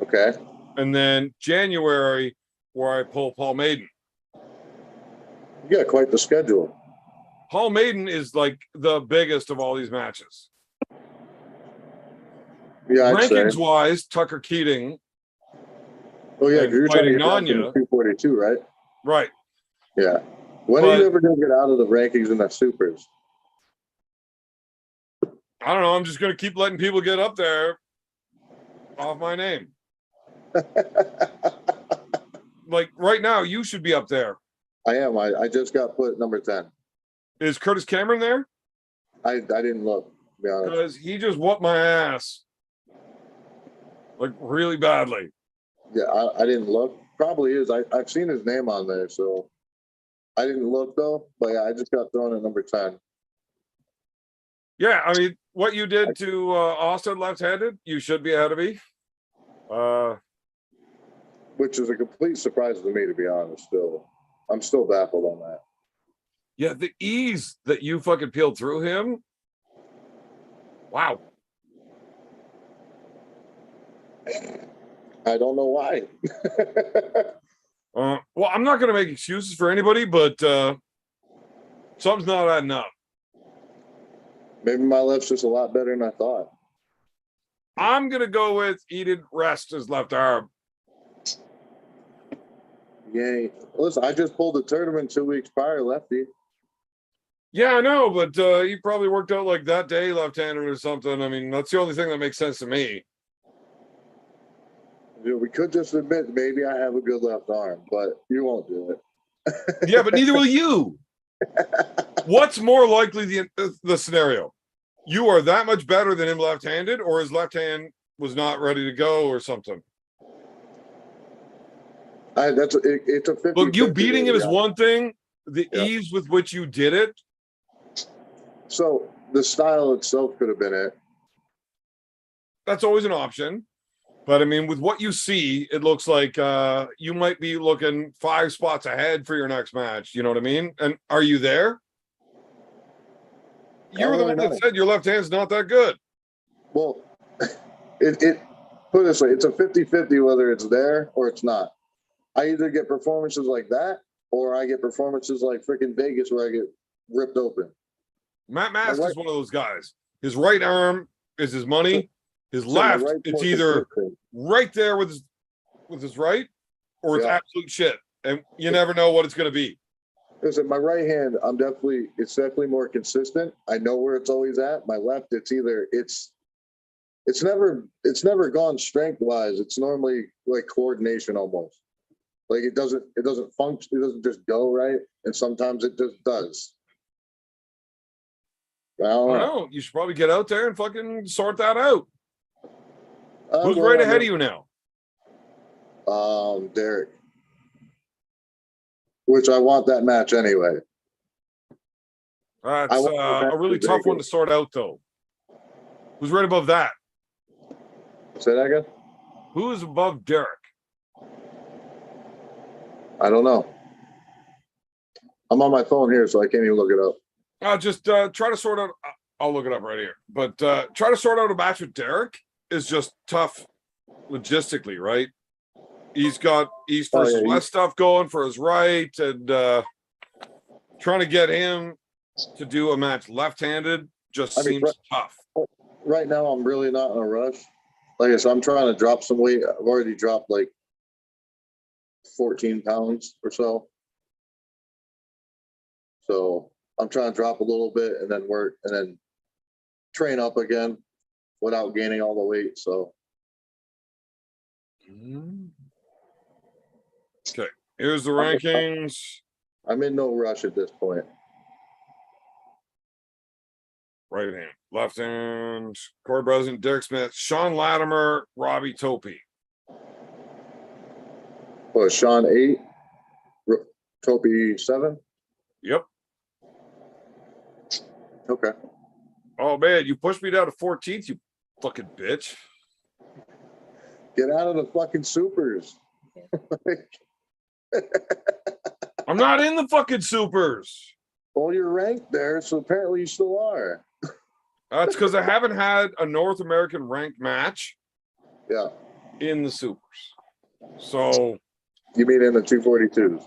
Okay. And then January, where I pull Paul Maiden. You got quite the schedule. Paul Maiden is like the biggest of all these matches. Yeah, I'd Rankings say. wise, Tucker Keating. Oh yeah, and you're trying to fighting get back Nanya. to 242, right? Right. Yeah. When are you ever gonna get out of the rankings in the supers? I don't know. I'm just going to keep letting people get up there off my name. Like right now, you should be up there. I am. I just got put at number 10. Is Curtis Cameron there? I didn't look, to be honest. Because he just whooped my ass. Like really badly. Yeah, I didn't look. Probably is. I've seen his name on there, so I didn't look though. But yeah, I just got thrown at number 10. Yeah, I mean, what you did to Austin left-handed, you should be ahead of me. Which is a complete surprise to me, to be honest. Still, I'm still baffled on that. Yeah, the ease that you fucking peeled through him. Wow. I don't know why. Well, I'm not going to make excuses for anybody, but something's not adding up. Maybe my left's just a lot better than I thought. I'm going to go with he didn't rest his left arm. Yay. Listen, I just pulled a tournament 2 weeks prior, lefty. Yeah, I know, but he probably worked out like that day left-handed or something. I mean, that's the only thing that makes sense to me. You know, we could just admit maybe I have a good left arm, but you won't do it. Yeah, but neither will you. What's more likely the scenario? You are that much better than him left-handed, or his left hand was not ready to go, or something. It's a 50. Look, you beating him is one thing. The Yeah. ease with which you did it. So the style itself could have been it. That's always an option. But I mean, with what you see, it looks like you might be looking 5 spots ahead for your next match. You know what I mean? And are you there? You were the one that said your left hand's not that good. Well, it put it this way, it's a 50-50 whether it's there or it's not. I either get performances like that or I get performances like freaking Vegas where I get ripped open. Matt Mask is one of those guys. His right arm is his money. His left, it's either right there with his right, or it's absolute shit. And you never know what it's going to be. Listen, my right hand, it's definitely more consistent. I know where it's always at. My left, it's never gone strength wise. It's normally like coordination almost. Like it doesn't function. It doesn't just go right. And sometimes it just does. I don't know. You should probably get out there and fucking sort that out. Who's well, right ahead of you now? Derek. Which I want that match anyway. That's a really tough one to sort out, though. Who's right above that? Say that again? Who's above Derek? I don't know. I'm on my phone here, so I can't even look it up. Just try to sort out. I'll look it up right here. But try to sort out a match with Derek is just tough logistically, right? He's got East versus West stuff going for his right, and trying to get him to do a match left-handed just seems tough. Right now, I'm really not in a rush. Like I said, I'm trying to drop some weight. I've already dropped like 14 pounds or so. So I'm trying to drop a little bit and then work and then train up again without gaining all the weight. So. Okay, here's the rankings. I'm in no rush at this point. Right hand, left hand, Corey Breslin, Derek Smith, Sean Latimer, Robbie Topi. Well, Sean 8, Topi 7? Yep. Okay. Oh man, you pushed me down to 14th, you fucking bitch. Get out of the fucking supers. I'm not in the fucking supers. Well, you're ranked there, so apparently you still are. That's because I haven't had a North American ranked match. Yeah. In the supers. So. You mean in the 242s?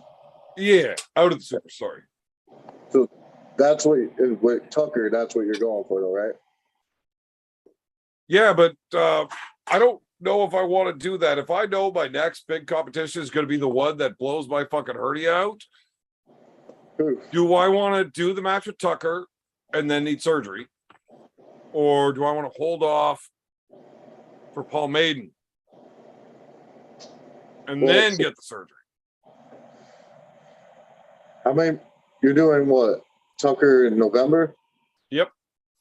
Yeah, out of the super. Sorry. So that's with Tucker. That's what you're going for, though, right? Yeah, but I don't know if I want to do that. If I know my next big competition is going to be the one that blows my fucking hurdy out, do I want to do the match with Tucker and then need surgery, or do I want to hold off for Paul Maiden and then get the surgery? I mean, you're doing what? Tucker in November? Yep.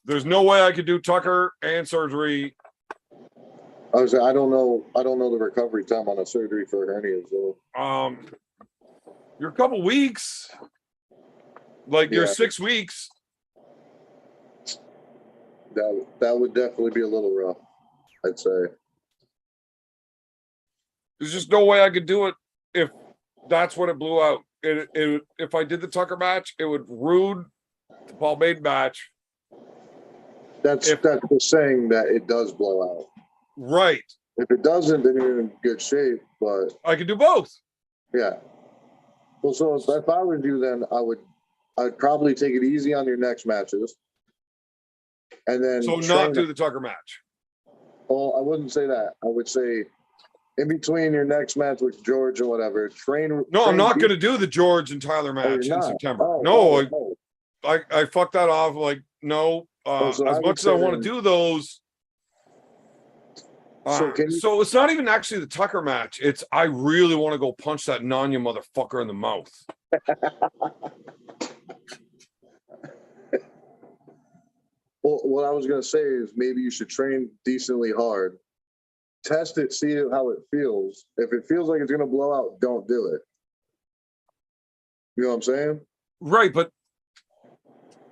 There's no way I could do Tucker and surgery. I don't know the recovery time on a surgery for a hernia. So. You're a couple weeks. Like you're 6 weeks. That would definitely be a little rough, I'd say. There's just no way I could do it if that's what it blew out. If I did the Tucker match, it would ruin the Paul Maiden match. That's the saying that it does blow out. Right. If it doesn't, then you're in good shape. But I could do both. Yeah. Well, so if I were you, then I'd probably take it easy on your next matches, and then not do the Tucker match. Well, I wouldn't say that. I would say in between your next match with George or whatever, train. No, I'm not going to do the George and Tyler match in September. I fucked that off. Like, no, as much as I want to do those. So it's not even actually the Tucker match. It's I really want to go punch that Nanya motherfucker in the mouth. Well, what I was gonna say is maybe you should train decently hard, test it, see how it feels. If it feels like it's gonna blow out, don't do it. You know what I'm saying? Right, but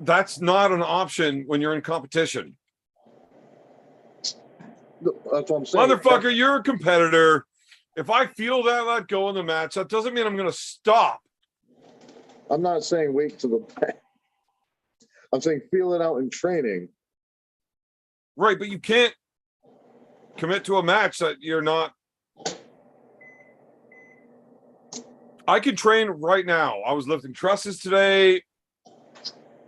that's not an option when you're in competition. That's what I'm saying. Motherfucker, you're a competitor. If I feel that let go in the match, that doesn't mean I'm going to stop. I'm not saying wait to the. I'm saying feel it out in training. Right, but you can't commit to a match that you're not. I can train right now. I was lifting trusses today.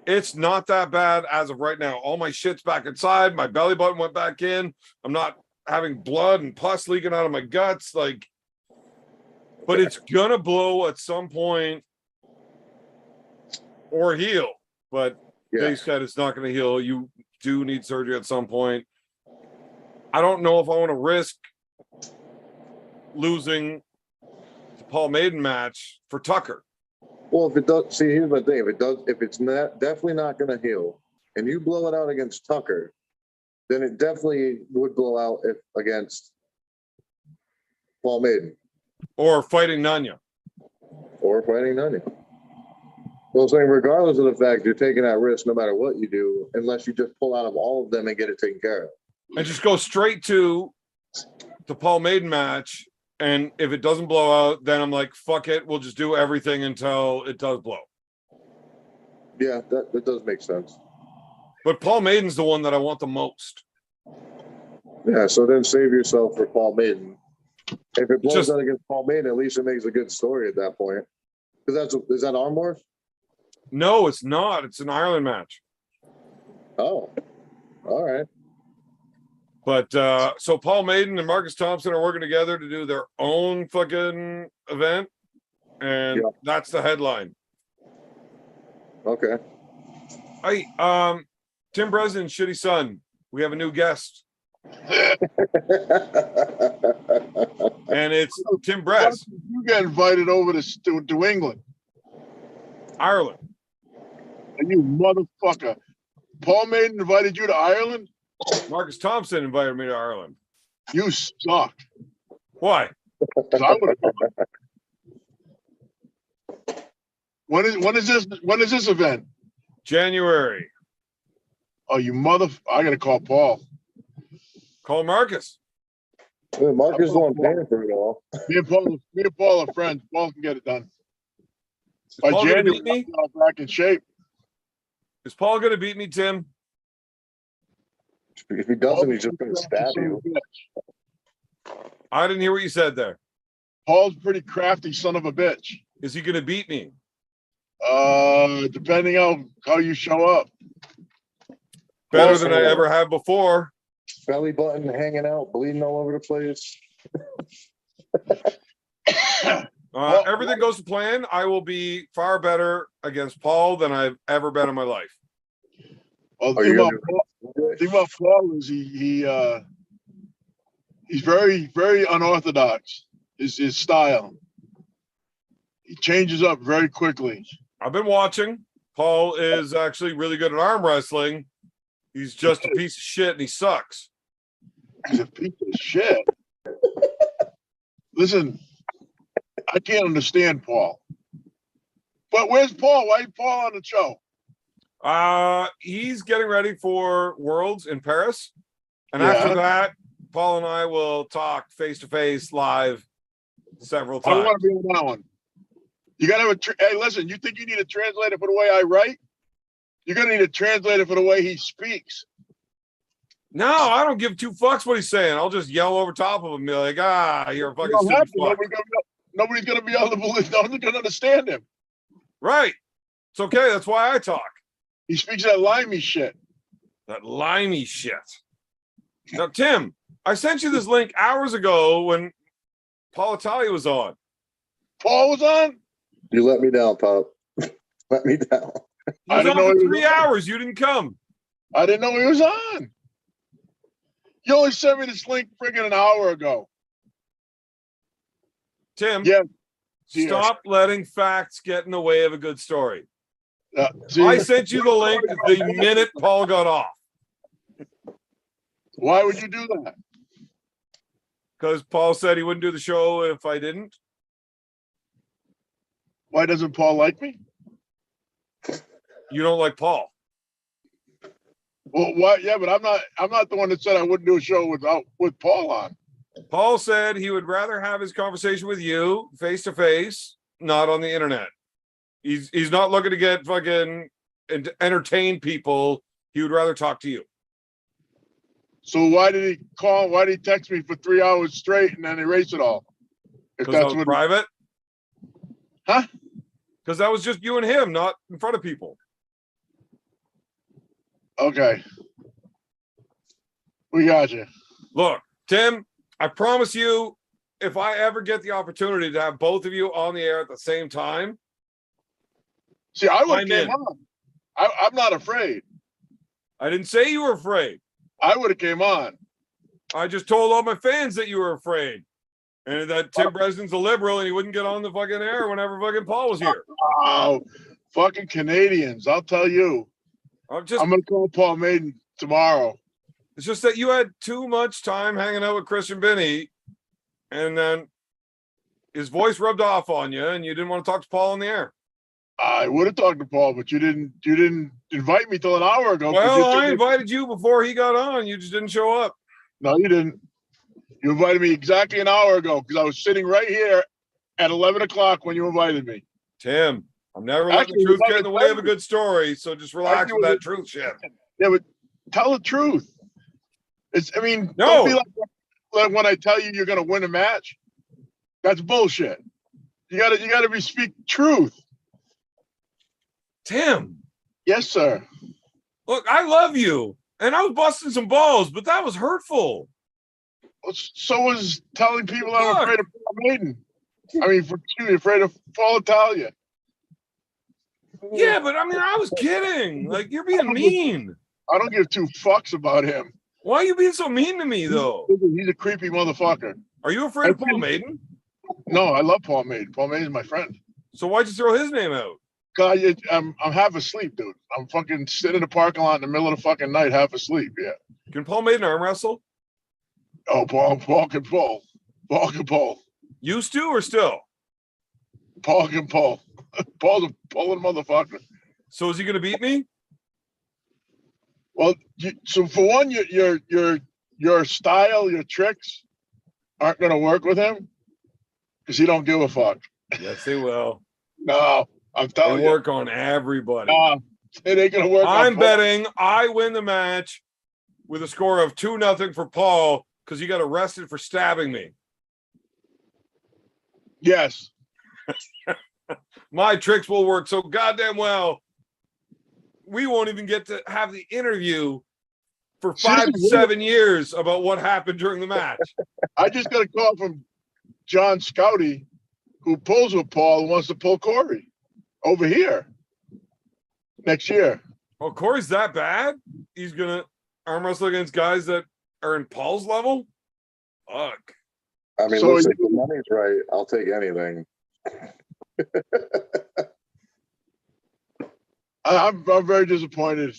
It's not that bad as of right now. All my shit's back inside. My belly button went back in. I'm not having blood and pus leaking out of my guts. Like, but it's gonna blow at some point or heal. But they said it's not gonna heal. You do need surgery at some point. I don't know if I want to risk losing the Paul Maiden match for Tucker. Well, if it does, see, here's my thing. If it's not definitely not going to heal, and you blow it out against Tucker, then it definitely would blow out if against Paul Maiden Or fighting Nanya. or fighting Nanya. Well, I'm saying regardless of the fact you're taking that risk, no matter what you do, unless you just pull out of all of them and get it taken care of, and just go straight to the Paul Maiden match. And if it doesn't blow out, then I'm like, fuck it. We'll just do everything until it does blow. yeah, that does make sense. But Paul Maiden's the one that I want the most. Yeah, so then save yourself for Paul Maiden. If it blows Just- out against Paul Maiden, at least it makes a good story at that point. Because is that arm wars? No, it's not. It's an Ireland match. Oh, all right. But so Paul Maiden and Marcus Thompson are working together to do their own fucking event. And that's the headline. Okay. Hey, Tim Breslin, Shitty Son. We have a new guest. And it's Tim Bress, You got invited over to England, Ireland. and you motherfucker. Paul Maiden invited you to Ireland? Marcus Thompson invited me to Ireland. You suck. Why? 'Cause I would've gone. When is this event? January. Oh, you I gotta call Paul. Call Marcus. Marcus is the one paying for it all. Me and Paul are friends. Paul can get it done. Is By Paul gonna January, beat me? I'll be back in shape. Is Paul going to beat me, Tim? If he doesn't, he's just going to stab you. I didn't hear what you said there. Paul's a pretty crafty son of a bitch. Is he going to beat me? Depending on how you show up. Better than I ever have before. Belly button hanging out, bleeding all over the place. Everything goes to plan. I will be far better against Paul than I've ever been in my life. Well, the thing about Paul is he's very, very unorthodox. His style. He changes up very quickly. I've been watching. Paul is actually really good at arm wrestling. He's just a piece of shit and he sucks. He's a piece of shit. Listen, I can't understand Paul. But where's Paul? Why is Paul on the show? He's getting ready for Worlds in Paris. And Yeah. after that, Paul and I will talk face to face live several I don't times. want to be on that one. You gotta have hey, listen, you think you need a translator for the way I write? You're gonna need a translator for the way he speaks. No, I don't give two fucks what he's saying. I'll just yell over top of him and be like, you're a You fucking don't have stupid to. fuck. Nobody's gonna be able to believe. Nobody's gonna understand him. Right. It's okay. That's why I talk. He speaks that limey shit. That limey shit. Now, Tim, I sent you this link hours ago when Paul Italia was on. Paul was on? You let me down, Pop. Let me down. He was on for 3 hours. You didn't come. I didn't know he was on. You only sent me this link friggin' an hour ago. Tim, Yeah. stop letting facts get in the way of a good story. See, I sent you the link the minute Paul got off. Why would you do that? Because Paul said he wouldn't do the show if I didn't. Why doesn't Paul like me? You don't like Paul. Well, why? Yeah, but I'm not the one that said I wouldn't do a show with Paul on. Paul said he would rather have his conversation with you face to face, not on the internet. He's not looking to get fucking and entertain people. He would rather talk to you. So why did he call? Why did he text me for 3 hours straight and then erase it all? If Because that that's was what, private. huh? Because that was just you and him, not in front of people. Okay. We got you. Look, Tim, I promise you, if I ever get the opportunity to have both of you on the air at the same time, See, I would I'm have in. came on. I'm not afraid. I didn't say you were afraid. I would have came on. I just told all my fans that you were afraid. And that Tim Bresden's a liberal and he wouldn't get on the fucking air whenever fucking Paul was here. Oh, fucking Canadians! I'll tell you. I'm I'm gonna call Paul Maiden tomorrow. It's just that you had too much time hanging out with Christian Binney, and then his voice rubbed off on you, and you didn't want to talk to Paul on the air. I would have talked to Paul, but you didn't invite me till an hour ago. 'cause Well, you I invited you before he got on. You just didn't show up. No, you didn't. You invited me exactly an hour ago because I was sitting right here at 11 o'clock when you invited me. Tim, I'm never letting Actually, the truth it was get in the way of a good story, so just relax Actually, with it that was- truth shit. Yeah, but tell the truth. I mean, No. don't be like when I tell you you're gonna win a match. That's bullshit. You gotta speak truth. Tim, Yes, sir. look, I love you, and I was busting some balls, but that was hurtful. So was telling people I'm Look. afraid of Paul Maiden. I mean, afraid of Paul Italia. Yeah, but I mean, I was kidding. Like, you're being mean. I don't give two fucks about him. Why are you being so mean to me, though? He's a creepy motherfucker. Are you afraid of Paul Maiden? No, I love Paul Maiden. Paul Maiden's my friend. So why'd you throw his name out? God, I'm half asleep, dude. I'm fucking sitting in the parking lot in the middle of the fucking night, half asleep. Yeah. Can Paul Maiden arm wrestle? Oh, Paul can pull. Paul can pull. Used to or still? Paul can pull. Paul's a pulling motherfucker. So is he going to beat me? Well, so for one, your style, your tricks aren't gonna work with him because he don't give a fuck. Yes, they will. No, I'm They telling you. work on everybody. No, it ain't gonna work. I'm on Paul. betting I win the match with a score of 2-0 for Paul because he got arrested for stabbing me. Yes. My tricks will work so goddamn well. We won't even get to have the interview for See, 5 this to is weird. 7 years about what happened during the match. I just got a call from John Scouty, who pulls with Paul and wants to pull Corey over here next year. Oh, Corey's that bad? He's gonna arm wrestle against guys that are in Paul's level? Fuck. I mean, So listen, if the money's right, I'll take anything. I'm very disappointed.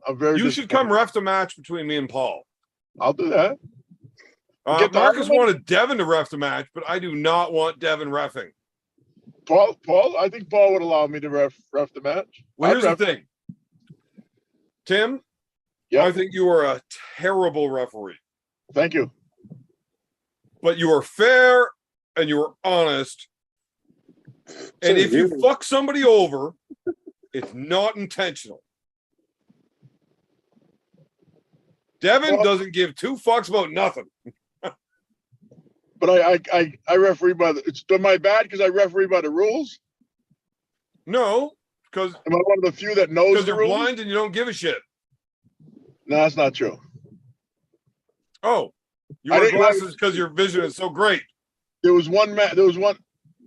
I'm very. You should come disappointed. ref the match between me and Paul. I'll do that. Get the Marcus argument? wanted Devin to ref the match, but I do not want Devin reffing. Paul. I think Paul would allow me to ref the match. Well, I'd here's the ref- thing, Tim. Yep. I think you are a terrible referee, Thank you. but you are fair and you are honest. And if you fuck somebody over, it's not intentional. Devin Well- doesn't give two fucks about nothing. But I referee by the. It's my bad because I referee by the rules. No, because Am I one of the few that knows the you're rules? blind and you don't give a shit. No, that's not true. Oh, you I wear didn't- glasses because your vision is so great. There was one man. There was one.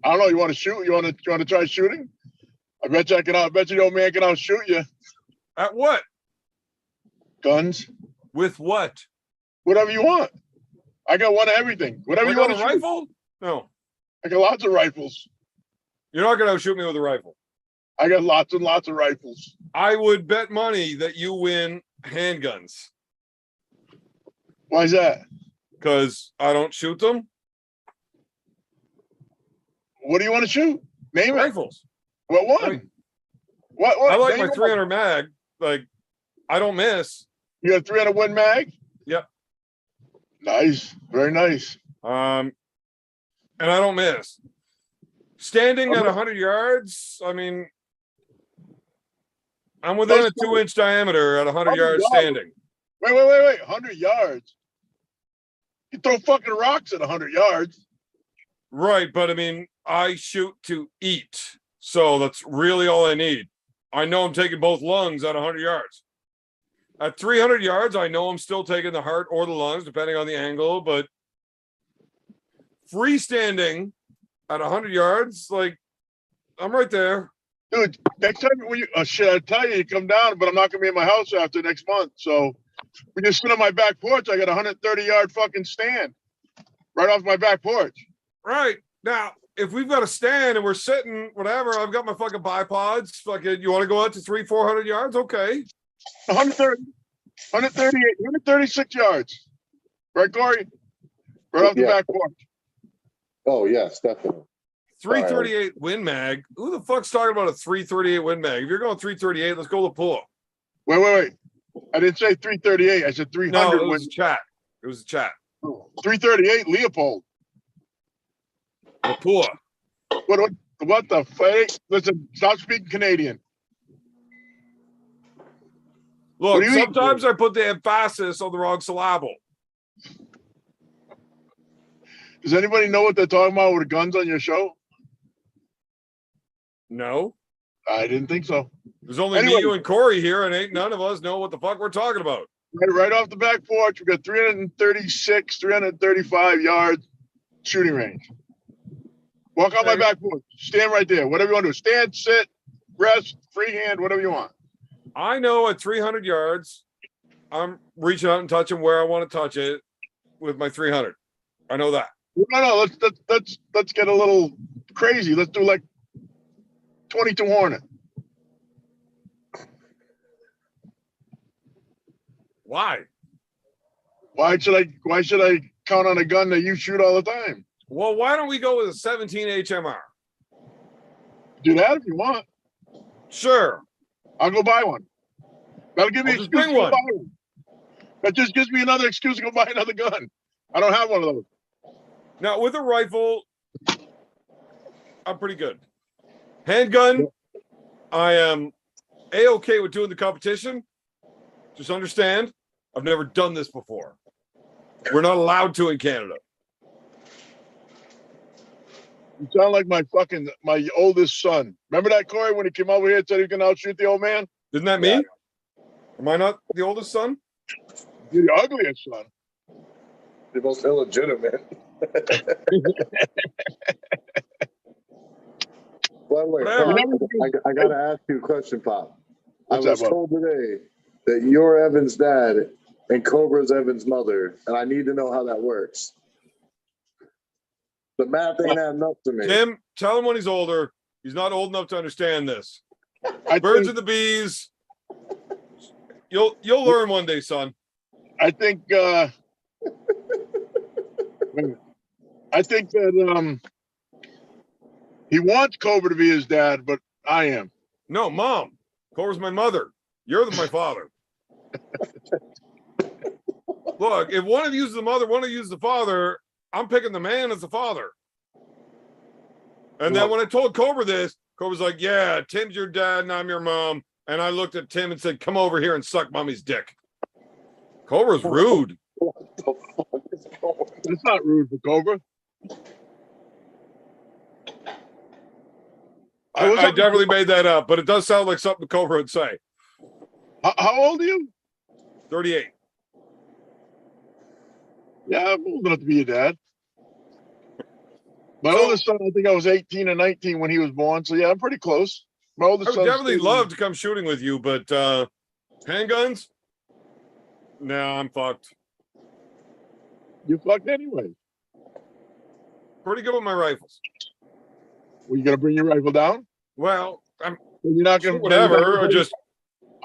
I don't know. You want to shoot? You want to try shooting? I bet you I can. I bet you the old man can outshoot you. At what? Guns, With what? whatever you want. I got one of everything. Whatever Like you on want a to shoot. rifle? No, I got lots of rifles. you're not going to shoot me with a rifle. I got lots and lots of rifles. I would bet money that you win handguns. Why is that? Because I don't shoot them. What do you want to shoot? Name it. Rifles. What one? I mean, What? I like Name my one. 300 mag. Like, I don't miss. You got 300 Win mag? Yep. Nice. Very nice. And I don't miss. Standing at 100 yards, I mean, I'm within a 2-inch diameter at 100 yards standing. Wait. 100 yards. You throw fucking rocks at 100 yards. Right, but I mean, I shoot to eat. So that's really all I need. I know I'm taking both lungs at 100 yards. At 300 yards, I know I'm still taking the heart or the lungs, depending on the angle, but freestanding at 100 yards, like, I'm right there. Dude, next time when you shit, I tell you, you come down, but I'm not gonna be in my house after next month. So we just sit on my back porch. I got a 130-yard fucking stand right off my back porch. Right. Now, if we've got a stand and we're sitting, whatever, I've got my fucking bipods. Fucking, you want to go out to 300-400 yards? Okay. 130, 138, 136 yards. Right, Corey? Right off the Yeah. back porch. Oh, yes, definitely. 338 Win Mag. Who the fuck's talking about a 338 Win Mag? If you're going 338, let's go to the pool. Wait. I didn't say 338. I said 300. No, it was a chat. It was a chat. 338 Leopold. The pool. What the fuck? Listen, stop speaking Canadian. What Look, do you mean? sometimes I put the emphasis on the wrong syllable. Does anybody know what they're talking about with the guns on your show? No. I didn't think so. There's only Anyway. me, you, and Corey here, and ain't none of us know what the fuck we're talking about. Right off the back porch, we got 336, 335 yards shooting range. Walk on my back porch. Stand right there. Whatever you want to do. Stand, sit, rest, freehand, whatever you want. I know at 300 yards, I'm reaching out and touching where I want to touch it with my 300. I know that. No. Let's get a little crazy. Let's do like 22 Hornet. Why? Why should I count on a gun that you shoot all the time? Well, why don't we go with a 17 HMR? Do that if you want. Sure. I'll go buy one. That'll give me I'll an just excuse bring to go one. buy one. That just gives me another excuse to go buy another gun. I don't have one of those. Now, with a rifle, I'm pretty good. Handgun, I am A-okay with doing the competition. Just understand, I've never done this before. We're not allowed to in Canada. You sound like my oldest son. Remember that, Corey, when he came over here and said he can outshoot the old man? Isn't that me? Am I not the oldest son? You're the ugliest son. The most illegitimate. By the way, Whatever. Pop, I gotta ask you a question, Pop. What's I was that, Bob? told today that you're Evan's dad and Cobra's Evan's mother, and I need to know how that works. The math ain't adding up to me. Tim, tell him when he's older. He's not old enough to understand this. I Birds think, and the bees. You'll learn one day, son. I think that he wants Cobra to be his dad, but I am. No, Mom. Cobra's my mother. You're my father. Look, if one of you is the mother, one of you is the father, I'm picking the man as the father. And then when I told Cobra this, Cobra's like, yeah, Tim's your dad and I'm your mom. And I looked at Tim and said, come over here and suck mommy's dick. Cobra's rude. It's not rude for Cobra. I definitely made that up, but it does sound like something Cobra would say. How old are you? 38. Yeah, I'm old enough to be your dad. My oldest son, I think I was 18 or 19 when he was born. So yeah, I'm pretty close. My I oldest would son. definitely love to come shooting with you, but handguns? No, I'm fucked. You fucked anyway. Pretty good with my rifles. Were you gonna bring your rifle down? Well, I'm You're not gonna whatever, or just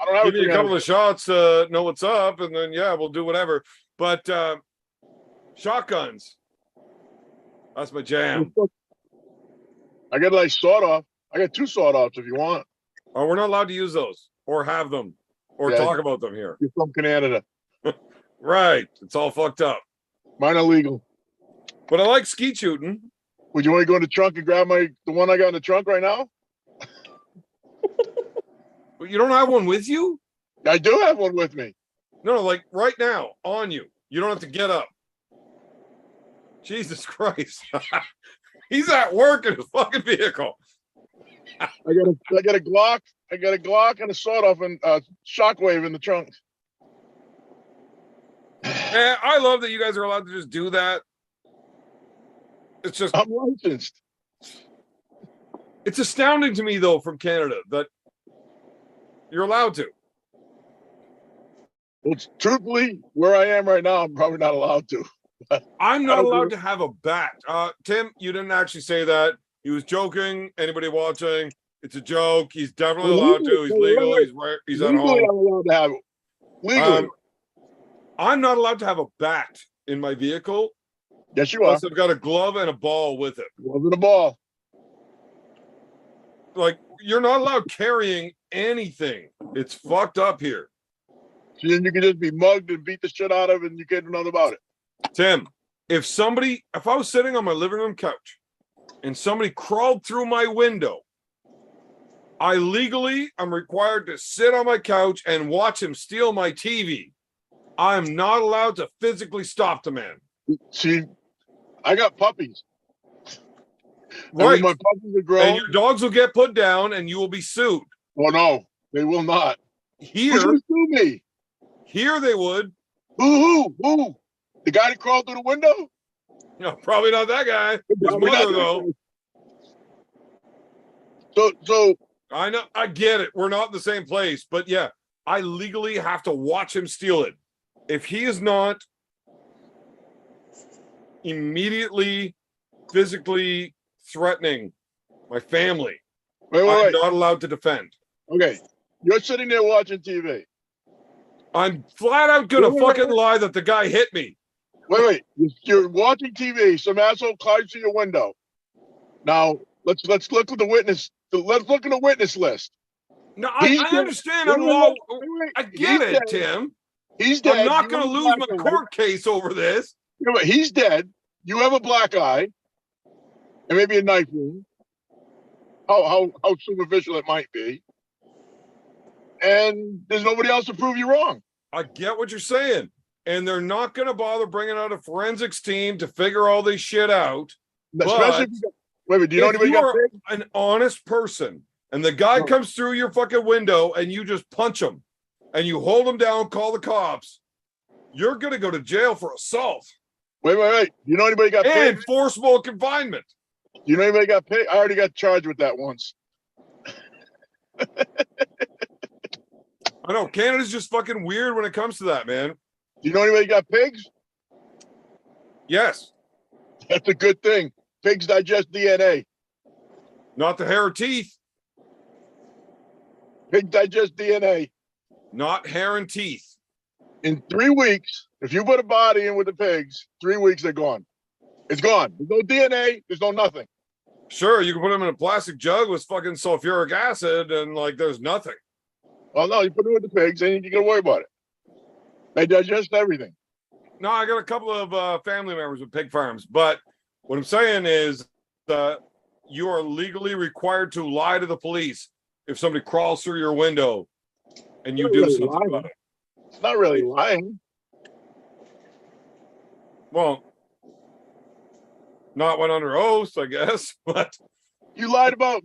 I don't have give me a couple $300. of shots to know what's up, and then yeah, we'll do whatever. But shotguns. That's my jam. I got a nice sawed off. I got 2 sawed offs if you want. Oh, we're not allowed to use those or have them or Yeah. talk about them here. You're from Canada. Right. It's all fucked up. Mine are legal. But I like skeet shooting. Would you want to go in the trunk and grab the one I got in the trunk right now? But you don't have one with you? I do have one with me. No, like right now on you. You don't have to get up. Jesus Christ. He's at work in his fucking vehicle. I got a Glock. I got a Glock and a sawed off and shockwave in the trunk. And I love that you guys are allowed to just do that. It's just I'm licensed. it's astounding to me though from Canada that you're allowed to. Well, truthfully, where I am right now, I'm probably not allowed to. I'm not allowed to have a bat. Tim, you didn't actually say that. He was joking. Anybody watching? It's a joke. He's definitely allowed to. He's legal. He's right. He's at Legally, home. I'm allowed to have it. Legally. I'm not allowed to have a bat in my vehicle Yes, you are. unless I've got a glove and a ball with it. Over the ball. Like, you're not allowed carrying anything. It's fucked up here. So then you can just be mugged and beat the shit out of it and you can't do nothing about it. Tim, if I was sitting on my living room couch and somebody crawled through my window, I'm required to sit on my couch and watch him steal my TV. I'm not allowed to physically stop the man. See, I got puppies. Right. My puppies are grown. And your dogs will get put down and you will be sued. Oh, no, they will not. Here, Who's gonna sue me? here they would. Who? The guy that crawled through the window? No, probably not that guy. His Probably not mother, that though. guy. So I know, I get it. We're not in the same place, but yeah, I legally have to watch him steal it. If he is not immediately physically threatening my family, I'm not allowed to defend. Okay, you're sitting there watching TV. I'm flat out gonna fucking lie that the guy hit me. Wait. You're watching TV. Some asshole climbs through your window. Now let's look at the witness. Let's look at the witness list. No, I understand. I get it, Tim. He's dead. I'm not gonna lose my court case over this. He's dead. You have a black eye, and maybe a knife wound. How superficial it might be. And there's nobody else to prove you wrong. I get what you're saying. And they're not going to bother bringing out a forensics team to figure all this shit out. Especially do you know anybody got pigs? An honest person and the guy comes through your fucking window and you just punch him and you hold him down, call the cops, you're going to go to jail for assault. Wait. You know anybody got and pigs? Forcible confinement. You know anybody got pigs? I already got charged with that once. I know Canada's just fucking weird when it comes to that, man. You know anybody got pigs? Yes. That's a good thing. Pigs digest DNA. Not the hair or teeth. Pigs digest DNA. Not hair and teeth. In 3 weeks, if you put a body in with the pigs, 3 weeks they're gone. It's gone. There's no DNA. There's no nothing. Sure, you can put them in a plastic jug with fucking sulfuric acid and like there's nothing. Well, no, you put it with the pigs, ain't you gonna worry about it. They digest everything. No, I got a couple of family members with pig farms, but what I'm saying is that you are legally required to lie to the police if somebody crawls through your window and you do something about it. It's not really lying. Well, not when under oath, I guess, but You lied about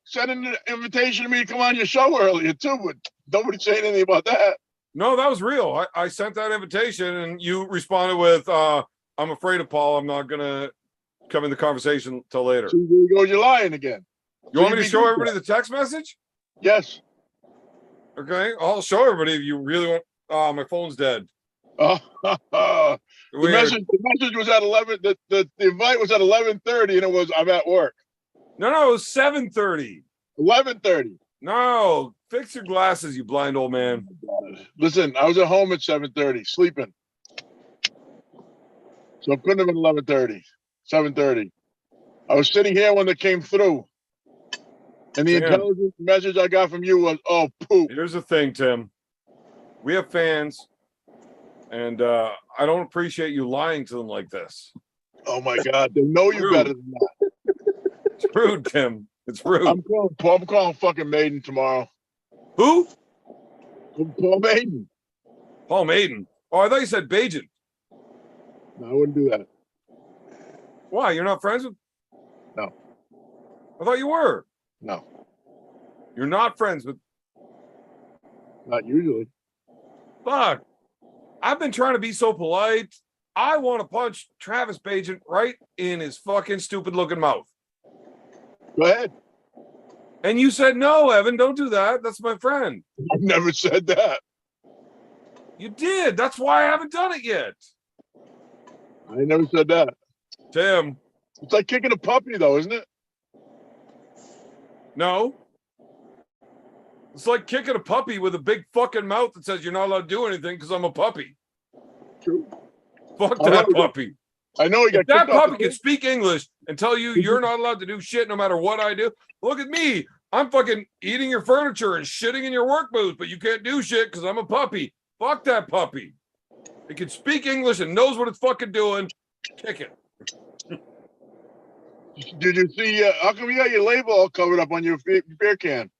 sending an invitation to me to come on your show earlier too, but nobody said anything about that. no, that was real. I sent that invitation and you responded with, I'm afraid of Paul. I'm not going to come in the conversation till later. So there you go, you're lying again. You want me to show everybody the text message? Yes. Okay, I'll show everybody if you really want. Oh, my phone's dead. The message was at 11. The invite was at 11:30, and it was I'm at work. No, it was 7:30. 11:30. No, fix your glasses, you blind old man. Listen, I was at home at 7:30, sleeping. So it couldn't have been 11:30, 7:30. I was sitting here when it came through. And the Tim. intelligence message I got from you was, oh, poop. Here's the thing, Tim. We have fans, and I don't appreciate you lying to them like this. Oh, my God. They know you Rude. better than that. It's rude, Tim. It's rude. I'm calling fucking Maiden tomorrow. Who? Paul Maiden. Paul Maiden. Oh, I thought you said Bajan. No, I wouldn't do that. Why? You're not friends with? No. I thought you were. No, You're not friends with. not usually. Fuck. I've been trying to be so polite. I want to punch Travis Bajan right in his fucking stupid looking mouth. Go ahead. And you said, no, Evan, don't do that. That's my friend. I've never said that. You did. That's why I haven't done it yet. I never said that. Tim, It's like kicking a puppy, though, isn't it? no. It's like kicking a puppy with a big fucking mouth that says you're not allowed to do anything because I'm a puppy. True. Fuck I that know. puppy. I know he got If that kicked off puppy the can speak English and tell you you're not allowed to do shit no matter what I do, look at me. I'm fucking eating your furniture and shitting in your work booth, but you can't do shit because I'm a puppy. Fuck that puppy. It can speak English and knows what it's fucking doing. Kick it. Did you see? How come you got your label all covered up on your beer can?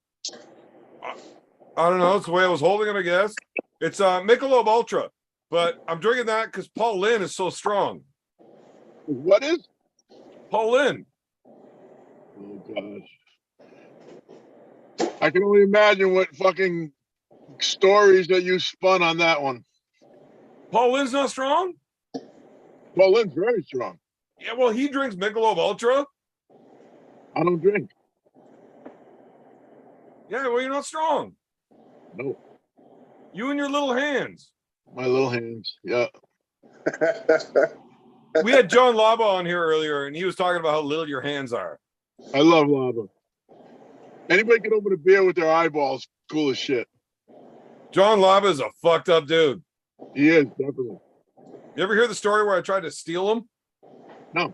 I don't know. It's the way I was holding it, I guess. It's Michelob Ultra, but I'm drinking that because Paul Lynn is so strong. What is? Paul Lynn. Oh gosh. I can only imagine what fucking stories that you spun on that one. Paul Lynn's not strong? Paul Lynn's very strong. Yeah, well, he drinks Michelob Ultra. I don't drink. Yeah, well, you're not strong. No. You and your little hands. My little hands. Yeah. We had John Laba on here earlier, and he was talking about how little your hands are. I love lava. Anybody can open a beer with their eyeballs. Cool as shit. John Laba is a fucked up dude. He is, definitely. You ever hear the story where I tried to steal him? No.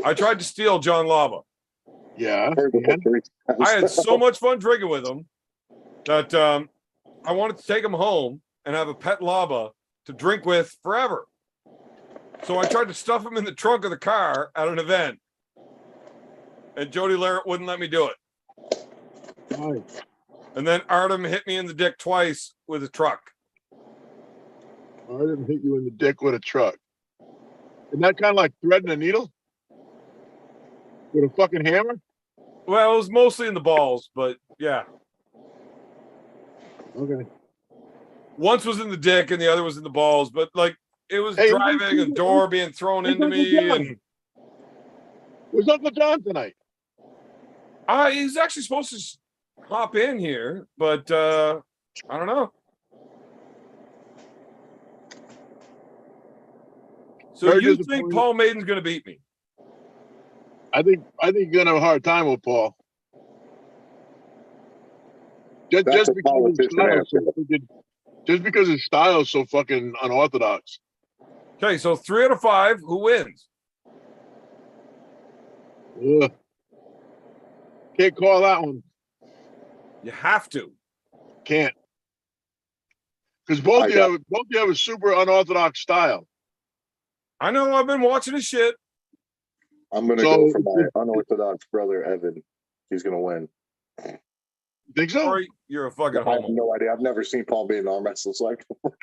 I tried to steal John Laba. Yeah. I had so much fun drinking with him that I wanted to take him home and have a pet Laba to drink with forever. So I tried to stuff him in the trunk of the car at an event, and Jody Larrett wouldn't let me do it. Nice. And then Artem hit me in the dick twice with a truck. I didn't hit you in the dick with a truck. Isn't that kind of like threading a needle? With a fucking hammer? Well, it was mostly in the balls, but yeah. Okay. Once was in the dick and the other was in the balls, but like it was Hey, driving and door being thrown into me. And Where's Uncle John tonight? he's actually supposed to hop in here, but I don't know. So Very you think disappointed. Paul Maiden's going to beat me? I think you're gonna have a hard time with Paul. Just That's a because his politician style just because his style is so fucking unorthodox. Okay, so 3 out of 5, who wins? Ugh. Can't call that one. You have to. Can't. Because both you have a super unorthodox style. I know. I've been watching his shit. I'm gonna go for my unorthodox brother Evan. He's gonna win. You think so? Sorry, you're a fucking I have homo. no idea. I've never seen Paul Maiden arm wrestle, so I have no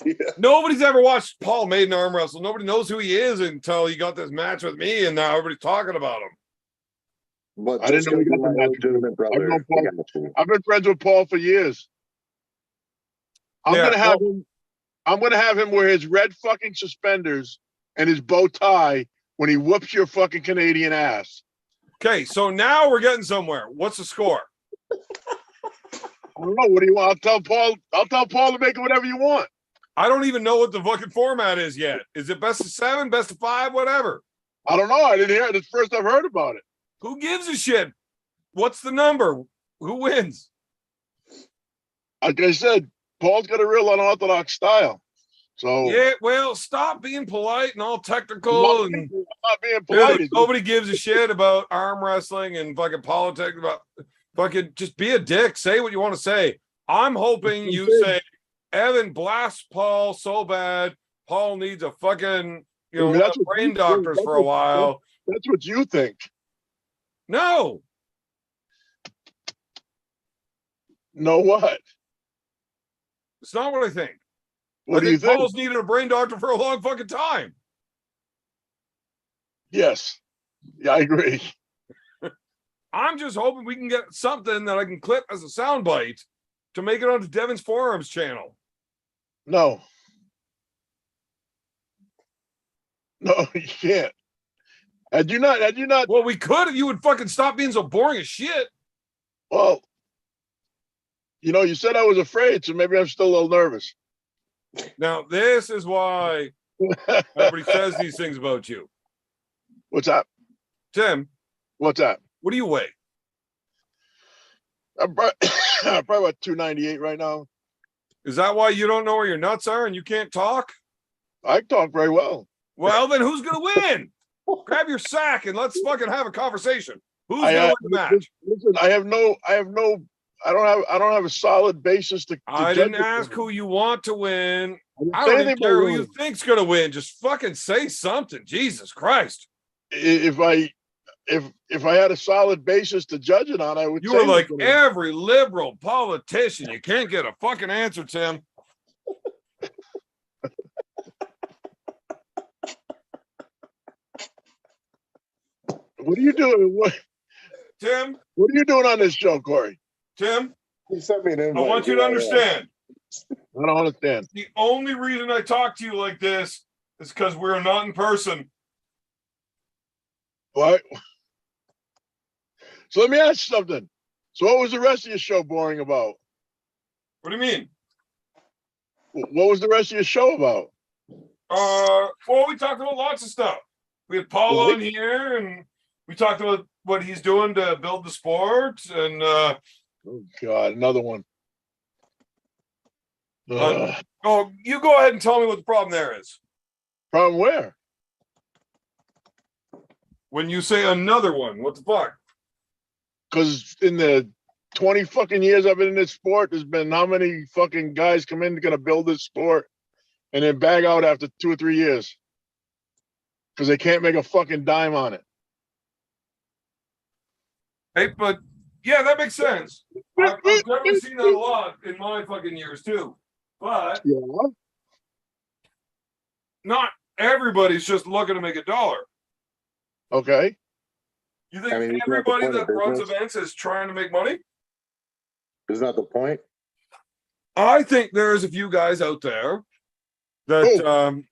idea. Nobody's ever watched Paul Maiden arm wrestle. Nobody knows who he is until he got this match with me, and now everybody's talking about him. But I didn't know we got my the match. legitimate brother. known Paul. he got you. I've been friends with Paul for years. I'm Yeah, gonna have him wear his red fucking suspenders and his bow tie when he whoops your fucking Canadian ass. Okay, so now we're getting somewhere. What's the score? I don't know. What do you want? I'll tell Paul to make it whatever you want. I don't even know what the fucking format is yet. Is it best of 7, best of 5, whatever? I don't know. I didn't hear it. It's the first I've heard about it. Who gives a shit? What's the number? Who wins? Like I said, Paul's got a real unorthodox style. So Yeah, well, stop being polite and all I'm technical not, and I'm not being polite. dude, nobody gives a shit about arm wrestling and fucking politics. About fucking just be a dick. Say what you want to say. I'm hoping you say Evan blasts Paul so bad. Paul needs a fucking I mean, that's what brain you- doctors that's for a what- while. That's what you think. No, Know what? it's not what I think. What I do you think think? Paul's needed a brain doctor for a long fucking time. Yes. Yeah, I agree. I'm just hoping we can get something that I can clip as a soundbite to make it onto Devin's Forums channel. No. No, you can't. Had you not, Well, we could if you would fucking stop being so boring as shit. well, you said I was afraid, so maybe I'm still a little nervous. Now, this is why everybody says these things about you. What's that? Tim, What's that? what do you weigh? I'm probably about 298 right now. Is that why you don't know where your nuts are and you can't talk? I talk very well. Well, then who's going to win? Grab your sack and let's fucking have a conversation. Who's I, going to win the match? Listen, I don't have a solid basis to I judge didn't it ask from. who you want to win. I I didn't say don't even anything care about who you winning. think's going to win. Just fucking say something. Jesus Christ. If I had a solid basis to judge it on, I would You say were like that. every liberal politician. You can't get a fucking answer, Tim. What are you doing? Tim, What are you doing on this show, Corey? Tim, He sent me an I invite. want you to understand. I don't understand. The only reason I talk to you like this is because we're not in person. What? So let me ask you something. So what was the rest of your show boring about? What do you mean? What was the rest of your show about? Well, we talked about lots of stuff. We had Paul Really? on here, and we talked about what he's doing to build the sport, and Oh God, another one. Ugh. oh, you go ahead and tell me what the problem there is. Problem where? When you say another one, what the fuck? Because in the 20 fucking years I've been in this sport, there's been how many fucking guys come in gonna build this sport and then bag out after 2 or 3 years because they can't make a fucking dime on it. Hey, but yeah, that makes sense. I've definitely seen that a lot in my fucking years too. But Yeah. not everybody's just looking to make a dollar. Okay. You think I mean, isn't that the everybody point of that runs business? events is trying to make money? Isn't that the point? I think there's a few guys out there that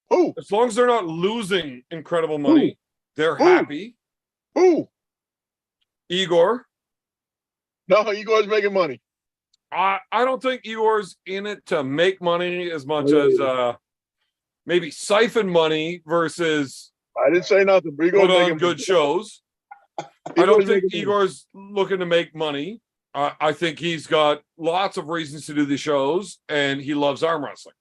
Who? as long as they're not losing incredible money, they're Who? happy. Who? Igor. No, Igor's making money. I don't think Igor's in it to make money as much Oh, as maybe siphon money versus I didn't say nothing. But Igor's put on making good shows. I Igor's don't think making money. Igor's looking to make money. I think he's got lots of reasons to do the shows, and he loves arm wrestling.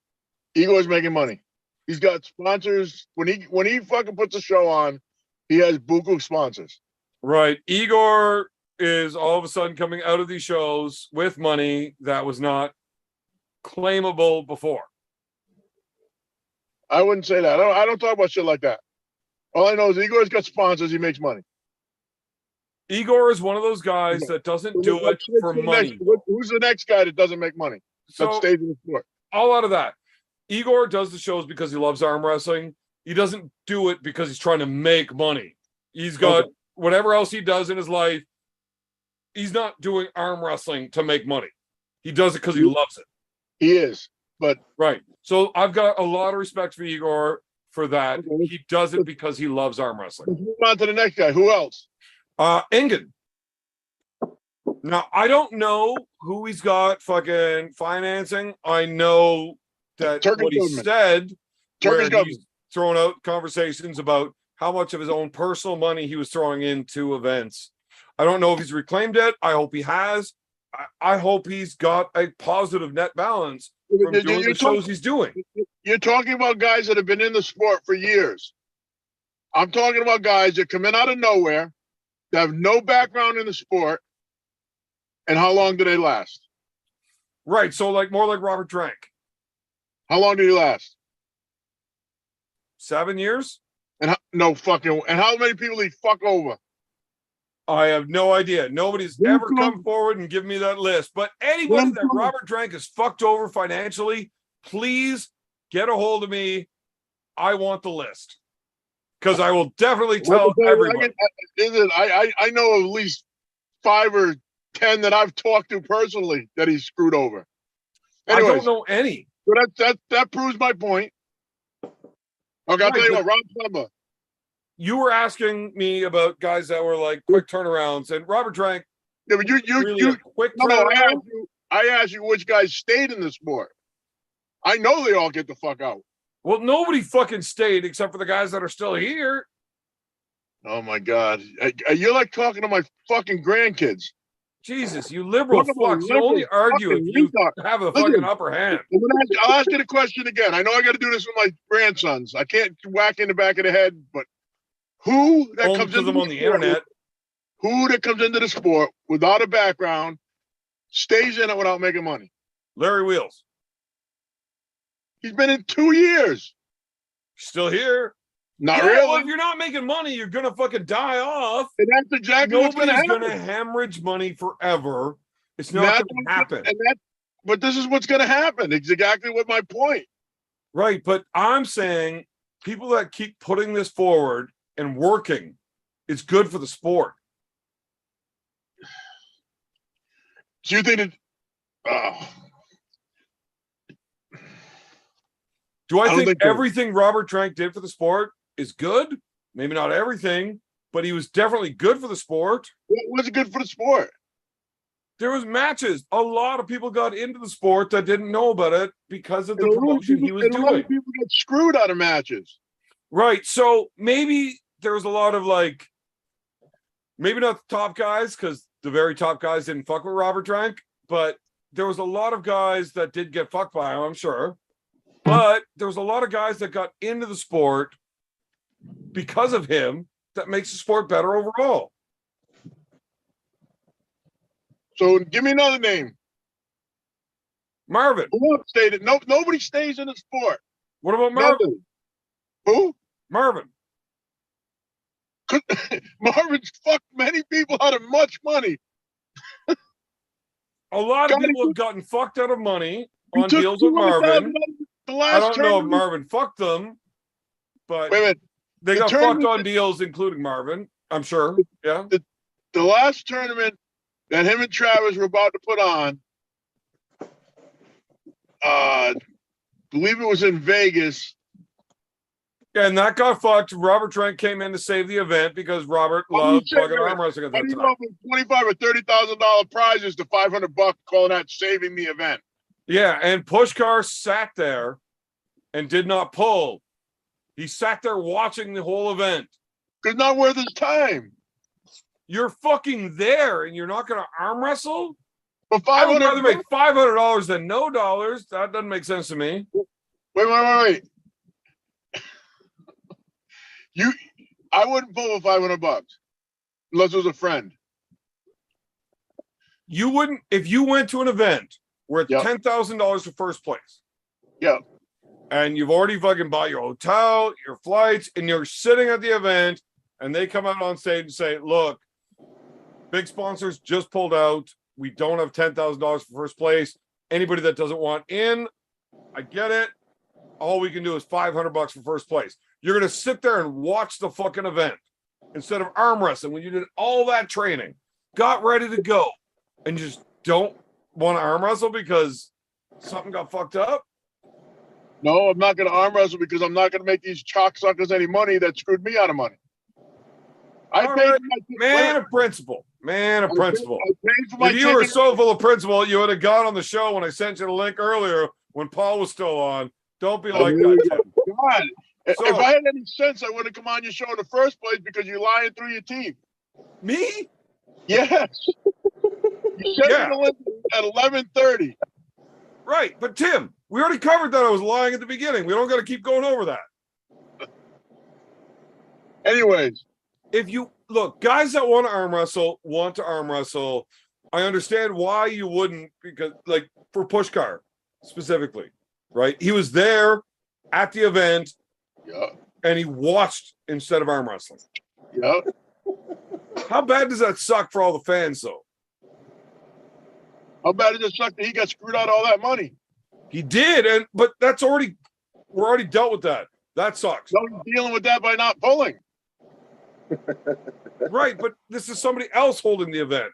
Igor's making money. He's got sponsors. When he fucking puts a show on, he has buku sponsors. Right. Igor is all of a sudden coming out of these shows with money that was not claimable before. I wouldn't say that. I don't talk about shit like that. All I know is Igor's got sponsors. He makes money. Igor is one of those guys that doesn't do it for money. Who's the next guy that doesn't make money? That So stays in the sport. all out of that. Igor does the shows because he loves arm wrestling. He doesn't do it because he's trying to make money. He's got whatever else he does in his life. He's not doing arm wrestling to make money. He does it because he loves it. He is, but Right. So I've got a lot of respect for Igor for that. Okay. He does it because he loves arm wrestling. let's move on to the next guy. Who else? Engen. Now, I don't know who he's got fucking financing. I know that Turkish what he government. said, Turkish where government. he's throwing out conversations about how much of his own personal money he was throwing into events. I don't know if he's reclaimed it. I hope he has. I hope he's got a positive net balance from doing the shows he's doing. You're talking about guys that have been in the sport for years. I'm talking about guys that come in out of nowhere, that have no background in the sport, and how long do they last? Right. So like more like Robert Drank. How long did he last? 7 years? And how many people did he fuck over? I have no idea. Nobody's ever come forward and given me that list. But anybody that Robert Drank has fucked over financially, please get a hold of me. I want the list. Because I will definitely tell everybody. I know at least 5 or 10 that I've talked to personally that he's screwed over. Anyways, I don't know any. So that proves my point. Okay, I'll tell you what, Ron Plumber. You were asking me about guys that were like quick turnarounds, and Robert Drank. Yeah, but you quick turnaround. I asked you which guys stayed in the sport. I know they all get the fuck out. Well, nobody fucking stayed except for the guys that are still here. Oh my God, you're like talking to my fucking grandkids. Jesus, you liberal fucks. You only argue if you have a fucking upper hand. I'll ask you the question again. I know I got to do this with my grandsons. I can't whack in the back of the head, but who that only comes because I'm on the internet. Who that comes into the sport without a background stays in it without making money? Larry Wheels. He's been in 2 years. Still here. Not really. really. Well, if you're not making money, you're gonna fucking die off. And that's exactly what's going to happen. Nobody's gonna hemorrhage money forever. It's not gonna happen. But this is what's going to happen. It's exactly what my point. Right, but I'm saying people that keep putting this forward and working, it's good for the sport. So you think that? Do I think everything Robert Drank did for the sport is good? Maybe not everything, but he was definitely good for the sport. What was it good for the sport? There was matches. A lot of people got into the sport that didn't know about it because of the promotion he was doing. A lot of people get screwed out of matches. Right. So maybe there was a lot of like, maybe not the top guys, because the very top guys didn't fuck with Robert Drank, but there was a lot of guys that did get fucked by him, I'm sure. But there was a lot of guys that got into the sport because of him that makes the sport better overall. So give me another name. Marvin. Nobody stays in the sport. What about Marvin? Nobody. Who? Marvin. Marvin's fucked many people out of much money. A lot of people have gotten fucked out of money on deals with Marvin. I don't know if Marvin fucked them, but they got fucked on deals, including Marvin, I'm sure. Yeah. The last tournament that him and Travis were about to put on, believe it was in Vegas. Yeah, and that got fucked. Robert Drank came in to save the event because Robert loved fucking arm wrestling at that time. $25,000 or $30,000 prizes to $500, calling that saving the event. Yeah, and Pushkar sat there and did not pull. He sat there watching the whole event. It's not worth his time. You're fucking there, and you're not going to arm wrestle? But I would rather make $500 than no dollars. That doesn't make sense to me. Wait. I wouldn't pull for $500 unless it was a friend. You wouldn't if you went to an event where it's $10,000 for first place. Yeah. And you've already fucking bought your hotel, your flights, and you're sitting at the event, and they come out on stage and say, look, big sponsors just pulled out. We don't have $10,000 for first place. Anybody that doesn't want in, I get it. All we can do is $500 for first place. You're going to sit there and watch the fucking event instead of arm wrestling when you did all that training, got ready to go, and just don't want to arm wrestle because something got fucked up? No, I'm not going to arm wrestle because I'm not going to make these cocksuckers any money that screwed me out of money. Man of principle. If you were so full of principle, you would have gone on the show when I sent you the link earlier when Paul was still on. Don't be like that, Tim. God. So, if I had any sense, I wouldn't come on your show in the first place because you're lying through your teeth. Me? Yes. You sent me the link at 11:30. Right, but Tim, We already covered that I was lying at the beginning. We don't got to keep going over that. Anyways, If you look, guys that want to arm wrestle. I understand why you wouldn't, because like for Pushkar specifically, right? He was there at the event yeah, and he watched instead of arm wrestling. yeah. How bad does that suck for all the fans, though? How bad does it suck that he got screwed out of all that money? He did, but we're already dealt with that. That sucks. So he's dealing with that by not pulling. Right, but this is somebody else holding the event.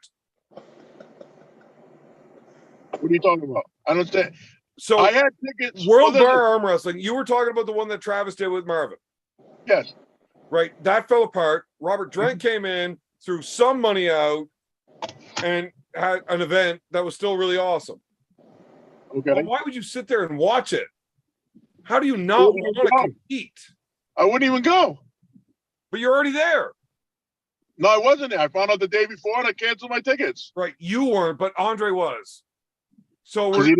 What are you talking about? I don't understand. So I had tickets. World Well, Bar Arm Wrestling, you were talking about the one that Travis did with Marvin. Yes. Right, that fell apart. Robert Drank came in, threw some money out, and had an event that was still really awesome. Okay. Well, why would you sit there and watch it? How do you not want to compete? I wouldn't even go. But you're already there. No, I wasn't there. I found out the day before and I canceled my tickets. Right, you weren't, but Andre was. So Because he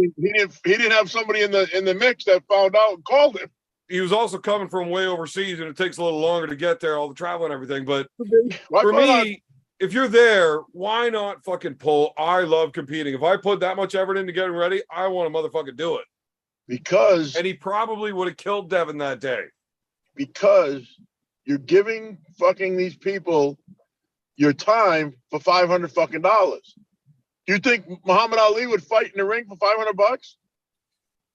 didn't have somebody in the mix that found out and called him. he was also coming from way overseas, and it takes a little longer to get there, all the travel and everything. But Why for not? me, if you're there, why not fucking pull? I love competing. If I put that much effort into getting ready, I want to motherfucking do it. Because And he probably would have killed Devin that day. because you're giving fucking these people your time for $500 fucking dollars. Do you think Muhammad Ali would fight in the ring for $500?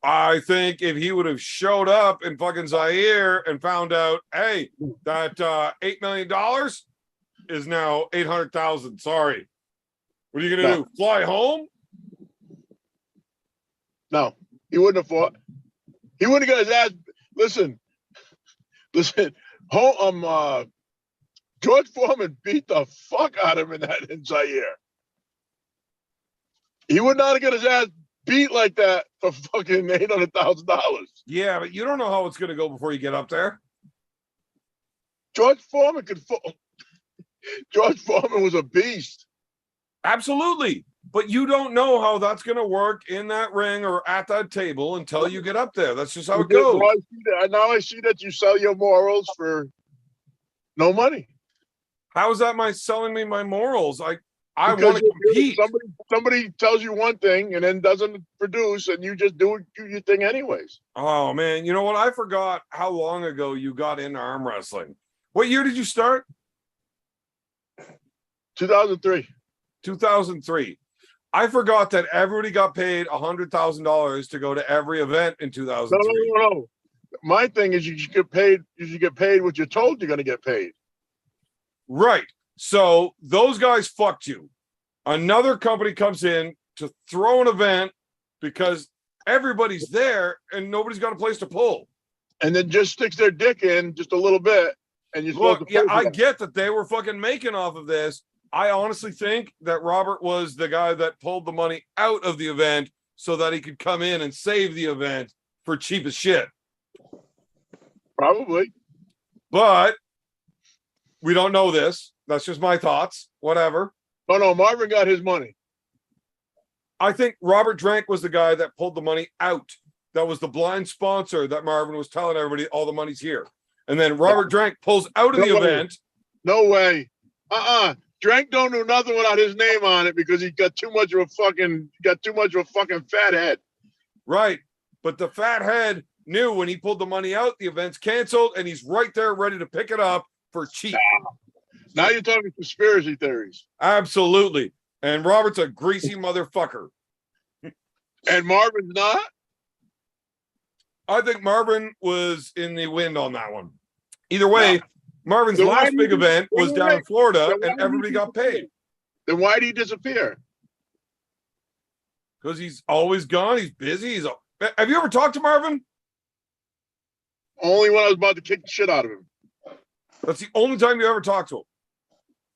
I think if he would have showed up in fucking Zaire and found out, hey, that $8 million is now 800,000. Sorry. What are you gonna do? Fly home? No, he wouldn't have fought. He wouldn't have got his ass. Listen. George Foreman beat the fuck out of him in Zaire. He would not have got his ass beat like that for fucking $800,000. Yeah, but you don't know how it's gonna go before you get up there. George Foreman George Foreman was a beast. Absolutely. But you don't know how that's going to work in that ring or at that table until you get up there. That's just how it goes. Now I see that you sell your morals for no money. How is that selling me my morals? I Because want to compete. Somebody tells you one thing and then doesn't produce, and you just do your thing anyways. Oh, man. You know what? I forgot how long ago you got into arm wrestling. What year did you start? 2003. 2003. I forgot that everybody got paid $100,000 to go to every event in 2003. No. My thing is you should get paid. You should get paid what you're told you're going to get paid. Right. So those guys fucked you. Another company comes in to throw an event because everybody's there and nobody's got a place to pull. And then just sticks their dick in just a little bit, and you're supposed to pay for I that. get that they were fucking making off of this. I honestly think that Robert was the guy that pulled the money out of the event so that he could come in and save the event for cheap as shit. Probably. But we don't know this. That's just my thoughts. Whatever. No, Marvin got his money. I think Robert Drank was the guy that pulled the money out. That was the blind sponsor that Marvin was telling everybody all the money's here. And then Robert Drank pulls out of the event. No way. Drank don't do nothing without his name on it because he got too much of a fucking fat head. Right. But the fat head knew when he pulled the money out, the event's canceled, and he's right there ready to pick it up for cheap. Now you're talking conspiracy theories. Absolutely. And Robert's a greasy motherfucker. And Marvin's not? I think Marvin was in the wind on that one. Either way, No. Marvin's Then why last did big he- event was wait, down wait. in Florida, Then why and did everybody he got paid. Then why did he disappear? Because he's always gone. He's busy. Have you ever talked to Marvin? Only when I was about to kick the shit out of him. That's the only time you ever talked to him.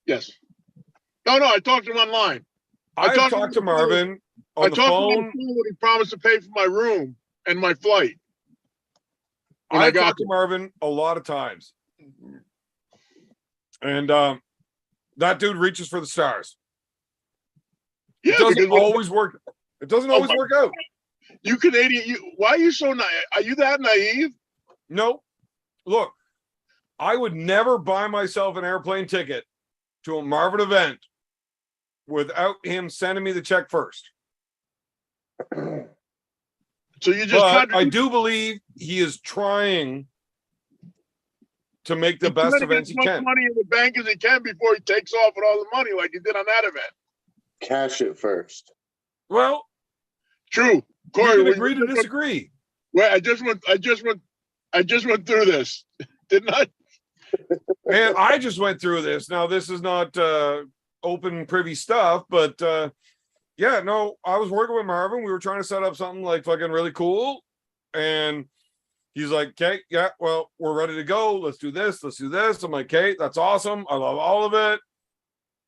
Yes. No, I talked to him online. I talked talked to to Marvin I on the talked to him phone. on the phone when he promised to pay for my room and my flight. And I got talked to Marvin a lot of times. And that dude reaches for the stars. Yeah, It doesn't because always work. It doesn't always work out. You Canadian, why are you so naive? Are you that naive? No, look, I would never buy myself an airplane ticket to a Marvin event without him sending me the check first. So you just But I do believe he is trying to make the best events he as much can. money in the bank as he can before he takes off with all the money, like he did on that event. Cash it first. Well, True, we Corey. can agree to disagree. Wait, I just went through this, didn't I? Man, I just went through this. Now, this is not open privy stuff, but yeah, no, I was working with Marvin. We were trying to set up something like fucking really cool. And he's like, okay, yeah, well, we're ready to go. Let's do this. Let's do this. I'm like, okay, that's awesome. I love all of it.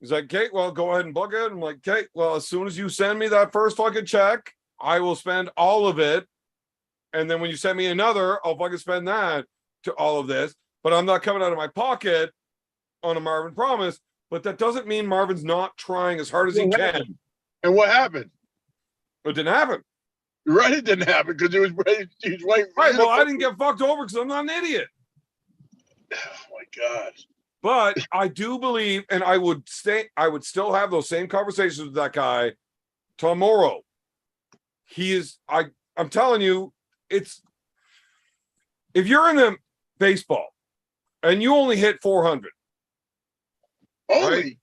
He's like, okay, well, go ahead and book it. I'm like, okay, well, as soon as you send me that first fucking check, I will spend all of it. And then when you send me another, I'll fucking spend that to all of this. But I'm not coming out of my pocket on a Marvin promise. But that doesn't mean Marvin's not trying as hard as he can. And what happened? It didn't happen. You're right, it didn't happen because he was waiting Right, well, I didn't get fucked over because I'm not an idiot. Oh my God. But I do believe, and I would still have those same conversations with that guy tomorrow. I'm telling you, if you're in the baseball and you only hit 400. Only? Right?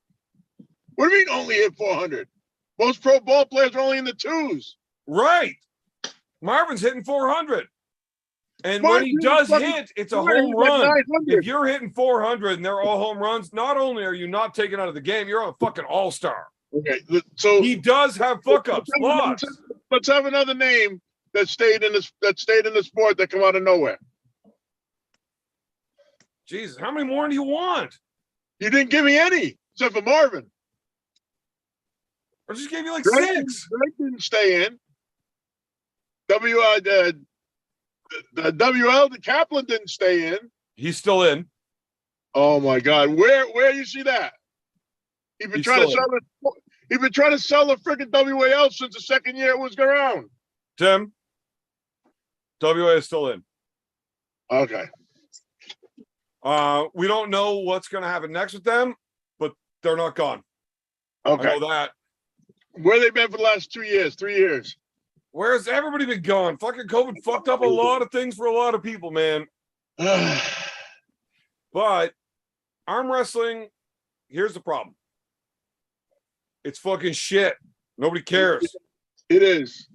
What do you mean only hit 400? Most pro ball players are only in the twos. Right. Marvin's hitting 400. And when he does hit, it's a home run. If you're hitting 400 and they're all home runs, not only are you not taken out of the game, you're a fucking all-star. Okay, so he does have fuck-ups. Let's have another name that stayed in the sport that come out of nowhere. Jesus, how many more do you want? You didn't give me any, except for Marvin. I just gave you like Greg 6. Greg didn't stay in. The WL, the Kaplan didn't stay in. He's still in. Oh my God, where you see that? He's been trying to sell the freaking WAL since the second year it was around. Tim, WA is still in. Okay. We don't know what's going to happen next with them, but they're not gone. Okay. I know that. Where they been for the last 2 years, 3 years? Where's everybody been gone? Fucking COVID fucked up a lot of things for a lot of people, man. But arm wrestling, here's the problem. It's fucking shit. Nobody cares. It is.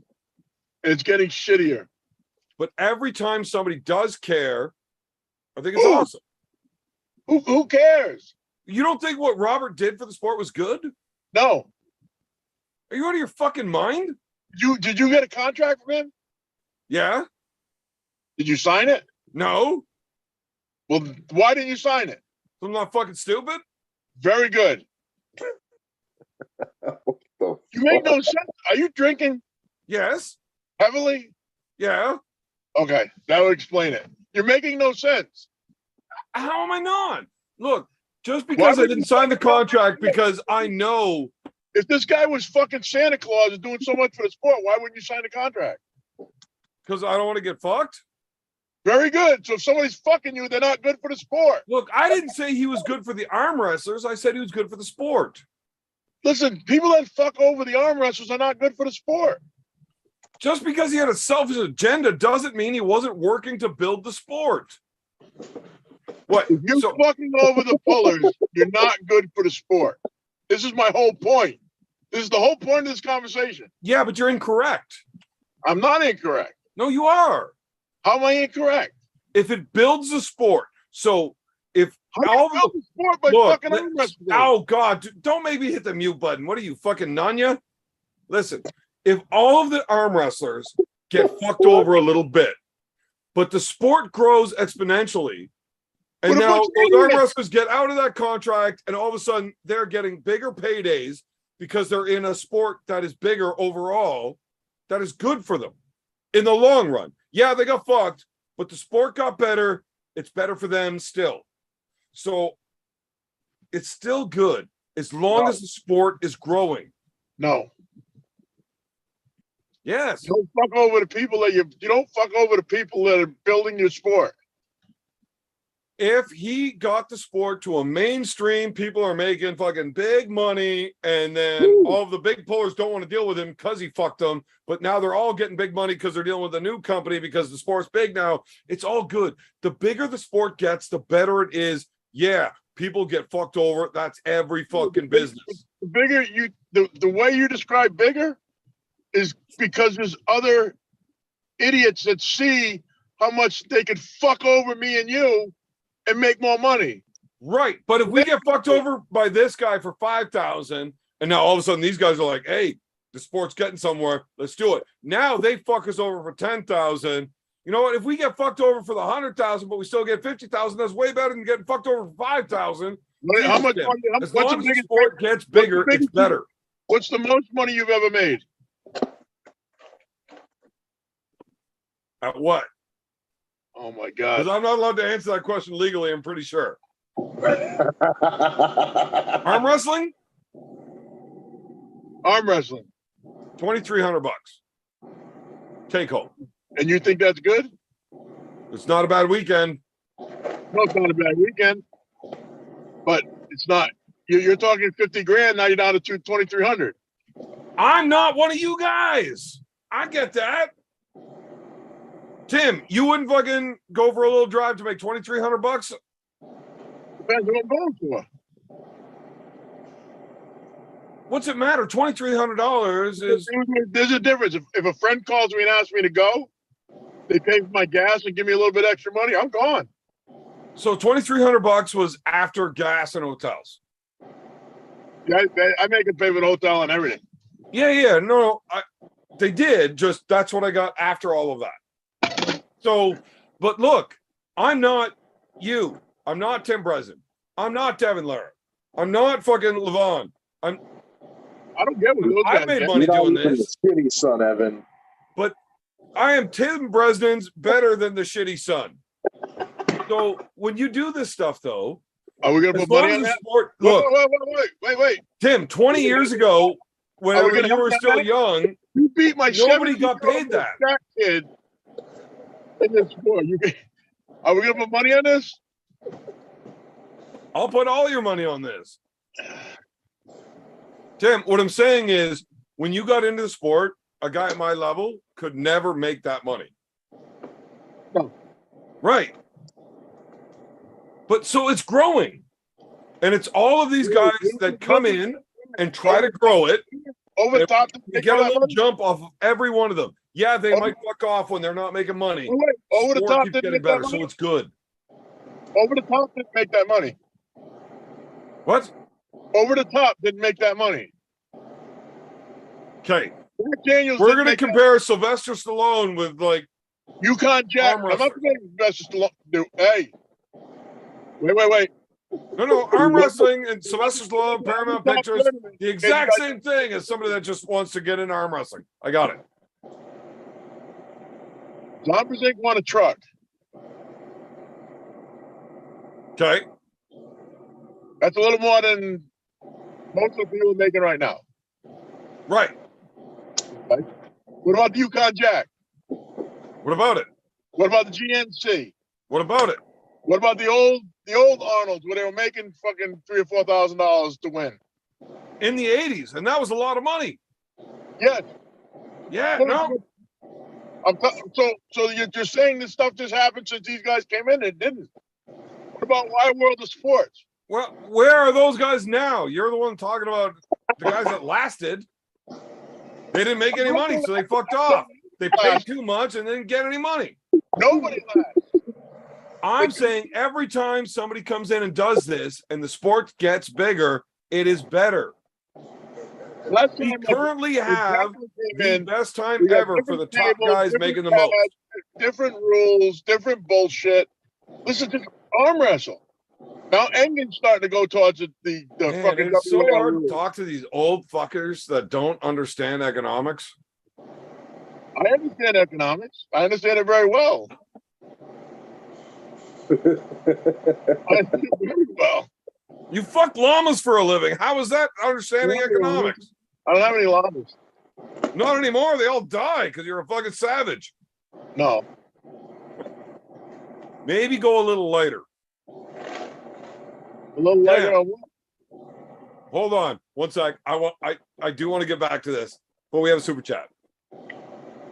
It's getting shittier. But every time somebody does care, I think it's awesome. Who cares? You don't think what Robert did for the sport was good? No. Are you out of your fucking mind? Did you get a contract from him? Yeah. Did you sign it? No. Well, why didn't you sign it? I'm not fucking stupid. Very good. You make no sense. Are you drinking? Yes. Heavily? Yeah. Okay, that would explain it. You're making no sense. How am I not? Look, just because I didn't sign the contract because I know. If this guy was fucking Santa Claus and doing so much for the sport, why wouldn't you sign the contract? Because I don't want to get fucked. Very good. So if somebody's fucking you, they're not good for the sport. Look, I didn't say he was good for the arm wrestlers. I said he was good for the sport. Listen, people that fuck over the arm wrestlers are not good for the sport. Just because he had a selfish agenda doesn't mean he wasn't working to build the sport. What? If you're fucking over the pullers, you're not good for the sport. This is my whole point. This is the whole point of this conversation. Yeah, but you're incorrect. I'm not incorrect. No, you are. How am I incorrect? If it builds the sport, so if all the sport by fucking arm wrestling. Oh God, don't make me hit the mute button. What are you, fucking Nanya? Listen, if all of the arm wrestlers get fucked over a little bit, but the sport grows exponentially, and now those arm wrestlers get out of that contract, and all of a sudden they're getting bigger paydays because they're in a sport that is bigger overall, that is good for them in the long run. Yeah, they got fucked, but the sport got better. It's better for them still. So it's still good as long as the sport is growing. No. Yes. You don't fuck over the people that you don't fuck over the people that are building your sport. If he got the sport to a mainstream, people are making fucking big money, and then all of the big pullers don't want to deal with him because he fucked them. But now they're all getting big money because they're dealing with a new company because the sport's big now. It's all good. The bigger the sport gets, the better it is. Yeah, people get fucked over. That's every fucking business. The bigger you, the way you describe bigger is because there's other idiots that see how much they could fuck over me and you and make more money. Right. But if we get fucked over by this guy for 5,000, and now all of a sudden these guys are like, hey, the sport's getting somewhere, let's do it. Now they fuck us over for 10,000. You know what? If we get fucked over for the 100,000, but we still get 50,000, that's way better than getting fucked over for 5,000. How much money? As long as the sport gets bigger, it's better. What's the most money you've ever made? At what? Oh my God. Because I'm not allowed to answer that question legally, I'm pretty sure. Arm wrestling? Arm wrestling. $2,300. Take home. And you think that's good? It's not a bad weekend. No, it's not a bad weekend. But it's not. You're talking 50 grand, now you're down to 2,300. I'm not one of you guys. I get that. Tim, you wouldn't fucking go for a little drive to make $2,300? Depends what I'm going for. What's it matter? $2,300 is. There's a difference. If a friend calls me and asks me to go, they pay for my gas and give me a little bit extra money, I'm gone. So $2,300 was after gas and hotels. Yeah, I make it pay for the hotel and everything. Yeah. No, they did. Just that's what I got after all of that. So, but look, I'm not you. I'm not Tim Breslin. I'm not Devin Lara. I'm not fucking Levon. I don't get what those I made money You're not doing even this. the shitty son, Evan. But I am Tim Breslin's better than the shitty son. So when you do this stuff, though, are we gonna as put long money as on the that? sport, look, Wait. Tim, 20 years ago, whenever you were still young, You beat my nobody got paid 70-year-old that. fat kid in this sport. Are we gonna put money on this? I'll put all your money on this. Tim, what I'm saying is, when you got into the sport, a guy at my level could never make that money. No. Right. But so it's growing. And it's all of these guys that come in and try to grow it. Over the top. You get a little jump off of every one of them. Yeah, they might fuck off when they're not making money. Over the Sport top keeps didn't getting make better, that money. so it's good. Over the top didn't make that money. What? Over the top didn't make that money. Okay. Daniels We're going to compare Sylvester Stallone with, like, Yukon Jack. I'm not saying Sylvester Stallone. Hey. Wait. No, arm wrestling and Sylvester Stallone, Paramount Pictures, the exact same thing as somebody that just wants to get in arm wrestling. I got it. John Brzezinski won a truck. Okay. That's a little more than most of the people are making right now. Right. What about the Yukon Jack? What about it? What about the GNC? What about it? What about the old Arnolds where they were making fucking $3,000 or $4,000 to win? In the 80s, and that was a lot of money. Yes. Yeah, no. So you're saying this stuff just happened since these guys came in? It didn't. What about Wide World of Sports? Well, where are those guys now? You're the one talking about the guys that lasted. They didn't make any money, so they fucked off. They paid too much and didn't get any money. Nobody lasts. I'm saying every time somebody comes in and does this and the sport gets bigger, it is better. We currently have the best time ever for the top guys making the most. Different rules, different bullshit. Listen to arm wrestle. Now Engen's starting to go towards the Man, fucking. it's so hard to talk to these old fuckers that don't understand economics. I understand economics. I understand it very well. I understand it very well. You fuck llamas for a living. How is that understanding economics? I don't have any llamas. Not anymore. They all die because you're a fucking savage. No. Maybe go a little lighter. A little lighter Yeah. on what? Hold on one sec. I do want to get back to this, but we have a super chat.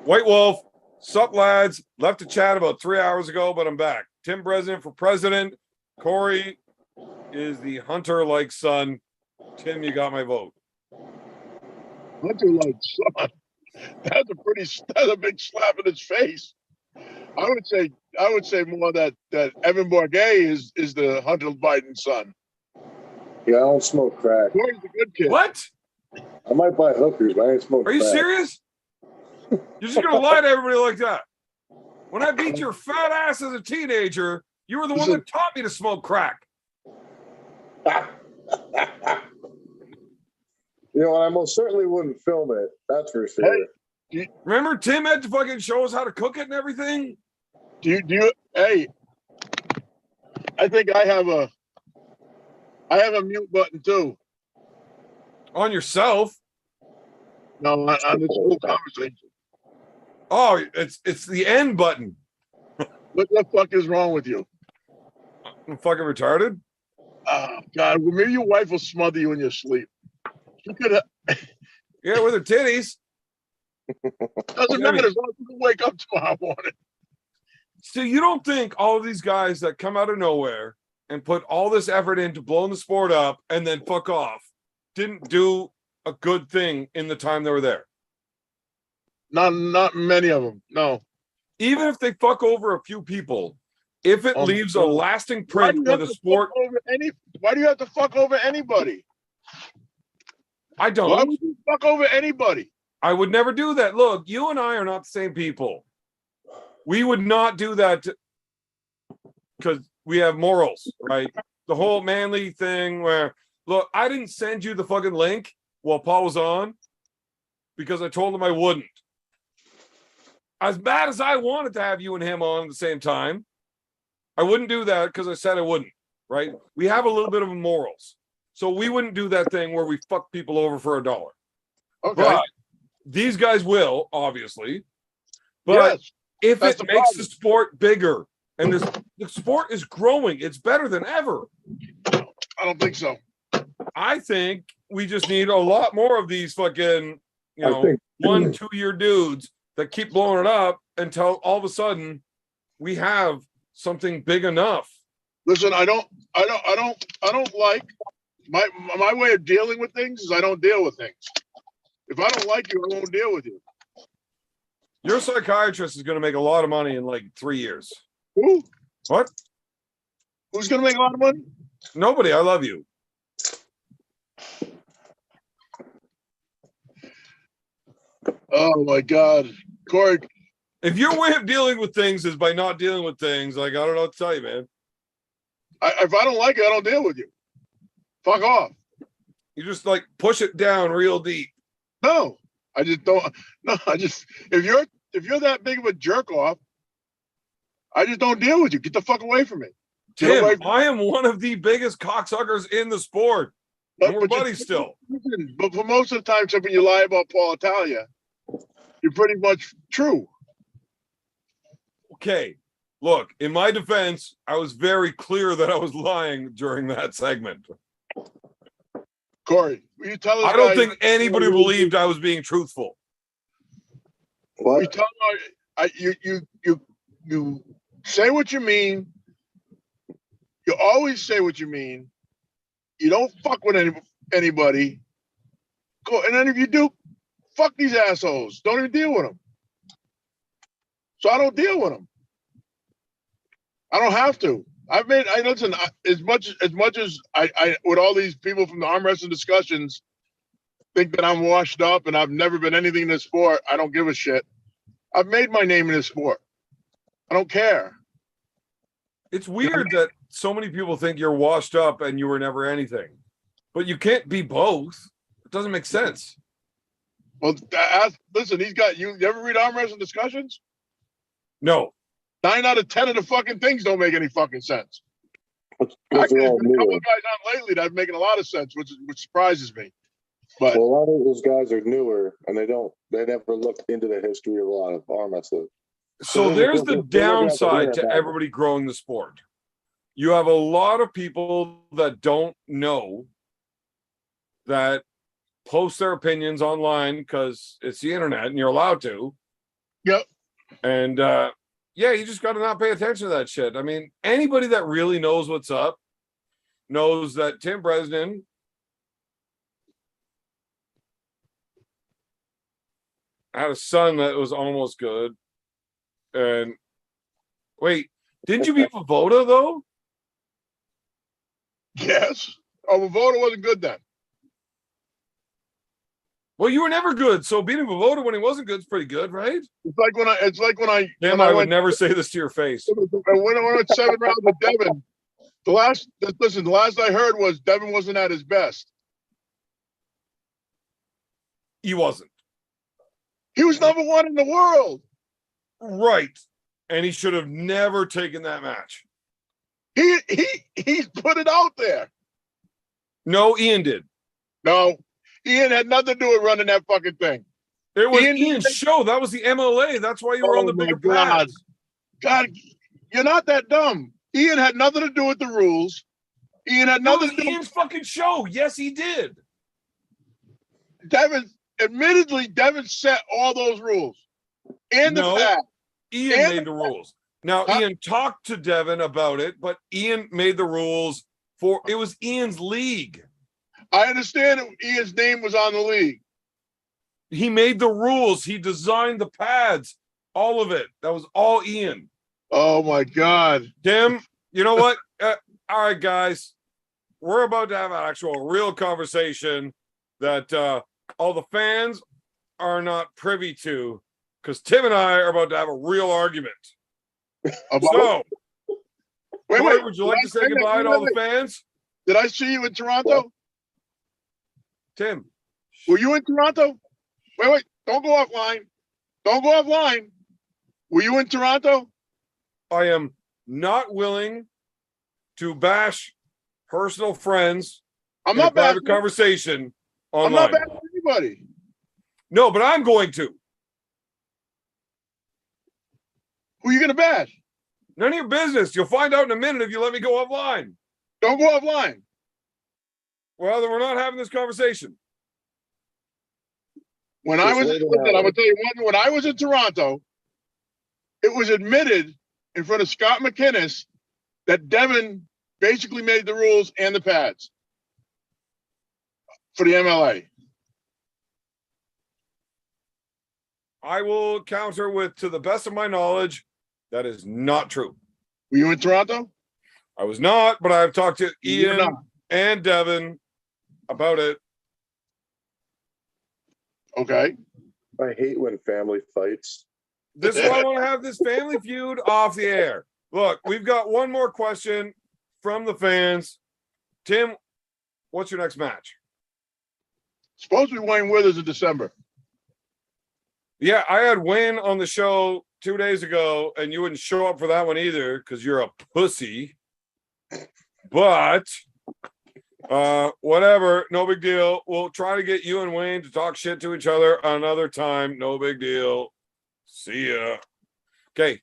White Wolf, sup lads? Left the chat about 3 hours ago, but I'm back. Tim Breslin for president. Corey is the hunter-like son. Tim, you got my vote. Hunter like son. That's a big slap in his face. I would say more that Evan Bourget is the Hunter Biden son. Yeah, I don't smoke crack. Corey's a good kid. What? I might buy hookers, but I ain't smoke Are you crack. serious? You're just gonna lie to everybody like that? When I beat your fat ass as a teenager, you were the one that taught me to smoke crack. You know, and I most certainly wouldn't film it. That's for sure. Remember, Tim had to fucking show us how to cook it and everything. Do you? Hey, I think I have a mute button too. On yourself. No, on this whole conversation. Oh, it's the end button. What the fuck is wrong with you? I'm fucking retarded. Oh God, well, maybe your wife will smother you in your sleep. She could have. Yeah, with her titties. Doesn't matter as long as you can wake up tomorrow morning. So you don't think all of these guys that come out of nowhere and put all this effort into blowing the sport up and then fuck off didn't do a good thing in the time they were there? Not many of them. No. Even if they fuck over a few people, if it leaves a lasting print with a sport. Why do you have to fuck over anybody? I don't. Why would you fuck over anybody? I would never do that. Look, you and I are not the same people. We would not do that because we have morals, right? The whole manly thing where, look, I didn't send you the fucking link while Paul was on because I told him I wouldn't. As bad as I wanted to have you and him on at the same time, I wouldn't do that because I said I wouldn't, right? We have a little bit of morals. So we wouldn't do that thing where we fuck people over for $1. Okay. But these guys will, obviously. But yes, if it the makes problem. the sport bigger and the sport is growing, it's better than ever. I don't think so. I think we just need a lot more of these fucking, 1-2 year dudes that keep blowing it up until all of a sudden we have something big enough. Listen, I don't like my way of dealing with things is I don't deal with things. If I don't like you, I won't deal with you. Your psychiatrist is going to make a lot of money in like 3 years. Who? What? Who's going to make a lot of money? Nobody. I love you. Oh my God, Corey. If your way of dealing with things is by not dealing with things, like, I don't know what to tell you, man. If I don't like it, I don't deal with you. Fuck off. You just like push it down real deep. No, I just don't. No, if you're that big of a jerk off, I just don't deal with you. Get the fuck away from me. Tim, I am one of the biggest cocksuckers in the sport. And we're buddies still. But for most of the time, except when you lie about Paul Italia, you're pretty much true. Okay. Look, in my defense, I was very clear that I was lying during that segment. Corey, will you tell us? I don't think anybody believed I was being truthful. What? You tell you say what you mean. You always say what you mean. You don't fuck with anybody. Cool. And then if you do, fuck these assholes. Don't even deal with them. So I don't deal with them. I don't have to. Listen, as much as I with all these people from the arm wrestling discussions think that I'm washed up and I've never been anything in this sport, I don't give a shit. I've made my name in this sport. I don't care. It's weird that so many people think you're washed up and you were never anything. But you can't be both. It doesn't make sense. Well, listen, you ever read arm wrestling discussions? No. 9 out of 10 of the fucking things don't make any fucking sense. Because Actually, they're there's all been a couple new. of guys on lately that are making a lot of sense, which surprises me. But Well, a lot of those guys are newer and they never looked into the history of a lot of arm wrestling. So they're there's gonna- the they're gonna have to hear downside to about it. everybody growing the sport. You have a lot of people that don't know that post their opinions online because it's the internet and you're allowed to. Yep. And yeah, you just got to not pay attention to that shit. I mean, anybody that really knows what's up knows that Tim Bresnan had a son that was almost good. And wait, didn't you beat Voda though? yes, Voda wasn't good then. Well, you were never good, so beating Voda when he wasn't good is pretty good, right? It's like when I Damn, I would never say this to your face. when I went 7 rounds with Devin. The last I heard was Devin wasn't at his best. He wasn't. He was number 1 in the world. Right. And he should have never taken that match. He put it out there. No, Ian did. No, Ian had nothing to do with running that fucking thing. It was Ian Ian's did- show. That was the MLA. That's why you were on the Oh, my bigger God. pads. God, you're not that dumb. Ian had nothing to do with the rules. Ian had That was nothing to do Ian's fucking show. Yes, he did. with Devin. Admittedly, Devin set all those rules. And the No. fact. Ian And made the rules. Now, Huh? Ian talked to Devin about it, but Ian made the rules for it was Ian's league. I understand Ian's name was on the league. He made the rules. He designed the pads, all of it. That was all Ian. Oh my God. Tim, you know what? All right, guys, we're about to have an actual real conversation that all the fans are not privy to because Tim and I are about to have a real argument. So, Corey, would you like to say goodbye to all the fans? Did I see you in Toronto? Tim. Were you in Toronto? Wait, don't go offline. Don't go offline. Were you in Toronto? I am not willing to bash personal friends I'm in a not private bashing. conversation I'm online. not bashing anybody. No, but I'm going to. Who are you gonna bash? None of your business. You'll find out in a minute if you let me go offline. Don't go offline. Well, then we're not having this conversation. When I Just was, wait it listen, out. I'm gonna tell you one. When I was in Toronto, it was admitted in front of Scott McInnes that Devin basically made the rules and the pads for the MLA. I will counter with, to the best of my knowledge, that is not true. Were you in Toronto? I was not, but I've talked to You were Ian not. and Devin about it. Okay. I hate when family fights. This is why I want to have this family feud off the air. Look, we've got one more question from the fans. Tim, what's your next match? Supposed to be Wayne Withers in December. Yeah, I had Wayne on the show 2 days ago, and you wouldn't show up for that one either because you're a pussy. But whatever, no big deal. We'll try to get you and Wayne to talk shit to each other another time. No big deal. See ya. Okay.